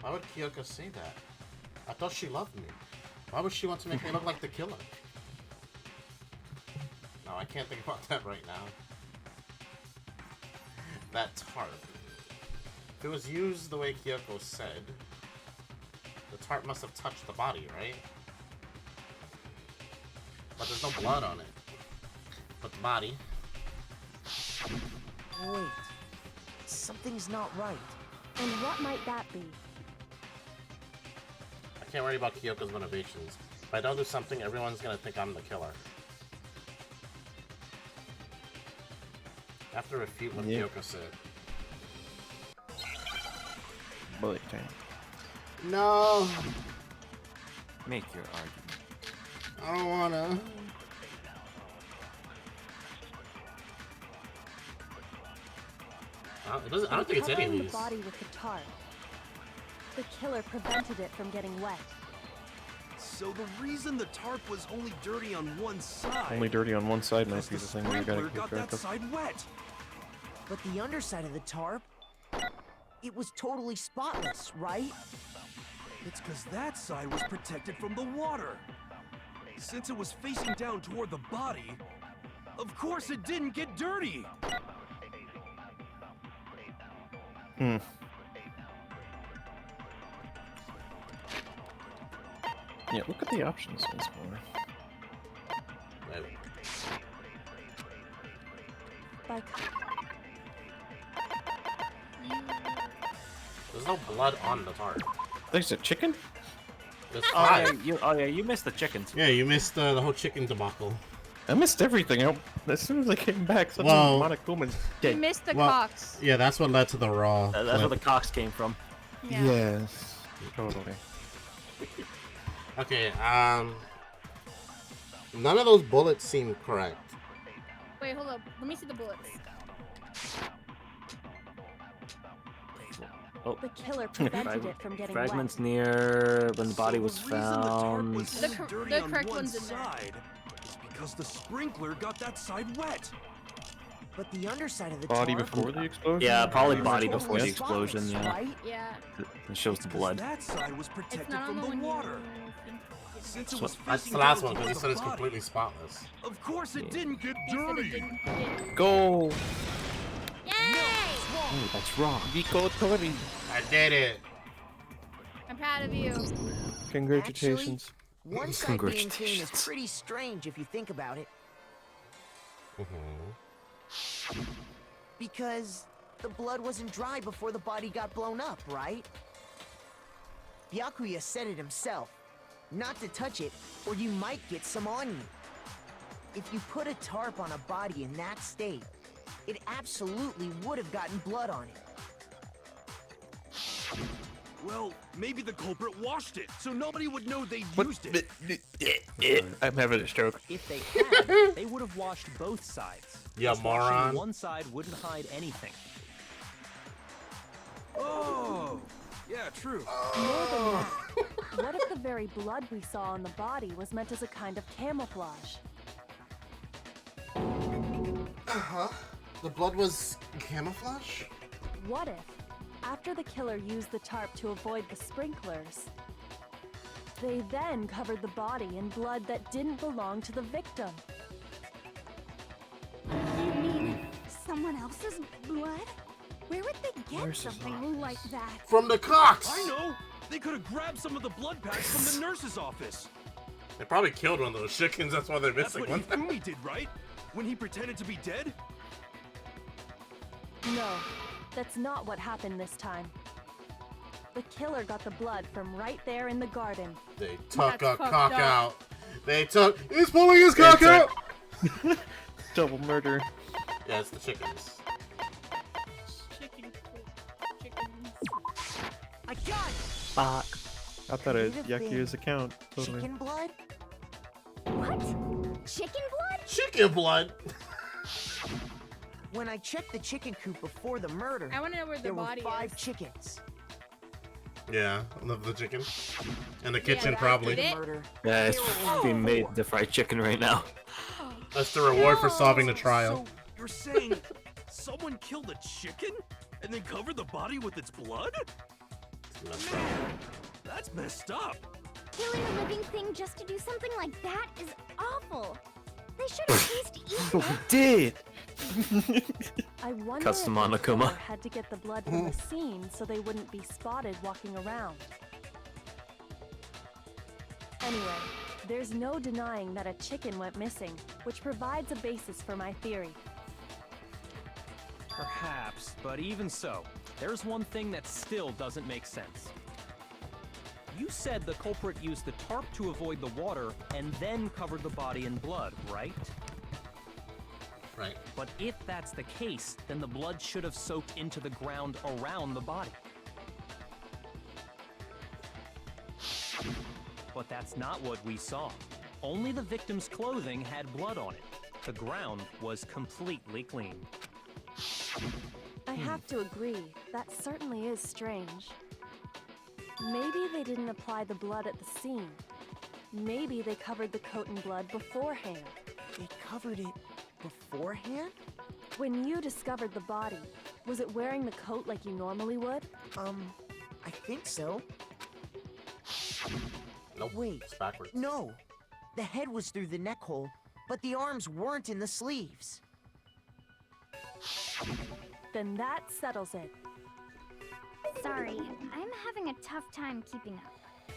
Why would Kyoko say that? I thought she loved me. Why would she want to make me look like the killer? No, I can't think about that right now. That tarp. If it was used the way Kyoko said, the tarp must have touched the body, right? But there's no blood on it. But the body. Wait. Something's not right. And what might that be? I can't worry about Kyoko's motivations. If I don't do something, everyone's gonna think I'm the killer. I have to refute what Kyoko said. Bullet time. No. Make your argument. I don't wanna. I don't think it's any of Covering these. the body with the tarp. The killer prevented it from getting wet. So the reason the tarp was only dirty on one side... Only dirty on one side might be the the thing that you gotta sprinkler keep got track that of. side wet. But the underside of the tarp, it was totally spotless, right? It's because that side was protected from the water. Since it was facing down toward the body, of course it didn't get dirty. Hmm. Yeah, look at the options once more. There's no blood on the tarp. There's a chicken? There's Oh yeah, 5. you missed the chickens. Yeah, you missed the whole chicken debacle. I missed everything. As soon as I came back, suddenly Well- Monokuma's You dead. missed the Well, cocks. Yeah, that's what led to the raw. That's where clip. the cocks came from. Yeah. Yes, totally. Okay, none of those bullets seem correct. Wait, hold up. Let me see the bullets. Oh. The killer prevented it from getting Fragments wet. near when the body was The reason the tarp found. was The so cor- dirty the on correct one one's in there. side is because the sprinkler got that side wet. But the underside of the Body tarp before the explosion? Yeah, probably body was before the spotless, explosion. Yeah, right? Yeah. it shows the Because blood. that side was It's protected not on from the the one water. you think. Since it So- was That's facing the last down one, because he toward said the it's body. completely spotless. Of course it didn't get He said it dirty. didn't. Go! Yay! Oh, that's wrong. Nico Tori! I did it! I'm proud of you. Congratulations. One side being clean is Congratulations. pretty strange if you think about it. Because the blood wasn't dry before the body got blown up, right? Byakuya said it himself. Not to touch it, or you might get some on you. If you put a tarp on a body in that state, it absolutely would have gotten blood on it. Well, maybe the culprit washed it, so nobody would know they used it. I'm having a stroke. If they had, they would have washed both sides. Yeah, Just washing moron. one side wouldn't hide anything. Oh, yeah, true. More than that, what if the very blood we saw on the body was meant as a kind of camouflage? Uh-huh. The blood was camouflage? What if, after the killer used the tarp to avoid the sprinklers, they then covered the body in blood that didn't belong to the victim? You mean someone else's blood? Where would they get Nurse's something like that? From the cocks! I know! They could have grabbed some of the blood packs from the nurse's office. They probably killed one of those chickens, that's why they're That's missing what one. Hifumi did, right? When he pretended to be dead? No, that's not what happened this time. The killer got the blood from right there in the garden. They took That's a fucked cock up. out. They took. He's pulling his cock out! Double murder. Yeah, it's the chickens. Chickens. I got it! Fuck. I thought it Could have Yakuya's been account. Totally. Chicken blood? What? Chicken blood? Chicken blood! When I checked the chicken coop before the murder, I want to know where the there were body 5 is. chickens. Yeah, I love the chicken. In the Yeah, kitchen, but probably. did it? Murder. Yeah, it's being made the fried chicken right now. That's the reward for solving the trial. So, you're saying someone killed a chicken and then covered the body with its blood? Man, that's messed up. Killing a living thing just to do something like that is awful. They should at least eat it. Did! I wonder Custom if the Monokuma. killer had to get the blood from the scene so they wouldn't be spotted walking around. Anyway, there's no denying that a chicken went missing, which provides a basis for my theory. Perhaps, but even so, there's one thing that still doesn't make sense. You said the culprit used the tarp to avoid the water and then covered the body in blood, right? Right. But if that's the case, then the blood should have soaked into the ground around the body. But that's not what we saw. Only the victim's clothing had blood on it. The ground was completely clean. I have to agree, that certainly is strange. Maybe they didn't apply the blood at the scene. Maybe they covered the coat in blood beforehand. They covered it beforehand? When you discovered the body, was it wearing the coat like you normally would? I think so. Nope. Wait. It's backwards. No. The head was through the neck hole, but the arms weren't in the sleeves. Then that settles it. Sorry, I'm having a tough time keeping up.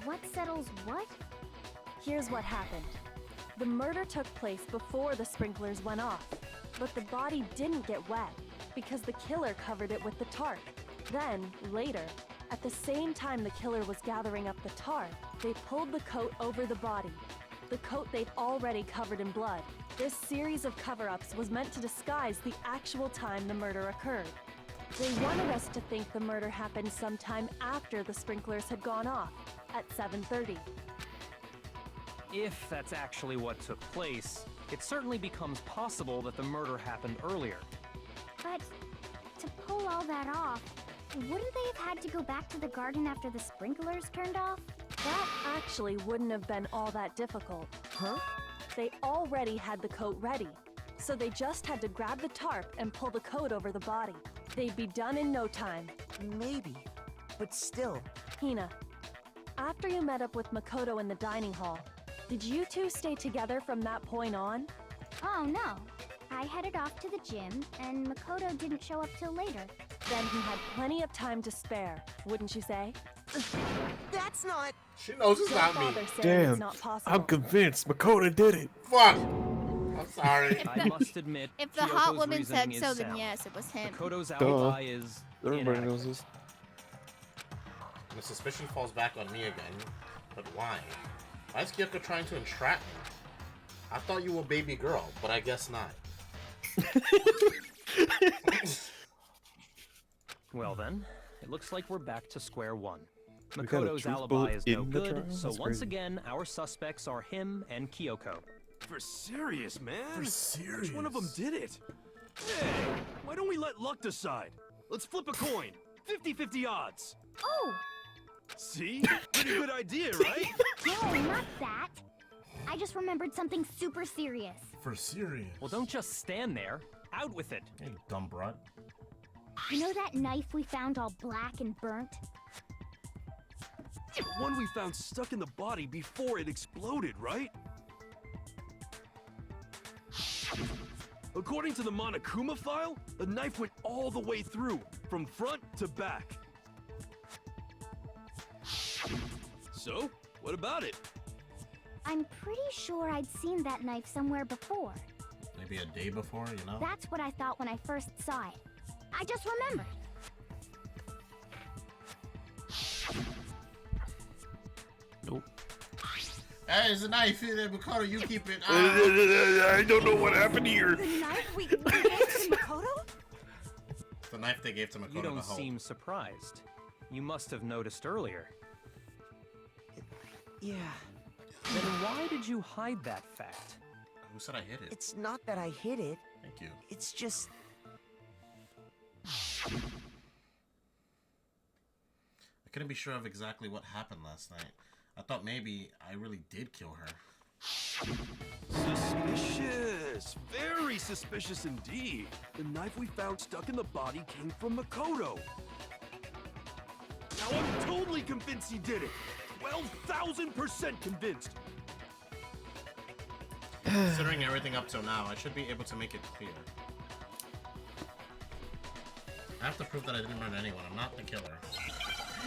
What settles what? Here's what happened. The murder took place before the sprinklers went off, but the body didn't get wet because the killer covered it with the tarp. Then, later, at the same time the killer was gathering up the tarp, they pulled the coat over the body. The coat they'd already covered in blood. This series of cover-ups was meant to disguise the actual time the murder occurred. They wanted us to think the murder happened sometime after the sprinklers had gone off, at 7:30. If that's actually what took place, it certainly becomes possible that the murder happened earlier. But to pull all that off, wouldn't they have had to go back to the garden after the sprinklers turned off? That actually wouldn't have been all that difficult. Huh? They already had the coat ready, so they just had to grab the tarp and pull the coat over the body. They'd be done in no time. Maybe, but still. Hina, after you met up with Makoto in the dining hall, did you two stay together from that point on? Oh no. I headed off to the gym, and Makoto didn't show up till later. Then he had plenty of time to spare, wouldn't you say? That's not... She knows it's not me. Damn, I'm convinced Makoto did it. Fuck! I'm sorry. I must admit, If the hot Kyoko's woman said reasoning so, is then sound. yes, it was him. Makoto's alibi is Everybody knows this. The suspicion falls back on me again. But why? Why is Kyoko trying to entrap me? I thought you were a baby girl, but I guess not. Well then, it looks like we're back to square one. We got a Makoto's truth alibi bullet is no in the good, trial? so That's once crazy. again, our suspects are him and Kyoko. For serious, man? For serious? Which one of them did it? Hey, why don't we let luck decide? Let's flip a coin. 50-50 odds. Oh! See? Pretty good idea, right? No, not that. I just remembered something super serious. For serious? Well, don't just stand there. Out with it. Hey, dumb brat. You know that knife we found all black and burnt? The one we found stuck in the body before it exploded, right? According to the Monokuma file, the knife went all the way through, from front to back. So, what about it? I'm pretty sure I'd seen that knife somewhere before. Maybe a day before, you know? That's what I thought when I first saw it. I just remembered. Nope. Hey, there's a knife in there, Makoto. You keep it. I don't know what happened here. The knife we gave to Makoto? The knife they gave to Makoto You to don't hold. seem surprised. You must have noticed earlier. Yeah. Then why did you hide that fact? Who said I hid it? It's not that I hid it. Thank you. It's just... I couldn't be sure of exactly what happened last night. I thought maybe I really did kill her. Suspicious. Very suspicious indeed. The knife we found stuck in the body came from Makoto. Now I'm totally convinced he did it. 12,000% convinced. Considering everything up till now, I should be able to make it clear. I have to prove that I didn't murder anyone. I'm not the killer.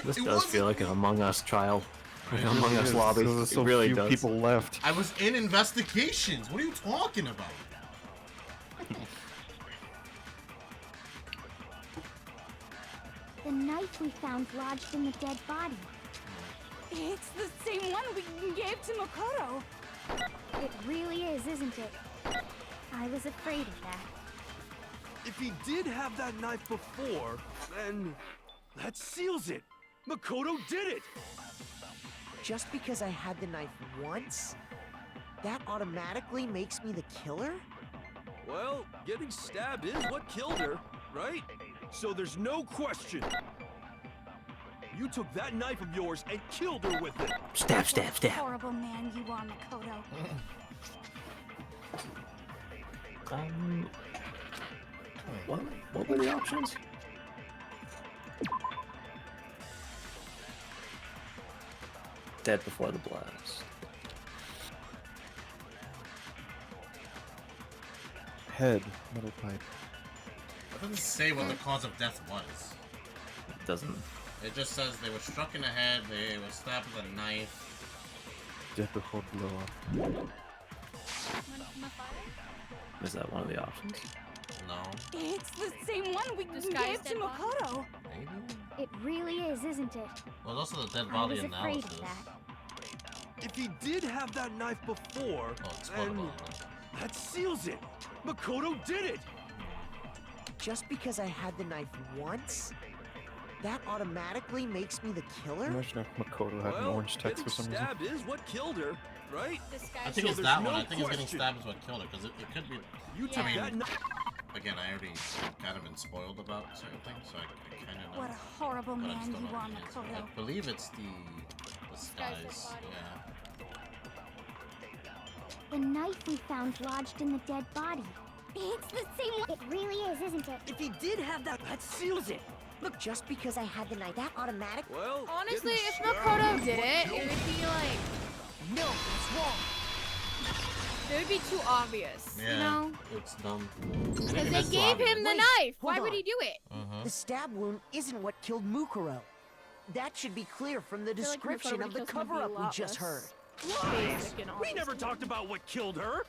This does feel like an Among Us trial. Like an Among Us Yes, lobby. there's It so really few does. people left. I was in investigations. What are you talking about? The knife we found lodged in the dead body. It's the same one we gave to Makoto. It really is, isn't it? I was afraid of that. If he did have that knife before, then that seals it. Makoto did it. Just because I had the knife once, that automatically makes me the killer? Well, getting stabbed is what killed her, right? So there's no question. You took that knife of yours and killed her with it. Stab, stab, stab. Horrible man you are, Makoto. What were the options? Dead before the blast. Head, metal pipe. It doesn't say what the cause of death was. It doesn't. It just says they were struck in the head, they were stabbed with a knife. Death before blow-up. Is that one of the options? No. It's the same one we Disguised gave to dead body? Makoto. Maybe? It really is, isn't it? Well, also the dead I body was afraid analysis. of that. If he did have that knife before, then that seals it. Makoto did it. Just because I had the knife once, that automatically makes me the killer? Imagine if Makoto had an orange text for some reason. Stabbed is what killed her, right? I think it's that one. I think it's getting stabbed is what killed her, because it could be. You I mean, again, I already kind of been spoiled about certain things, so I kind of know. What a horrible but I man just don't you know are, what it is. Makoto. I believe it's the skies. Yeah. The knife we found lodged in the dead body. It's the same one. It really is, isn't it? If he did have that seals it. Look, just because I had the knife, that automatic. Well, honestly, if Makoto did it, it would be like. No, it's wrong. It would be too obvious, Yeah, you know? it's dumb. Because they gave him the knife. Why would he do it? The stab wound isn't what killed Mukuro. That should be clear from the feel like description Mukuro of the would kill someone cover-up a we lot just less heard. Lies! We never talked about what killed her.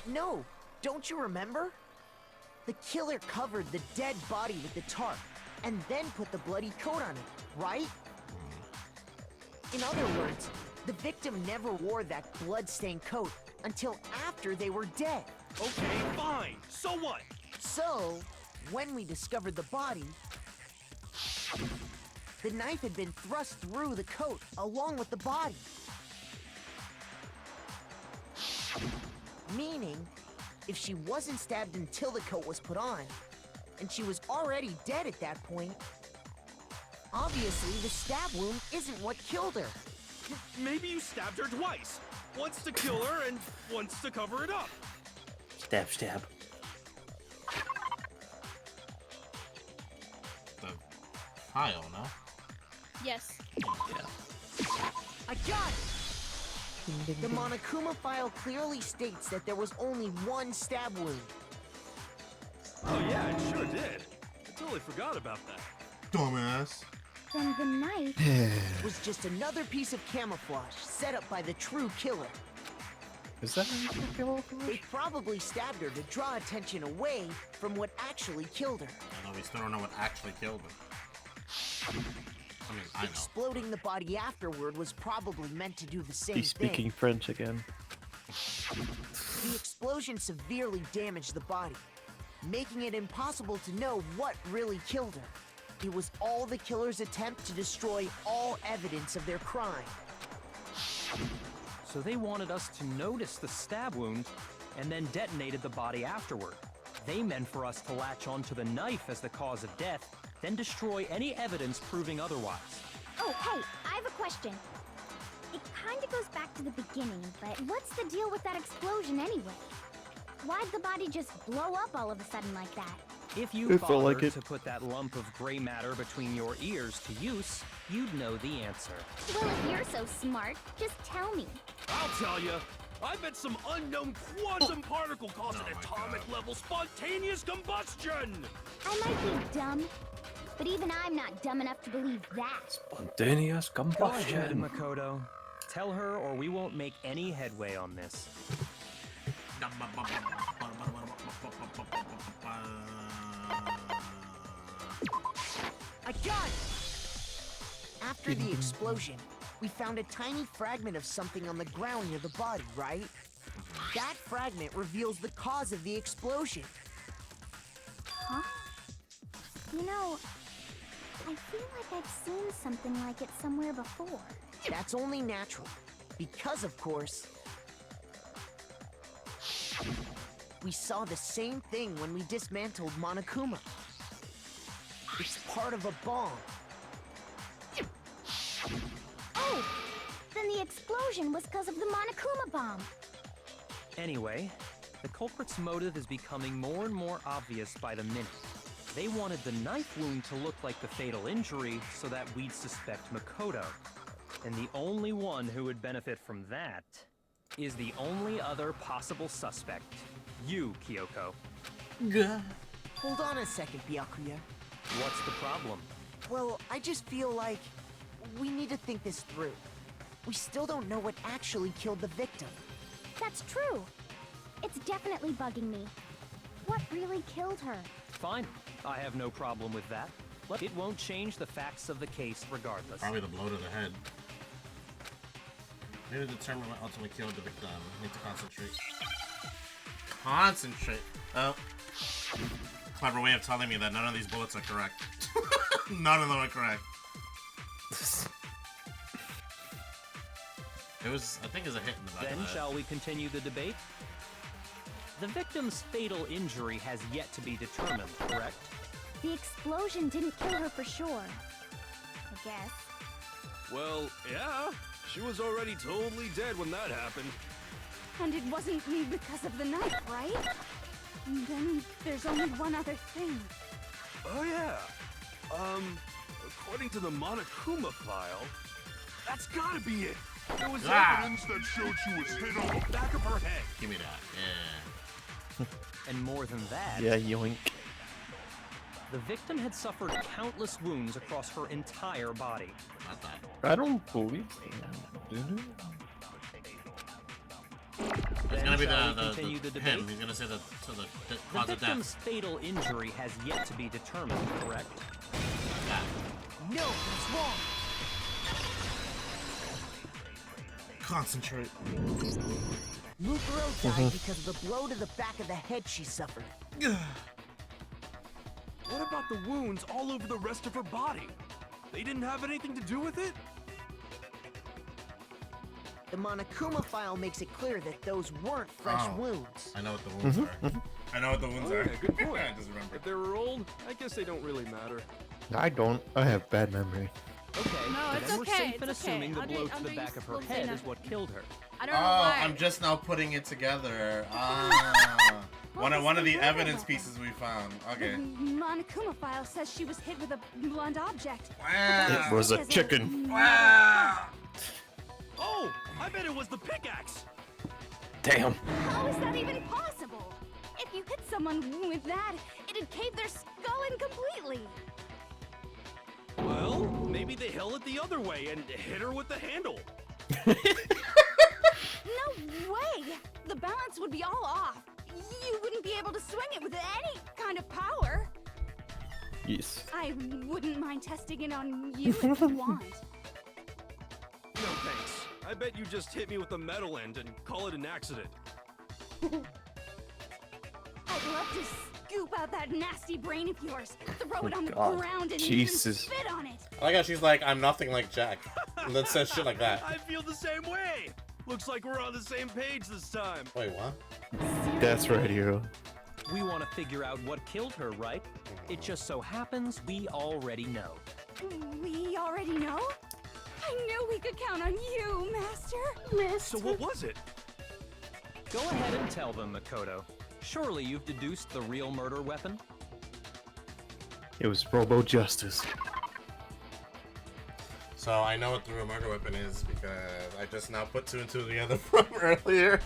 No, don't you remember? The killer covered the dead body with the tarp and then put the bloody coat on it, right? In other words, the victim never wore that blood-stained coat until after they were dead. Okay, fine. So what? So, when we discovered the body, the knife had been thrust through the coat along with the body. Meaning, if she wasn't stabbed until the coat was put on, and she was already dead at that point, obviously the stab wound isn't what killed her. Maybe you stabbed her twice. Once to kill her and once to cover it up. Stab, stab. The file, no? Yes. I got it! The Monokuma file clearly states that there was only one stab wound. Oh yeah, it sure did. I totally forgot about that. Dumbass. Then the knife was just another piece of camouflage set up by the true killer. Is that how you camouflage? They probably stabbed her to draw attention away from what actually killed her. I know we still don't know what actually killed her. I mean, I know. Exploding the body afterward was probably meant to do the same He's speaking thing. French again. The explosion severely damaged the body, making it impossible to know what really killed her. It was all the killer's attempt to destroy all evidence of their crime. So they wanted us to notice the stab wound and then detonated the body afterward. They meant for us to latch onto the knife as the cause of death, then destroy any evidence proving otherwise. Oh, hey, I have a question. It kind of goes back to the beginning, but what's the deal with that explosion anyway? Why'd the body just blow up all of a sudden like that? If you It felt bothered like it. to put that lump of gray matter between your ears to use, you'd know the answer. Well, if you're so smart, just tell me. I'll tell you. I bet some unknown quantum particle caused an atomic-level spontaneous combustion. I might be dumb, but even I'm not dumb enough to believe that. Spontaneous Go ahead, combustion. Makoto. Tell her or we won't make any headway on this. I got it! After the explosion, we found a tiny fragment of something on the ground near the body, right? That fragment reveals the cause of the explosion. Huh? You know, I feel like I've seen something like it somewhere before. That's only natural, because of course, we saw the same thing when we dismantled Monokuma. It's part of a bomb. Oh! Then the explosion was because of the Monokuma bomb. Anyway, the culprit's motive is becoming more and more obvious by the minute. They wanted the knife wound to look like the fatal injury so that we'd suspect Makoto. And the only one who would benefit from that is the only other possible suspect. You, Kyoko. Hold on a second, Byakuya. What's the problem? Well, I just feel like we need to think this through. We still don't know what actually killed the victim. That's true. It's definitely bugging me. What really killed her? Fine. I have no problem with that. But it won't change the facts of the case regardless. Probably the blow to the head. Need to determine what ultimately killed the victim. Need to concentrate. Concentrate. Oh. Clever way of telling me that none of these bullets are correct. None of them are correct. It was, I think, it was a hit in the back of Then the head. shall we continue the debate? The victim's fatal injury has yet to be determined, correct? The explosion didn't kill her for sure. I guess. Well, yeah. She was already totally dead when that happened. And it wasn't because of the knife, right? And then there's only one other thing. Oh yeah. According to the Monokuma file, that's gotta be it. There was evidence that showed she was hit on the back of her head. Give me that. Yeah. And more than that, Yeah, yoink. the victim had suffered countless wounds across her entire body. Not that. I don't believe it. It's gonna be shall we continue the debate? him. He's gonna say the The cause of victim's death. fatal injury has yet to be determined, correct? That. No, that's wrong. Concentrate. Mukuro died because of the blow to the back of the head she suffered. What about the wounds all over the rest of her body? They didn't have anything to do with it? The Monokuma file makes it clear that those weren't fresh wounds. I know what the wounds are. I know what the wounds Oh, are. yeah, good point. I just remember. If they were old, I guess they don't really matter. I don't. I have bad memory. Okay, No, it's then we're okay, safe in it's okay. assuming the blow to Andre, the back of her won't say head is nothing. what killed her. I don't know Oh, why. I'm just now putting it together. Ah. one of the the evidence weapon? pieces we found. Okay. The Monokuma file says she was hit with a blunt object. Wow. It was a chicken. Wow. Oh, I bet it was the pickaxe. Damn. How is that even possible? If you hit someone with that, it'd cave their skull in completely. Well, maybe they held it the other way and hit her with the handle. No way! The balance would be all off. You wouldn't be able to swing it with any kind of power. Yes. I wouldn't mind testing it on you if you want. No thanks. I bet you just hit me with the metal end and call it an accident. I'd love to scoop out that nasty brain of yours, throw it on the God. ground, and Jesus. even spit on it. I like how she's like, I'm nothing like Jack. And then says shit like that. I feel the same way. Looks like we're on the same page this time. Wait, what? That's right, hero. We want to figure out what killed her, right? It just so happens we already know. We already know? I knew we could count on you, Master. So what was it? Go ahead and tell them, Makoto. Surely you've deduced the real murder weapon? It was Robo Justice. So I know what the real murder weapon is because I just now put two and two together from earlier.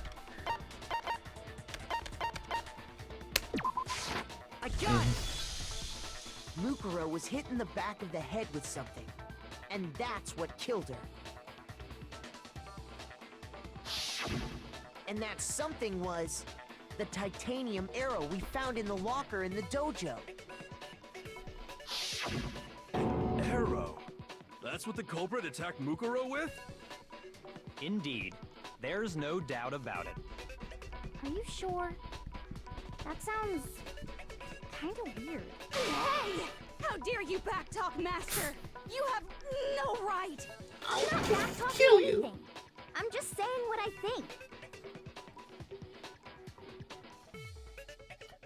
I got it! Mukuro was hit in the back of the head with something. And that's what killed her. And that something was the titanium arrow we found in the locker in the dojo. Arrow. That's what the culprit attacked Mukuro with? Indeed. There's no doubt about it. Are you sure? That sounds kind of weird. Hey! How dare you backtalk, Master? You have no right! I'm not backtalking anything. I'm just saying what I think.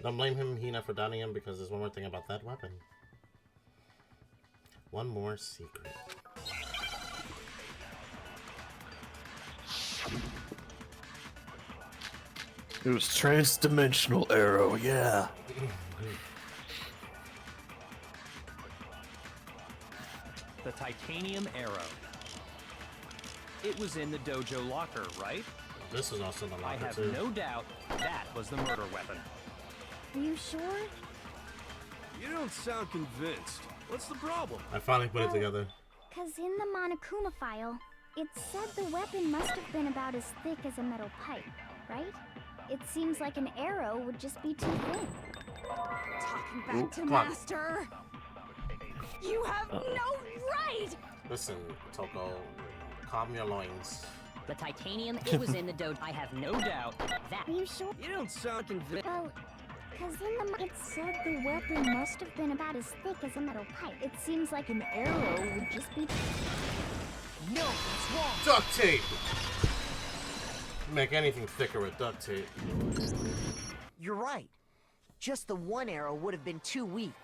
Don't blame him, Hina, for doubting him because there's one more thing about that weapon. One more secret. It was trans-dimensional arrow, yeah. The titanium arrow. It was in the dojo locker, right? This is also the I locker have too. no doubt that was the murder weapon. Are you sure? You don't sound convinced. What's the problem? I finally put it together. Because in the Monokuma file, it said the weapon must have been about as thick as a metal pipe, right? It seems like an arrow would just be too thin. Talking back to come on. Master. You have no right! Listen, Toko, calm your loins. The titanium, it was in the dojo. I have no doubt that. Are you sure? You don't sound convinced. Well, because in the it said the weapon must have been about as thick as a metal pipe. It seems like an arrow would just be... No, that's wrong! Duct tape! Make anything thicker with duct tape. You're right. Just the one arrow would have been too weak.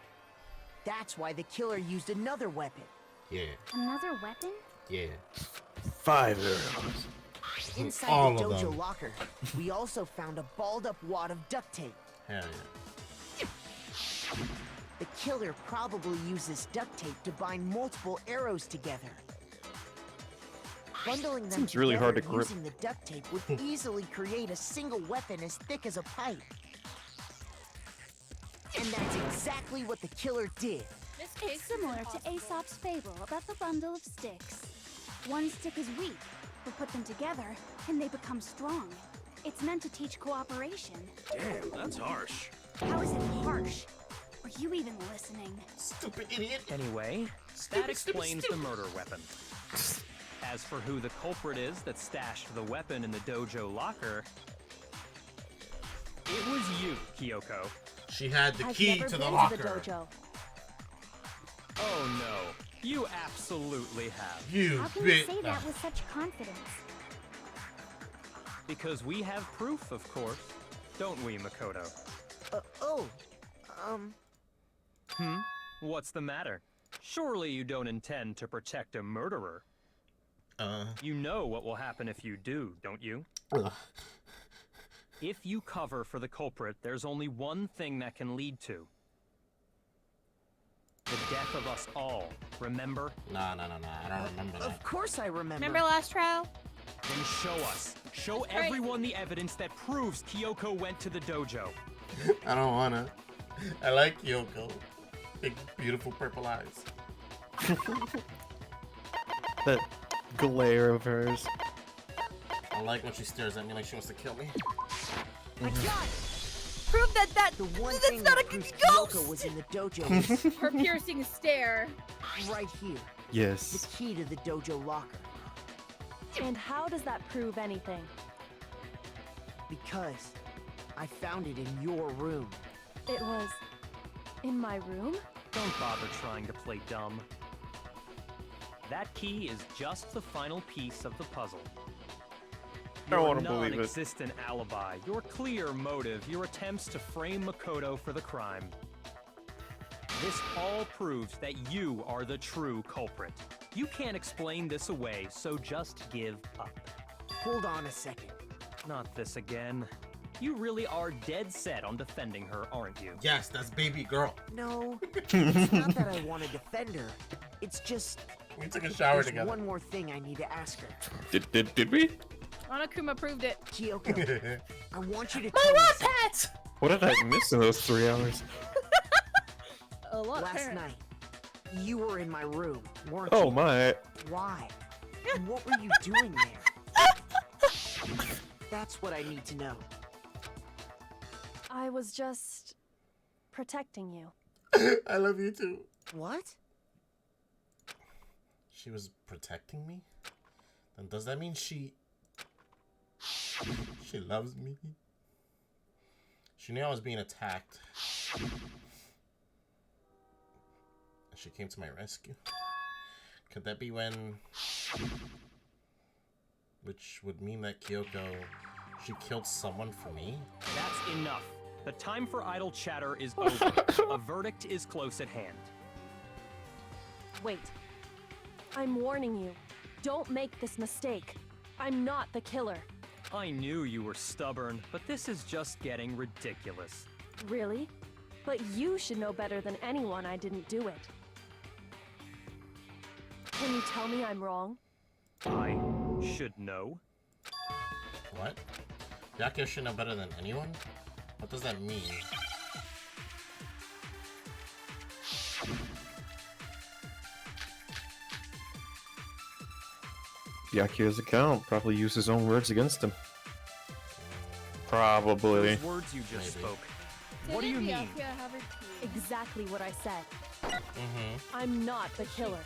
That's why the killer used another weapon. Yeah. Another weapon? Yeah. 5 arrows. Inside All the of dojo them. locker, we also found a balled-up wad of duct tape. Hell yeah. The killer probably uses duct tape to bind multiple arrows together. Bundling them Seems really hard to together grip. using the duct tape would easily create a single weapon as thick as a pipe. And that's exactly what the killer did. It's similar to Aesop's fable about the bundle of sticks. One stick is weak, but put them together, and they become strong. It's meant to teach cooperation. Damn, that's harsh. How is it harsh? Are you even listening? Stupid idiot. Anyway, that explains the murder weapon. As for who the culprit is that stashed the weapon in the dojo locker, it was you, Kyoko. She had the I've key never to the been locker. to the dojo. Oh no, you absolutely have. You How can you say that with such confidence? Because we have proof, of course. Don't we, Makoto? What's the matter? Surely you don't intend to protect a murderer. You know what will happen if you do, don't you? If you cover for the culprit, there's only one thing that can lead to. The death of us all, remember? Nah, I don't remember that. Of course I remember. Remember last trial? Then show us. Show everyone the evidence that proves Kyoko went to the dojo. I don't wanna. I like Kyoko. Big, beautiful purple eyes. That glare of hers. I like when she stares at me like she wants to kill me. I got it! Prove that The one that's thing not that a proves ghost! Kyoko was in the dojo is Her piercing stare. right here. Yes. The key to the dojo locker. And how does that prove anything? Because I found it in your room. It was in my room? Don't bother trying to play dumb. That key is just the final piece of the puzzle. I don't Your wanna believe it. non-existent alibi, your clear motive, your attempts to frame Makoto for the crime. This all proves that you are the true culprit. You can't explain this away, so just give up. Hold on a second. Not this again. You really are dead set on defending her, aren't you? Yes, that's baby girl. No, it's not that I want to defend her. It's just... We took a shower there's together. one more thing I need to ask her. Did we? Monokuma proved it. Kyoko, I want you to My tell me lap something. hat! What did I miss in those 3 hours? A lot. Last night, you were in my room, weren't you? Oh my. Why? And what were you doing there? That's what I need to know. I was just protecting you. I love you too. What? She was protecting me? Then does that mean she loves me? She knew I was being attacked. And she came to my rescue. Could that be when... Which would mean that Kyoko... She killed someone for me? That's enough. The time for idle chatter is over. A verdict is close at hand. Wait. I'm warning you. Don't make this mistake. I'm not the killer. I knew you were stubborn, but this is just getting ridiculous. Really? But you should know better than anyone I didn't do it. Can you tell me I'm wrong? I should know. What? Byakuya should know better than anyone? What does that mean? Byakuya's account probably used his own words against him. Probably. Those words you just spoke. What do you mean? Exactly what I said. I'm not the killer.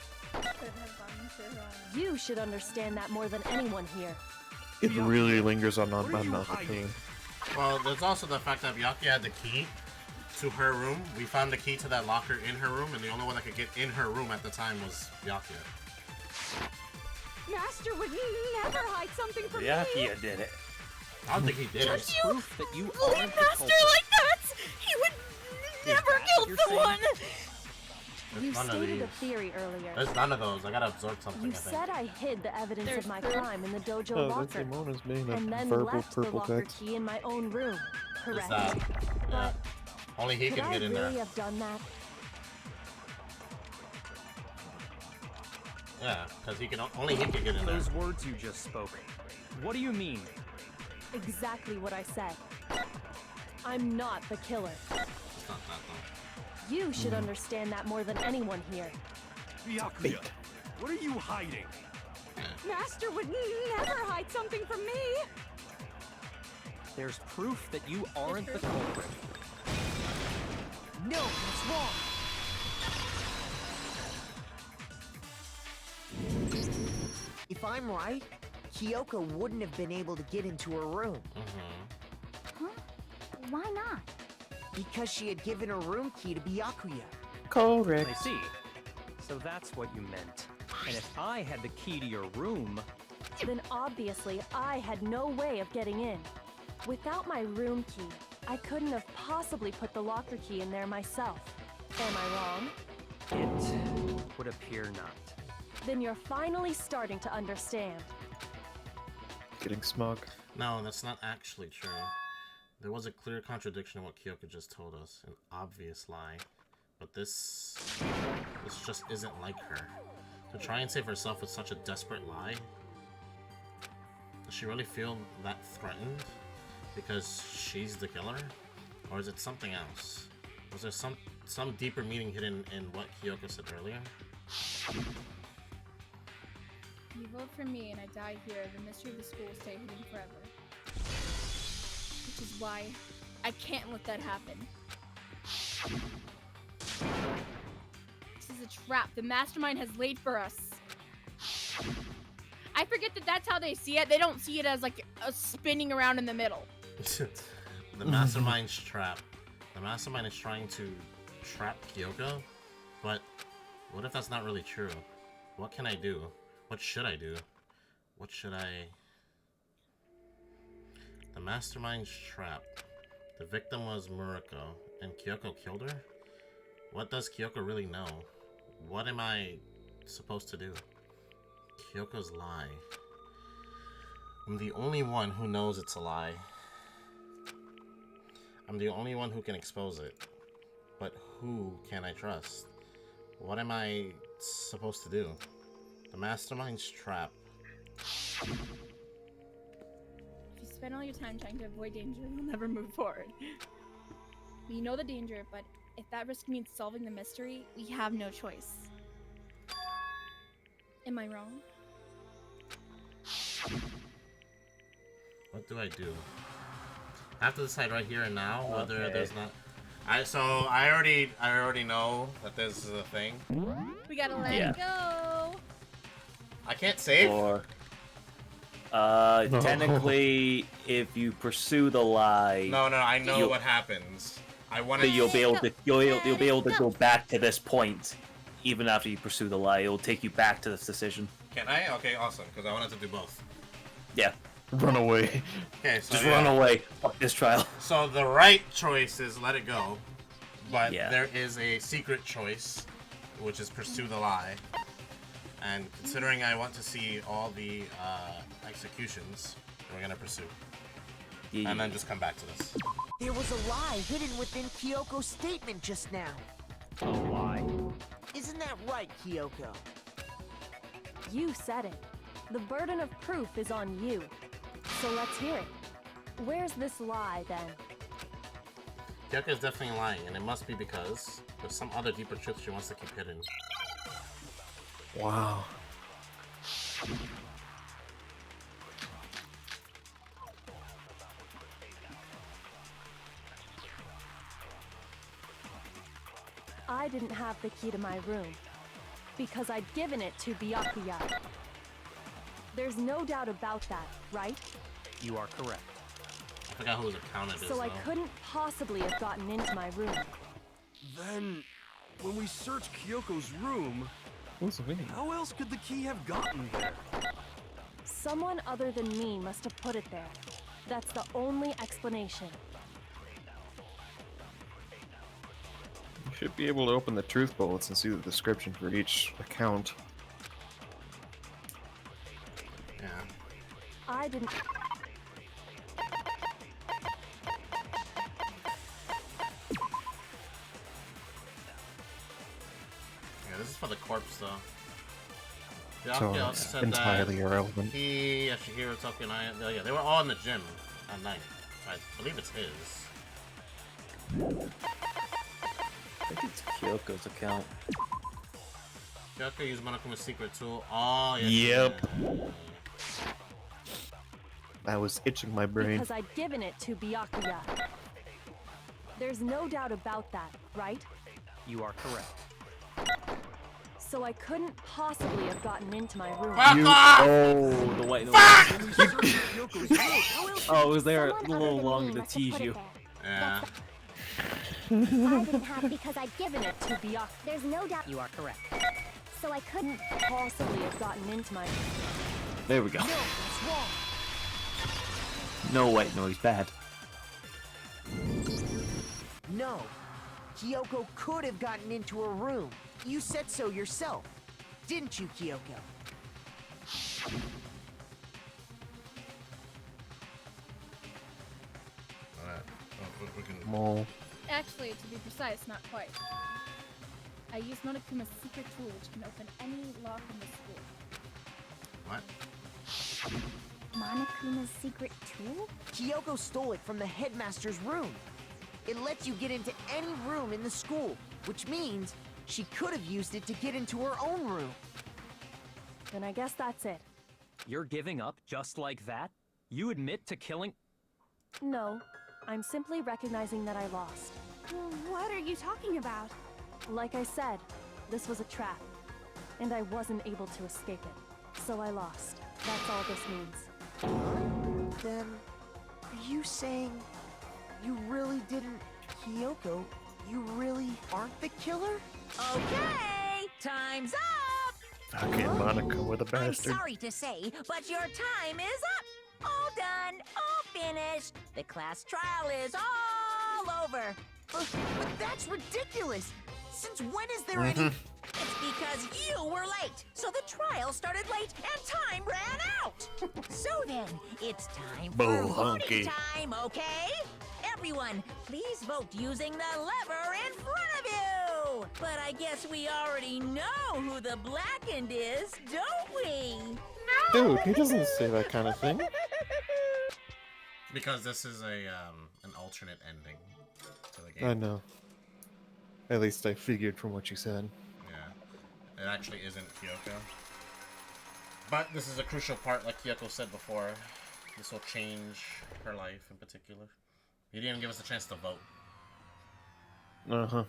You should understand that more than anyone here. It really lingers on not the killer. Well, there's also the fact that Byakuya had the key to her room. We found the key to that locker in her room, and the only one that could get in her room at the time was Byakuya. Master would never hide something from me. Byakuya did it. I don't think he did it. Proof that you Leave aren't the Master culprit. like that! He would never kill you're someone! You none of stated a these. theory earlier. There's none of those. I gotta absorb something, You I think. said I hid the evidence There's of my proof. crime in the dojo Oh, locker, that's Imona's being a and then verbal left the purple locker text. key in my own room. Is Correct. that? Yeah. Only he Could can I get in really there. have done that? Yeah, because only he can get in there. Those words you just spoke. What do you mean? Exactly what I said. I'm not the killer. It's not that though. You should understand that more than anyone here. Byakuya, what are you hiding? Master would never hide something from me. There's proof that you aren't the culprit. No, that's wrong. If I'm right, Kyoko wouldn't have been able to get into her room. Huh? Why not? Because she had given her room key to Byakuya. Correct. I see. So that's what you meant. And if I had the key to your room, Then obviously I had no way of getting in. Without my room key, I couldn't have possibly put the locker key in there myself. Am I wrong? it would appear not. Then you're finally starting to understand. Getting smug. No, that's not actually true. There was a clear contradiction in what Kyoko just told us. An obvious lie. But this just isn't like her. To try and save herself with such a desperate lie? Does she really feel that threatened? Because she's the killer? Or is it something else? Was there some deeper meaning hidden in what Kyoko said earlier? You vote for me and I die here, the mystery of the school will stay hidden forever. Which is why I can't let that happen. This is a trap the mastermind has laid for us. I forget that that's how they see it. They don't see it as like a spinning around in the middle. The mastermind's trap. The mastermind is trying to trap Kyoko, but what if that's not really true? What can I do? What should I do? What should I... The mastermind's trap. The victim was Murako, and Kyoko killed her? What does Kyoko really know? What am I supposed to do? Kyoko's lie. I'm the only one who knows it's a lie. I'm the only one who can expose it. But who can I trust? What am I supposed to do? The mastermind's trap. If you spend all your time trying to avoid danger, you'll never move forward. We know the danger, but if that risk means solving the mystery, we have no choice. Am I wrong? What do I do? I have to decide right here and now whether Okay. there's not. I already know that this is a thing. We gotta let it go. I can't save. Or, technically, if you pursue the lie, No, I know you'll- what happens. I want that to. you'll be able to you'll be able to go back to this point, even after you pursue the lie. It'll take you back to this decision. Can I? Okay, awesome. Because I wanted to do both. Yeah. Run away. Okay, so Just yeah. run away. Fuck this trial. So the right choice is let it go, but Yeah. there is a secret choice, which is pursue the lie. And considering I want to see all the executions, we're gonna pursue, Yeah. and then just come back to this. There was a lie hidden within Kyoko's statement just now. A lie? Isn't that right, Kyoko? You said it. The burden of proof is on you. So let's hear it. Where's this lie, then? Kyoko is definitely lying, and it must be because there's some other deeper truth she wants to keep hidden. Wow. I I didn't have the key to my room because I'd given it to Byakuya. There's no doubt about that, right? You are correct. I forgot whose account it is. So I though. couldn't possibly have gotten into my room. Then, when we searched Kyoko's room, how else could the key have gotten there? Someone other than me must have put it there. That's the only explanation. You should be able to open the truth bullets and see the description for each account. Yeah. I didn't. Yeah, this is for the corpse, though. So Byakuya it's said entirely that irrelevant. he, Yasuhiro, Toko, and I, yeah, they were all in the gym at night. I believe it's his. I think it's Kyoko's account. Kyoko used Monokuma's secret tool. Oh, yes. Yep. Yeah. I was itching my brain. Because I'd given it to Byakuya. There's no doubt about that, right? You are correct. So I couldn't possibly have gotten into my room. Oh, the white noise. Oh, it was there a little longer to tease you. Yeah. I didn't have it because I'd given it. To Byakuya. There's no doubt. You are correct. So I couldn't. Possibly have gotten into my. There we go. No, that's wrong. No white noise, bad. No. Kyoko could have gotten into her room. You said so yourself. Didn't you, Kyoko? Alright. Oh, we can... Mole. Actually, to be precise, not quite. I used Monokuma's secret tool, which can open any lock in the school. What? Monokuma's secret tool? Kyoko stole it from the headmaster's room. It lets you get into any room in the school, which means she could have used it to get into her own room. Then I guess that's it. You're giving up just like that? You admit to killing... No, I'm simply recognizing that I lost. What are you talking about? Like I said, this was a trap, and I wasn't able to escape it. So I lost. That's all this means. Then, are you saying you really didn't... Kyoko, you really aren't the killer? Okay, time's up! Fucking Monokuma, the bastard. I'm sorry to say, but your time is up! All done, all finished. The class trial is all over. But that's ridiculous! Since when is there any... It's because you were late, so the trial started late and time ran out. So then, it's time for Boo, voting honky. time, okay? Everyone, please vote using the lever in front of you. But I guess we already know who the blackened is, don't we? Dude, he doesn't say that kind of thing. Because this is a an alternate ending to the game. I know. At least I figured from what you said. Yeah. It actually isn't Kyoko. But this is a crucial part, like Kyoko said before. This will change her life in particular. You didn't even give us a chance to vote. Uh-huh.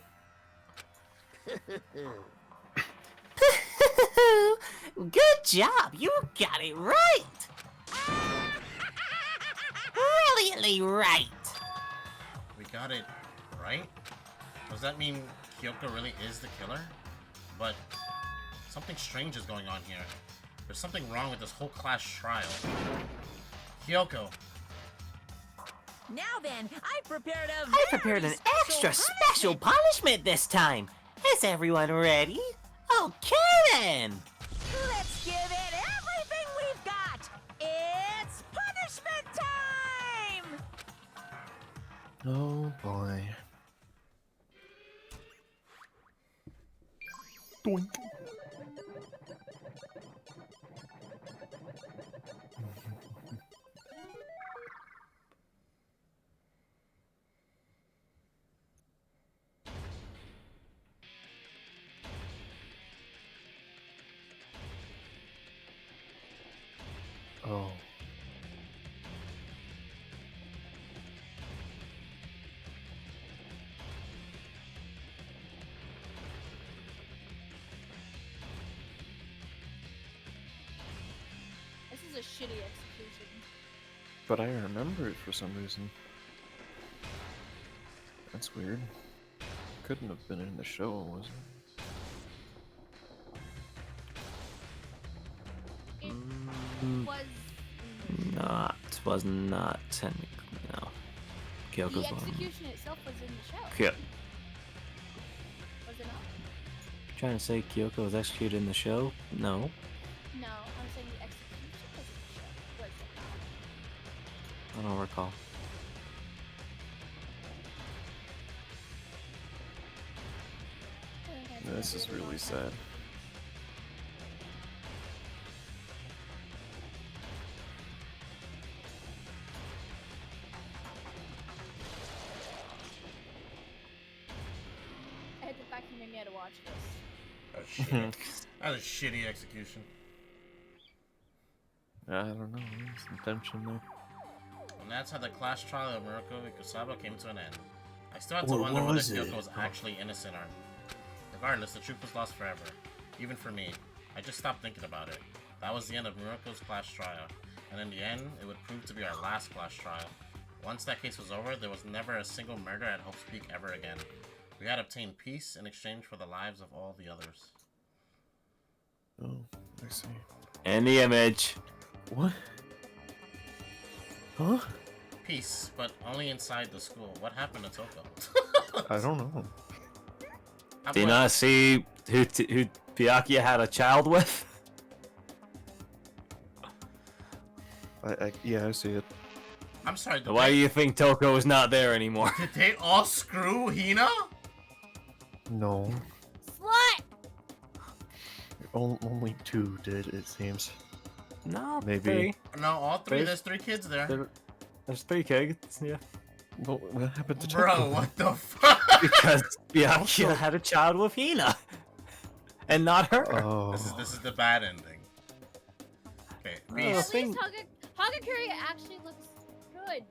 Good job, you got it right! Brilliantly right! We got it right? Does that mean Kyoko really is the killer? But something strange is going on here. There's something wrong with this whole class trial. Kyoko. Now then, I prepared an extra special punishment this time. Is everyone ready? Okay then! Let's give it everything we've got! It's punishment time! Oh boy. Doink. Oh. a shitty execution. But I remember it for some reason. That's weird. Couldn't have been in the show, was It was not technically, no. Kyoko's the one. execution itself was in the show. Was it not? Trying to say Kyoko was executed in the show? No. No, I'm saying the execution was in the show. Was it not? I don't recall. This is really sad. I had to vacuum in here to watch this. That was a shitty execution. I don't know. Some tension there. And that's how the class trial of Murako Ikusaba came to an end. I still had to What wonder whether was Kyoko it? was actually innocent or not. Regardless, the truth was lost forever. Even for me. I just stopped thinking about it. That was the end of Murako's class trial. And in the end, it would prove to be our last class trial. Once that case was over, there was never a single murder at Hope's Peak ever again. We had obtained peace in exchange for the lives of all the others. Oh, I see. And the image. What? Huh? Peace, but only inside the school. What happened to Toko? I don't know. Do you not see who Byakuya had a child with? Yeah, I see it. I'm sorry. Why do you think Toko is not there anymore? Did they all screw Hina? No. Slut! Only two did, it seems. No, maybe. three. No, all three. There's 3 kids there. There's 3 kids, yeah. Well, what happened to Bro, Toko? what the fuck? Because Byakuya had a child with Hina. And not her. Oh. This is the bad ending. Okay, At least Hagakure actually looks good.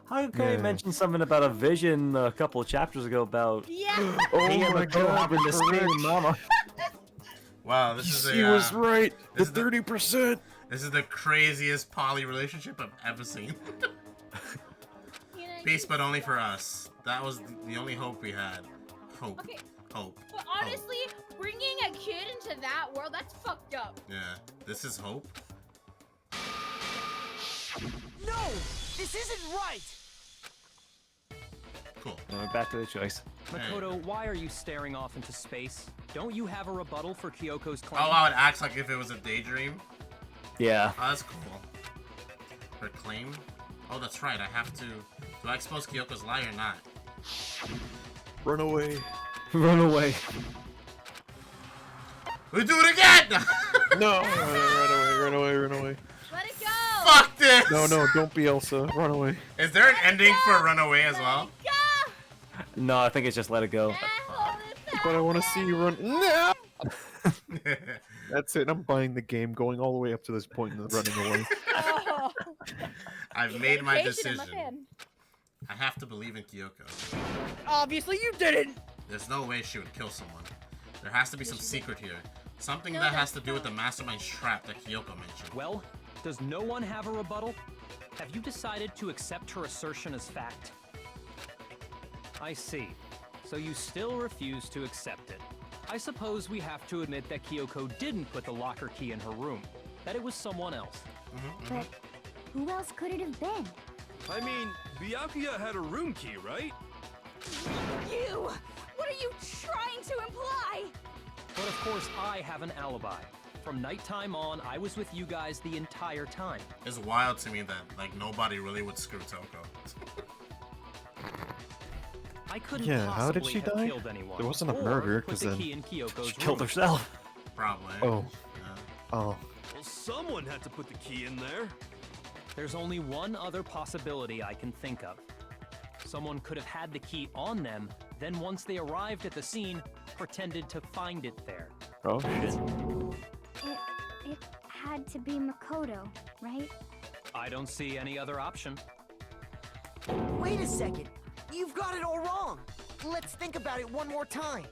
Hagakure mentioned something about a vision a couple of chapters ago about Yeah. Oh he and my Makoto God, having the same mama. Wow, this is a. He was right. The this is 30%. This is the craziest poly relationship I've ever seen. Peace, but only for us. That was the only hope we had. Hope. Okay. Hope. But honestly, bringing a kid into that world, that's fucked up. Yeah, this is hope. No! This isn't right! Cool. We're back to the choice. Makoto, why are you staring off into space? Don't you have a rebuttal for Kyoko's claim? Oh, wow, it acts like if it was a daydream. Yeah. Oh, that's cool. Her claim? Oh, that's right, I have to... Do I expose Kyoko's lie or not? Run away. Run away. We do it again! No! Run away. Let it go! Fuck this! No, don't be Elsa. Run away. Is there an ending for Runaway as well? No, I think it's just let it go. But I want to see you run. No! That's it. I'm buying the game, going all the way up to this point and running away. Oh. I've made my Dedication, I'm a decision. fan. I have to believe in Kyoko. Obviously you didn't! There's no way she would kill someone. There has to be some secret here. Something No, that has that's to do with the mastermind's trap that Kyoko mentioned. Well, does no one have a rebuttal? Have you decided to accept her assertion as fact? I see. So you still refuse to accept it. I suppose we have to admit that Kyoko didn't put the locker key in her room. That it was someone else. But who else could it have been? I mean, Byakuya had a room key, right? You! What are you trying to imply? But of course, I have an alibi. From nighttime on, I was with you guys the entire time. It's wild to me that like nobody really would screw Toko. I couldn't Yeah, how did possibly she have die? killed anyone. There wasn't a or murder, put 'cause the then key in Kyoko's She killed room. herself. Probably. Oh. Yeah. Oh. Well, someone had to put the key in there. There's only one other possibility I can think of. Someone could have had the key on them, then once they arrived at the scene, pretended to find it there. Oh, shit. It had to be Makoto, right? I don't see any other option. Wait a second. You've got it all wrong. Let's think about it one more time.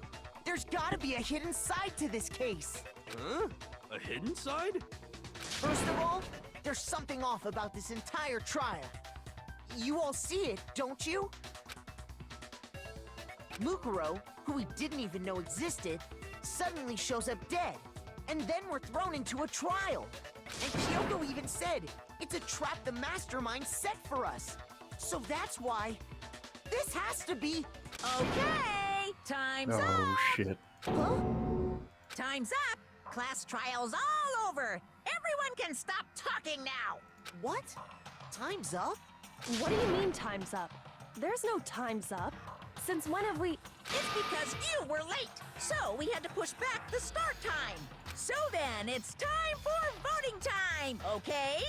There's gotta be a hidden side to this case. Huh? A hidden side? First of all, there's something off about this entire trial. You all see it, don't you? Mukuro, who we didn't even know existed, suddenly shows up dead. And then we're thrown into a trial. And Kyoko even said, it's a trap the mastermind set for us. So that's why this has to be... Okay, time's up. Oh shit. Huh? Time's up. Class trial's all over. Everyone can stop talking now. What? Time's up? What do you mean time's up? There's no time's up. Since when have we... It's because you were late, so we had to push back the start time. So then, it's time for voting time, okay?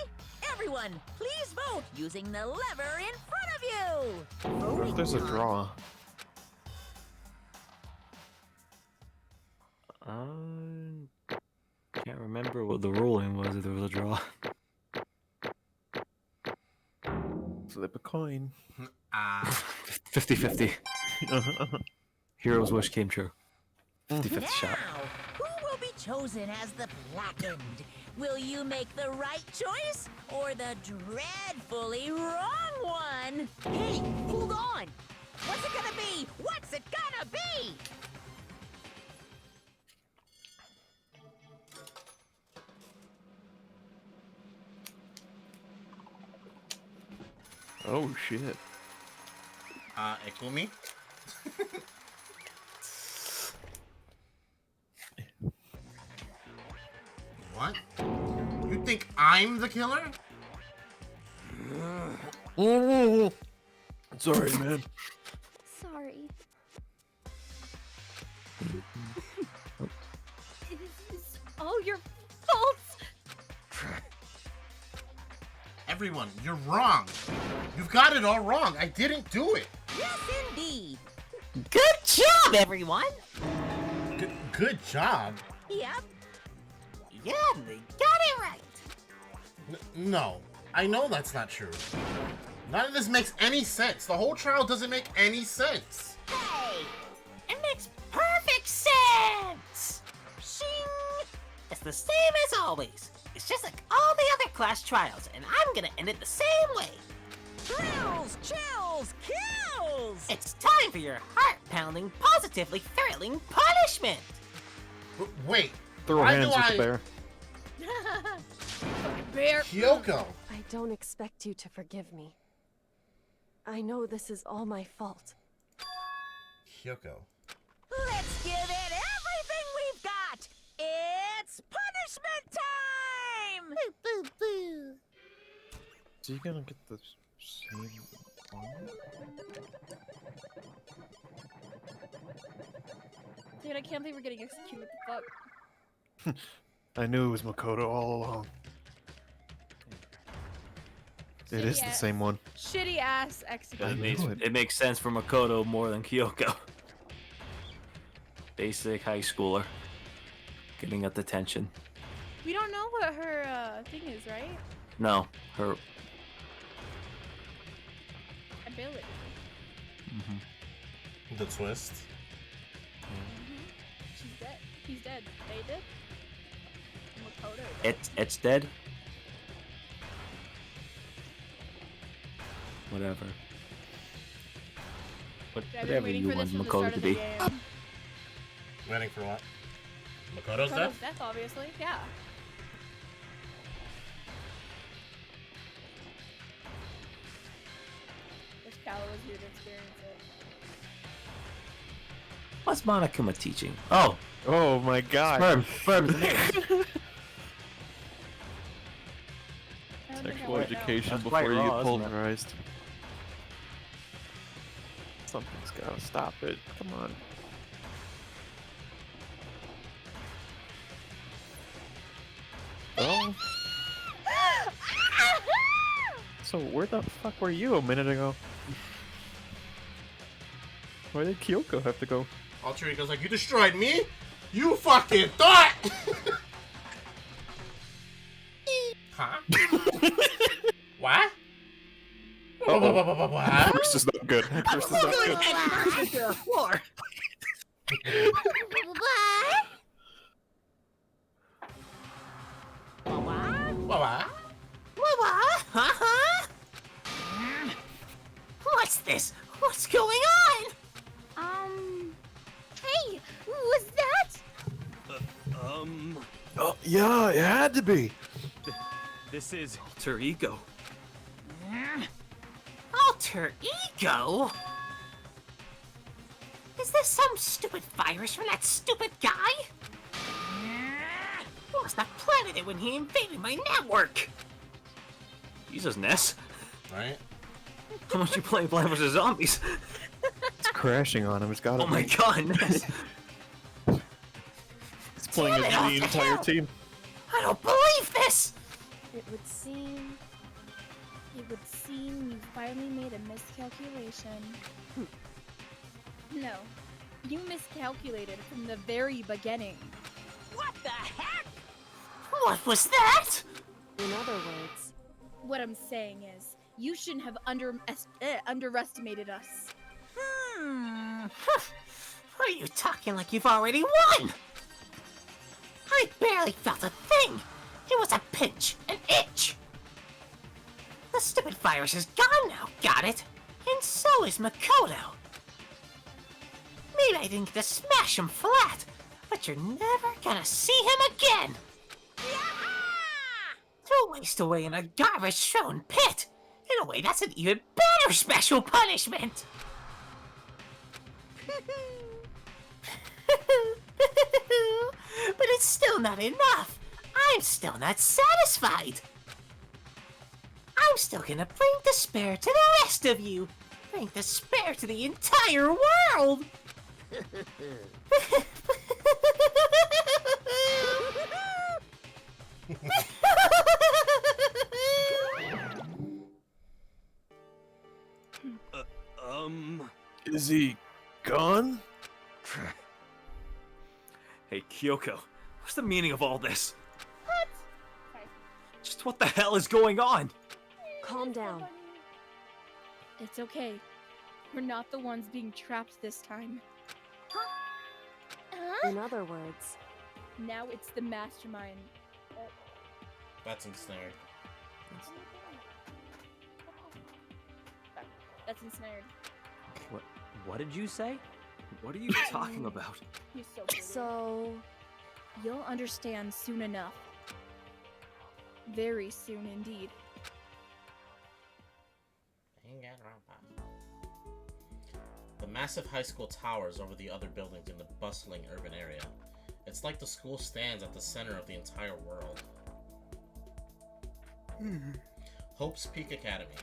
Everyone, please vote using the lever in front of you. What if there's a draw? Can't remember what the ruling was if there was a draw. Flip a coin. 50-50. Hero's wish came true. 50-50 shot. Now, who will be chosen as the blackened? Will you make the right choice or the dreadfully wrong one? Hey, hold on! What's it gonna be? What's it gonna be? Oh shit. Hifumi? What? You think I'm the killer? Sorry, man. Sorry. It is all your fault. Everyone, you're wrong. You've got it all wrong. I didn't do it. Yes, indeed. Good job, everyone! Good job. Yep. Yeah, they got it right. No, I know that's not true. None of this makes any sense. The whole trial doesn't make any sense. Hey, it makes perfect sense. Shing! It's the same as always. It's just like all the other class trials, and I'm gonna end it the same way. Thrills, chills, kills! It's time for your heart-pounding, positively thrilling punishment! Wait, Throw why hands do with I... the bear. Bear. Kyoko! I don't expect you to forgive me. I know this is all my fault. Kyoko. Let's give it everything we've got! It's punishment time! Boo, boo, boo. So you gonna get the same one? Dude, I can't believe we're getting executed. What the fuck? I knew it was Makoto all along. It is the same one. Shitty ass execution. It makes sense for Makoto more than Kyoko. Basic high schooler. Getting at detention. We don't know what her thing is, right? No, her... Ability. The twist. She's dead. He's dead. They did. Makoto did. It's dead? Whatever. Whatever you want Makoto to be. Waiting for what? Makoto's Makoto's death? death, obviously. Yeah. Wish Calla was here to experience it. What's Monokuma teaching? Oh! Oh my god. Sperm. Sexual education That's before quite you raw, get isn't it? pulverized. Something's gotta stop it. Come on. Oh. So where the fuck were you a minute ago? Where did Kyoko have to go? Alter Ego's like, you destroyed me? You fucking thought! Huh? What? What? Curse is not good. Curse is not good. Floor. What? Wawa? Wawa? Uh-huh? What's this? What's going on? Hey, was that? Oh, yeah, it had to be. This is alter ego. Alter ego? Is this some stupid virus from that stupid guy? He must have planted it when he invaded my network. Jesus, Ness. Right? How much you playing Plants vs. Zombies? It's crashing on him. It's gotta Oh my be. god, Ness. It's playing as the entire team. I don't believe this! It would seem you finally made a miscalculation. No, you miscalculated from the very beginning. What the heck? What was that? In other words, What I'm saying is, you shouldn't have underestimated us. Are you talking like you've already won? I barely felt a thing. It was a pinch, an itch. The stupid virus is gone now, got it? And so is Makoto. Maybe I didn't get to smash him flat, but you're never gonna see him again. Throw waste away in a garbage-strewn pit. In a way, that's an even better special punishment. But it's still not enough. I'm still not satisfied. I'm still gonna bring despair to the rest of you. Bring despair to the entire world. Is he gone? Hey, Kyoko, what's the meaning of all this? What? Just what the hell is going on? Calm down. It's okay. We're not the ones being trapped this time. In other words, Now it's the mastermind. That's ensnared. That's ensnared. What did you say? What are you talking about? He's so so You'll understand soon enough. Very soon indeed. Danganronpa. The massive high school towers over the other buildings in the bustling urban area. It's like the school stands at the center of the entire world. Hope's Peak Academy.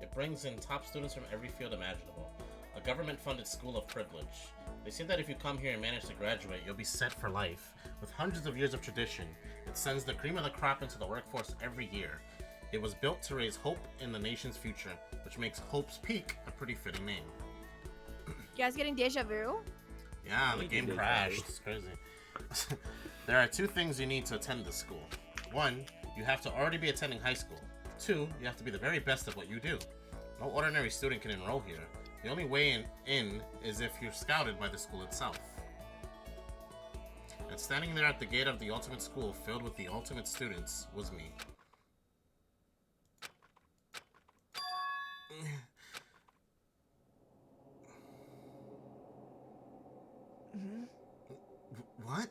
It brings in top students from every field imaginable. A government-funded school of privilege. They say that if you come here and manage to graduate, you'll be set for life. With hundreds of years of tradition, it sends the cream of the crop into the workforce every year. It was built to raise hope in the nation's future, which makes Hope's Peak a pretty fitting name. You guys getting deja vu? Yeah, the game crashed. It's crazy. There are two things you need to attend this school. One, you have to already be attending high school. Two, you have to be the very best at what you do. No ordinary student can enroll here. The only way in is if you're scouted by the school itself. And standing there at the gate of the ultimate school filled with the ultimate students was me. What?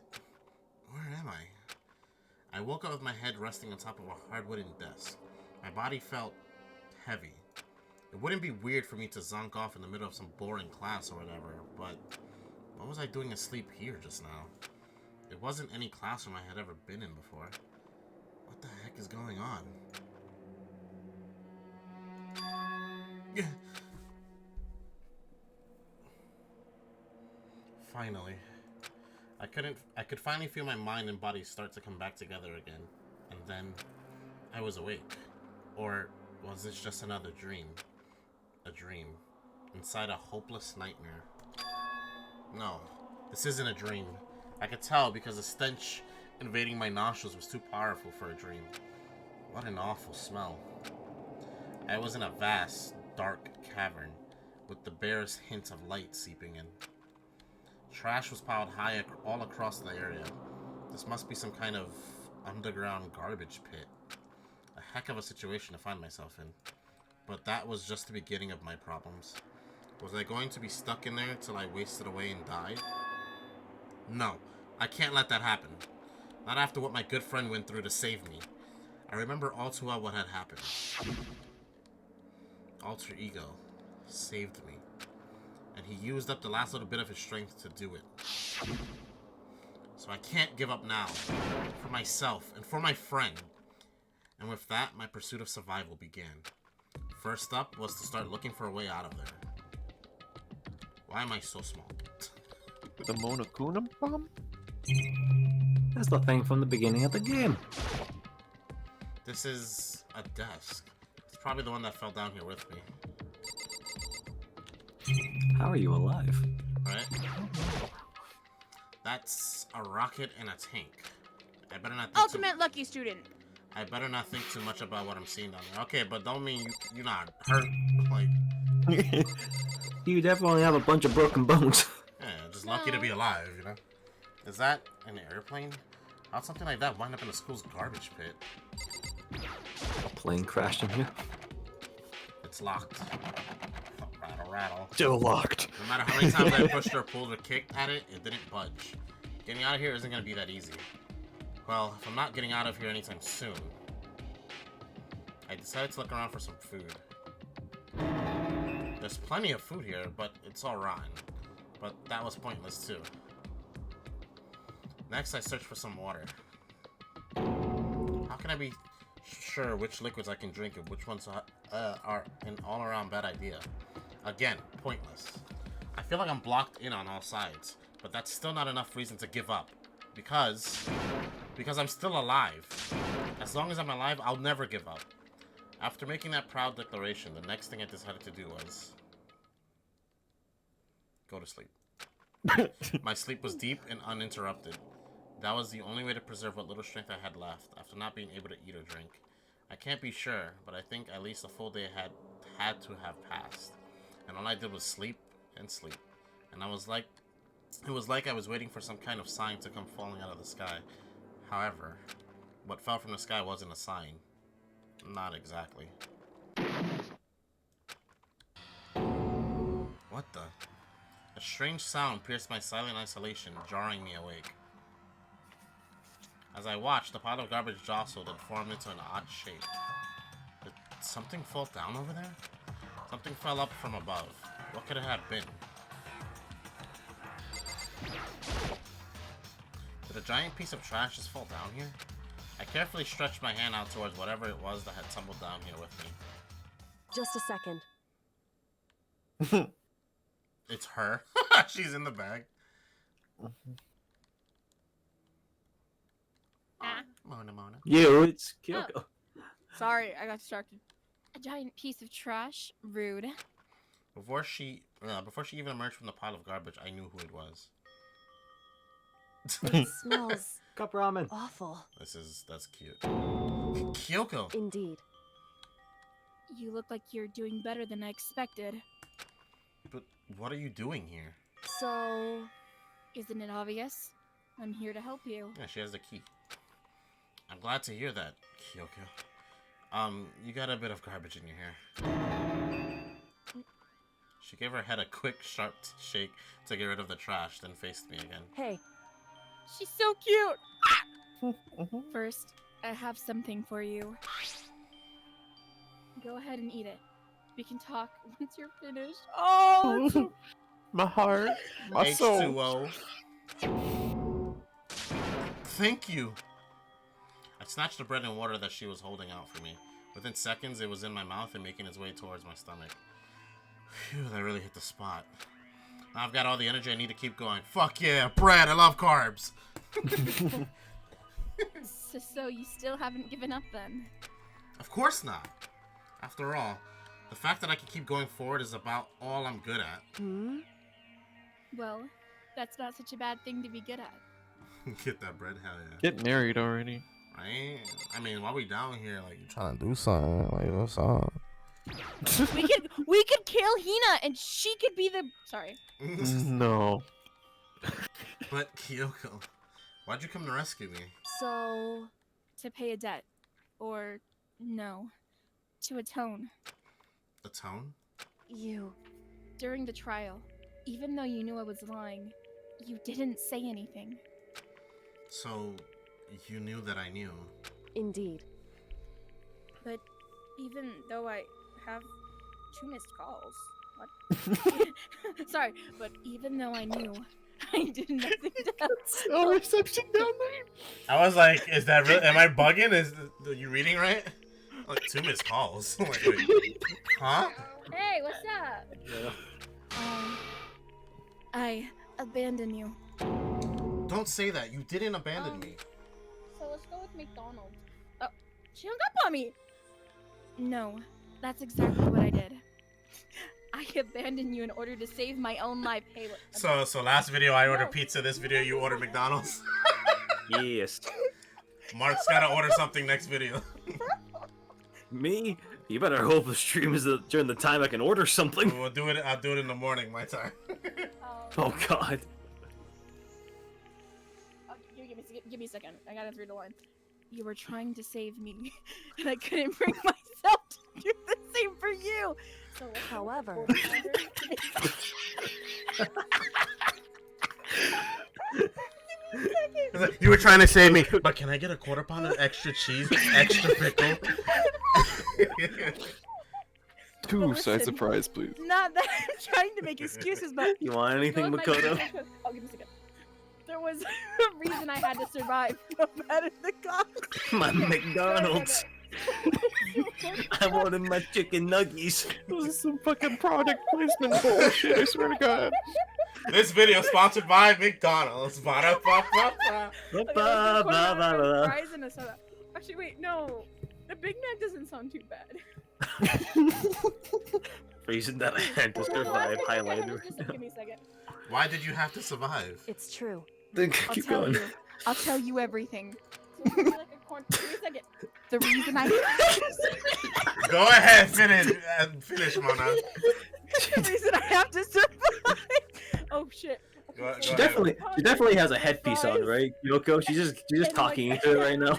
Where am I? I woke up with my head resting on top of a hard wooden desk. My body felt heavy. It wouldn't be weird for me to zonk off in the middle of some boring class or whatever, but what was I doing asleep here just now? It wasn't any classroom I had ever been in before. What the heck is going on? Finally. I could finally feel my mind and body start to come back together again. And then I was awake. Or was this just another dream? A dream. Inside a hopeless nightmare. No, this isn't a dream. I could tell because the stench invading my nostrils was too powerful for a dream. What an awful smell. I was in a vast, dark cavern with the barest hint of light seeping in. Trash was piled high all across the area. This must be some kind of underground garbage pit. A heck of a situation to find myself in. But that was just the beginning of my problems. Was I going to be stuck in there till I wasted away and died? No, I can't let that happen. Not after what my good friend went through to save me. I remember all too well what had happened. Alter Ego saved me. And he used up the last little bit of his strength to do it. So I can't give up now. For myself and for my friend. And with that, my pursuit of survival began. First up was to start looking for a way out of there. Why am I so small? The Monokuma bomb? That's the thing from the beginning of the game. This is a desk. It's probably the one that fell down here with me. How are you alive? Right? That's a rocket and a tank. I better not think Ultimate lucky student. I better not think too much about what I'm seeing down there. Okay, but don't mean you're not hurt. Like, you definitely have a bunch of broken bones. yeah, just lucky to be alive, you know? Is that an airplane? How'd something like that wind up in a school's garbage pit? Plane crashed in here. It's locked. Rattle, rattle. Still locked. No matter how many times I pushed or pulled or kicked at it, it didn't budge. Getting out of here isn't gonna be that easy. Well, if I'm not getting out of here anytime soon, I decided to look around for some food. There's plenty of food here, but it's all rotten. But that was pointless too. Next, I searched for some water. How can I be sure which liquids I can drink and which ones are an all-around bad idea? Again, pointless. I feel like I'm blocked in on all sides, but that's still not enough reason to give up. Because I'm still alive. As long as I'm alive, I'll never give up. After making that proud declaration, the next thing I decided to do was go to sleep. My sleep was deep and uninterrupted. That was the only way to preserve what little strength I had left after not being able to eat or drink. I can't be sure, but I think at least a full day had to have passed. And all I did was sleep and sleep. And it was like I was waiting for some kind of sign to come falling out of the sky. However, what fell from the sky wasn't a sign. Not exactly. What the? A strange sound pierced my silent isolation, jarring me awake. As I watched, the pile of garbage jostled and formed into an odd shape. Did something fall down over there? Something fell up from above. What could it have been? Did a giant piece of trash just fall down here? I carefully stretched my hand out towards whatever it was that had tumbled down here with me. Just a second. It's her. She's in the bag. Mona. You, it's Kyoko. Oh. Sorry, I got distracted. A giant piece of trash? Rude. Before she even emerged from the pile of garbage, I knew who it was. It smells cup ramen. Awful. That's cute. Kyoko. Indeed. You look like you're doing better than I expected. But what are you doing here? So... Isn't it obvious? I'm here to help you. Yeah, she has the key. I'm glad to hear that, Kyoko. You got a bit of garbage in your hair. She gave her head a quick, sharp shake to get rid of the trash, then faced me again. Hey. She's so cute! First, I have something for you. Go ahead and eat it. We can talk once you're finished. Oh! My heart. My soul. H2O. Thank you. I snatched the bread and water that she was holding out for me. Within seconds, it was in my mouth and making its way towards my stomach. Phew, that really hit the spot. Now I've got all the energy I need to keep going. Fuck yeah, bread, I love carbs! So you still haven't given up then? Of course not. After all, the fact that I can keep going forward is about all I'm good at. Hmm? Well, that's not such a bad thing to be good at. Get that bread, hell yeah. Get married already. Right? I mean, while we down here, like, you trying to do something, like, what's up? we could kill Hina and she could be the... Sorry. No. But, Kyoko, why'd you come to rescue me? So... To pay a debt. Or No. To atone. Atone? During the trial, even though you knew I was lying, you didn't say anything. So, you knew that I knew. Indeed. But even though I have 2 missed calls... What? Sorry, but even though I knew, I did nothing else. No reception down there. I was like, is that real? Am I bugging? Are you reading right? Like 2 missed calls. Like, wait, huh? Hey, what's up? Yeah. I abandoned you. Don't say that. You didn't abandon me. So let's go with McDonald's. Oh, she hung up on me. No, that's exactly what I did. I abandoned you in order to save my own life. Hey, look. So last video I ordered pizza. This video you order McDonald's. Yes. Mark's gotta order something next video. Me? You better hope the stream is during the time I can order something. We'll do it. I'll do it in the morning, my time. Oh God. Give me a second. I gotta read the line. You were trying to save me, and I couldn't bring myself to do the same for you. So, however, you were trying to save me, but can I get a quarter pounder, extra cheese, extra pickle? 2 sides of fries, please. Not that I'm trying to make excuses, but You want anything, Makoto? Oh, give me a second. There was a reason I had to survive, no matter the cost. My McDonald's. I wanted my chicken nuggies. This is some fucking product placement bullshit, I swear to God. This video is sponsored by McDonald's. Ba-da-ba-ba-ba. Fries and a soda. Actually, wait, no. The Big Mac doesn't sound too bad. Reason that I had to survive highlighter. Just give me a second. Why did you have to survive? It's true. Then keep going. I'll tell you everything. So give me like a corn. Give me a second. The reason I. Go ahead, finish, Mona. The reason I have to survive. Oh shit. She definitely has a headpiece on, right, Kyoko? She's just talking into it right now.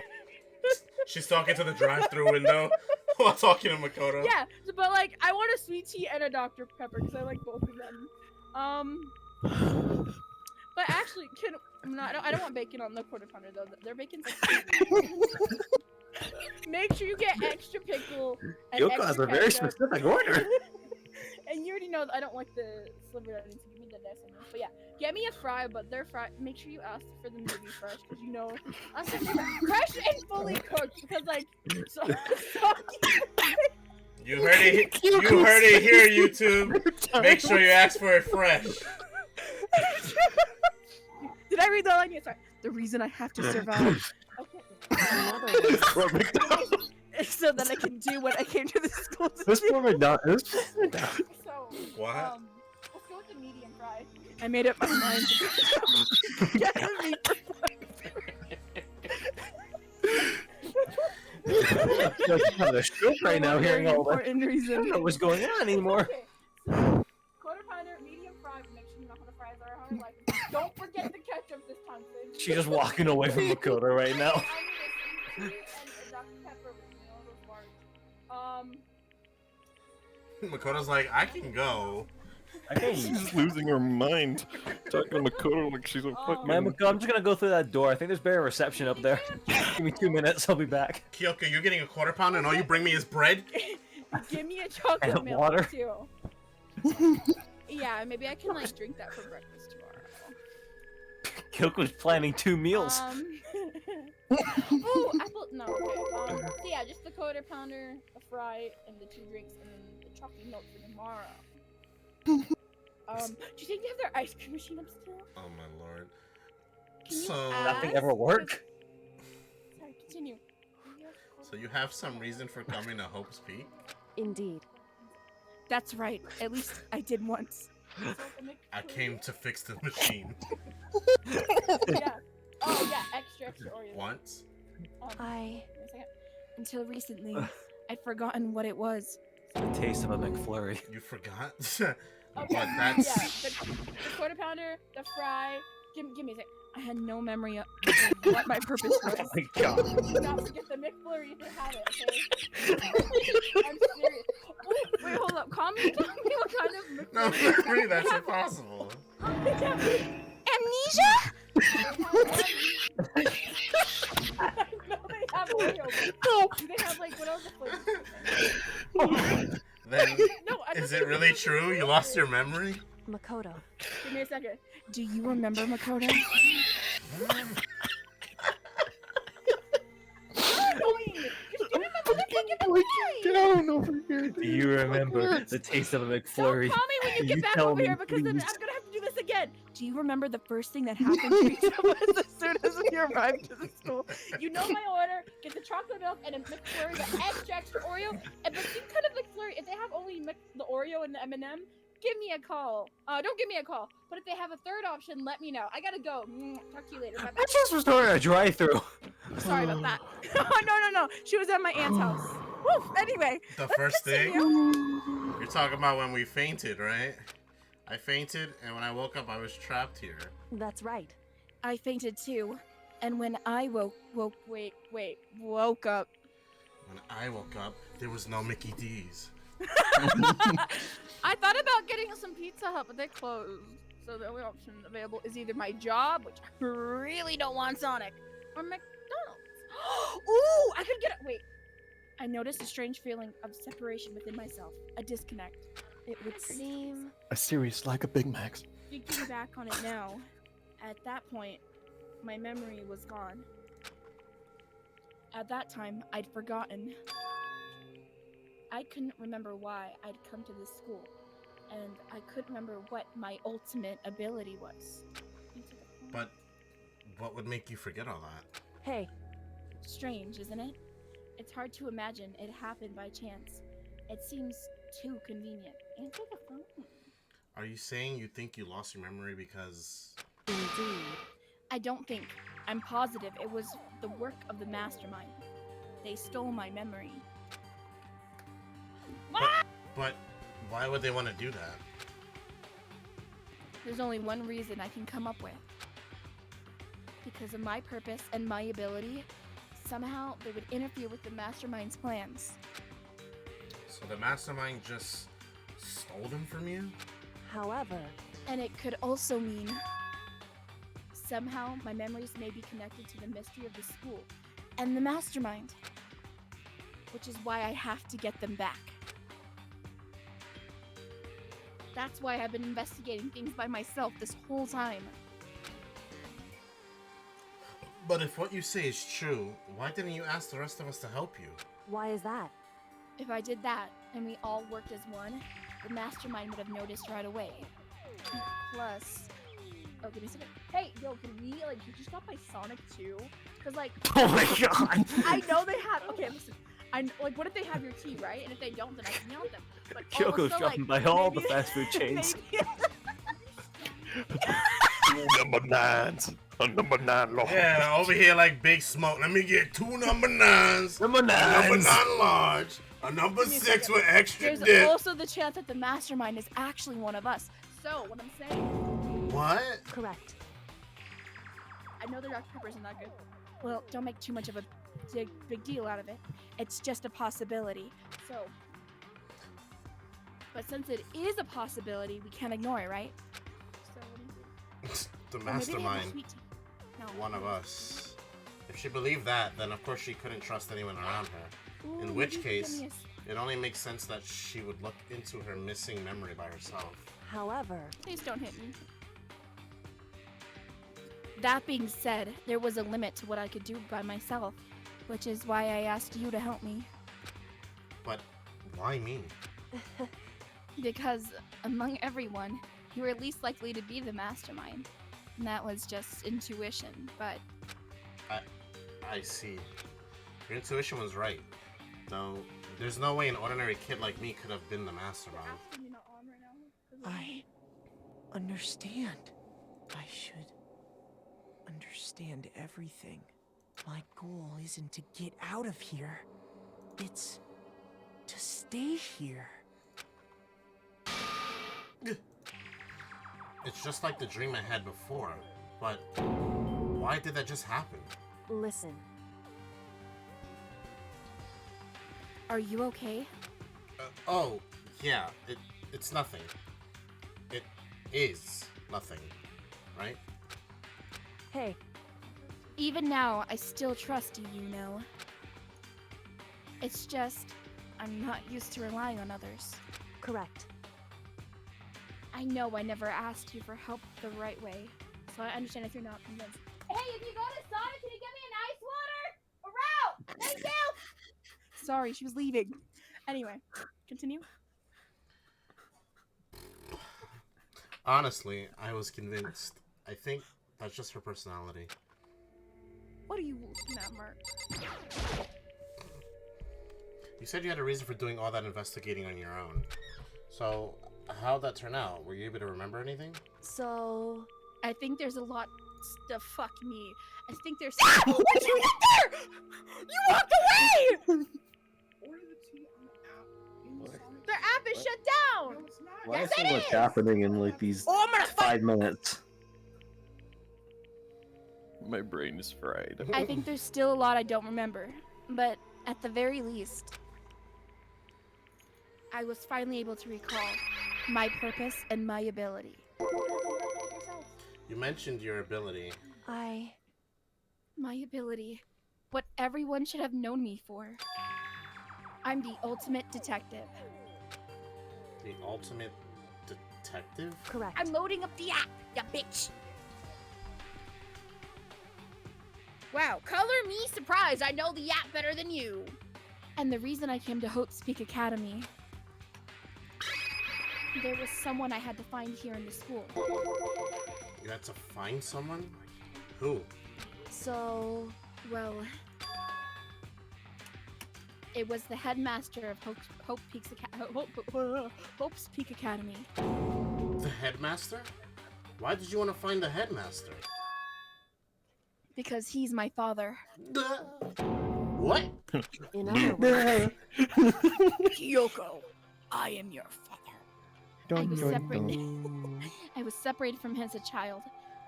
She's talking to the drive-through window while talking to Makoto. Yeah, but like I want a sweet tea and a Dr. Pepper because I like both of them. But actually, I don't want bacon on the quarter pounder though. Their bacon's like make sure you get extra pickle. And Kyoko extra has a very ketchup. specific order. And you already know that I don't like the sliver onions. So give me the next one. But yeah, get me a fry, but they're fried. Make sure you ask for them to be fresh, because you know, fresh and fully cooked. Because like, you heard it. You heard it here, YouTube. Make sure you ask for it fresh. Did I read that line? Sorry. The reason I have to survive. Okay. So that I can do what I came to the school to This do. poor McDonald's. So, what? Let's go with the medium fry. I made up my mind. Get the meat I'm having a stroke right now hearing all that. Important reason. I don't know what's going on anymore. Okay, so, quarter pounder, medium fry. Make sure you know how the fries are. How I like them. Don't forget the ketchup this time, please. She's just walking away from Makoto right now. I need a Dr. Pepper with me, all those bars. Makoto's like, I can go. She's just losing her mind. Talking to Makoto like she's a fucking... Man, Makoto, I'm just gonna go through that door. I think there's better reception up there. Give me 2 minutes, I'll be back. Kyoko, you're getting a quarter pounder and all you bring me is bread? Give me a chocolate And milk water. too. Yeah, maybe I can like drink that for breakfast tomorrow. Kyoko's planning 2 meals. Ooh, apple. No. Okay. So yeah, just the quarter pounder, a fry, and the 2 drinks, and then the chocolate milk for tomorrow. Do you think they have their ice cream machine up still? Oh my lord. Can you So Nothing ever work? Sorry, continue. So you have some reason for coming to Hope's Peak? Indeed. That's right. At least I did once. I came to fix the machine. Yeah. Oh yeah, extra Oreos. Once? Wait a second. Until recently, I'd forgotten what it was. The taste of a McFlurry. You forgot? Okay. But that's... Yeah, the quarter pounder, the fry. Give me a sec. I had no memory of what my purpose was. Oh my god. Not forget the McFlurry. McFlurry if they have it, okay? I'm serious. Wait, hold up. Call me what kind of McFlurry. No, McFlurry, that's impossible. Amnesia? No, they have Oreo. Do they have like what else? Then, No, is it really true? You lost your memory? Makoto. Give me a second. Do you remember Makoto? Get on over here. Do you remember the taste of a McFlurry? Don't call me when you get back tell over me, here because then please. I'm gonna have to do this again. Do you remember the first thing that happened to each of us as soon as we arrived to the school? You know my order. Get the chocolate milk and a McFlurry, the extra Oreo. And but you kind of McFlurry. If they have only the Oreo and the M&M, give me a call. Don't give me a call. But if they have a third option, let me know. I gotta go. Talk to you later. Bye bye. I just was doing a drive-through. Sorry about that. No. She was at my aunt's house. Woo. Anyway. The first thing? You're talking about when we fainted, right? I fainted, and when I woke up, I was trapped here. That's right. I fainted too. And when I woke up. When I woke up, there was no Mickey D's. I thought about getting some Pizza Hut, but they closed. So the only option available is either my job, which I really don't want Sonic, or McDonald's. Ooh, I could get it. Wait. I noticed a strange feeling of separation within myself, a disconnect. It would seem. A serious lack of Big Macs. Thinking back on it now, at that point, my memory was gone. At that time, I'd forgotten. I couldn't remember why I'd come to this school, and I couldn't remember what my ultimate ability was. But what would make you forget all that? Hey. Strange, isn't it? It's hard to imagine it happened by chance. It seems too convenient. Answer the phone. Are you saying you think you lost your memory because... Indeed. I don't think. I'm positive it was the work of the mastermind. They stole my memory. But why would they want to do that? There's only one reason I can come up with. Because of my purpose and my ability, somehow they would interfere with the mastermind's plans. So the mastermind just stole them from you? However... And it could also mean somehow my memories may be connected to the mystery of the school and the mastermind. Which is why I have to get them back. That's why I've been investigating things by myself this whole time. But if what you say is true, why didn't you ask the rest of us to help you? Why is that? If I did that, and we all worked as one, the mastermind would have noticed right away. Plus... Oh, give me a second. Hey, yo, can we, like, you just got by Sonic 2? Because, like... Oh my god! I know they have... Okay, listen. Like, what if they have your tea, right? And if they don't, then I can yell at them. But Kyoko's also, dropping like, by all the maybe- fast food chains. Number 9s. A number 9 large. Yeah, over here like Big Smoke. Let me get 2 number 9s. Number A number 9s. 9 large. A number Give me a 6 second. with extra There's dip. also the chance that the mastermind is actually one of us. So, what I'm saying... What? Correct. I know the Dr. Peppers are not good. Well, don't make too much of a big deal out of it. It's just a possibility. So... But since it is a possibility, we can't ignore it, right? So, what do you think? The Or maybe they have a mastermind. sweet tea. No. One of us. If she believed that, then of course she couldn't trust anyone around her. Ooh, In which maybe you can case, give me it only makes sense that she would look into her missing memory by herself. However... Please don't hit me. That being said, there was a limit to what I could do by myself, which is why I asked you to help me. But why me? Because among everyone, you were least likely to be the mastermind. And that was just intuition, but... I see. Your intuition was right. Though, there's no way an ordinary kid like me could have been the mastermind. I understand. I should understand everything. My goal isn't to get out of here. It's to stay here. It's just like the dream I had before. But why did that just happen? Listen. Are you okay? Oh, yeah, it's nothing. It is nothing, right? Hey. Even now, I still trust you, you know. It's just, I'm not used to relying on others. Correct. I know I never asked you for help the right way, so I understand if you're not convinced. Hey, if you go to Sonic, can you get me an ice water? A route! Thank you! Sorry, she was leaving. Anyway, continue. Honestly, I was convinced. I think that's just her personality. What are you looking at, Mark? You said you had a reason for doing all that investigating on your own. So, how'd that turn out? Were you able to remember anything? So, I think there's a lot to fuck me. I think there's. What'd you get there? You walked away! Their app is shut down! Why Yes, is so it much is! happening in like these Oh, I'm gonna 5 minutes? My brain is fried. I think there's still a lot I don't remember, but at the very least, I was finally able to recall my purpose and my ability. You mentioned your ability. My ability. What everyone should have known me for. I'm the ultimate detective. The ultimate detective? Correct. I'm loading up the app, ya bitch! Wow, color me surprised. I know the app better than you. And the reason I came to Hope's Peak Academy, there was someone I had to find here in the school. You had to find someone? Who? So, well, it was the headmaster of Hope's Peak Academy. The headmaster? Why did you want to find the headmaster? Because he's my father. What? In other words, Kyoko, I am your father. I was separated from him as a child.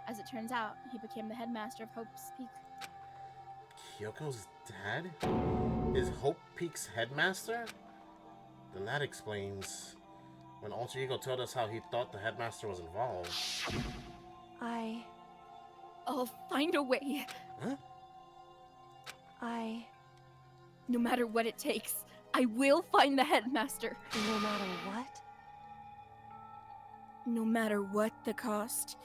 As it turns out, he became the headmaster of Hope's Peak. Kyoko's dad? Is Hope Peak's headmaster? Then that explains when Alter Ego told us how he thought the headmaster was involved. I'll find a way. Huh? No matter what it takes, I will find the headmaster. No matter what? No matter what the cost.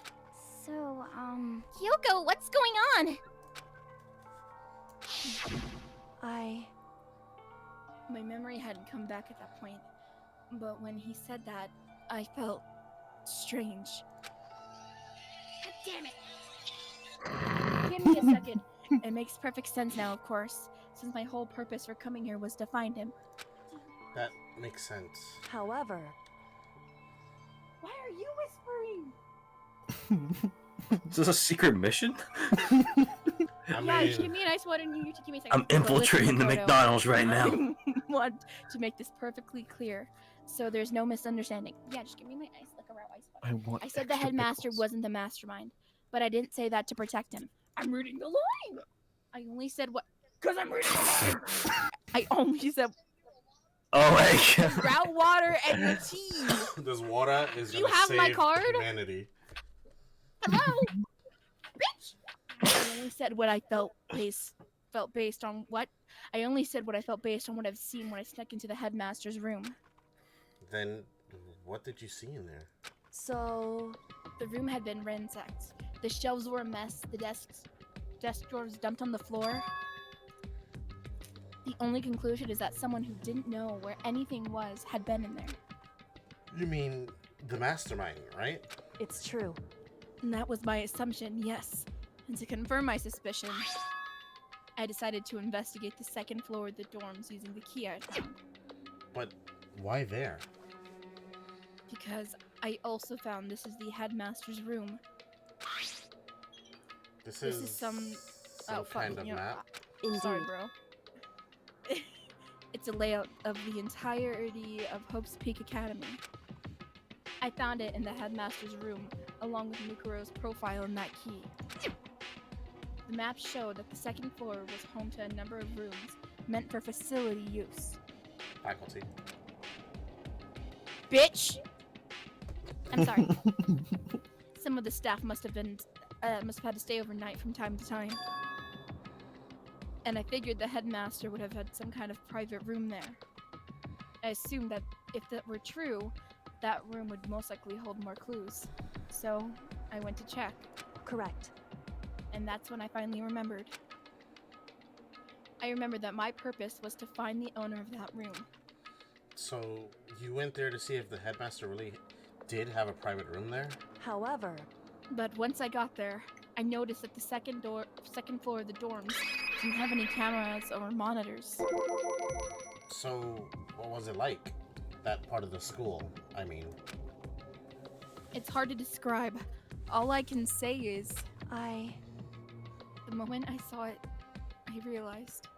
So, Kyoko, what's going on? My memory hadn't come back at that point, but when he said that, I felt strange. God damn it! Give me a second. It makes perfect sense now, of course, since my whole purpose for coming here was to find him. That makes sense. However... Why are you whispering? Is this a secret mission? Yeah, give me an ice water and you give me a second. I'm infiltrating the Makoto. McDonald's right now. I want to make this perfectly clear, so there's no misunderstanding. Yeah, just give me my ice, like a raw ice water. I said the headmaster wasn't the mastermind, but I didn't say that to protect him. I'm reading the line! I only said what... Because I'm reading the line! I only said... Oh my god. Grout water and your tea! This water is Do gonna you have save my card? humanity. Hello? Bitch! I only said what I felt based on what? I only said what I felt based on what I've seen when I snuck into the headmaster's room. Then, what did you see in there? So... The room had been ransacked. The shelves were a mess, the desk drawers dumped on the floor. The only conclusion is that someone who didn't know where anything was had been in there. You mean the mastermind, right? It's true. And that was my assumption, yes. And to confirm my suspicion, I decided to investigate the second floor of the dorms using the key I found. But why there? Because I also found this is the headmaster's room. This is some kind of map? Sorry, bro. It's a layout of the entirety of Hope's Peak Academy. I found it in the headmaster's room, along with Mukuro's profile and that key. The map showed that the second floor was home to a number of rooms meant for facility use. Faculty. Bitch! I'm sorry. Some of the staff must have had to stay overnight from time to time. And I figured the headmaster would have had some kind of private room there. I assumed that if that were true, that room would most likely hold more clues. So, I went to check. Correct. And that's when I finally remembered. I remembered that my purpose was to find the owner of that room. So, you went there to see if the headmaster really did have a private room there? However... But once I got there, I noticed that the second floor of the dorms didn't have any cameras or monitors. So, what was it like? That part of the school, I mean. It's hard to describe. All I can say is, the moment I saw it, I realized.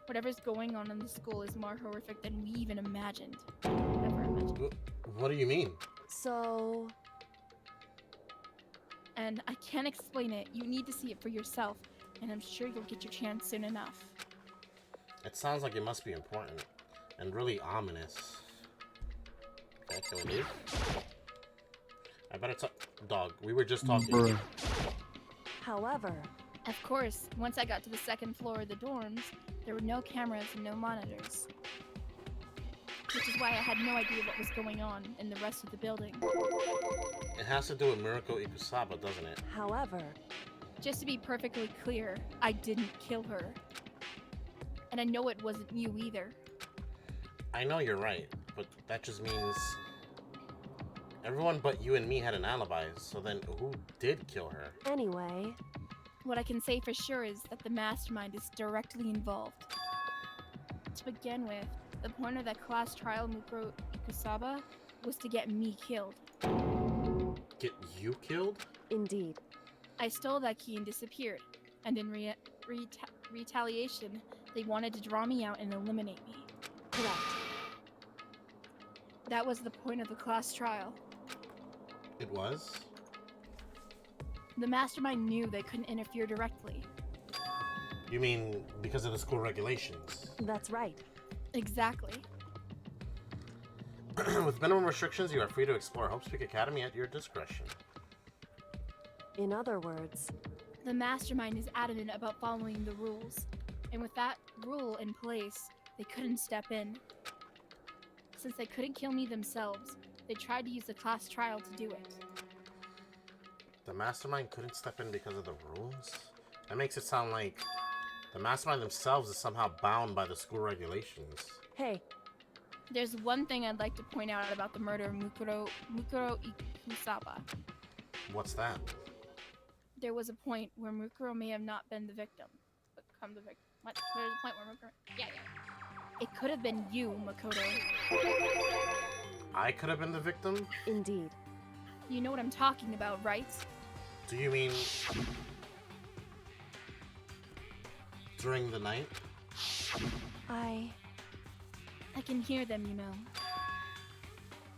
Whatever's going on in the school is more horrific than we even imagined. Never imagined. What do you mean? So... And I can't explain it. You need to see it for yourself, and I'm sure you'll get your chance soon enough. It sounds like it must be important, and really ominous. Okay, can we leave? I better talk. Dog, we were just talking. However... Of course, once I got to the second floor of the dorms, there were no cameras and no monitors. Which is why I had no idea what was going on in the rest of the building. It has to do with Murako Ikusaba, doesn't it? However... Just to be perfectly clear, I didn't kill her. And I know it wasn't you either. I know you're right, but that just means... everyone but you and me had an alibi, so then who did kill her? Anyway... What I can say for sure is that the mastermind is directly involved. To begin with, the point of that class trial Mukuro Ikusaba was to get me killed. Get you killed? Indeed. I stole that key and disappeared, and in retaliation, they wanted to draw me out and eliminate me. Correct. That was the point of the class trial. It was? The mastermind knew they couldn't interfere directly. You mean because of the school regulations? That's right. Exactly. With minimum restrictions, you are free to explore Hope's Peak Academy at your discretion. In other words... The mastermind is adamant about following the rules, and with that rule in place, they couldn't step in. Since they couldn't kill me themselves, they tried to use the class trial to do it. The mastermind couldn't step in because of the rules? That makes it sound like the mastermind themselves is somehow bound by the school regulations. Hey. There's one thing I'd like to point out about the murder of Mukuro Ikusaba. What's that? There was a point where Mukuro may have not been the victim, but become the victim. What? There's a point where Mukuro... Yeah. It could have been you, Makoto. I could have been the victim? Indeed. You know what I'm talking about, right? Do you mean... during the night? I can hear them, you know.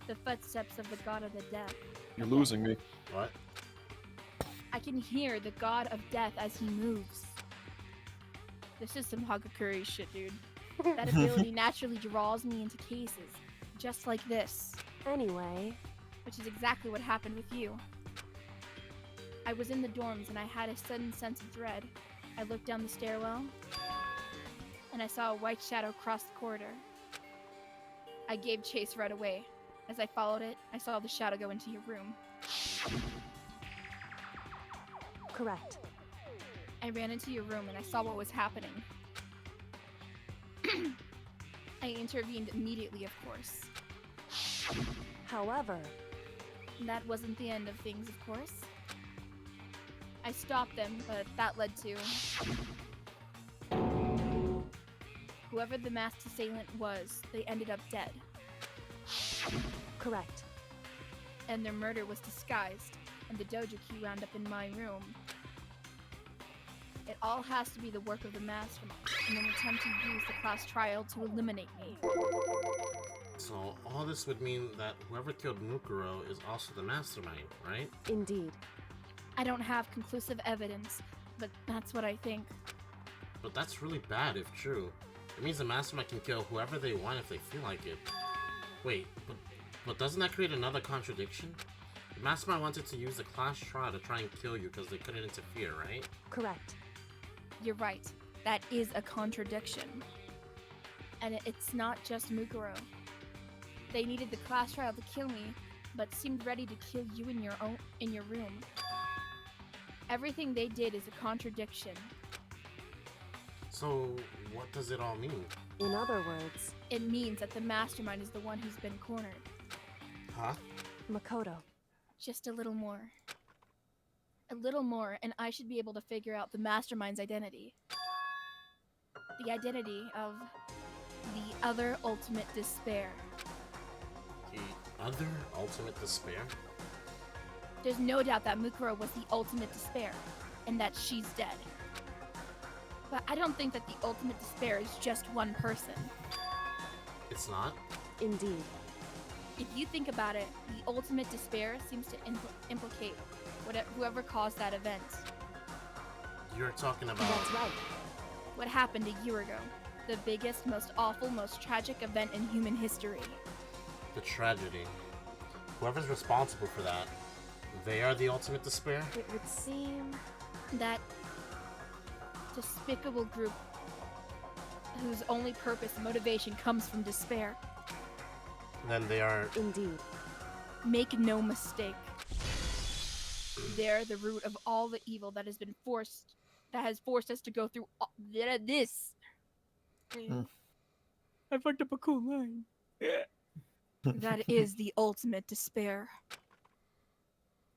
The footsteps of the god of the death. You're losing me. What? I can hear the god of death as he moves. This is some Hagakure shit, dude. That ability naturally draws me into cases, just like this. Anyway... Which is exactly what happened with you. I was in the dorms and I had a sudden sense of dread. I looked down the stairwell, and I saw a white shadow cross the corridor. I gave chase right away. As I followed it, I saw the shadow go into your room. Correct. I ran into your room and I saw what was happening. I intervened immediately, of course. However... That wasn't the end of things, of course. I stopped them, but that led to... Whoever the masked assailant was, they ended up dead. Correct. And their murder was disguised, and the dojo key wound up in my room. It all has to be the work of the mastermind, in an attempt to use the class trial to eliminate me. So all this would mean that whoever killed Mukuro is also the mastermind, right? Indeed. I don't have conclusive evidence, but that's what I think. But that's really bad if true. It means the mastermind can kill whoever they want if they feel like it. Wait, but doesn't that create another contradiction? The mastermind wanted to use the class trial to try and kill you because they couldn't interfere, right? Correct. You're right. That is a contradiction. And it's not just Mukuro. They needed the class trial to kill me, but seemed ready to kill you in your room. Everything they did is a contradiction. So, what does it all mean? In other words, it means that the mastermind is the one who's been cornered. Huh? Makoto. Just a little more. A little more, and I should be able to figure out the mastermind's identity. The identity of the other ultimate despair. The other ultimate despair? There's no doubt that Mukuro was the ultimate despair, and that she's dead. But I don't think that the ultimate despair is just one person. It's not? Indeed. If you think about it, the ultimate despair seems to implicate whoever caused that event. You're talking about... That's right. What happened a year ago. The biggest, most awful, most tragic event in human history. The tragedy. Whoever's responsible for that, they are the ultimate despair? It would seem... that despicable group whose only purpose and motivation comes from despair. Then they are... Indeed. Make no mistake. They're the root of all the evil that has forced us to go through this. I fucked up a cool line. That is the ultimate despair.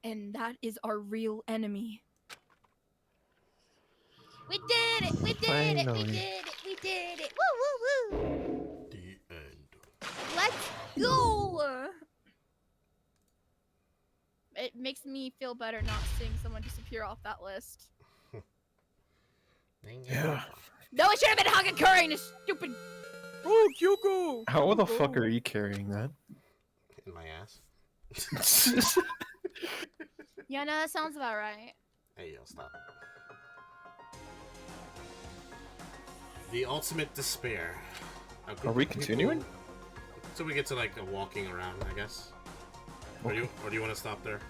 And that is our real enemy. We did it! We did it! We did it! We did it! Woo woo woo! The end. Let's go! It makes me feel better not seeing someone disappear off that list. Yeah. No, it should have been Hagakure, you stupid... Oh, Kyoko! How the fuck are you carrying that? In my ass. Yeah, no, that sounds about right. Hey, yo, stop. The ultimate despair. Are we continuing? So we get to like a walking around, I guess. Okay. Or do you want to stop there?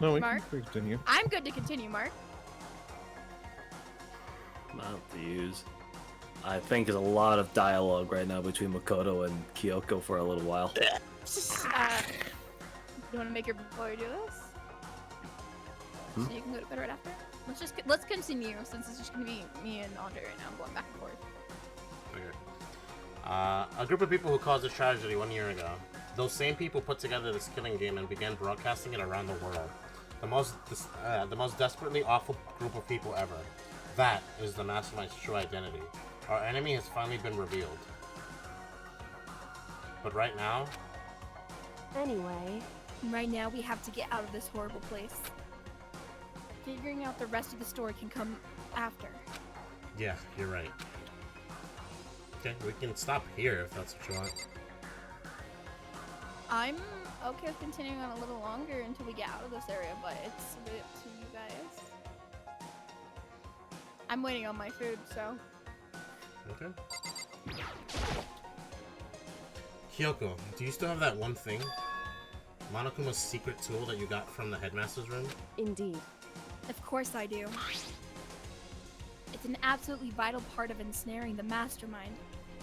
No, we Mark? can continue. I'm good to continue, Mark. Not to use. I think there's a lot of dialogue right now between Makoto and Kyoko for a little while. You want to make your boy do this? Hmm? So you can go to bed right after? Let's continue, since it's just gonna be me and Andre right now going back and forth. Okay. A group of people who caused this tragedy 1 year ago. Those same people put together this killing game and began broadcasting it around the world. The most desperately awful group of people ever. That is the mastermind's true identity. Our enemy has finally been revealed. But right now... Anyway... Right now, we have to get out of this horrible place. Figuring out the rest of the story can come after. Yeah, you're right. Okay, we can stop here if that's what you want. I'm okay with continuing on a little longer until we get out of this area, but it's a bit up to you guys. I'm waiting on my food, so... Okay. Kyoko, do you still have that one thing? Monokuma's secret tool that you got from the headmaster's room? Indeed. Of course I do. It's an absolutely vital part of ensnaring the mastermind.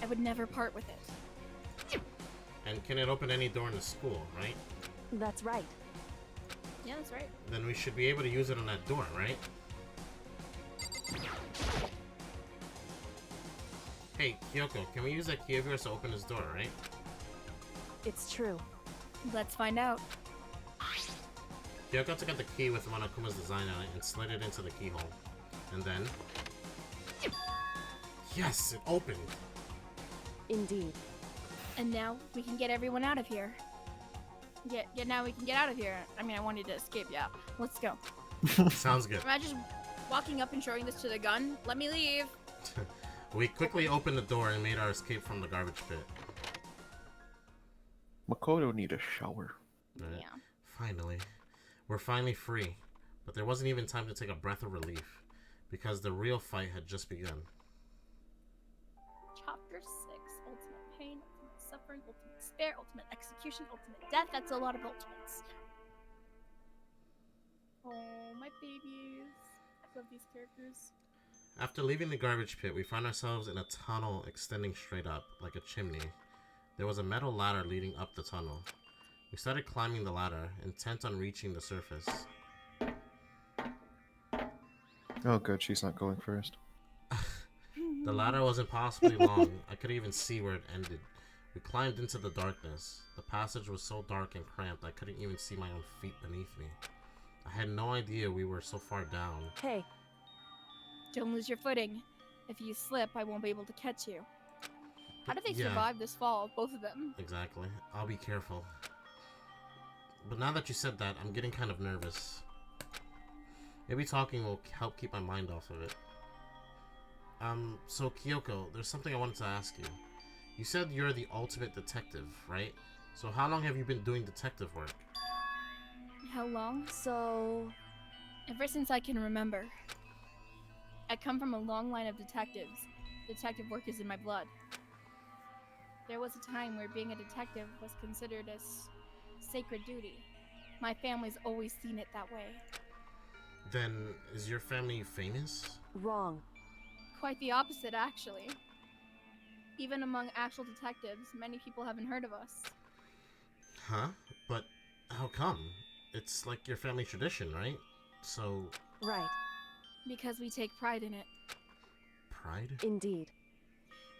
I would never part with it. And can it open any door in the school, right? That's right. Yeah, that's right. Then we should be able to use it on that door, right? Hey, Kyoko, can we use that key of yours to open this door, right? It's true. Let's find out. Kyoko took out the key with Monokuma's design on it and slid it into the keyhole. And then... Yes, it opened! Indeed. And now we can get everyone out of here. Now we can get out of here. I mean, I wanted to escape, yeah. Let's go. Sounds good. Imagine just walking up and showing this to the gun. Let me leave. We quickly opened the door and made our escape from the garbage pit. Makoto need a shower. Yeah. Finally. We're finally free. But there wasn't even time to take a breath of relief. Because the real fight had just begun. Chapter 6. Ultimate pain, ultimate suffering, ultimate despair, ultimate execution, ultimate death. That's a lot of ultimates. Oh, my babies. I love these characters. After leaving the garbage pit, we found ourselves in a tunnel extending straight up, like a chimney. There was a metal ladder leading up the tunnel. We started climbing the ladder, intent on reaching the surface. Oh, good, she's not going first. The ladder was impossibly long. I couldn't even see where it ended. We climbed into the darkness. The passage was so dark and cramped, I couldn't even see my own feet beneath me. I had no idea we were so far down. Hey. Don't lose your footing. If you slip, I won't be able to catch you. How did they survive this fall, both of them? Exactly. I'll be careful. But now that you said that, I'm getting kind of nervous. Maybe talking will help keep my mind off of it. So Kyoko, there's something I wanted to ask you. You said you're the ultimate detective, right? So how long have you been doing detective work? How long? So... ever since I can remember. I come from a long line of detectives. Detective work is in my blood. There was a time where being a detective was considered a sacred duty. My family's always seen it that way. Then, is your family famous? Wrong. Quite the opposite, actually. Even among actual detectives, many people haven't heard of us. Huh? But how come? It's like your family tradition, right? So... Right. Because we take pride in it. Pride? Indeed.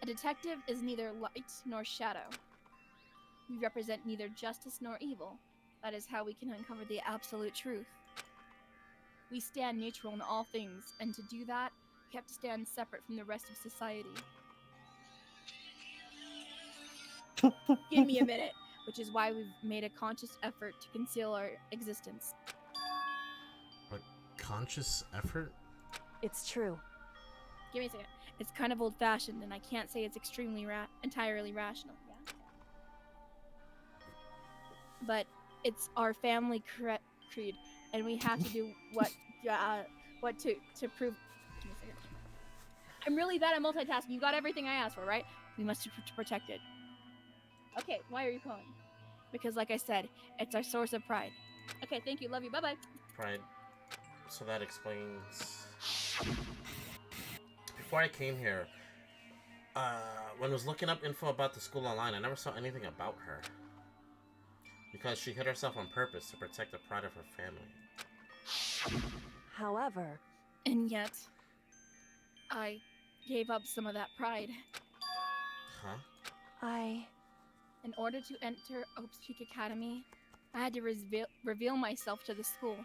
A detective is neither light nor shadow. We represent neither justice nor evil. That is how we can uncover the absolute truth. We stand neutral in all things, and to do that, we have to stand separate from the rest of society. Give me a minute, which is why we've made a conscious effort to conceal our existence. A conscious effort? It's true. Give me a second. It's kind of old-fashioned, and I can't say it's extremely entirely rational. Yeah. But it's our family creed, and we have to do what to prove. Give me a second. I'm really bad at multitasking. You got everything I asked for, right? We must protect it. Okay, why are you calling? Because, like I said, it's our source of pride. Okay, thank you. Love you. Bye-bye. Pride. So that explains... Before I came here, when I was looking up info about the school online, I never saw anything about her. Because she hid herself on purpose to protect the pride of her family. However... And yet, I gave up some of that pride. Huh? In order to enter Hope's Peak Academy, I had to reveal myself to the school.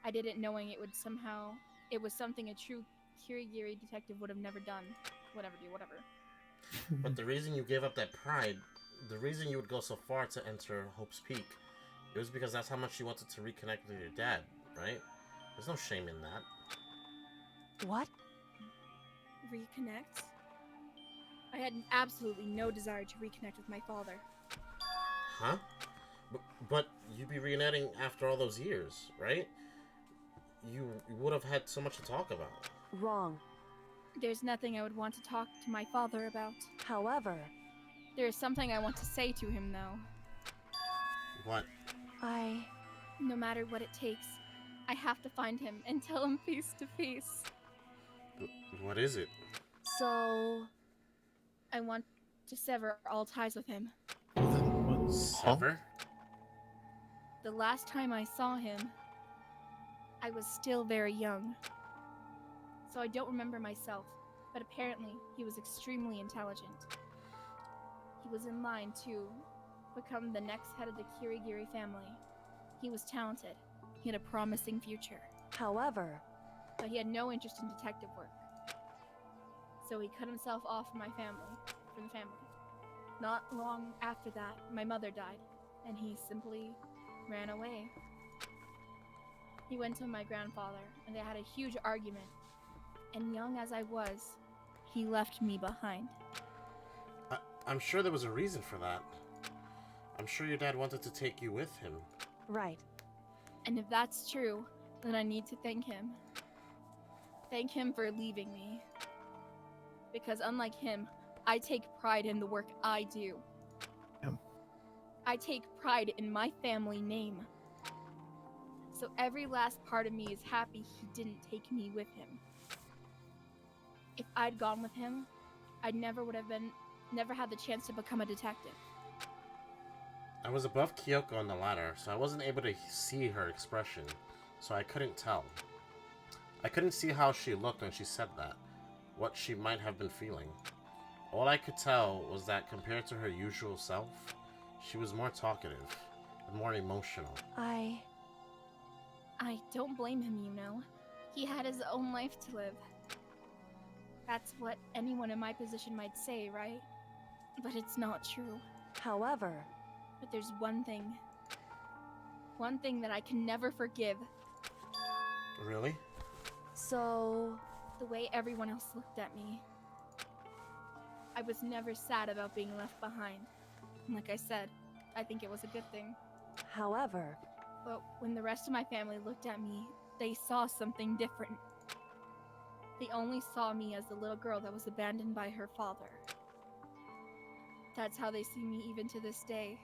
I did it knowing it was something a true Kirigiri detective would have never done. Whatever. But the reason you gave up that pride, the reason you would go so far to enter Hope's Peak, it was because that's how much you wanted to reconnect with your dad, right? There's no shame in that. What? Reconnect? I had absolutely no desire to reconnect with my father. Huh? But you'd be reuniting after all those years, right? You would have had so much to talk about. Wrong. There's nothing I would want to talk to my father about. However... There is something I want to say to him, though. What? No matter what it takes, I have to find him and tell him face to face. What is it? So... I want to sever all ties with him. Sever? The last time I saw him, I was still very young. So I don't remember myself, but apparently he was extremely intelligent. He was in line to become the next head of the Kirigiri family. He was talented. He had a promising future. However... But he had no interest in detective work. So he cut himself off from the family. Not long after that, my mother died, and he simply ran away. He went to my grandfather, and they had a huge argument. And young as I was, he left me behind. I'm sure there was a reason for that. I'm sure your dad wanted to take you with him. Right. And if that's true, then I need to thank him. Thank him for leaving me. Because unlike him, I take pride in the work I do. Yep. I take pride in my family name. So every last part of me is happy he didn't take me with him. If I'd gone with him, I never had the chance to become a detective. I was above Kyoko on the ladder, so I wasn't able to see her expression, so I couldn't tell. I couldn't see how she looked when she said that, what she might have been feeling. All I could tell was that compared to her usual self, she was more talkative and more emotional. I don't blame him, you know. He had his own life to live. That's what anyone in my position might say, right? But it's not true. However... But there's one thing that I can never forgive. Really? So... The way everyone else looked at me. I was never sad about being left behind. And like I said, I think it was a good thing. However... But when the rest of my family looked at me, they saw something different. They only saw me as the little girl that was abandoned by her father. That's how they see me even to this day.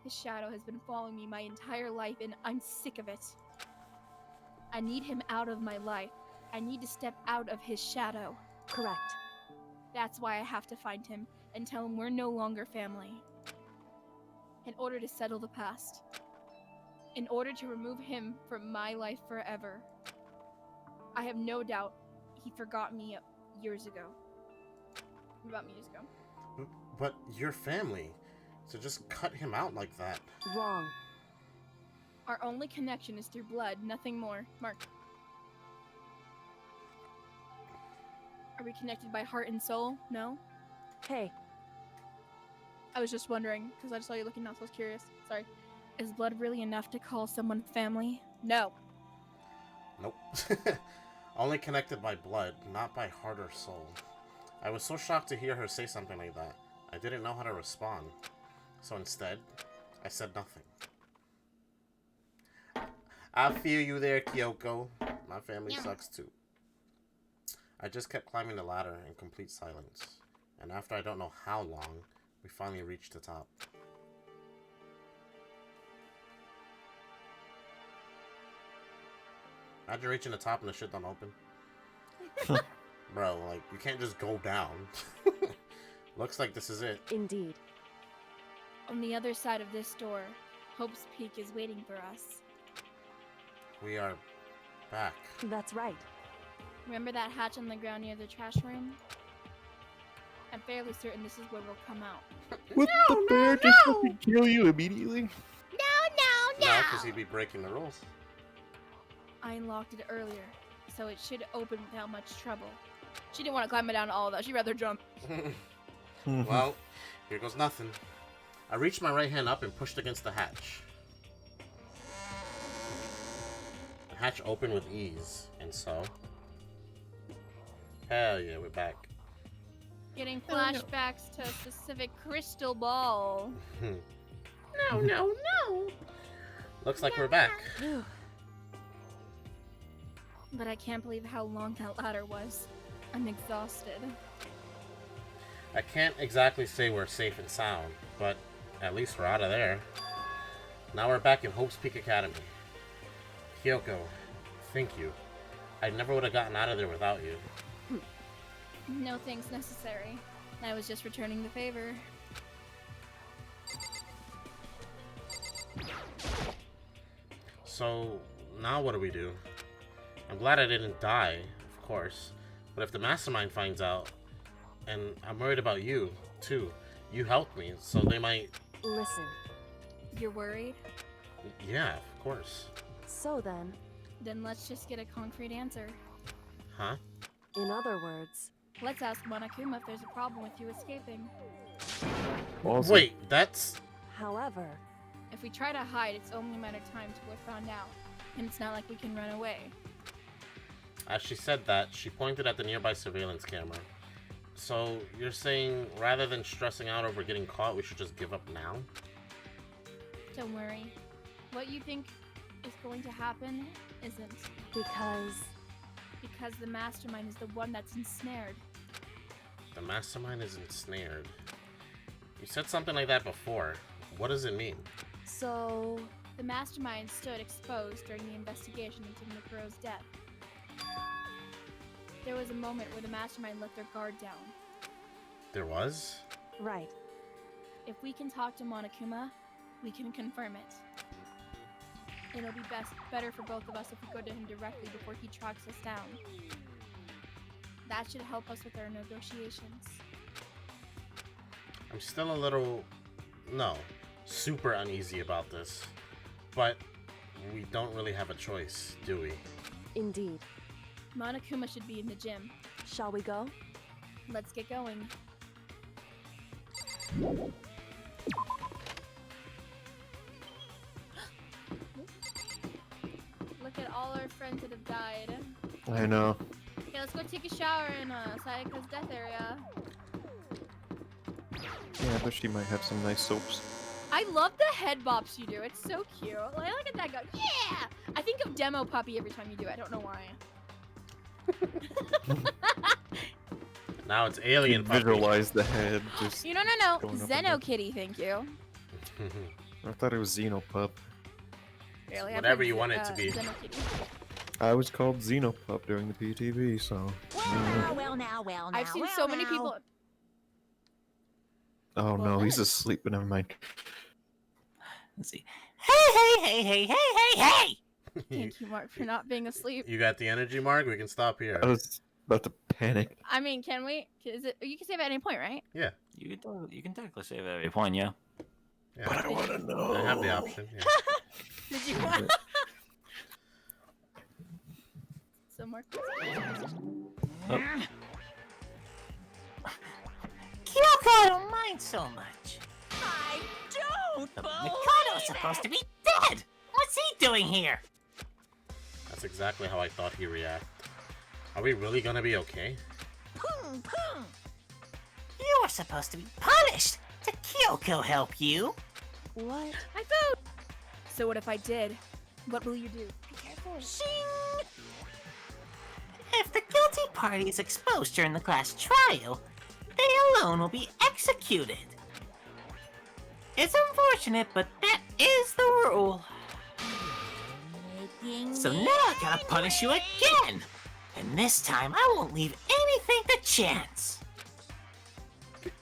His shadow has been following me my entire life, and I'm sick of it. I need him out of my life. I need to step out of his shadow. Correct. That's why I have to find him and tell him we're no longer family. In order to settle the past. In order to remove him from my life forever. I have no doubt he forgot me years ago. About me years ago. But your family. So just cut him out like that. Wrong. Our only connection is through blood, nothing more. Mark. Are we connected by heart and soul? No? Hey. I was just wondering, because I just saw you looking now, so I was curious. Sorry. Is blood really enough to call someone family? No. Nope. Only connected by blood, not by heart or soul. I was so shocked to hear her say something like that. I didn't know how to respond. So instead, I said nothing. I feel you there, Kyoko. My family sucks too. I just kept climbing the ladder in complete silence. And after I don't know how long, we finally reached the top. Imagine reaching the top and the shit don't open. Bro, like, you can't just go down. Looks like this is it. Indeed. On the other side of this door, Hope's Peak is waiting for us. We are back. That's right. Remember that hatch on the ground near the trash room? I'm fairly certain this is where we'll come out. What the bear just fucking kill you immediately? No! No, because he'd be breaking the rules. I unlocked it earlier, so it should open without much trouble. She didn't want to climb it down all that. She'd rather jump. Well, here goes nothing. I reached my right hand up and pushed against the hatch. The hatch opened with ease, and so... Hell yeah, we're back. Getting flashbacks to a specific crystal ball. No. Looks like we're back. But I can't believe how long that ladder was. I'm exhausted. I can't exactly say we're safe and sound, but at least we're out of there. Now we're back in Hope's Peak Academy. Kyoko, thank you. I never would have gotten out of there without you. No thanks necessary. I was just returning the favor. So, now what do we do? I'm glad I didn't die, of course. But if the mastermind finds out, and I'm worried about you, too. You helped me, so they might... Listen. You're worried? Yeah, of course. So then... Then let's just get a concrete answer. Huh? In other words... Let's ask Monokuma if there's a problem with you escaping. Wait, that's... However... If we try to hide, it's only a matter of time till we're found out. And it's not like we can run away. As she said that, she pointed at the nearby surveillance camera. So, you're saying rather than stressing out over getting caught, we should just give up now? Don't worry. What you think is going to happen isn't. Because... Because the mastermind is the one that's ensnared. The mastermind is ensnared. You said something like that before. What does it mean? So... The mastermind stood exposed during the investigation into Makoto's death. There was a moment where the mastermind let their guard down. There was? Right. If we can talk to Monokuma, we can confirm it. It'll be better for both of us if we go to him directly before he tracks us down. That should help us with our negotiations. I'm still a little... No. Super uneasy about this. But we don't really have a choice, do we? Indeed. Monokuma should be in the gym. Shall we go? Let's get going. Look at all our friends that have died. I know. Okay, let's go take a shower in Sayaka's death area. Yeah, but she might have some nice soaps. I love the head bops you do. It's so cute. Like, look at that go. Yeah! I think of Demo Puppy every time you do it. I don't know why. Now it's Alien Puppy. Visualize the head just... No. going up Zeno and Kitty, thank you. I thought it was Xenopup. Really? Whatever you want it to be. Zeno Kitty. I was called Xenopup during the PTV, so... Well now. I've seen so many people... Oh no, he's asleep, but never mind. Let's see. Hey! Thank you, Mark, for not being asleep. You got the energy, Mark? We can stop here. I was about to panic. I mean, can we? Is it? You can save at any point, right? Yeah. You can technically save at every point, yeah. Yeah. But I want to know. I have the option. Yeah. Did you want? So Mark. Oh. Kyoko, I don't mind so much. I don't But believe Makoto's supposed to be dead! What's he doing here? That's exactly how I thought he'd react. Are we really gonna be okay? You were supposed to be punished! Did Kyoko help you? What? I food! So what if I did? What will you do? Be careful. Shing! If the guilty party is exposed during the class trial, they alone will be executed. It's unfortunate, but that is the rule. So now I gotta punish you again! And this time I won't leave anything to chance.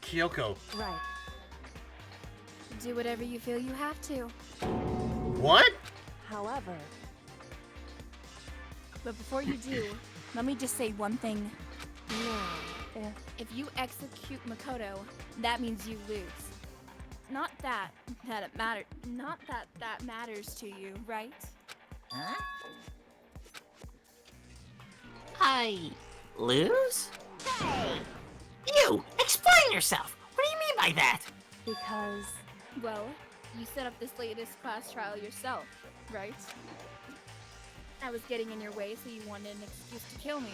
Kyoko. Right. Do whatever you feel you have to. What? However... But before you do, let me just say one thing. No. If you execute Makoto, that means you lose. Not that it matters. Not that matters to you, right? Huh? I lose? Hey! You! Explain yourself! What do you mean by that? Because... Well, you set up this latest class trial yourself, right? I was getting in your way, so you wanted an excuse to kill me.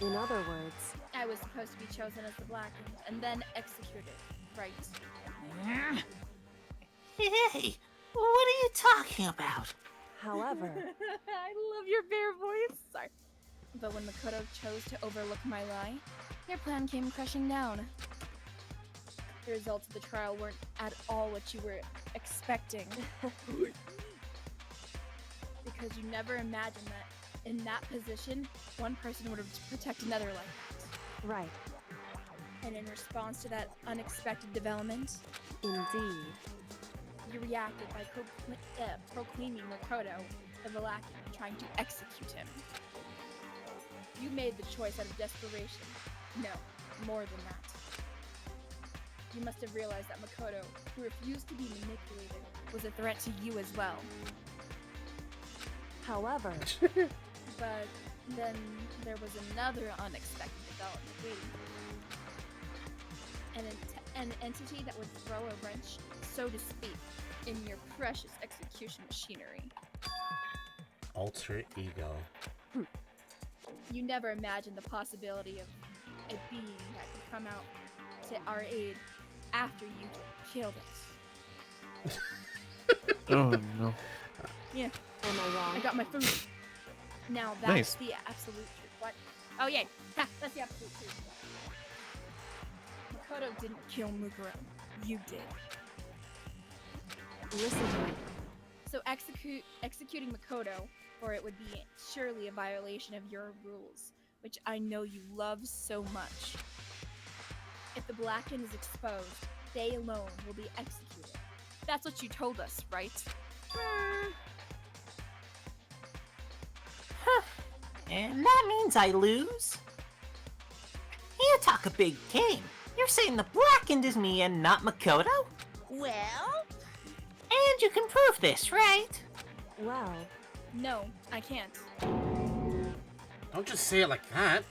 In other words... I was supposed to be chosen as the Blackened, and then executed, right? Hey! What are you talking about? However... I love your bear voice! Sorry. But when Makoto chose to overlook my lie, your plan came crashing down. The results of the trial weren't at all what you were expecting. Because you never imagined that, in that position, one person would have protect another like that. Right. And in response to that unexpected development, Indeed. you reacted by proclaiming Makoto the Black and trying to execute him. You made the choice out of desperation. No, more than that. You must have realized that Makoto, who refused to be manipulated, was a threat to you as well. However... But then there was another unexpected development waiting. An entity that would throw a wrench, so to speak, in your precious execution machinery. Alter ego. You never imagined the possibility of a being that could come out to our aid after you killed us. Oh no. Yeah. Am I wrong? I got my food. Now that's Nice. the absolute truth. What? Oh, yeah. Ha, that's the absolute truth. Makoto didn't kill Mukuro. You did. Listen to me. So executing Makoto for it would be surely a violation of your rules, which I know you love so much. If the Blackened is exposed, they alone will be executed. That's what you told us, right? And that means I lose? You talk a big game. You're saying the Blackened is me and not Makoto? Well? And you can prove this, right? Well... No, I can't. Don't just say it like that.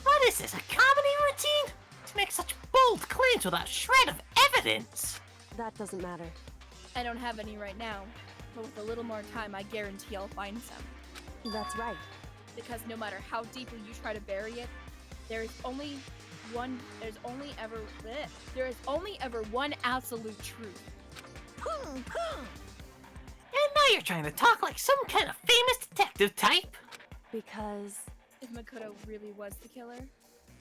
What is this, a comedy routine? To make such bold claims without a shred of evidence. That doesn't matter. I don't have any right now, but with a little more time, I guarantee I'll find some. That's right. Because no matter how deeply you try to bury it, there is only ever one absolute truth. And now you're trying to talk like some kind of famous detective type? Because... If Makoto really was the killer,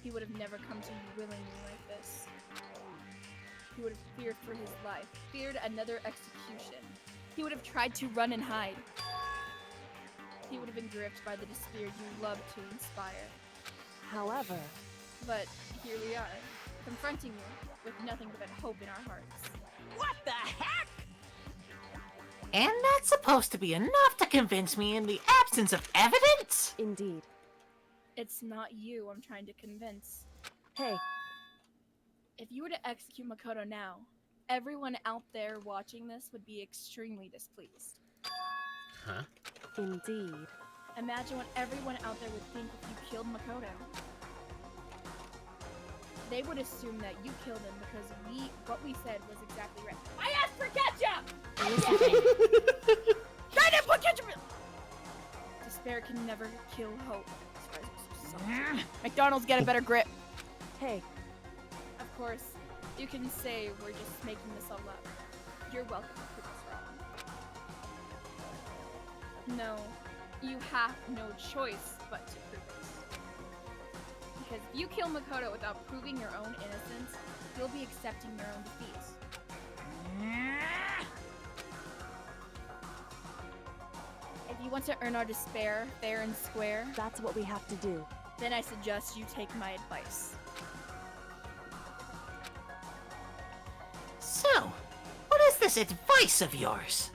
he would have never come to you willingly like this. He would have feared for his life, feared another execution. He would have tried to run and hide. He would have been gripped by the despair you love to inspire. However... But here we are, confronting you with nothing but hope in our hearts. What the heck? And that's supposed to be enough to convince me in the absence of evidence? Indeed. It's not you I'm trying to convince. Hey. If you were to execute Makoto now, everyone out there watching this would be extremely displeased. Huh? Indeed. Imagine what everyone out there would think if you killed Makoto. They would assume that you killed him because what we said was exactly right. I asked for ketchup! I didn't put ketchup in! Despair can never kill hope. McDonald's, get a better grip. Hey. Of course, you can say we're just making this all up. You're welcome to prove us wrong. No, you have no choice but to prove it. Because if you kill Makoto without proving your own innocence, you'll be accepting your own defeat. If you want to earn our despair fair and square, that's what we have to do. Then I suggest you take my advice. So, what is this advice of yours?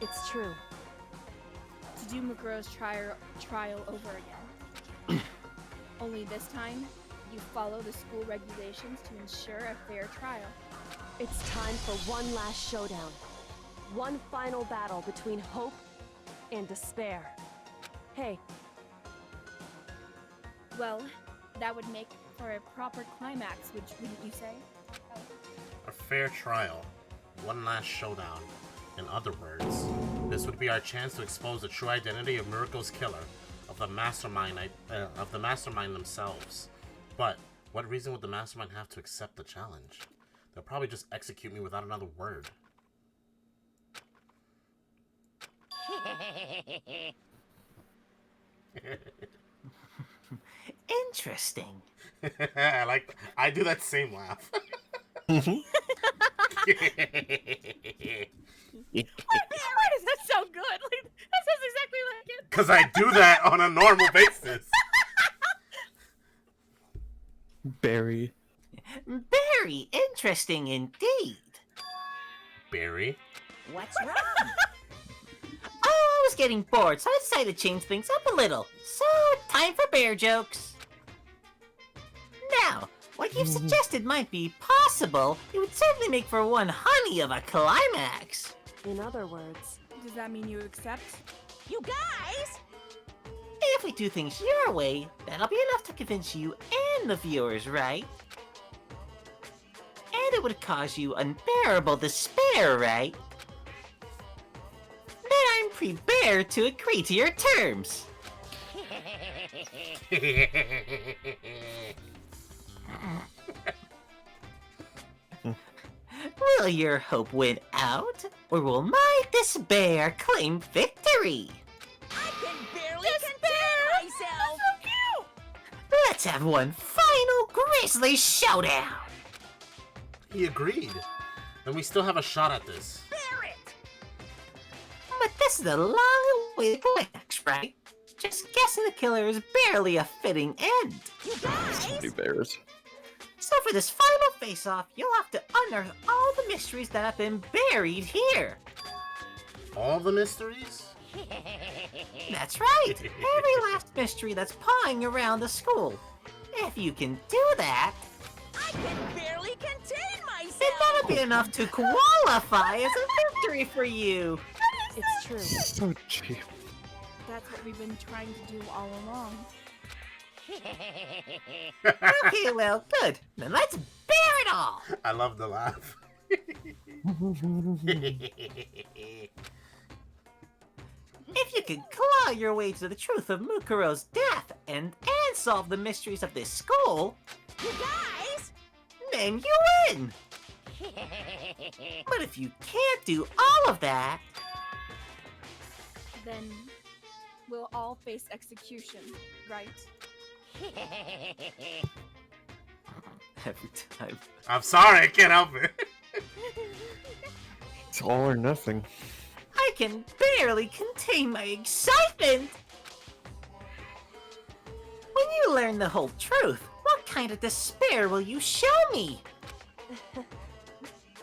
It's true. To do Makuro's trial over again. Only this time, you follow the school regulations to ensure a fair trial. It's time for one last showdown. One final battle between hope and despair. Hey. Well, that would make for a proper climax, wouldn't you say? A fair trial. One last showdown. In other words, this would be our chance to expose the true identity of Miruko's killer, of the mastermind themselves. But what reason would the mastermind have to accept the challenge? They'll probably just execute me without another word. Interesting. I do that same laugh. Why does that sound good? That sounds exactly like it. Because I do that on a normal basis. Barry. Very interesting indeed. Barry? What's wrong? Oh, I was getting bored, so I decided to change things up a little. So, time for bear jokes. Now, what you've suggested might be possible. It would certainly make for one honey of a climax. In other words, does that mean you accept? You guys! If we do things your way, that'll be enough to convince you and the viewers, right? And it would cause you unbearable despair, right? Then I'm prepared to agree to your terms. Will your hope win out, or will my despair claim victory? I can barely contain Let's have one final grisly showdown. He agreed. Then we still have a shot at this. But this is a long way to next, right? Just guessing the killer is barely a fitting end. Two bears. So for this final face-off, you'll have to unearth all the mysteries that have been buried here. All the mysteries? That's right. Every last mystery that's pawing around the school. If you can do that, I can barely contain myself! then that'll be enough to qualify as a victory for you. It's true. So cheap. That's what we've been trying to do all along. Okay, well, good. Then let's bear it all. I love the laugh. If you can claw your way to the truth of Mukuro's death and solve the mysteries of this school, You guys! then you win. But if you can't do all of that, Then we'll all face execution, right? Every time. I'm sorry, I can't help it. It's all or nothing. I can barely contain my excitement. When you learn the whole truth, what kind of despair will you show me?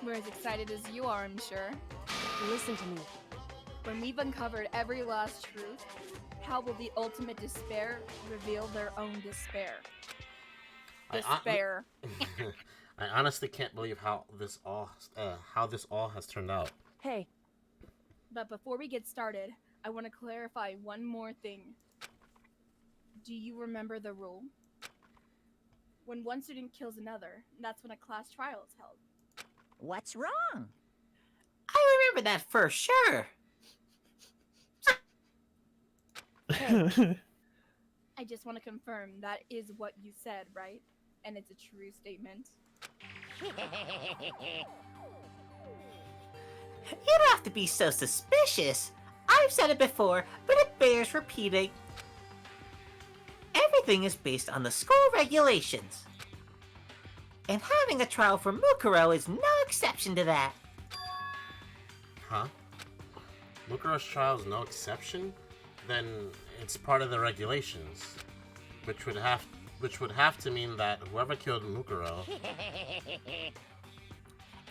We're as excited as you are, I'm sure. Listen to me. When we've uncovered every last truth, how will the ultimate despair reveal their own despair? Despair. I honestly can't believe how this all has turned out. Hey. But before we get started, I want to clarify one more thing. Do you remember the rule? When one student kills another, that's when a class trial is held. What's wrong? I remember that for sure. I just want to confirm that is what you said, right? And it's a true statement. You don't have to be so suspicious. I've said it before, but it bears repeating. Everything is based on the school regulations. And having a trial for Mukuro is no exception to that. Huh? Mukuro's trial is no exception? Then it's part of the regulations, which would have to mean that whoever killed Mukuro.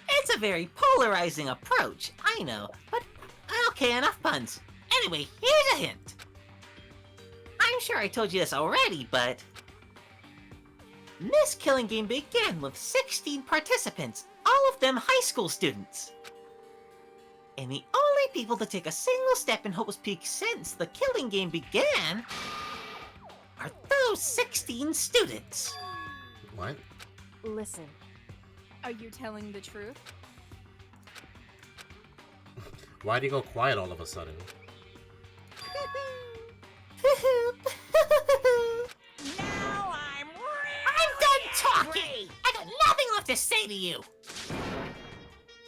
It's a very polarizing approach, I know, but okay, enough puns. Anyway, here's a hint. I'm sure I told you this already, but this killing game began with 16 participants, all of them high school students. And the only people to take a single step in Hope's Peak since the killing game began are those 16 students. What? Listen. Are you telling the truth? Why'd you go quiet all of a sudden? Now I'm done talking! I got nothing left to say to you!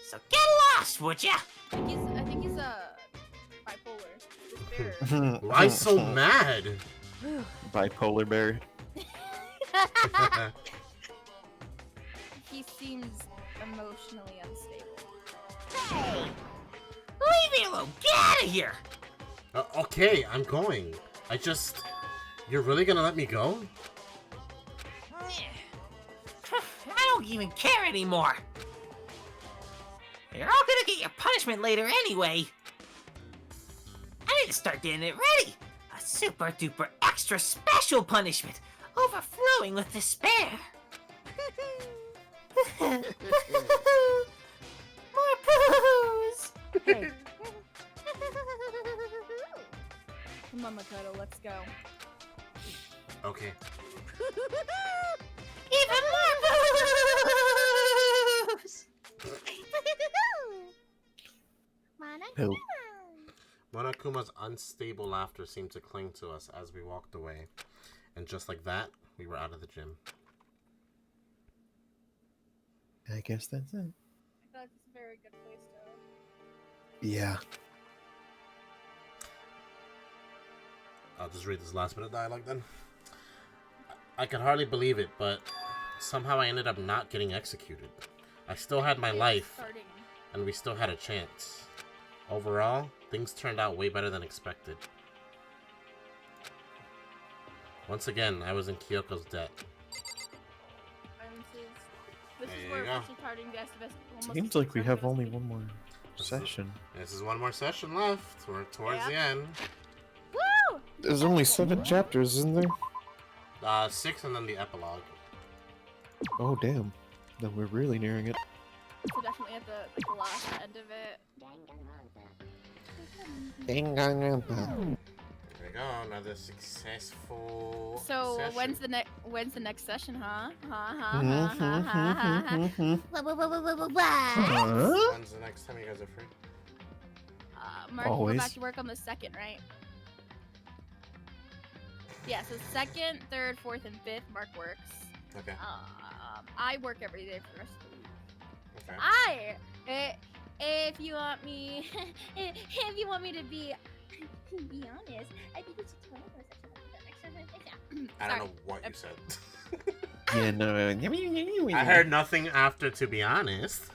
So get lost, would ya? I think he's bipolar. Why so mad? Bipolar bear. He seems emotionally unstable. Hey! Leave me alone! Get out of here! Okay, I'm going. You're really gonna let me go? I don't even care anymore! You're all gonna get your punishment later anyway! I need to start getting it ready! A super duper extra special punishment! Overflowing with despair! More poos! Hey. Come on, Makoto, let's go. Okay. Even more poos! Who? Monokuma's unstable laughter seemed to cling to us as we walked away. And just like that, we were out of the gym. I guess that's it. I feel like it's a very good place to... Yeah. I'll just read this last bit of dialogue then. I could hardly believe it, but somehow I ended up not getting executed. I still had my life, and we still had a chance. Overall, things turned out way better than expected. Once again, I was in Kyoko's debt. This There is you where go. Seems like we have only one more session. This is one more session left. We're towards the end. Woo! There's only 7 chapters, isn't there? 6 and then the epilogue. Oh damn. Then we're really nearing it. So definitely at the last end of it. Danganronpa. There we go, another successful So session. when's the next session, huh? When's the next time you guys are free? Mark, you go Always. back to work on the 2nd, right? Yeah, so 2nd, 3rd, 4th, and 5th, Mark works. Okay. I work every day for the rest of the week. Okay. If you want me, if you want me to be honest, I think it's a 12 I don't know what you said. Yeah, no. I heard nothing after, to be honest.